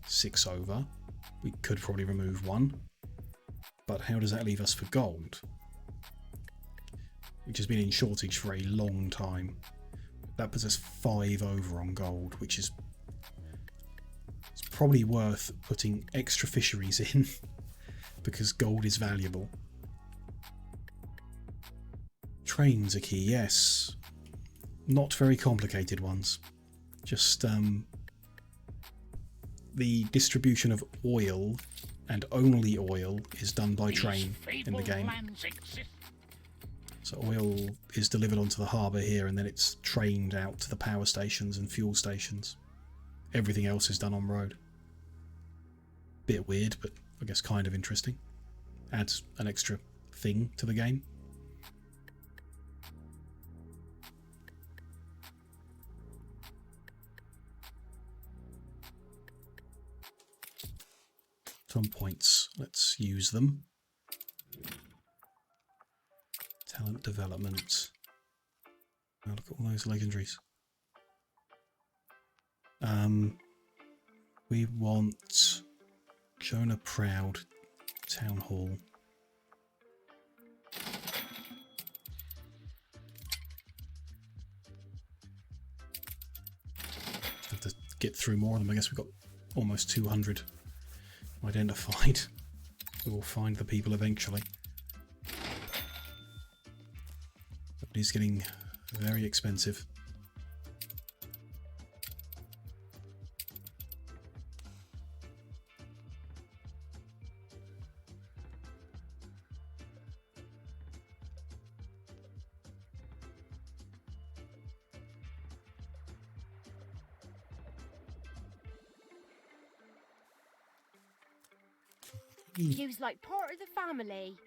Speaker 1: 6 over. We could probably remove 1. But how does that leave us for gold? Which has been in shortage for a long time. That puts us 5 over on gold, which is it's probably worth putting extra fisheries in because gold is valuable. Trains are key, yes. Not very complicated ones. Just the distribution of oil, and only oil, is done by train in the game. So oil is delivered onto the harbour here and then it's trained out to the power stations and fuel stations. Everything else is done on road. Bit weird, but I guess kind of interesting. Adds an extra thing to the game. Some points. Let's use them. Talent development. Oh, look at all those legendaries. We want Jonah Proud Town Hall. Have to get through more of them. I guess we've got almost 200 identified. We will find the people eventually. It is getting very expensive.
Speaker 10: You's like part of the family.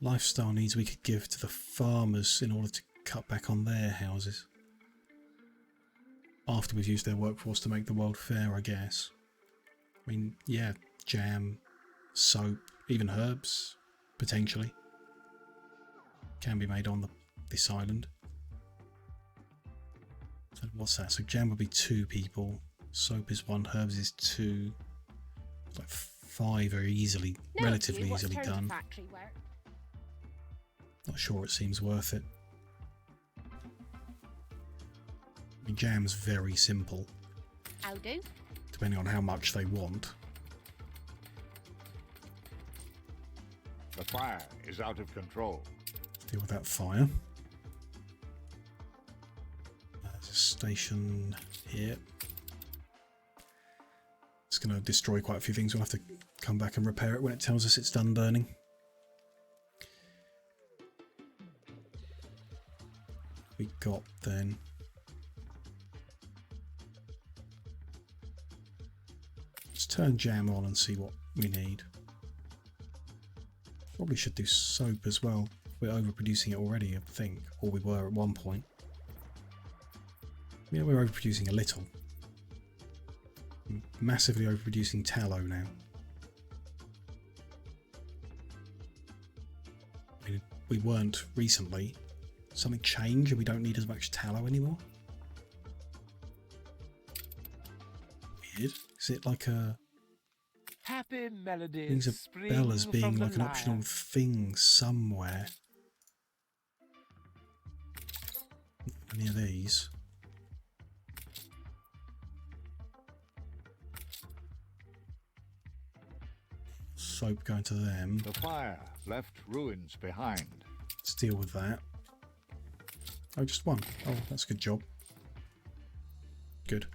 Speaker 1: Lifestyle needs we could give to the farmers in order to cut back on their houses. After we've used their workforce to make the world fair, I guess. I mean, yeah, jam, soap, even herbs, potentially, can be made on this island. So what's that? So jam would be 2 people, soap is 1, herbs is 2. It's like 5 are easily, relatively easily done. Not sure it seems worth it. I mean, jam's very simple.
Speaker 5: I'll do.
Speaker 1: Depending on how much they want.
Speaker 4: The fire is out of control.
Speaker 1: Deal with that fire. There's a station here. It's going to destroy quite a few things. We'll have to come back and repair it when it tells us it's done burning. We got then. Let's turn jam on and see what we need. Probably should do soap as well. We're overproducing it already, I think, or we were at one point. Yeah, we're overproducing a little. Massively overproducing tallow now. I mean, we weren't recently. Something changed and we don't need as much tallow anymore? Weird. Is it like a...
Speaker 6: Happy melodies.
Speaker 1: Rings a bell as being like an optional thing somewhere. Not any of these. Soap going to them.
Speaker 4: The fire left ruins behind.
Speaker 1: Let's deal with that. Oh, just 1. Oh, that's a good job. Good.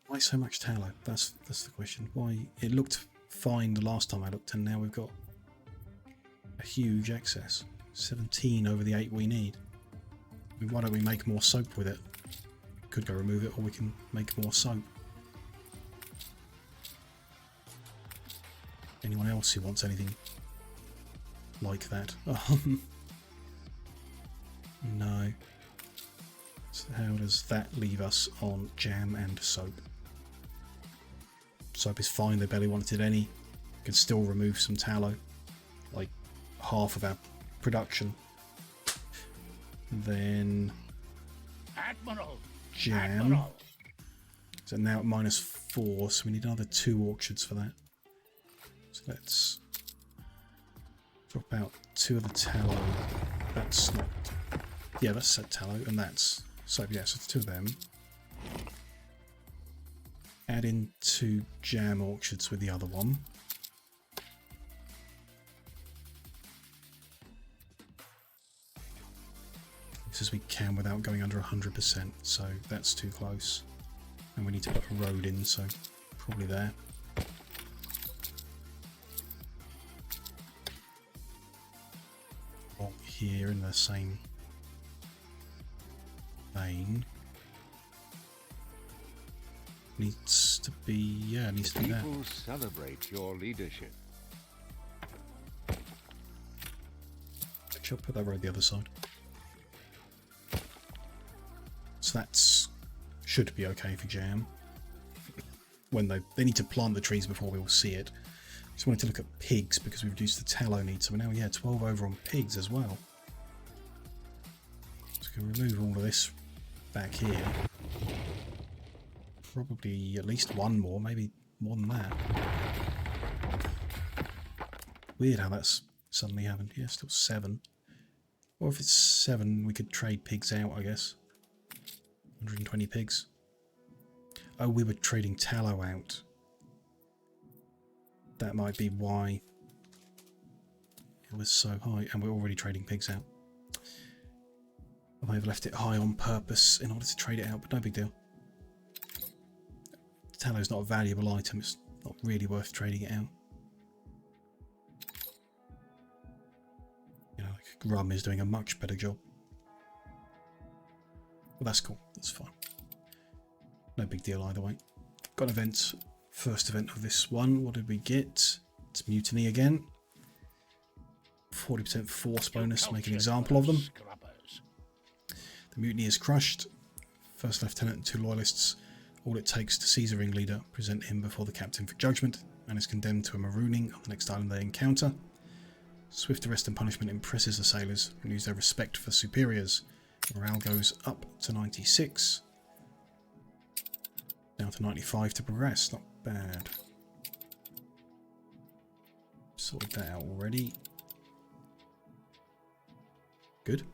Speaker 1: Why so much tallow? That's the question. Why it looked fine the last time I looked, and now we've got a huge excess. 17 over the 8 we need. I mean, why don't we make more soap with it? Could go remove it, or we can make more soap. Anyone else who wants anything like that? No. So how does that leave us on jam and soap? Soap is fine, they barely wanted any. We can still remove some tallow, like half of our production. Then
Speaker 7: Admiral.
Speaker 1: jam.
Speaker 7: Admiral.
Speaker 1: So now at -4, so we need another 2 orchards for that. So let's drop out 2 of the tallow. That's not... Yeah, that's set tallow, and that's... So yeah, so it's 2 of them. Add in 2 jam orchards with the other one. As we can without going under 100%, so that's too close. And we need to put a road in, so probably there. Or here in the same vein. Needs to be, yeah, needs to be there.
Speaker 4: People celebrate your leadership.
Speaker 1: Actually, I'll put that road the other side. So that's should be okay for jam. When they need to plant the trees before we will see it. Just wanted to look at pigs because we've reduced the tallow need, so we're now 12 over on pigs as well. So we can remove all of this back here. Probably at least 1 more, maybe more than that. Weird how that's suddenly happened. Yeah, still 7. Or if it's 7, we could trade pigs out, I guess. 120 pigs. Oh, we were trading tallow out. That might be why it was so high, and we're already trading pigs out. I may have left it high on purpose in order to trade it out, but no big deal. Tallow's not a valuable item, it's not really worth trading it out. You know, like rum is doing a much better job. Well, that's cool. That's fine. No big deal either way. Got events. First event of this one. What did we get? It's mutiny again. 40% force bonus. Make an example of them. The mutiny is crushed. First lieutenant and 2 loyalists. All it takes to seize a ringleader, present him before the captain for judgment, and is condemned to a marooning on the next island they encounter. Swift arrest and punishment impresses the sailors, renews their respect for superiors. Morale goes up to 96. Down to 95 to progress. Not bad. Sorted that out already. Good.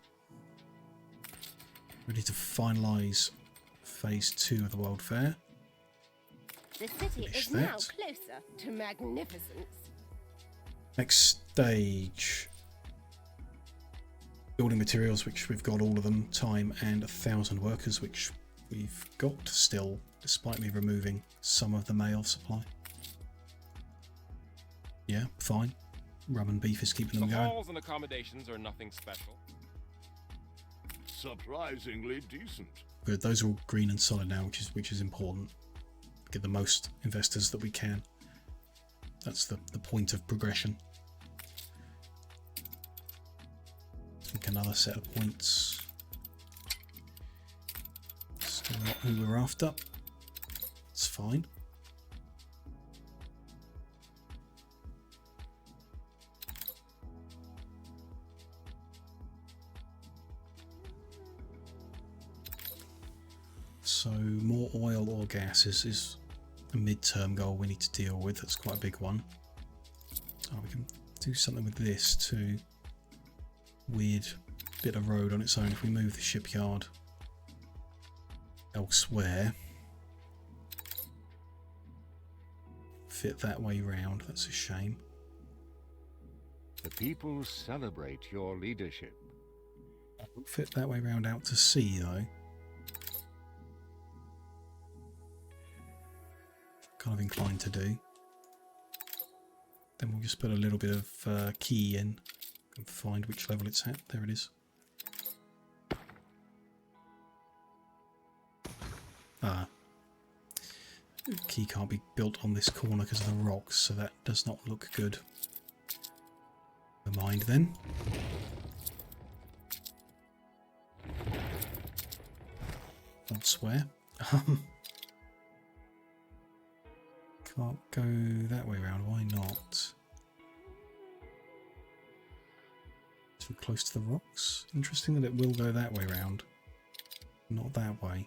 Speaker 1: Ready to finalise phase 2 of the World Fair.
Speaker 10: The city is now closer to magnificence.
Speaker 1: Next stage. Building materials, which we've got all of them. Time and 1,000 workers, which we've got still, despite me removing some of the male supply. Yeah, fine. Rum and beef is keeping them
Speaker 8: The
Speaker 1: going.
Speaker 8: halls and accommodations are nothing special.
Speaker 2: Surprisingly decent.
Speaker 1: Good, those are all green and solid now, which is important. Get the most investors that we can. That's the point of progression. Think another set of points. Still not who we're after. It's fine. So more oil or gas is a mid-term goal we need to deal with. That's quite a big one. Oh, we can do something with this too. Weird bit of road on its own. If we move the shipyard elsewhere, fit that way round. That's a shame.
Speaker 4: The people celebrate your leadership.
Speaker 1: Fit that way round out to sea though. Kind of inclined to do. Then we'll just put a little bit of key in and find which level it's at. There it is. Ah. The key can't be built on this corner because of the rocks, so that does not look good. Never mind then. Elsewhere. Can't go that way around. Why not? Too close to the rocks. Interesting that it will go that way round. Not that way.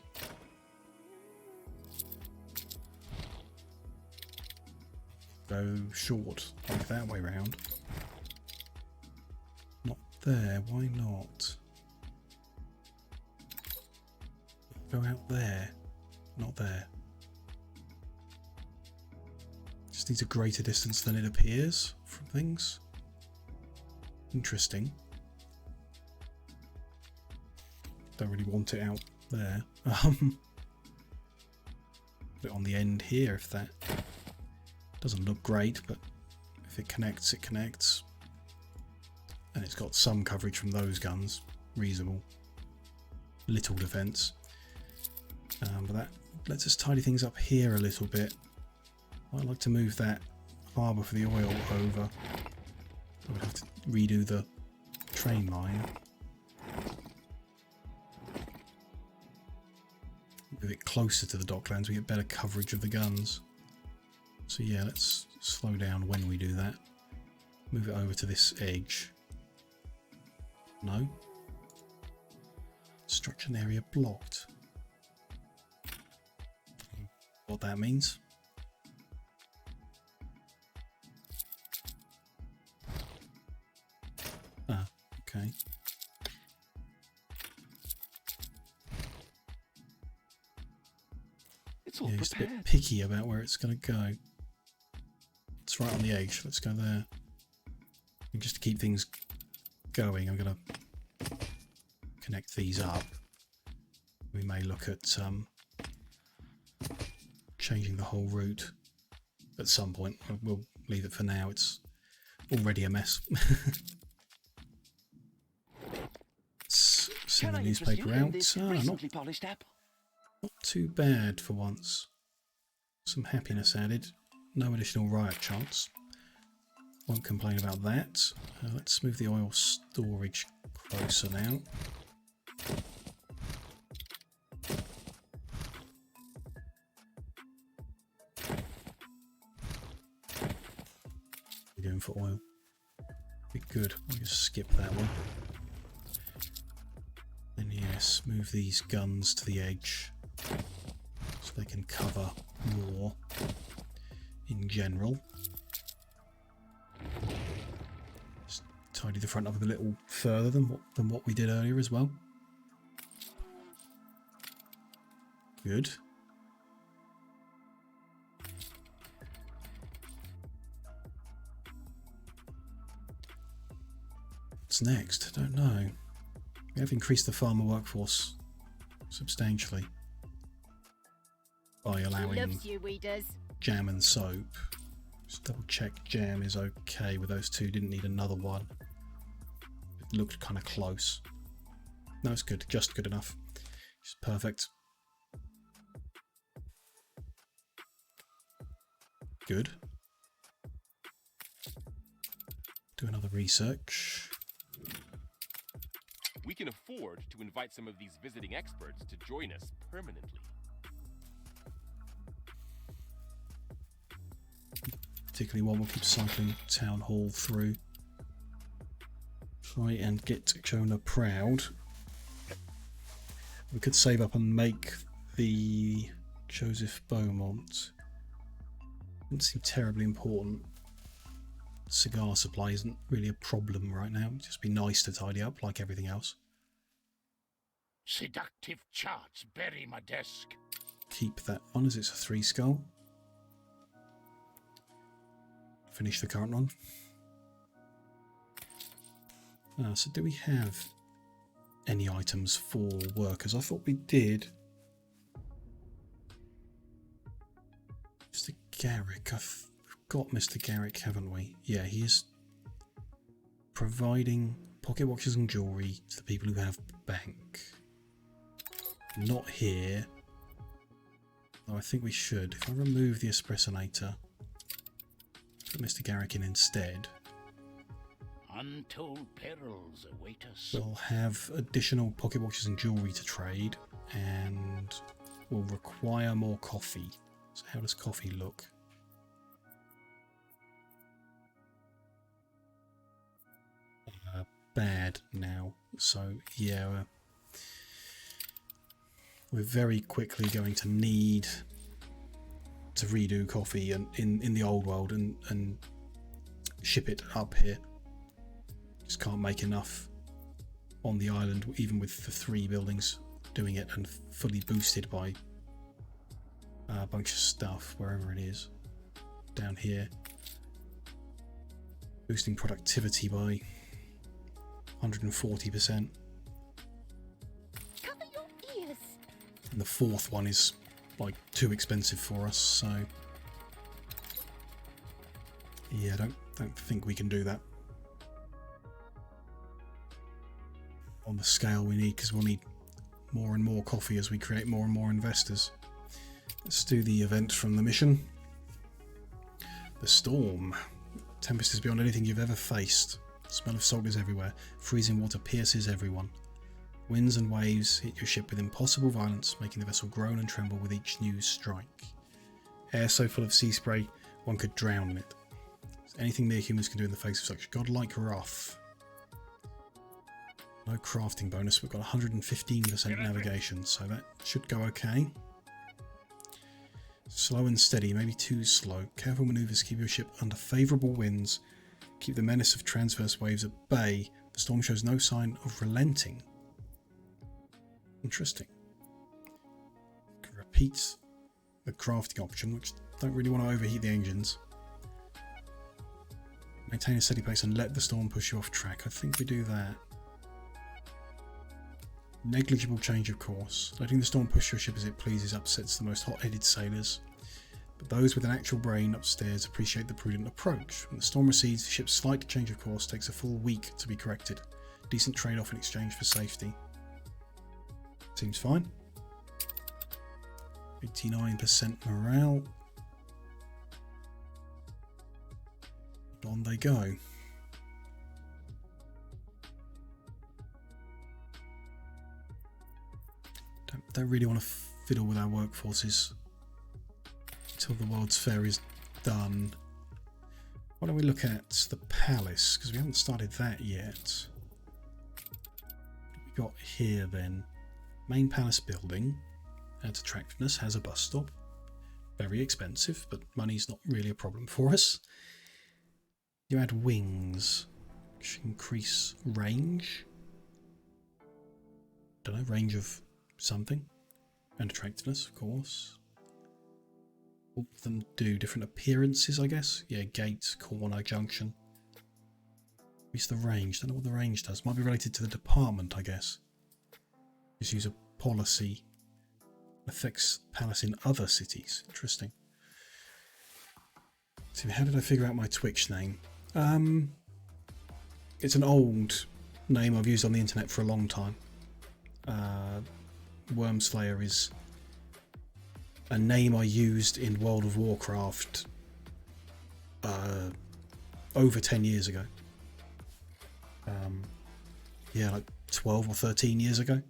Speaker 1: Go short, like that way round. Not there. Why not? Go out there. Not there. Just needs a greater distance than it appears from things. Interesting. Don't really want it out there. Put it on the end here if that doesn't look great, but if it connects, it connects. And it's got some coverage from those guns. Reasonable. Little defense. But that lets us tidy things up here a little bit. I'd like to move that harbour for the oil over. I would have to redo the train line. Move it closer to the docklands, we get better coverage of the guns. So yeah, let's slow down when we do that. Move it over to this edge. No. Construction area blocked. What that means. Ah, okay.
Speaker 11: It's all
Speaker 1: just a
Speaker 11: prepared.
Speaker 1: bit picky about where it's going to go. It's right on the edge. Let's go there. And just to keep things going, I'm going to connect these up. We may look at changing the whole route at some point. We'll leave it for now. It's already a mess. Let's Send the
Speaker 11: Can I interest
Speaker 1: newspaper
Speaker 11: you in
Speaker 1: out.
Speaker 11: this recently polished apple?
Speaker 1: Not too bad for once. Some happiness added. No additional riot chance. Won't complain about that. Let's move the oil storage closer now. We're going for oil. Be good. I'll just skip that one. And yes, move these guns to the edge so they can cover more in general. Just tidy the front up a little further than what we did earlier as well. Good. What's next? I don't know. We have increased the farmer workforce substantially by allowing
Speaker 10: Loves you, weeders.
Speaker 1: jam and soap. Just double check jam is okay with those two. Didn't need another one. It looked kind of close. No, it's good. Just good enough. It's perfect. Good. Do another research.
Speaker 8: We can afford to invite some of these visiting experts to join us permanently.
Speaker 1: Particularly one we'll keep cycling Town Hall through. Try and get Jonah proud. We could save up and make the Joseph Beaumont. Doesn't seem terribly important. Cigar supply isn't really a problem right now. It'd just be nice to tidy up like everything else.
Speaker 7: Seductive charts bury my desk.
Speaker 1: Keep that one as it's a 3 skull. Finish the current one. So do we have any items for workers? I thought we did. Mr. Garrick. I've got Mr. Garrick, haven't we? Yeah, he is providing pocket watches and jewellery to the people who have bank. Not here. Though I think we should. If I remove the espressonator, put Mr. Garrick in instead.
Speaker 7: Untold perils await us.
Speaker 1: We'll have additional pocket watches and jewellery to trade, and we'll require more coffee. So how does coffee look? Bad now. So yeah, we're very quickly going to need to redo coffee in the old world and ship it up here. Just can't make enough on the island, even with the 3 buildings doing it and fully boosted by a bunch of stuff wherever it is. Down here, boosting productivity by 140%.
Speaker 10: Cover your ears.
Speaker 1: And the 4th one is like too expensive for us, so yeah, I don't think we can do that on the scale we need, because we'll need more and more coffee as we create more and more investors. Let's do the event from the mission. The storm. Tempest is beyond anything you've ever faced. The smell of salt is everywhere. Freezing water pierces everyone. Winds and waves hit your ship with impossible violence, making the vessel groan and tremble with each new strike. Air so full of sea spray, one could drown in it. Is there anything mere humans can do in the face of such godlike wrath? No crafting bonus, we've got 115% navigation, so that should go okay. Slow and steady, maybe too slow. Careful manoeuvres keep your ship under favourable winds. Keep the menace of transverse waves at bay. The storm shows no sign of relenting. Interesting. Can repeat the crafting option, which don't really want to overheat the engines. Maintain a steady pace and let the storm push you off track. I think we do that. Negligible change of course. Letting the storm push your ship as it pleases upsets the most hot-headed sailors. But those with an actual brain upstairs appreciate the prudent approach. When the storm recedes, the ship's slight change of course takes a full week to be corrected. Decent trade-off in exchange for safety. Seems fine. 89% morale. On they go. Don't really want to fiddle with our workforces until the World's Fair is done. Why don't we look at the palace, because we haven't started that yet. What we got here then? Main palace building adds attractiveness, has a bus stop. Very expensive, but money's not really a problem for us. You add wings, which increase range. Don't know, range of something. And attractiveness, of course. All of them do different appearances, I guess. Yeah, gate, corner, junction. Increase the range. Don't know what the range does. Might be related to the department, I guess. Just use a policy. Affects palace in other cities. Interesting. So how did I figure out my Twitch name? It's an old name I've used on the internet for a long time. Wormslayer is a name I used in World of Warcraft over 10 years ago. Yeah, like 12 or 13 years ago.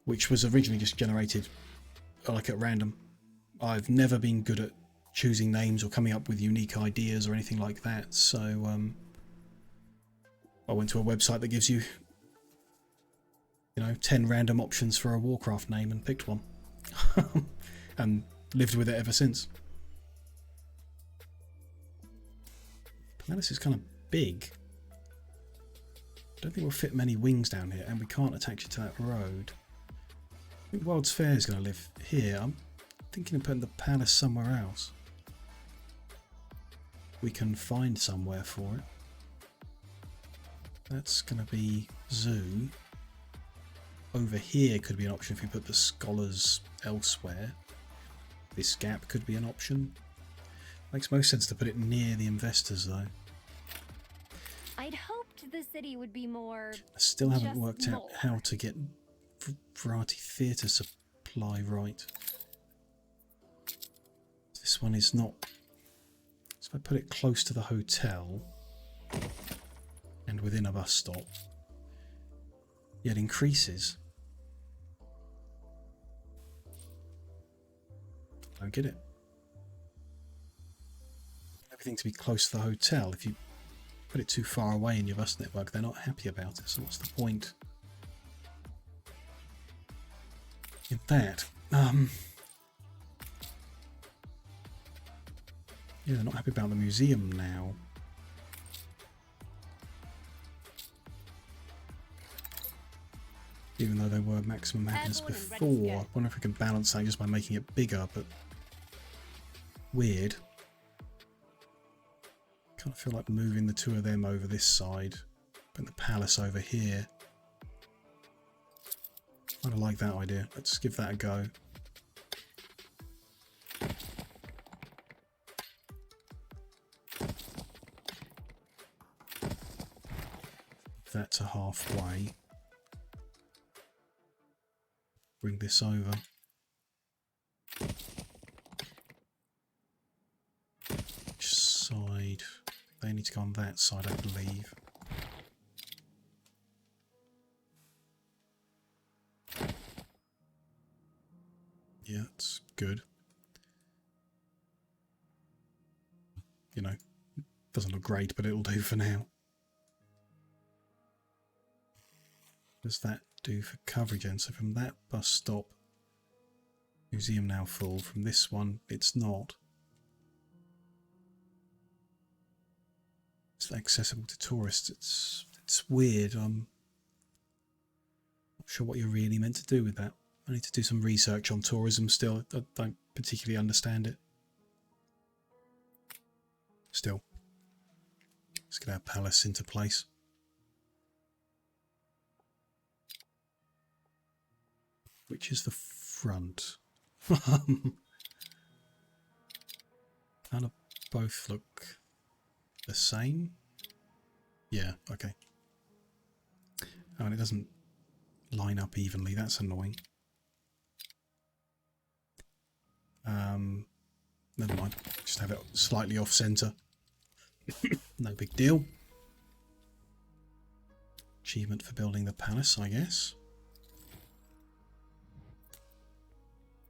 Speaker 1: Which was originally just generated like at random. I've never been good at choosing names or coming up with unique ideas or anything like that, so I went to a website that gives you, 10 random options for a Warcraft name and picked one. And lived with it ever since. Palace is kind of big. I don't think we'll fit many wings down here, and we can't attach it to that road. I think World's Fair is going to live here. I'm thinking of putting the palace somewhere else. We can find somewhere for it. That's going to be zoo. Over here could be an option if we put the scholars elsewhere. This gap could be an option. Makes most sense to put it near the investors though.
Speaker 3: I'd hoped the city would be more.
Speaker 1: I still haven't
Speaker 3: just
Speaker 1: worked out
Speaker 3: more.
Speaker 1: how to get variety theatre supply right. This one is not. So if I put it close to the hotel and within a bus stop, yeah, it increases. Don't get it. Everything to be close to the hotel. If you put it too far away in your bus network, they're not happy about it. So what's the point in that? Yeah, they're not happy about the museum now. Even though they were maximum happiness before. I wonder if we can balance that just by making it bigger, but weird. Kind of feel like moving the two of them over this side, putting the palace over here. Kind of like that idea. Let's give that a go. That to halfway. Bring this over. Which side? They need to go on that side, I believe. Yeah, it's good. Doesn't look great, but it'll do for now. Does that do for coverage then? So from that bus stop, museum now full. From this one, it's not. It's accessible to tourists. It's weird. I'm not sure what you're really meant to do with that. I need to do some research on tourism still. I don't particularly understand it. Still. Let's get our palace into place. Which is the front? Kind of both look the same. Yeah, okay. Oh, and it doesn't line up evenly. That's annoying. Never mind. Just have it slightly off center. No big deal. Achievement for building the palace, I guess.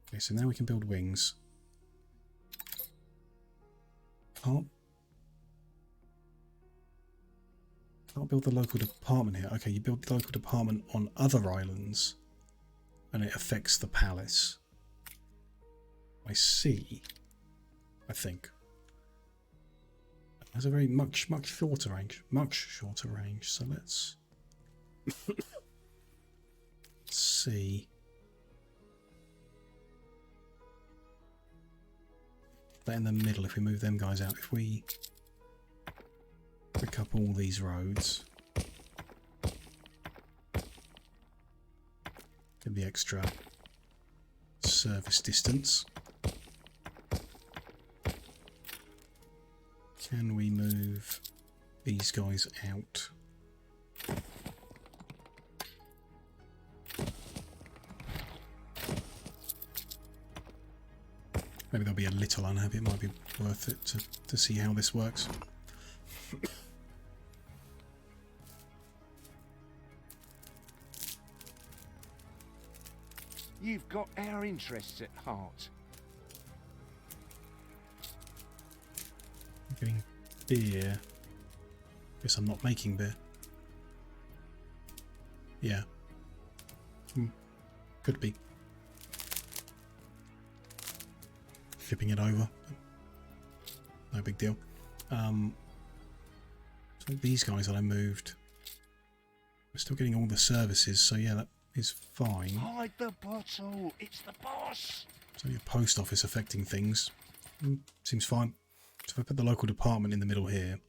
Speaker 1: Okay, so now we can build wings. Can't build the local department here. Okay, you build the local department on other islands and it affects the palace. I see. I think. It has a very much shorter range. Much shorter range. So let's see. That in the middle, if we move them guys out, if we pick up all these roads, get the extra service distance. Can we move these guys out? Maybe they'll be a little unhappy. It might be worth it to see how this works.
Speaker 4: You've got our interests at heart.
Speaker 1: I'm getting beer. Guess I'm not making beer. Yeah. Could be. Flipping it over. No big deal. So these guys that I moved, we're still getting all the services, so yeah, that is fine.
Speaker 2: Hide the bottle. It's the boss.
Speaker 1: It's only a post office affecting things. Seems fine. So if I put the local department in the middle here,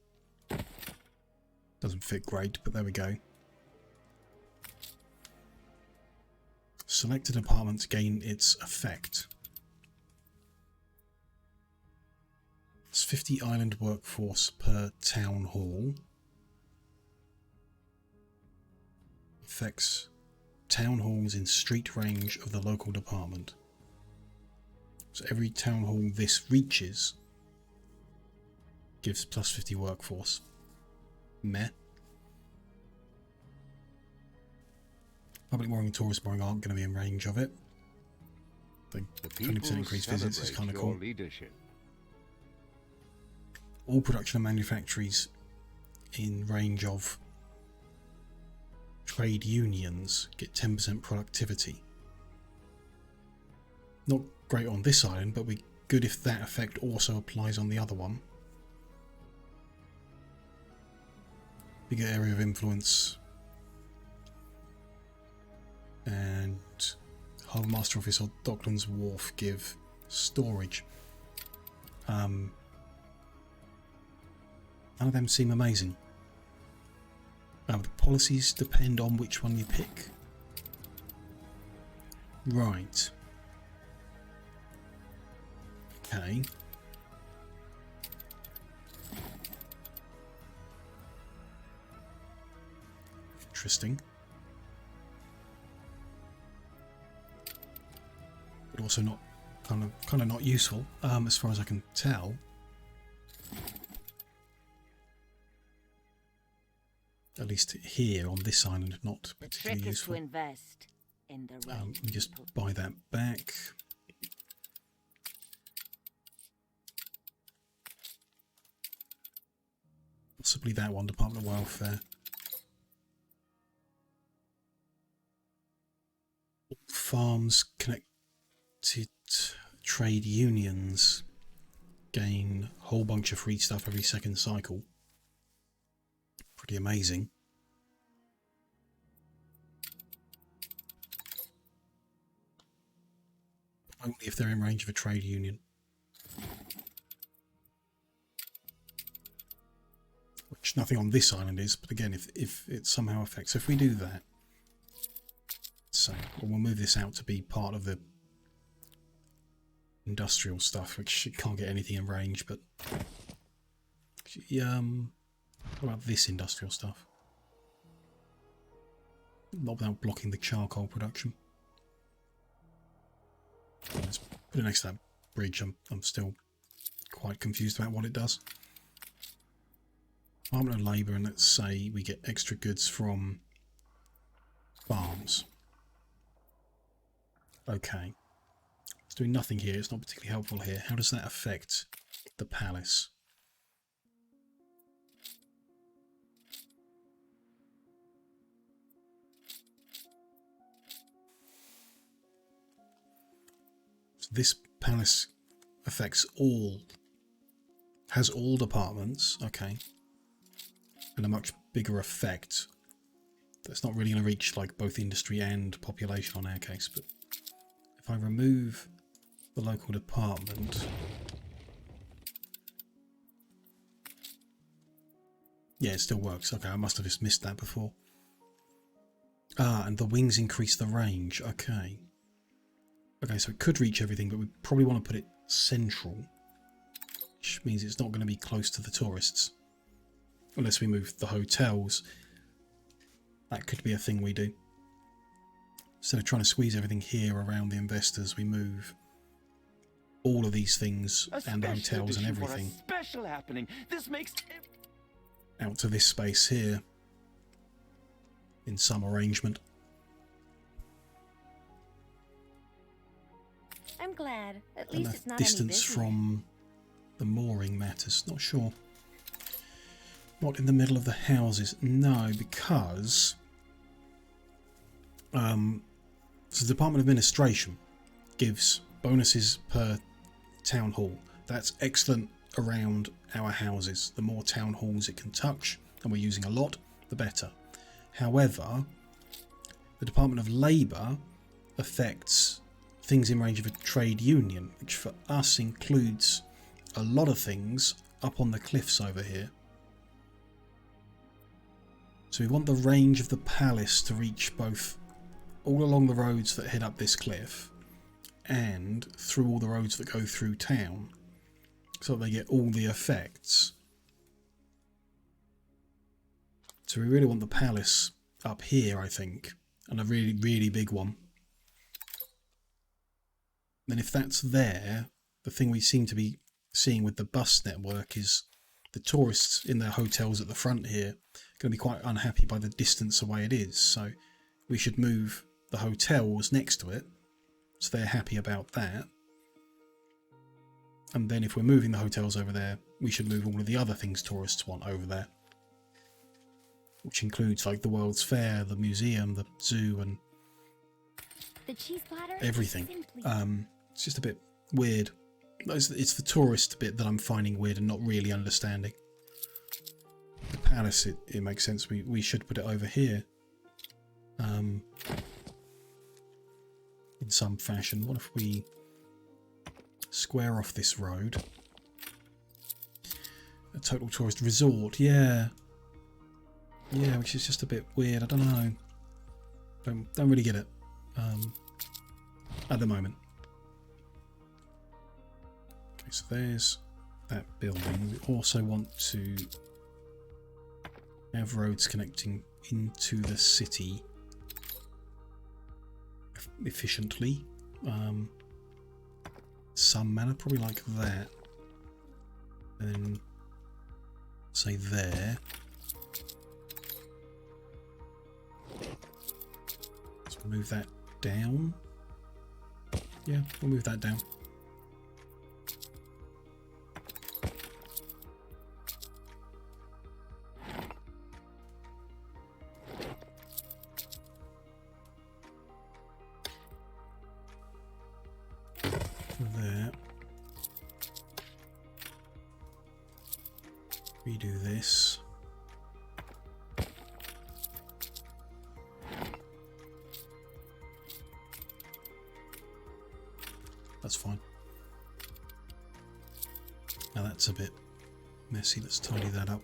Speaker 1: doesn't fit great, but there we go. Select a department to gain its effect. It's 50 island workforce per town hall. Affects town halls in street range of the local department. So every town hall this reaches gives plus 50 workforce. Meh. Public mooring and tourist mooring aren't going to be in range of it. The 20% increased visits is kind of cool.
Speaker 4: Leadership.
Speaker 1: All production and manufactories in range of trade unions get 10% productivity. Not great on this island, but we good if that effect also applies on the other one. Bigger area of influence. And Harbour Master Office or Docklands Wharf give storage. None of them seem amazing. The policies depend on which one you pick. Right. Okay. Interesting. But also not kind of not useful, as far as I can tell. At least here on this island, not particularly useful.
Speaker 5: To invest in the right
Speaker 1: Let me just buy that back. Possibly that one, Department of Welfare. Farms connected trade unions gain a whole bunch of free stuff every second cycle. Pretty amazing. Only if they're in range of a trade union. Which nothing on this island is, but again, if it somehow affects... So if we do that... So we'll move this out to be part of the industrial stuff, which it can't get anything in range, but... What about this industrial stuff? not without blocking the charcoal production. Let's put it next to that bridge. I'm still quite confused about what it does. Department of Labour, and let's say we get extra goods from farms. Okay. It's doing nothing here. It's not particularly helpful here. How does that affect the palace? So this palace affects all, has all departments, okay, and a much bigger effect. That's not really going to reach like both industry and population on our case, but if I remove the local department, yeah, it still works. Okay, I must have just missed that before. Ah, and the wings increase the range. Okay. Okay, so it could reach everything, but we probably want to put it central, which means it's not going to be close to the tourists. Unless we move the hotels. That could be a thing we do. Instead of trying to squeeze everything here around the investors, we move all of these things and the hotels and everything
Speaker 11: Special happening. This makes
Speaker 1: out to this space here in some arrangement.
Speaker 5: I'm glad. At
Speaker 1: And
Speaker 5: least
Speaker 1: the
Speaker 5: it's not
Speaker 1: distance
Speaker 5: any
Speaker 1: from the mooring matters. Not sure. Not in the middle of the houses. No, because so the Department of Administration gives bonuses per town hall. That's excellent around our houses. The more town halls it can touch, and we're using a lot, the better. However, the Department of Labour affects things in range of a trade union, which for us includes a lot of things up on the cliffs over here. So we want the range of the palace to reach both all along the roads that head up this cliff and through all the roads that go through town, so that they get all the effects. So we really want the palace up here, I think, and a really, really big one. Then if that's there, the thing we seem to be seeing with the bus network is the tourists in their hotels at the front here are going to be quite unhappy by the distance away it is. So we should move the hotels next to it, so they're happy about that. And then if we're moving the hotels over there, we should move all of the other things tourists want over there, which includes like the World's Fair, the museum, the zoo, and
Speaker 3: The cheese platter
Speaker 1: everything.
Speaker 3: simply
Speaker 1: It's just a bit weird. It's the tourist bit that I'm finding weird and not really understanding. The palace, it makes sense. We should put it over here. In some fashion. What if we square off this road? A total tourist resort, yeah. Yeah, which is just a bit weird. I don't know. Don't really get it. At the moment. Okay, so there's that building. We also want to have roads connecting into the city efficiently. Some manner, probably like that. And then say there. Let's move that down. Yeah, we'll move that down. There. Redo this. That's fine. Now that's a bit messy. Let's tidy that up.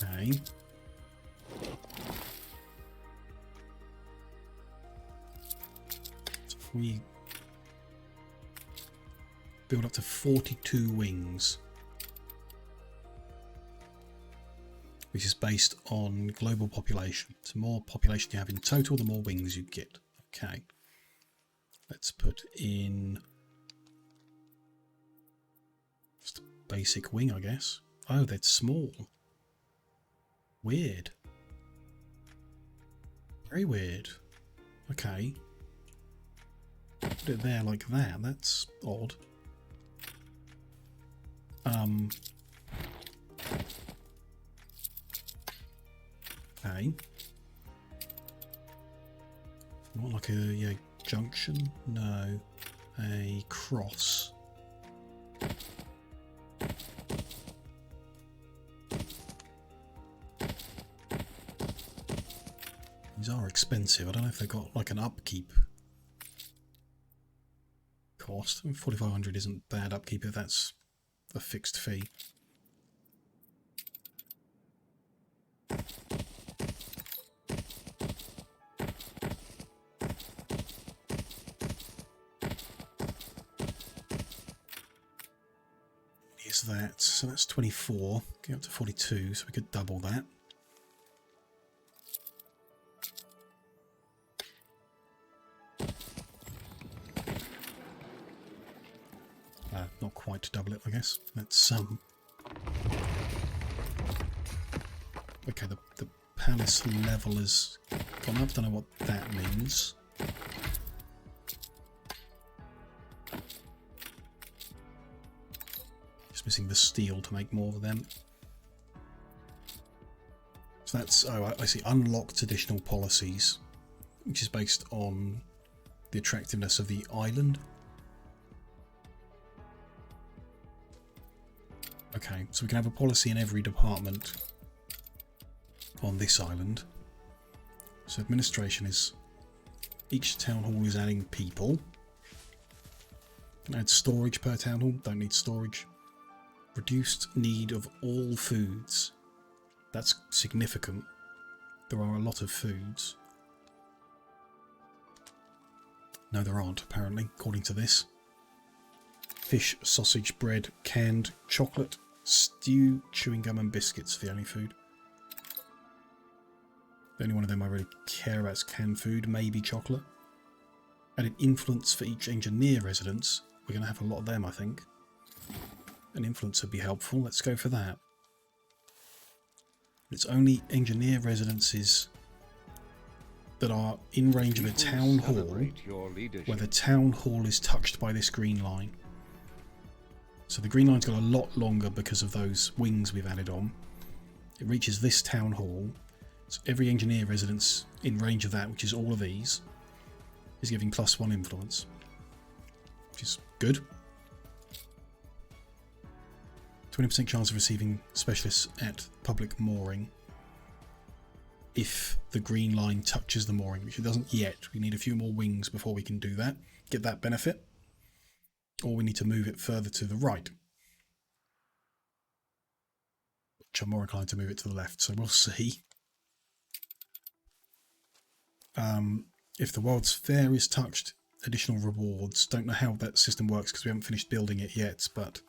Speaker 1: Okay. So if we build up to 42 wings. which is based on global population. So the more population you have in total, the more wings you get. Okay. Let's put in just a basic wing, I guess. Oh, they're small. Weird. Very weird. Okay. Put it there like that. That's odd. Okay. Not like a junction? No. A cross. These are expensive. I don't know if they've got like an upkeep cost. I mean, 4,500 isn't bad upkeep if that's a fixed fee. Is that, so that's 24, get up to 42, so we could double that. Not quite to double it, I guess. That's okay, the palace level has gone up, don't know what that means. Missing the steel to make more of them. So that's, oh, I see, unlocked additional policies, which is based on the attractiveness of the island. Okay, so we can have a policy in every department on this island. So administration is, each town hall is adding people. Can add storage per town hall, don't need storage. Reduced need of all foods. That's significant. There are a lot of foods. No, there aren't, apparently, according to this. Fish, sausage, bread, canned, chocolate, stew, chewing gum and biscuits are the only food. The only one of them I really care about is canned food, maybe chocolate. Added influence for each engineer residence. We're going to have a lot of them, I think. An influence would be helpful. Let's go for that. It's only engineer residences that are in range of a town hall where the town hall is touched by this green line. So the green line's got a lot longer because of those wings we've added on. It reaches this town hall. So every engineer residence in range of that, which is all of these, is giving +1 influence, which is good. 20% chance of receiving specialists at public mooring if the green line touches the mooring, which it doesn't yet. We need a few more wings before we can do that, get that benefit. Or we need to move it further to the right, which I'm more inclined to move it to the left, so we'll see. If the World's Fair is touched, additional rewards. Don't know how that system works because we haven't finished building it yet, but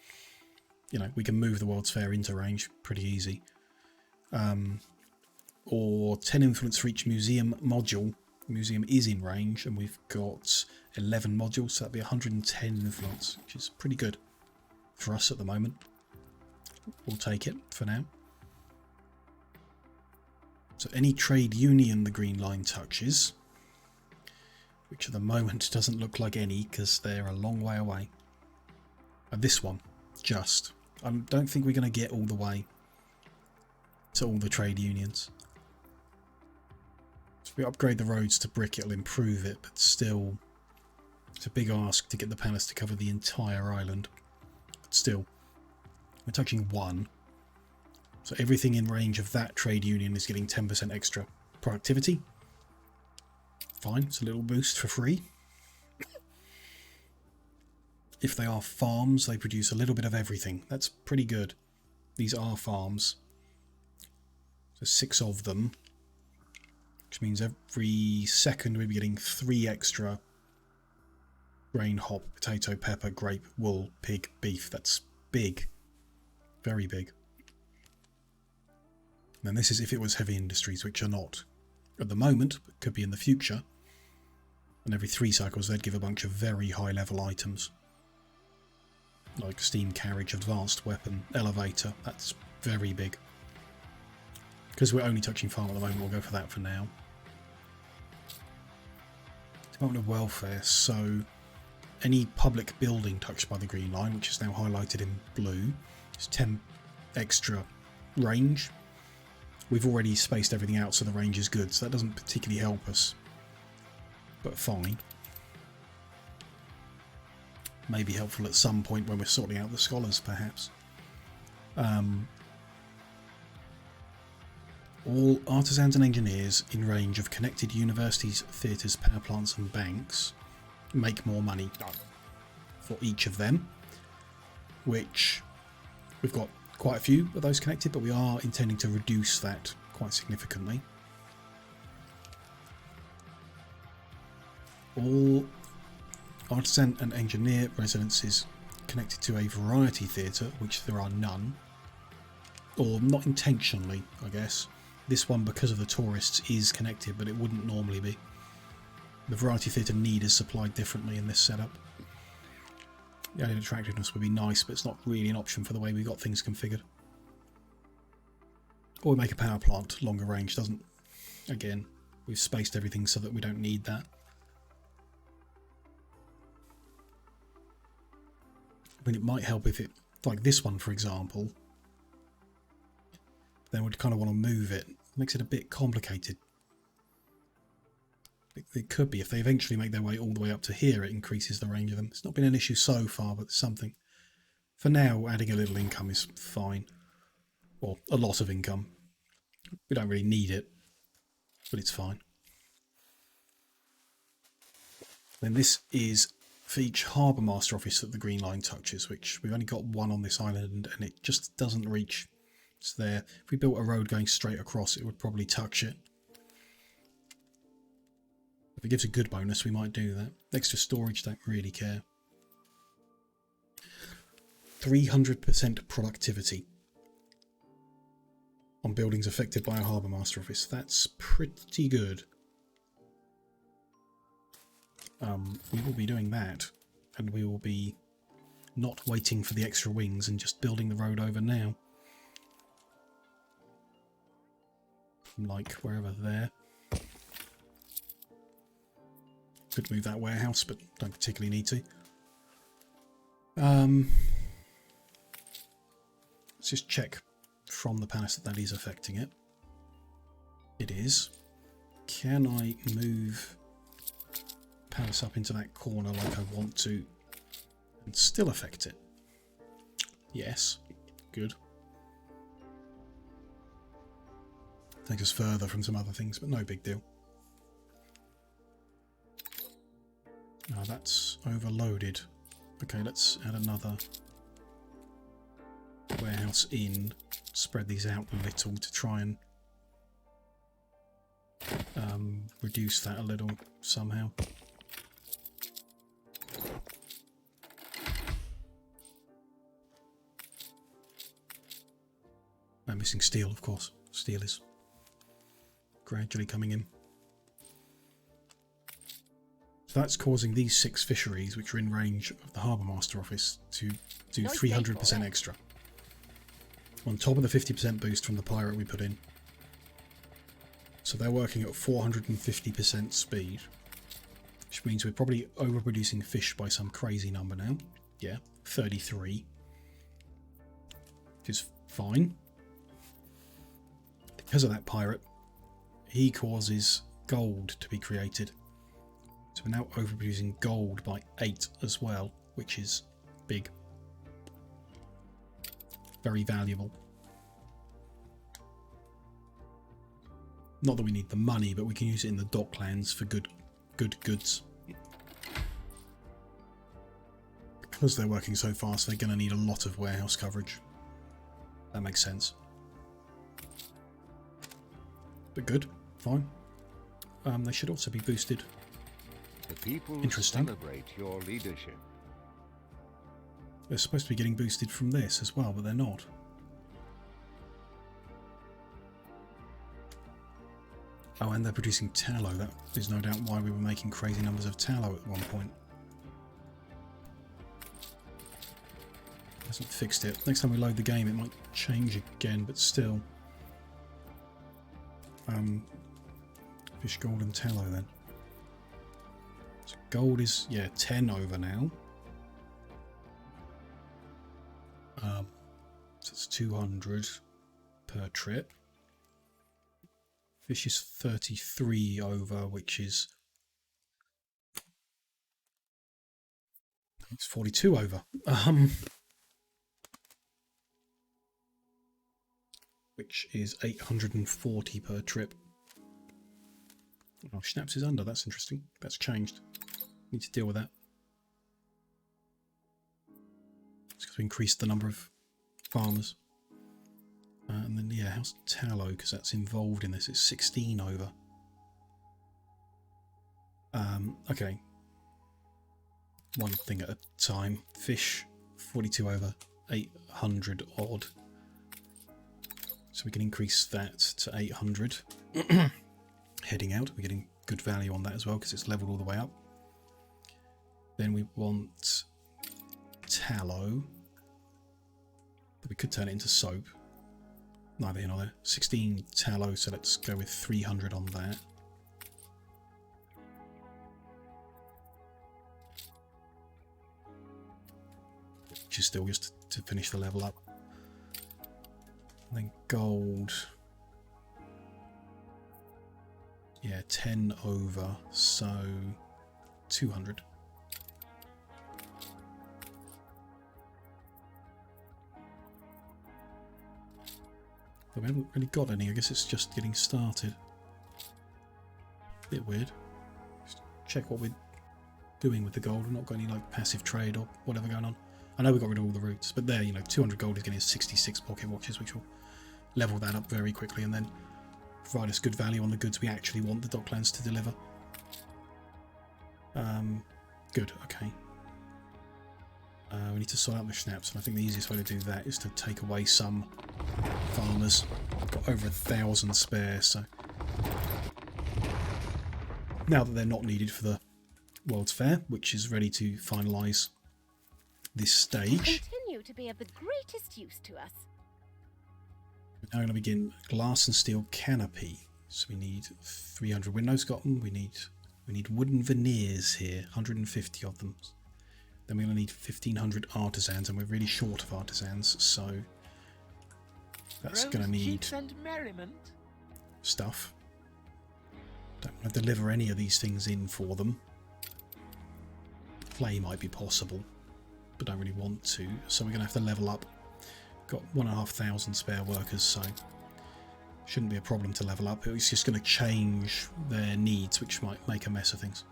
Speaker 1: you know, we can move the World's Fair into range pretty easy. Or 10 influence for each museum module. The museum is in range and we've got 11 modules, so that'd be 110 influence, which is pretty good for us at the moment. We'll take it for now. So any trade union the green line touches, which at the moment doesn't look like any because they're a long way away. And this one, just. I don't think we're going to get all the way to all the trade unions. So if we upgrade the roads to brick, it'll improve it, but still, it's a big ask to get the palace to cover the entire island. But still, we're touching 1. So everything in range of that trade union is getting 10% extra productivity. Fine, it's a little boost for free. If they are farms, they produce a little bit of everything. That's pretty good. These are farms. So 6 of them. Which means every second we'll be getting 3 extra grain, hop, potato, pepper, grape, wool, pig, beef. That's big. Very big. And this is if it was heavy industries, which are not at the moment, but could be in the future. And every 3 cycles they'd give a bunch of very high level items. Like steam carriage, advanced weapon, elevator. That's very big. Because we're only touching farm at the moment, we'll go for that for now. Department of Welfare, so any public building touched by the green line, which is now highlighted in blue, is 10 extra range. We've already spaced everything out so the range is good, so that doesn't particularly help us. But fine. Maybe helpful at some point when we're sorting out the scholars, perhaps. All artisans and engineers in range of connected universities, theatres, power plants and banks make more money for each of them, which we've got quite a few of those connected, but we are intending to reduce that quite significantly. All artisan and engineer residences connected to a variety theatre, which there are none, or not intentionally, I guess. This one, because of the tourists, is connected, but it wouldn't normally be. The variety theatre need is supplied differently in this setup. The added attractiveness would be nice, but it's not really an option for the way we got things configured. Or we make a power plant, longer range, doesn't... Again, we've spaced everything so that we don't need that. I mean, it might help if it... Like this one, for example... Then we'd kind of want to move it. Makes it a bit complicated. It could be. If they eventually make their way all the way up to here, it increases the range of them. It's not been an issue so far, but it's something. For now, adding a little income is fine. Or a lot of income. We don't really need it, but it's fine. Then this is for each harbour master office that the green line touches, which we've only got one on this island, and it just doesn't reach. It's there. If we built a road going straight across, it would probably touch it. If it gives a good bonus, we might do that. Extra storage, don't really care. 300% productivity on buildings affected by a harbour master office. That's pretty good. We will be doing that, and we will be not waiting for the extra wings and just building the road over now. Like wherever there. Could move that warehouse, but don't particularly need to. Let's just check from the palace that that is affecting it. It is. Can I move palace up into that corner like I want to and still affect it? Yes. Good. Take us further from some other things, but no big deal. Oh, that's overloaded. Okay, let's add another warehouse in. Spread these out a little to try and reduce that a little somehow. I'm missing steel, of course. Steel is gradually coming in. So that's causing these 6 fisheries, which are in range of the Harbour Master Office, to do 300% extra. On top of the 50% boost from the pirate we put in. So they're working at 450% speed. Which means we're probably overproducing fish by some crazy number now. Yeah, 33. Which is fine. Because of that pirate, he causes gold to be created. So we're now overproducing gold by 8 as well, which is big. Very valuable. Not that we need the money, but we can use it in the docklands for good goods. Because they're working so fast, they're going to need a lot of warehouse coverage. That makes sense. But good, fine. They should also be boosted.
Speaker 4: The people
Speaker 1: Interesting.
Speaker 4: Celebrate your leadership.
Speaker 1: They're supposed to be getting boosted from this as well, but they're not. Oh, and they're producing tallow. That is no doubt why we were making crazy numbers of tallow at one point. Hasn't fixed it. Next time we load the game, it might change again, but still. Fish, gold, and tallow then. So gold is, yeah, 10 over now. So it's 200 per trip. Fish is 33 over, which is... It's 42 over. Which is 840 per trip. Oh, Schnapps is under. That's interesting. That's changed. Need to deal with that. It's because we increased the number of farmers. And then, yeah, how's tallow? Because that's involved in this. It's 16 over. Okay. One thing at a time. Fish, 42 over, 800 odd. So we can increase that to 800. Heading out, we're getting good value on that as well because it's leveled all the way up. Then we want tallow. But we could turn it into soap. Neither here nor there. 16 tallow, so let's go with 300 on that. Which is still just to finish the level up. And then gold. Yeah, 10 over, so 200. But we haven't really got any. I guess it's just getting started. Bit weird. Just check what we're doing with the gold. We've not got any like passive trade or whatever going on. I know we got rid of all the routes, but there, you know, 200 gold is getting us 66 pocket watches, which will level that up very quickly and then provide us good value on the goods we actually want the Docklands to deliver. Good, okay. We need to sort out the Schnapps, and I think the easiest way to do that is to take away some farmers. I've got over 1,000 spare, so now that they're not needed for the World's Fair, which is ready to finalise this stage.
Speaker 10: Continue to be of the greatest use to us.
Speaker 1: We're now going to begin glass and steel canopy. So we need 300 windows gotten. We need wooden veneers here, 150 of them. Then we're going to need 1,500 artisans, and we're really short of artisans, so that's going to need stuff. Don't want to deliver any of these things in for them. Play might be possible, but don't really want to, so we're going to have to level up. Got 1,500 spare workers, so shouldn't be a problem to level up. It's just going to change their needs, which might make a mess of things.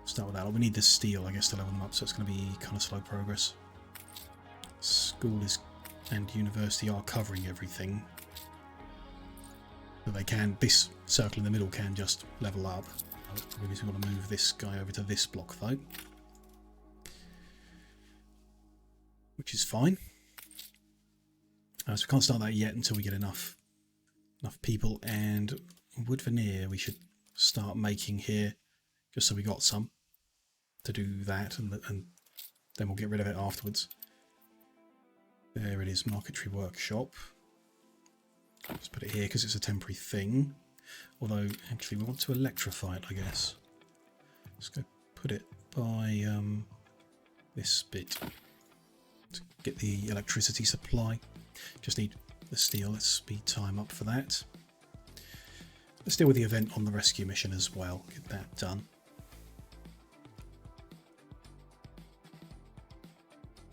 Speaker 1: Start with that. We need the steel, I guess, to level them up, so it's going to be kind of slow progress. School and university are covering everything. But they can, this circle in the middle can just level up. We just want to move this guy over to this block though. Which is fine. So we can't start that yet until we get enough people, and wood veneer we should start making here, just so we got some to do that, and then we'll get rid of it afterwards. There it is, marquetry workshop. Let's put it here because it's a temporary thing. Although, actually, we want to electrify it, I guess. Let's go put it by this bit to get the electricity supply. Just need the steel. Let's speed time up for that. Let's deal with the event on the rescue mission as well. Get that done.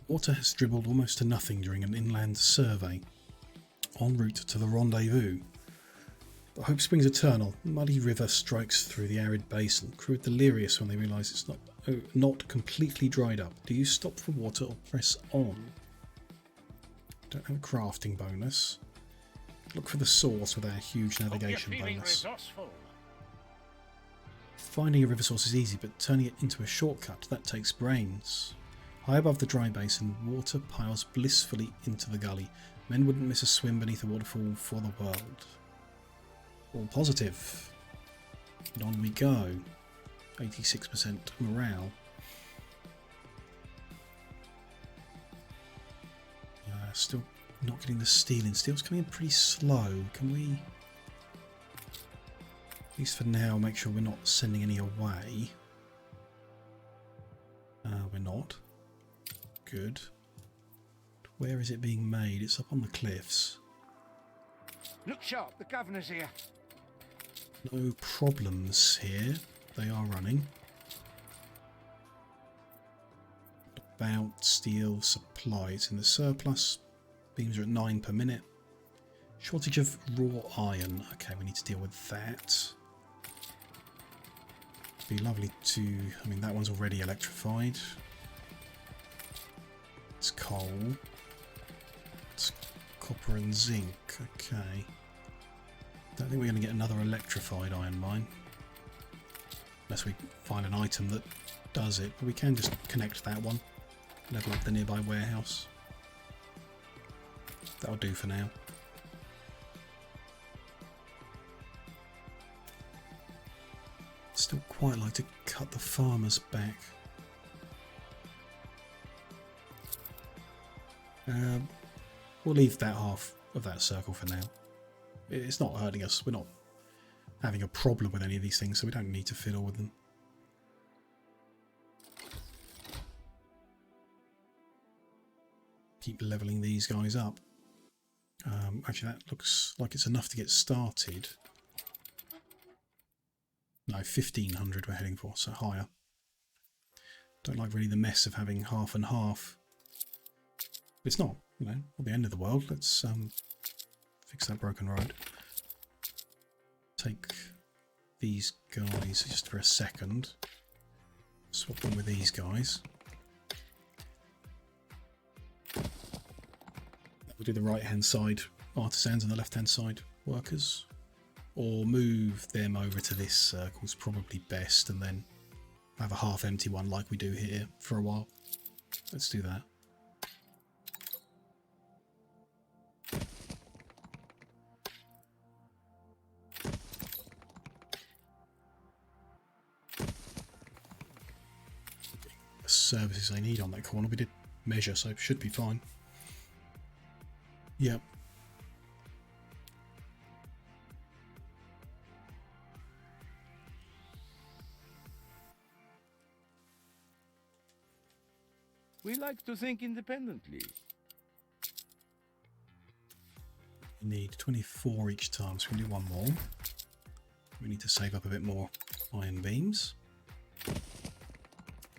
Speaker 1: Water has dribbled almost to nothing during an inland survey. En route to the rendezvous. But hope springs eternal. Muddy river strikes through the arid basin. Crew are delirious when they realise it's not completely dried up. Do you stop for water or press on? Don't have a crafting bonus. Look for the source with our huge navigation bonus. Finding a river source is easy, but turning it into a shortcut, that takes brains. High above the dry basin, water piles blissfully into the gully. Men wouldn't miss a swim beneath a waterfall for the world. All positive. And on we go. 86% morale. Still not getting the steel in. Steel's coming in pretty slow. Can we, at least for now, make sure we're not sending any away? We're not. Good. Where is it being made? It's up on the cliffs.
Speaker 7: Look sharp, the governor's here.
Speaker 1: No problems here. They are running. About steel supply. It's in the surplus. Beams are at 9 per minute. Shortage of raw iron. Okay, we need to deal with that. Be lovely to... I mean, that one's already electrified. It's coal. It's copper and zinc. Okay. Don't think we're going to get another electrified iron mine. Unless we find an item that does it. But we can just connect that one. Level up the nearby warehouse. That'll do for now. Still quite like to cut the farmers back. We'll leave that half of that circle for now. It's not hurting us. We're not having a problem with any of these things, so we don't need to fiddle with them. Keep leveling these guys up. Actually, that looks like it's enough to get started. No, 1500 we're heading for, so higher. Don't like really the mess of having half and half. It's not, you know, not the end of the world. Let's fix that broken road. Take these guys just for a second. Swap them with these guys. We'll do the right-hand side artisans and the left-hand side workers. Or move them over to this circle is probably best, and then have a half-empty one like we do here for a while. Let's do that. The services I need on that corner, we did measure, so it should be fine. Yep.
Speaker 7: We like to think independently.
Speaker 1: We need 24 each time, so we can do one more. We need to save up a bit more iron beams.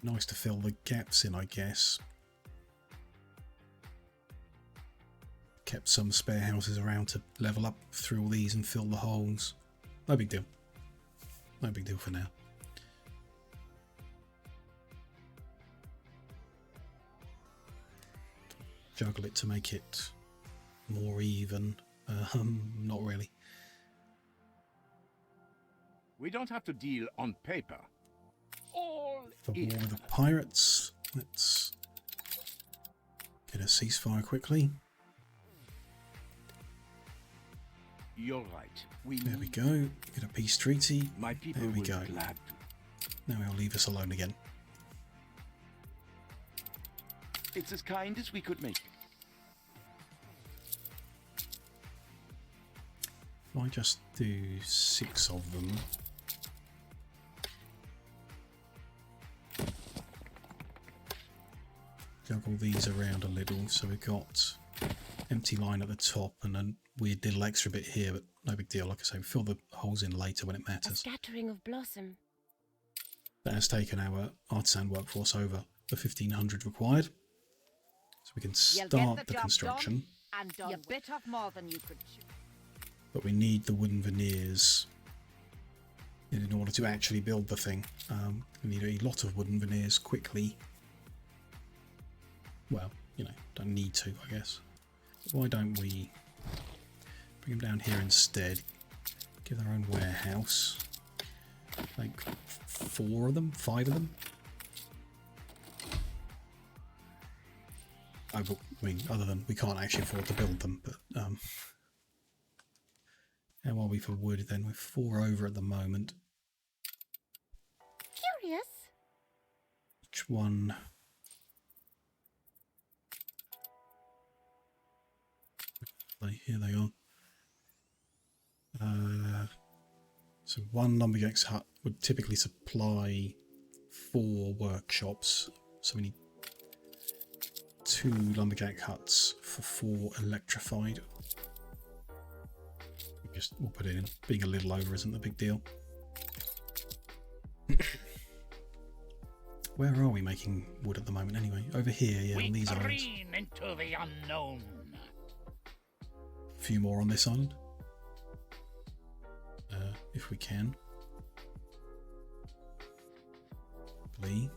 Speaker 1: Nice to fill the gaps in, I guess. Kept some spare houses around to level up through all these and fill the holes. No big deal. No big deal for now. Juggle it to make it more even. Not really.
Speaker 7: We don't have to deal on paper. All
Speaker 1: For war
Speaker 7: in.
Speaker 1: with the pirates. Let's get a ceasefire quickly.
Speaker 7: You're right.
Speaker 1: There we go. Get a peace treaty.
Speaker 7: My people
Speaker 1: There we
Speaker 7: will
Speaker 1: go.
Speaker 7: be glad to.
Speaker 1: Now he'll leave us alone again.
Speaker 11: It's as kind as we could make.
Speaker 1: If I just do 6 of them. Juggle these around a little, so we've got empty line at the top and a weird little extra bit here, but no big deal. Like I say, we fill the holes in later when it
Speaker 10: A
Speaker 1: matters.
Speaker 10: scattering of blossom.
Speaker 1: That has taken our artisan workforce over the 1500 required. So we can start the construction.
Speaker 5: And you bit off more than you could chew.
Speaker 1: But we need the wooden veneers in order to actually build the thing. We need a lot of wooden veneers quickly. Well, you know, don't need to, I guess. Why don't we bring them down here instead? Give their own warehouse. Like 4 of them? 5 of them? I mean, other than we can't actually afford to build them, but how are we for wood then? We're 4 over at the moment.
Speaker 10: Curious.
Speaker 1: Which one? Here they are. So one lumberjack's hut would typically supply 4 workshops. So we need 2 lumberjack huts for 4 electrified. We'll put it in. Being a little over isn't a big deal. Where are we making wood at the moment anyway? Over here, yeah, on these islands.
Speaker 7: Into the unknown.
Speaker 1: A few more on this island. If we can. Please.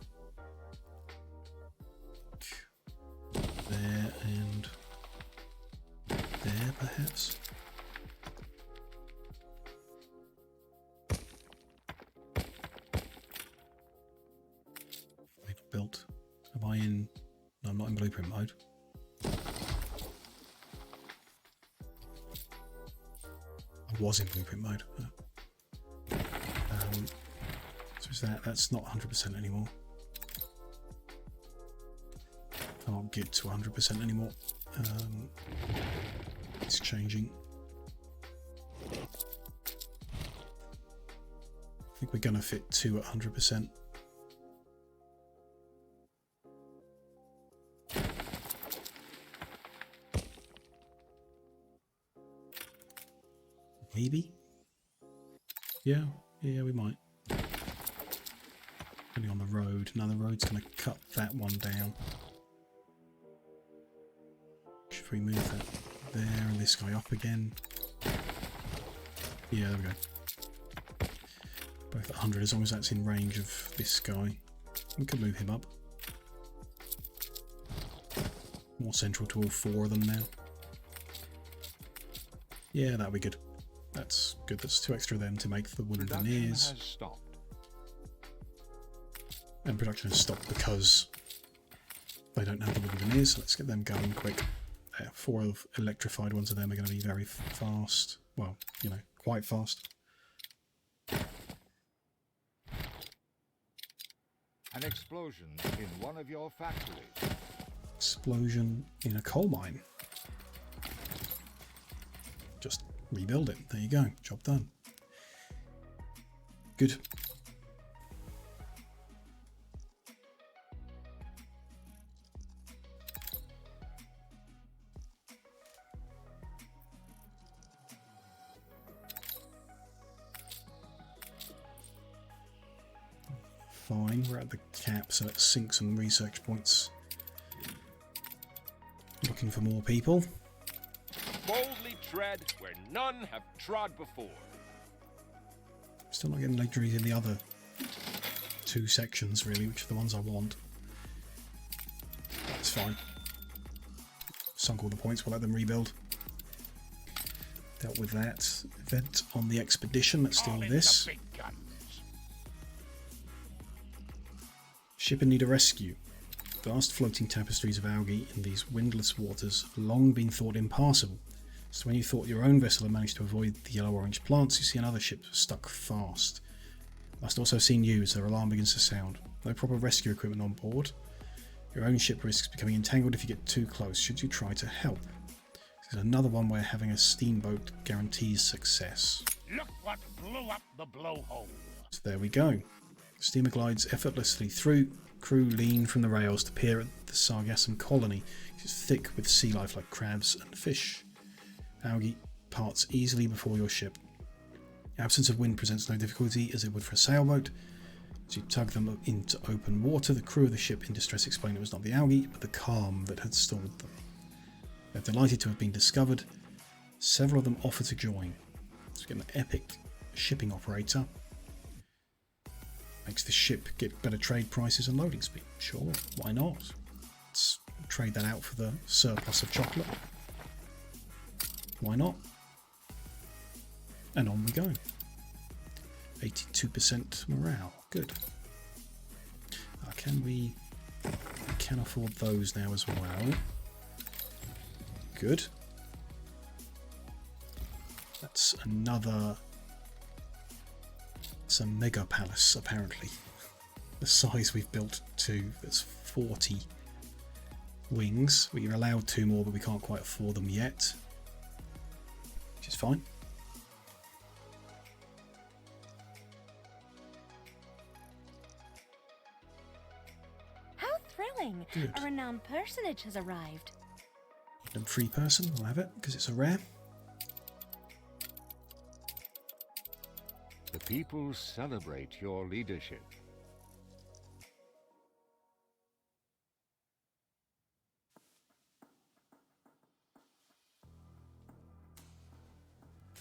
Speaker 1: There and there, perhaps. Built. Am I in? No, I'm not in blueprint mode. I was in blueprint mode. So is that's not 100% anymore. Can't get to 100% anymore. It's changing. I think we're gonna fit 2 at 100%. Maybe? Yeah, we might. Depending on the road. Now the road's going to cut that one down. Should we move that there and this guy up again? Yeah, there we go. Both at 100 as long as that's in range of this guy. We could move him up. More central to all 4 of them now. Yeah, that'll be good. That's good. That's 2 extra then to make the wooden veneers. And production has stopped because they don't have the wooden veneers, so let's get them going quick. 4 of electrified ones of them are going to be very fast. Well, you know, quite fast.
Speaker 4: An explosion in one of your factories.
Speaker 1: Explosion in a coal mine. Just rebuild it. There you go. Job done. Good. Fine. We're at the cap, so let's sink some research points. Looking for more people.
Speaker 8: Boldly tread where none have trod before.
Speaker 1: Still not getting legendaries in the other 2 sections, really, which are the ones I want. It's fine. Sunk all the points, we'll let them rebuild. Dealt with that event on the expedition. Let's deal with this. Ship in need of rescue. Vast floating tapestries of algae in these windless waters have long been thought impassable. So when you thought your own vessel had managed to avoid the yellow-orange plants, you see another ship stuck fast. Must also have seen you as their alarm begins to sound. No proper rescue equipment on board. Your own ship risks becoming entangled if you get too close, should you try to help. There's another one where having a steamboat guarantees success.
Speaker 7: Look what blew up the blowhole.
Speaker 1: So there we go. The steamer glides effortlessly through. Crew lean from the rails to peer at the Sargassum colony. It's thick with sea life like crabs and fish. Algae parts easily before your ship. Absence of wind presents no difficulty as it would for a sailboat. As you tug them into open water, the crew of the ship in distress explained it was not the algae, but the calm that had stalled them. They're delighted to have been discovered. Several of them offer to join. Let's get an epic shipping operator. Makes the ship get better trade prices and loading speed. Sure, why not? Let's trade that out for the surplus of chocolate. Why not? And on we go. 82% morale. Good. We can afford those now as well. good. That's another... It's a mega palace, apparently. The size we've built to, that's 40 wings. We're allowed 2 more, but we can't quite afford them yet. Which is fine.
Speaker 5: How thrilling!
Speaker 1: Good.
Speaker 5: A renowned personage has arrived.
Speaker 1: And free person, we'll have it, because it's a rare.
Speaker 4: The people celebrate your leadership.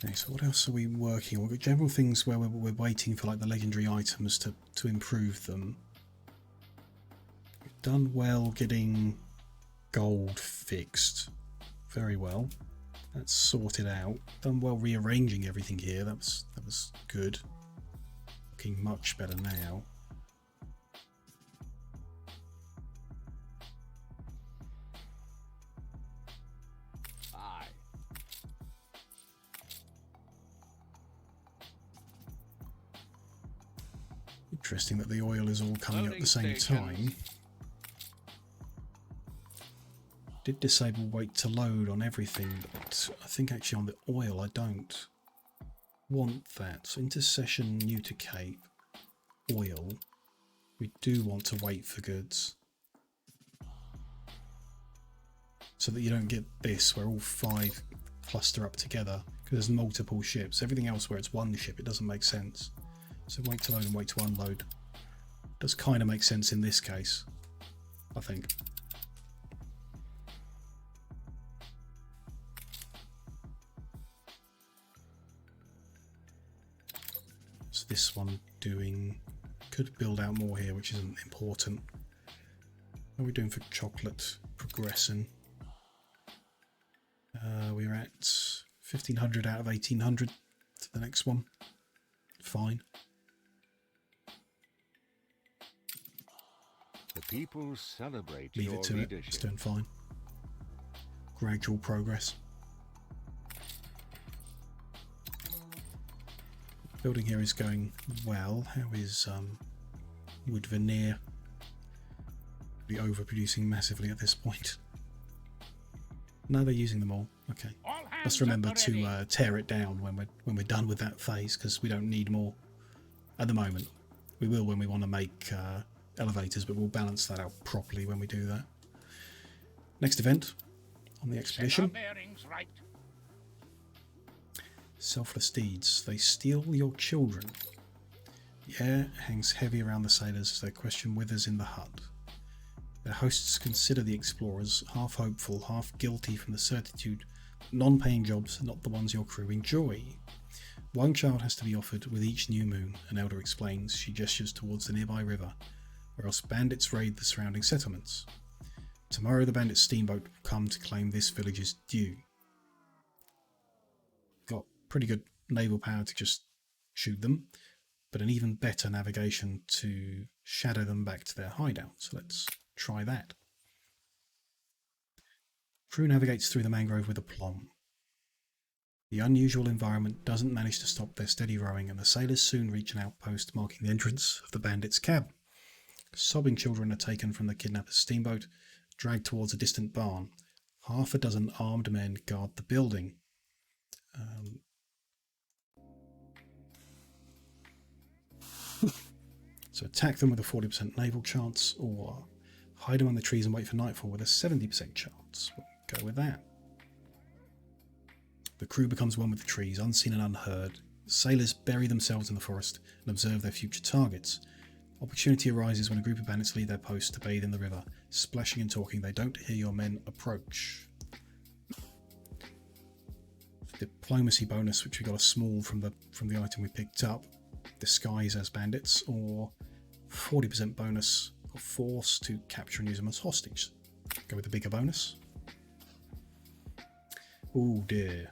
Speaker 1: Okay, so what else are we working on? We've got general things where we're waiting for like the legendary items to improve them. We've done well getting gold fixed. Very well. That's sorted out. Done well rearranging everything here. That was good. Looking much better now.
Speaker 6: Aye.
Speaker 1: Interesting that the oil is all coming up at the same time. Did disable wait to load on everything, but I think actually on the oil I don't want that. So intercession new to Cape, oil, we do want to wait for goods. So that you don't get this where all 5 cluster up together, because there's multiple ships. Everything else where it's one ship, it doesn't make sense. So wait to load and wait to unload does kind of make sense in this case, I think. So this one doing, could build out more here, which isn't important. How are we doing for chocolate progressing? We're at 1500 out of 1800 to the next one. Fine.
Speaker 4: The people celebrate
Speaker 1: Leave
Speaker 4: your
Speaker 1: it to it.
Speaker 4: leadership.
Speaker 1: It's doing fine. Gradual progress. Building here is going well. How is wood veneer? Be overproducing massively at this point. No, they're using them all. Okay. Let's remember to tear it down when we're done with that phase, because we don't need more at the moment. We will when we want to make elevators, but we'll balance that out properly when we do that. Next event on the expedition.
Speaker 7: Right.
Speaker 1: Selfless deeds. They steal your children. The air hangs heavy around the sailors as their question withers in the hut. Their hosts consider the explorers half hopeful, half guilty from the certitude that non-paying jobs are not the ones your crew enjoy. One child has to be offered with each new moon, an elder explains. She gestures towards the nearby river, or else bandits raid the surrounding settlements. Tomorrow the bandit steamboat will come to claim this village's due. Got pretty good naval power to just shoot them, but an even better navigation to shadow them back to their hideout. So let's try that. Crew navigates through the mangrove with aplomb. The unusual environment doesn't manage to stop their steady rowing, and the sailors soon reach an outpost marking the entrance of the bandits' camp. Sobbing children are taken from the kidnappers' steamboat, dragged towards a distant barn. Half a dozen armed men guard the building. So attack them with a 40% naval chance, or hide among the trees and wait for nightfall with a 70% chance. We'll go with that. The crew becomes one with the trees, unseen and unheard. Sailors bury themselves in the forest and observe their future targets. Opportunity arises when a group of bandits leave their post to bathe in the river. Splashing and talking, they don't hear your men approach. Diplomacy bonus, which we got a small from the item we picked up. Disguise as bandits, or 40% bonus of force to capture and use them as hostage. Go with the bigger bonus. Oh dear.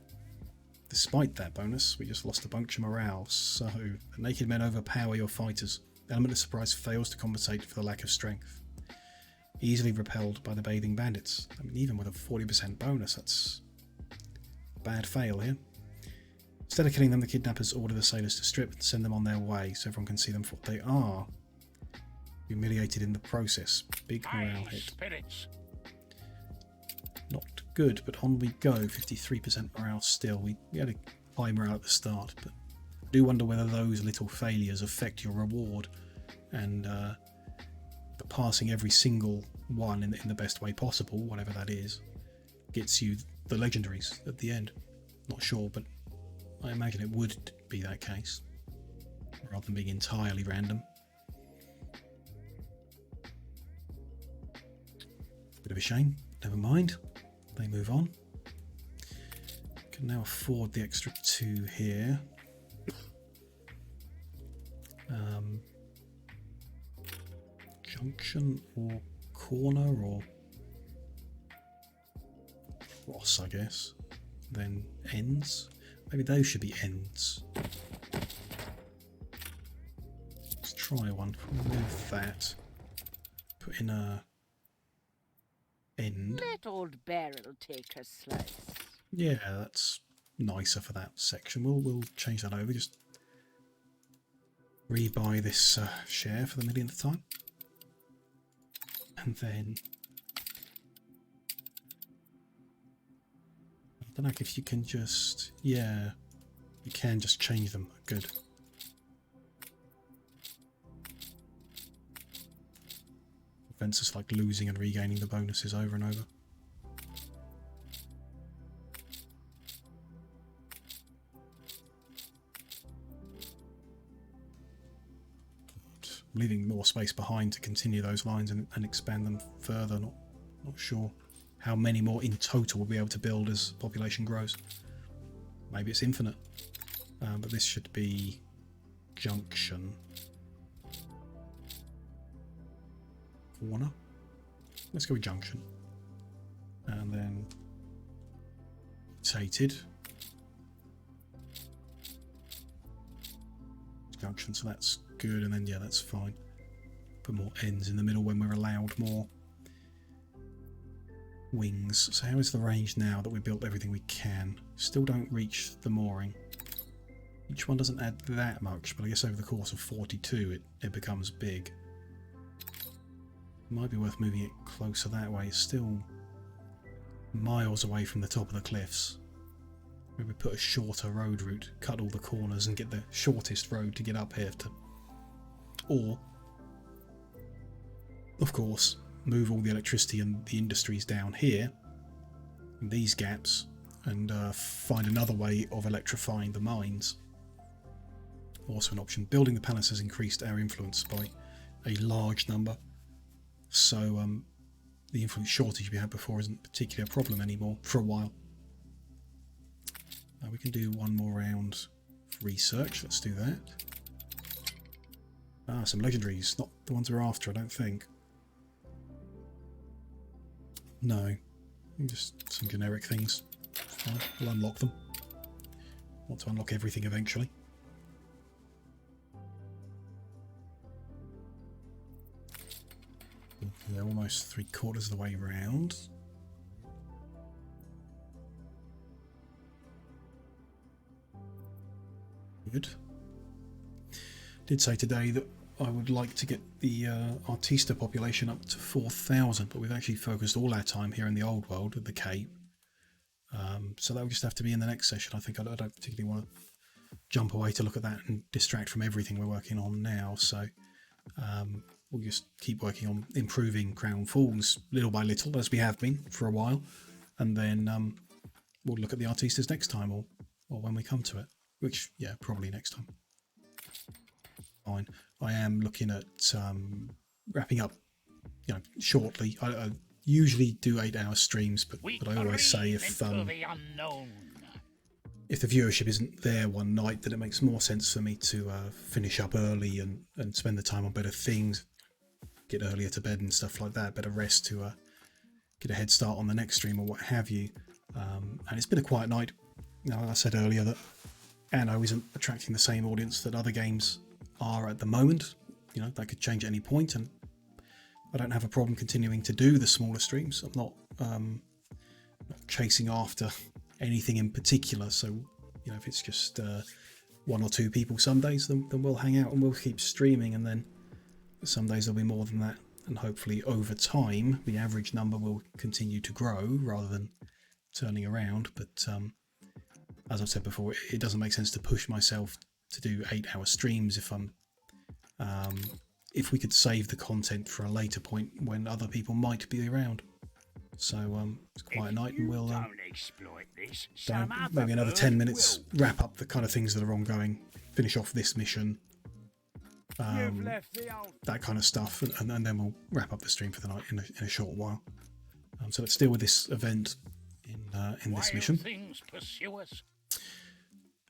Speaker 1: Despite that bonus, we just lost a bunch of morale, so the naked men overpower your fighters. The element of surprise fails to compensate for the lack of strength. easily repelled by the bathing bandits. I mean, even with a 40% bonus, that's a bad fail here. Instead of killing them, the kidnappers order the sailors to strip and send them on their way so everyone can see them for what they are. Humiliated in the process. Big morale hit.
Speaker 7: Spirits.
Speaker 1: Not good, but on we go. 53% morale still. We had a high morale at the start, but I do wonder whether those little failures affect your reward, and but passing every single one in the best way possible, whatever that is, gets you the legendaries at the end. Not sure, but I imagine it would be that case, rather than being entirely random. Bit of a shame. Never mind. They move on. Can now afford the extra 2 here. Junction or corner or cross, I guess. Then ends. Maybe those should be ends. Let's try one. Remove that. Put in a end.
Speaker 10: Let old Beryl take her slice.
Speaker 1: Yeah, that's nicer for that section. We'll change that over. Just rebuy this share for the millionth time, and then I don't know if you can just, yeah, you can just change them. Good. Prevents us like losing and regaining the bonuses over and over. Leaving more space behind to continue those lines and expand them further. Not sure how many more in total we'll be able to build as population grows. Maybe it's infinite, but this should be junction. Corner. Let's go with junction, and then rotated junction. So that's good, and then yeah, that's fine. Put more ends in the middle when we're allowed more wings. So how is the range now that we built everything we can? Still don't reach the mooring. Each one doesn't add that much, but I guess over the course of 42 it becomes big. Might be worth moving it closer that way. It's still miles away from the top of the cliffs. Maybe put a shorter road route, cut all the corners and get the shortest road to get up here to. Or, of course, move all the electricity and the industries down here, in these gaps, and find another way of electrifying the mines. Also an option. Building the palace has increased our influence by a large number, so the influence shortage we had before isn't particularly a problem anymore for a while. We can do one more round of research. Let's do that. Ah, some legendaries. Not the ones we're after, I don't think. No. Just some generic things. Fine. We'll unlock them. Want to unlock everything eventually. They're almost 3/4 of the way round. Good. Did say today that I would like to get the artista population up to 4,000, but we've actually focused all our time here in the old world with the Cape. So that will just have to be in the next session. I think I don't particularly want to jump away to look at that and distract from everything we're working on now. So we'll just keep working on improving Crown Falls little by little, as we have been for a while, and then we'll look at the artistas next time, or when we come to it. Which, yeah, probably next time. Fine. I am looking at wrapping up, shortly. I usually do 8-hour streams, but I always say if the viewership isn't there one night, then it makes more sense for me to finish up early and spend the time on better things, get earlier to bed and stuff like that, better rest to get a head start on the next stream or what have you. And it's been a quiet night. I said earlier that Anno isn't attracting the same audience that other games are at the moment. That could change at any point, and I don't have a problem continuing to do the smaller streams. I'm not chasing after anything in particular. So, you know, if it's just 1 or 2 people some days, then we'll hang out and we'll keep streaming, and then some days there'll be more than that. And hopefully over time, the average number will continue to grow rather than turning around. But as I've said before, it doesn't make sense to push myself to do 8-hour streams if we could save the content for a later point when other people might be around. So it's quiet night, and we'll maybe another 10 minutes, wrap up the kind of things that are ongoing, finish off this mission, that kind of stuff, and then we'll wrap up the stream for the night in a short while. So let's deal with this event in this mission.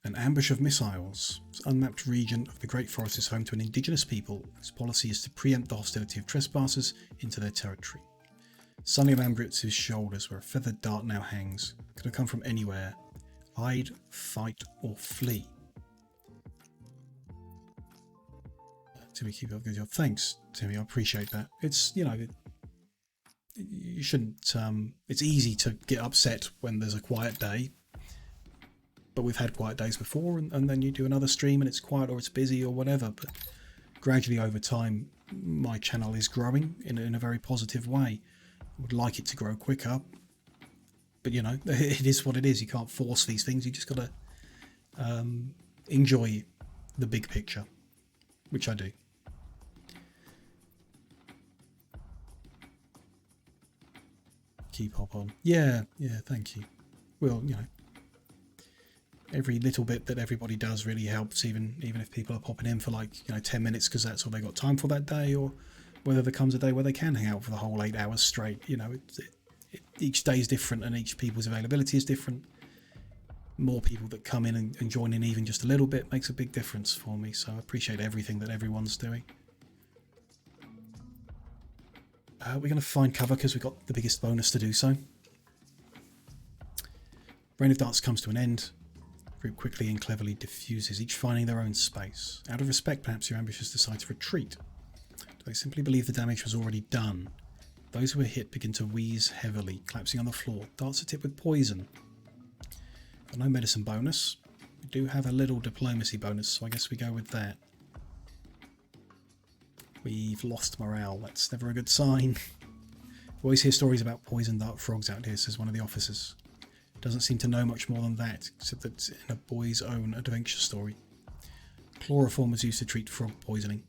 Speaker 1: An ambush of missiles. This unmapped region of the Great Forest is home to an indigenous people whose policy is to preempt the hostility of trespassers into their territory. Sunny Lambritz's shoulders, where a feathered dart now hangs, could have come from anywhere. Hide, fight, or flee. Timmy, keep up the good job. Thanks, Timmy. I appreciate that. It's, you know, you shouldn't. It's easy to get upset when there's a quiet day. But we've had quiet days before, and then you do another stream and it's quiet or it's busy or whatever. But gradually over time, my channel is growing in a very positive way. I would like it to grow quicker, but you know, it is what it is. You can't force these things. You just got to enjoy the big picture, which I do. Keep hop on. Yeah, thank you. Well, you know, every little bit that everybody does really helps, even if people are popping in for like, you know, 10 minutes because that's all they got time for that day, or whether there comes a day where they can hang out for the whole 8 hours straight. You know, each day is different and each people's availability is different. More people that come in and join in even just a little bit makes a big difference for me, so I appreciate everything that everyone's doing. We're going to find cover because we've got the biggest bonus to do so. Rain of Darts comes to an end. Group quickly and cleverly diffuses, each finding their own space. Out of respect, perhaps your ambushers decide to retreat. Do they simply believe the damage was already done? Those who are hit begin to wheeze heavily, collapsing on the floor. Darts are tipped with poison. Got no medicine bonus. We do have a little diplomacy bonus, so I guess we go with that. We've lost morale. That's never a good sign. We always hear stories about poison dart frogs out here, says one of the officers. Doesn't seem to know much more than that, except that it's in a boy's own adventure story. Chloroform was used to treat frog poisoning.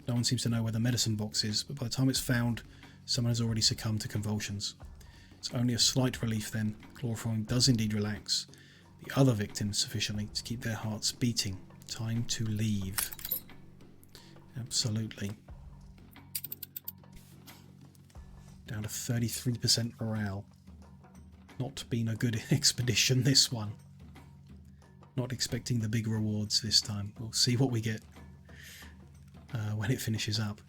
Speaker 1: No one seems to know where the medicine box is, but by the time it's found, someone has already succumbed to convulsions. It's only a slight relief then. Chloroform does indeed relax the other victims sufficiently to keep their hearts beating. Time to leave. Absolutely. Down to 33% morale. Not been a good expedition, this one. Not expecting the big rewards this time. We'll see what we get when it finishes up.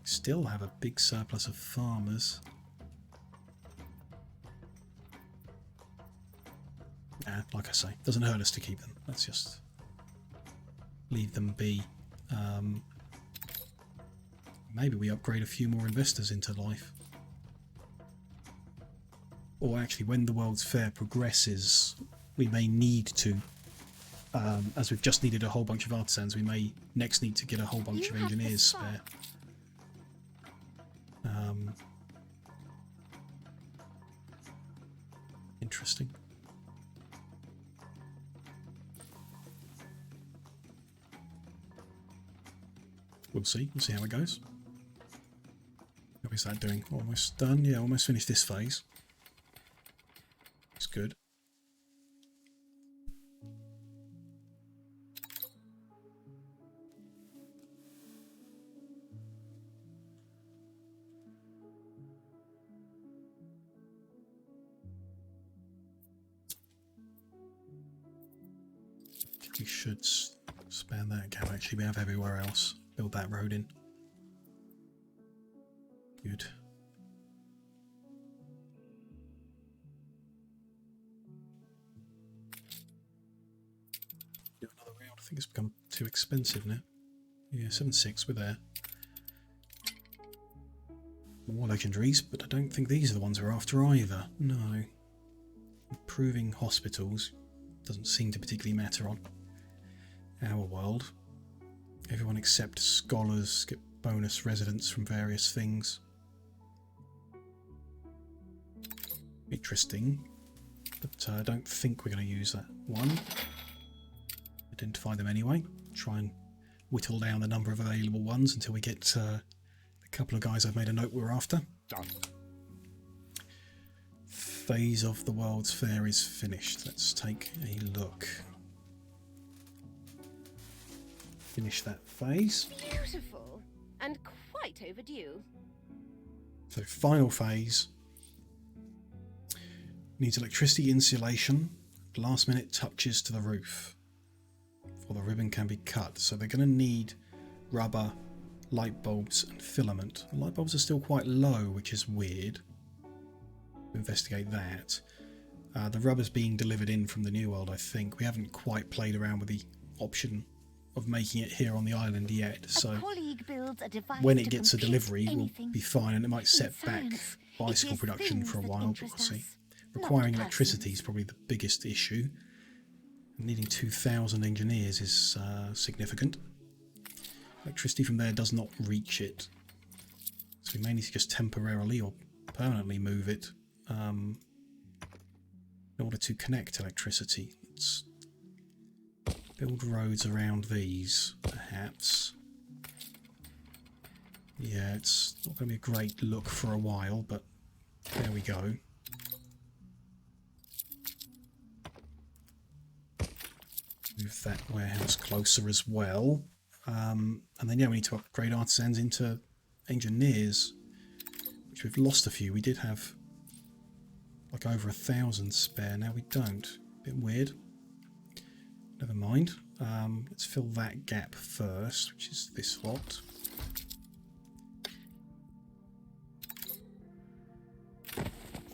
Speaker 1: Still have a big surplus of farmers. Like I say, doesn't hurt us to keep them. Let's just leave them be. Maybe we upgrade a few more investors into life. Or actually, when the World's Fair progresses, we may need to, as we've just needed a whole bunch of artisans, we may next need to get a whole bunch of engineers spare. Interesting. We'll see how it goes. How is that doing? Almost done? Yeah, almost finished this phase. It's good. We should span that gap. Actually, we have everywhere else. Build that road in. Good. Do another round. I think it's become too expensive now. Yeah, 7-6, we're there. More legendaries, but I don't think these are the ones we're after either. No. Improving hospitals doesn't seem to particularly matter on our world. Everyone except scholars get bonus residents from various things. Interesting, but I don't think we're going to use that one. Identify them anyway. Try and whittle down the number of available ones until we get the couple of guys I've made a note we're after.
Speaker 4: Done.
Speaker 1: Phase of the World's Fair is finished. Let's take a look. Finish that phase.
Speaker 10: Beautiful and quite overdue.
Speaker 1: So final phase. Needs electricity insulation, last minute touches to the roof before the ribbon can be cut. So they're going to need rubber, light bulbs and filament. The light bulbs are still quite low, which is weird. Investigate that. The rubber's being delivered in from the New World, I think. We haven't quite played around with the option of making it here on the island yet, so when it gets a delivery we'll be fine, and it might set back bicycle production for a while, but we'll see. Requiring electricity is probably the biggest issue. Needing 2,000 engineers is significant. Electricity from there does not reach it, so we may need to just temporarily or permanently move it in order to connect electricity. Let's build roads around these, perhaps. Yeah, it's not going to be a great look for a while, but there we go. Move that warehouse closer as well. And then, yeah, we need to upgrade artisans into engineers, which we've lost a few. We did have like over 1,000 spare, now we don't. Bit weird. Never mind. Let's fill that gap first, which is this lot.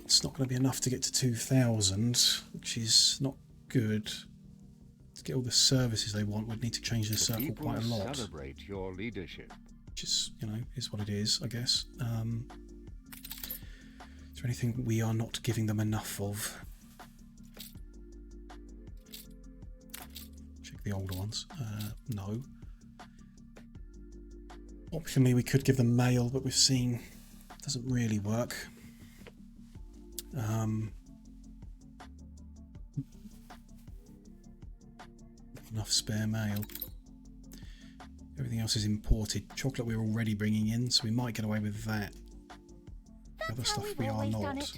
Speaker 1: It's not going to be enough to get to 2,000, which is not good. To get all the services they want, we'd need to change the circle quite a lot.
Speaker 4: Celebrate your leadership.
Speaker 1: Which is, you know, is what it is, I guess. Is there anything we are not giving them enough of? Check the older ones. No. Optionally, we could give them mail, but we've seen it doesn't really work. Enough spare mail. Everything else is imported. Chocolate we're already bringing in, so we might get away with that. The other stuff we are not.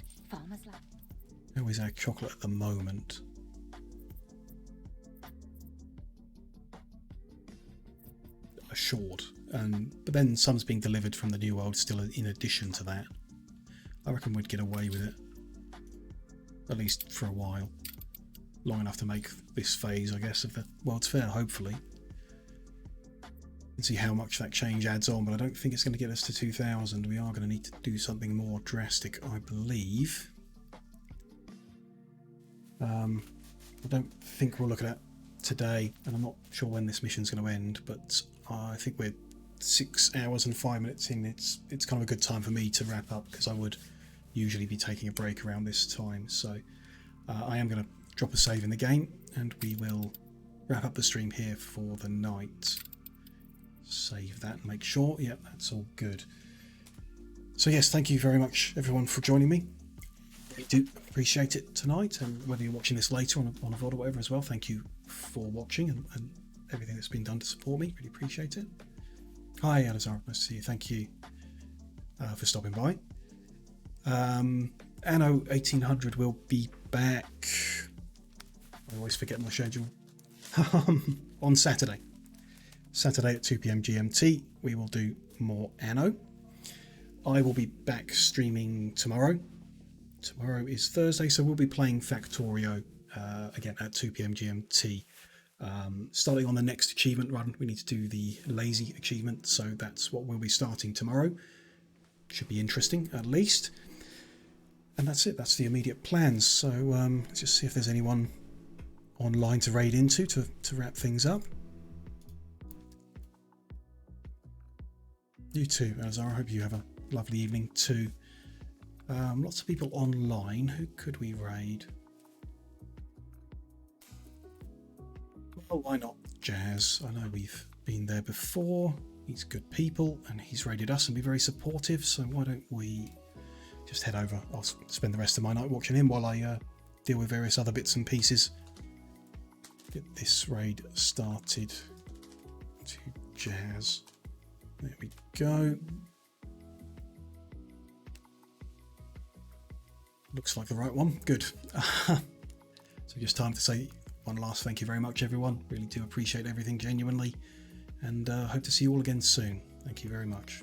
Speaker 1: How is our chocolate at the moment? Assured. But then some's being delivered from the New World still in addition to that. I reckon we'd get away with it. At least for a while. Long enough to make this phase, I guess, of the World's Fair, hopefully. And see how much that change adds on, but I don't think it's going to get us to 2,000. We are going to need to do something more drastic, I believe. I don't think we'll look at that today, and I'm not sure when this mission's going to end, but I think we're 6 hours and 5 minutes in. It's kind of a good time for me to wrap up, because I would usually be taking a break around this time. So I am going to drop a save in the game, and we will wrap up the stream here for the night. Save that and make sure, yep, that's all good. So yes, thank you very much everyone for joining me. I do appreciate it tonight, and whether you're watching this later on a VOD or whatever as well, thank you for watching and everything that's been done to support me. Really appreciate it. Hi Alizar, nice to see you. Thank you for stopping by. Anno 1800 will be back. I always forget my schedule. On Saturday at 2 PM GMT, we will do more Anno. I will be back streaming tomorrow. Tomorrow is Thursday, so we'll be playing Factorio again at 2 PM GMT. Starting on the next achievement run, we need to do the lazy achievement, so that's what we'll be starting tomorrow. Should be interesting, at least. And that's it, that's the immediate plans. So let's just see if there's anyone online to raid into to wrap things up. You too, Azar. I hope you have a lovely evening too. Lots of people online. Who could we raid? Well, why not Jazz? I know we've been there before. He's good people and he's raided us and be very supportive. So why don't we just head over? I'll spend the rest of my night watching him while I deal with various other bits and pieces. Get this raid started to Jazz. There we go. Looks like the right one. Good. So just time to say one last thank you very much, everyone. Really do appreciate everything genuinely, and hope to see you all again soon. Thank you very much.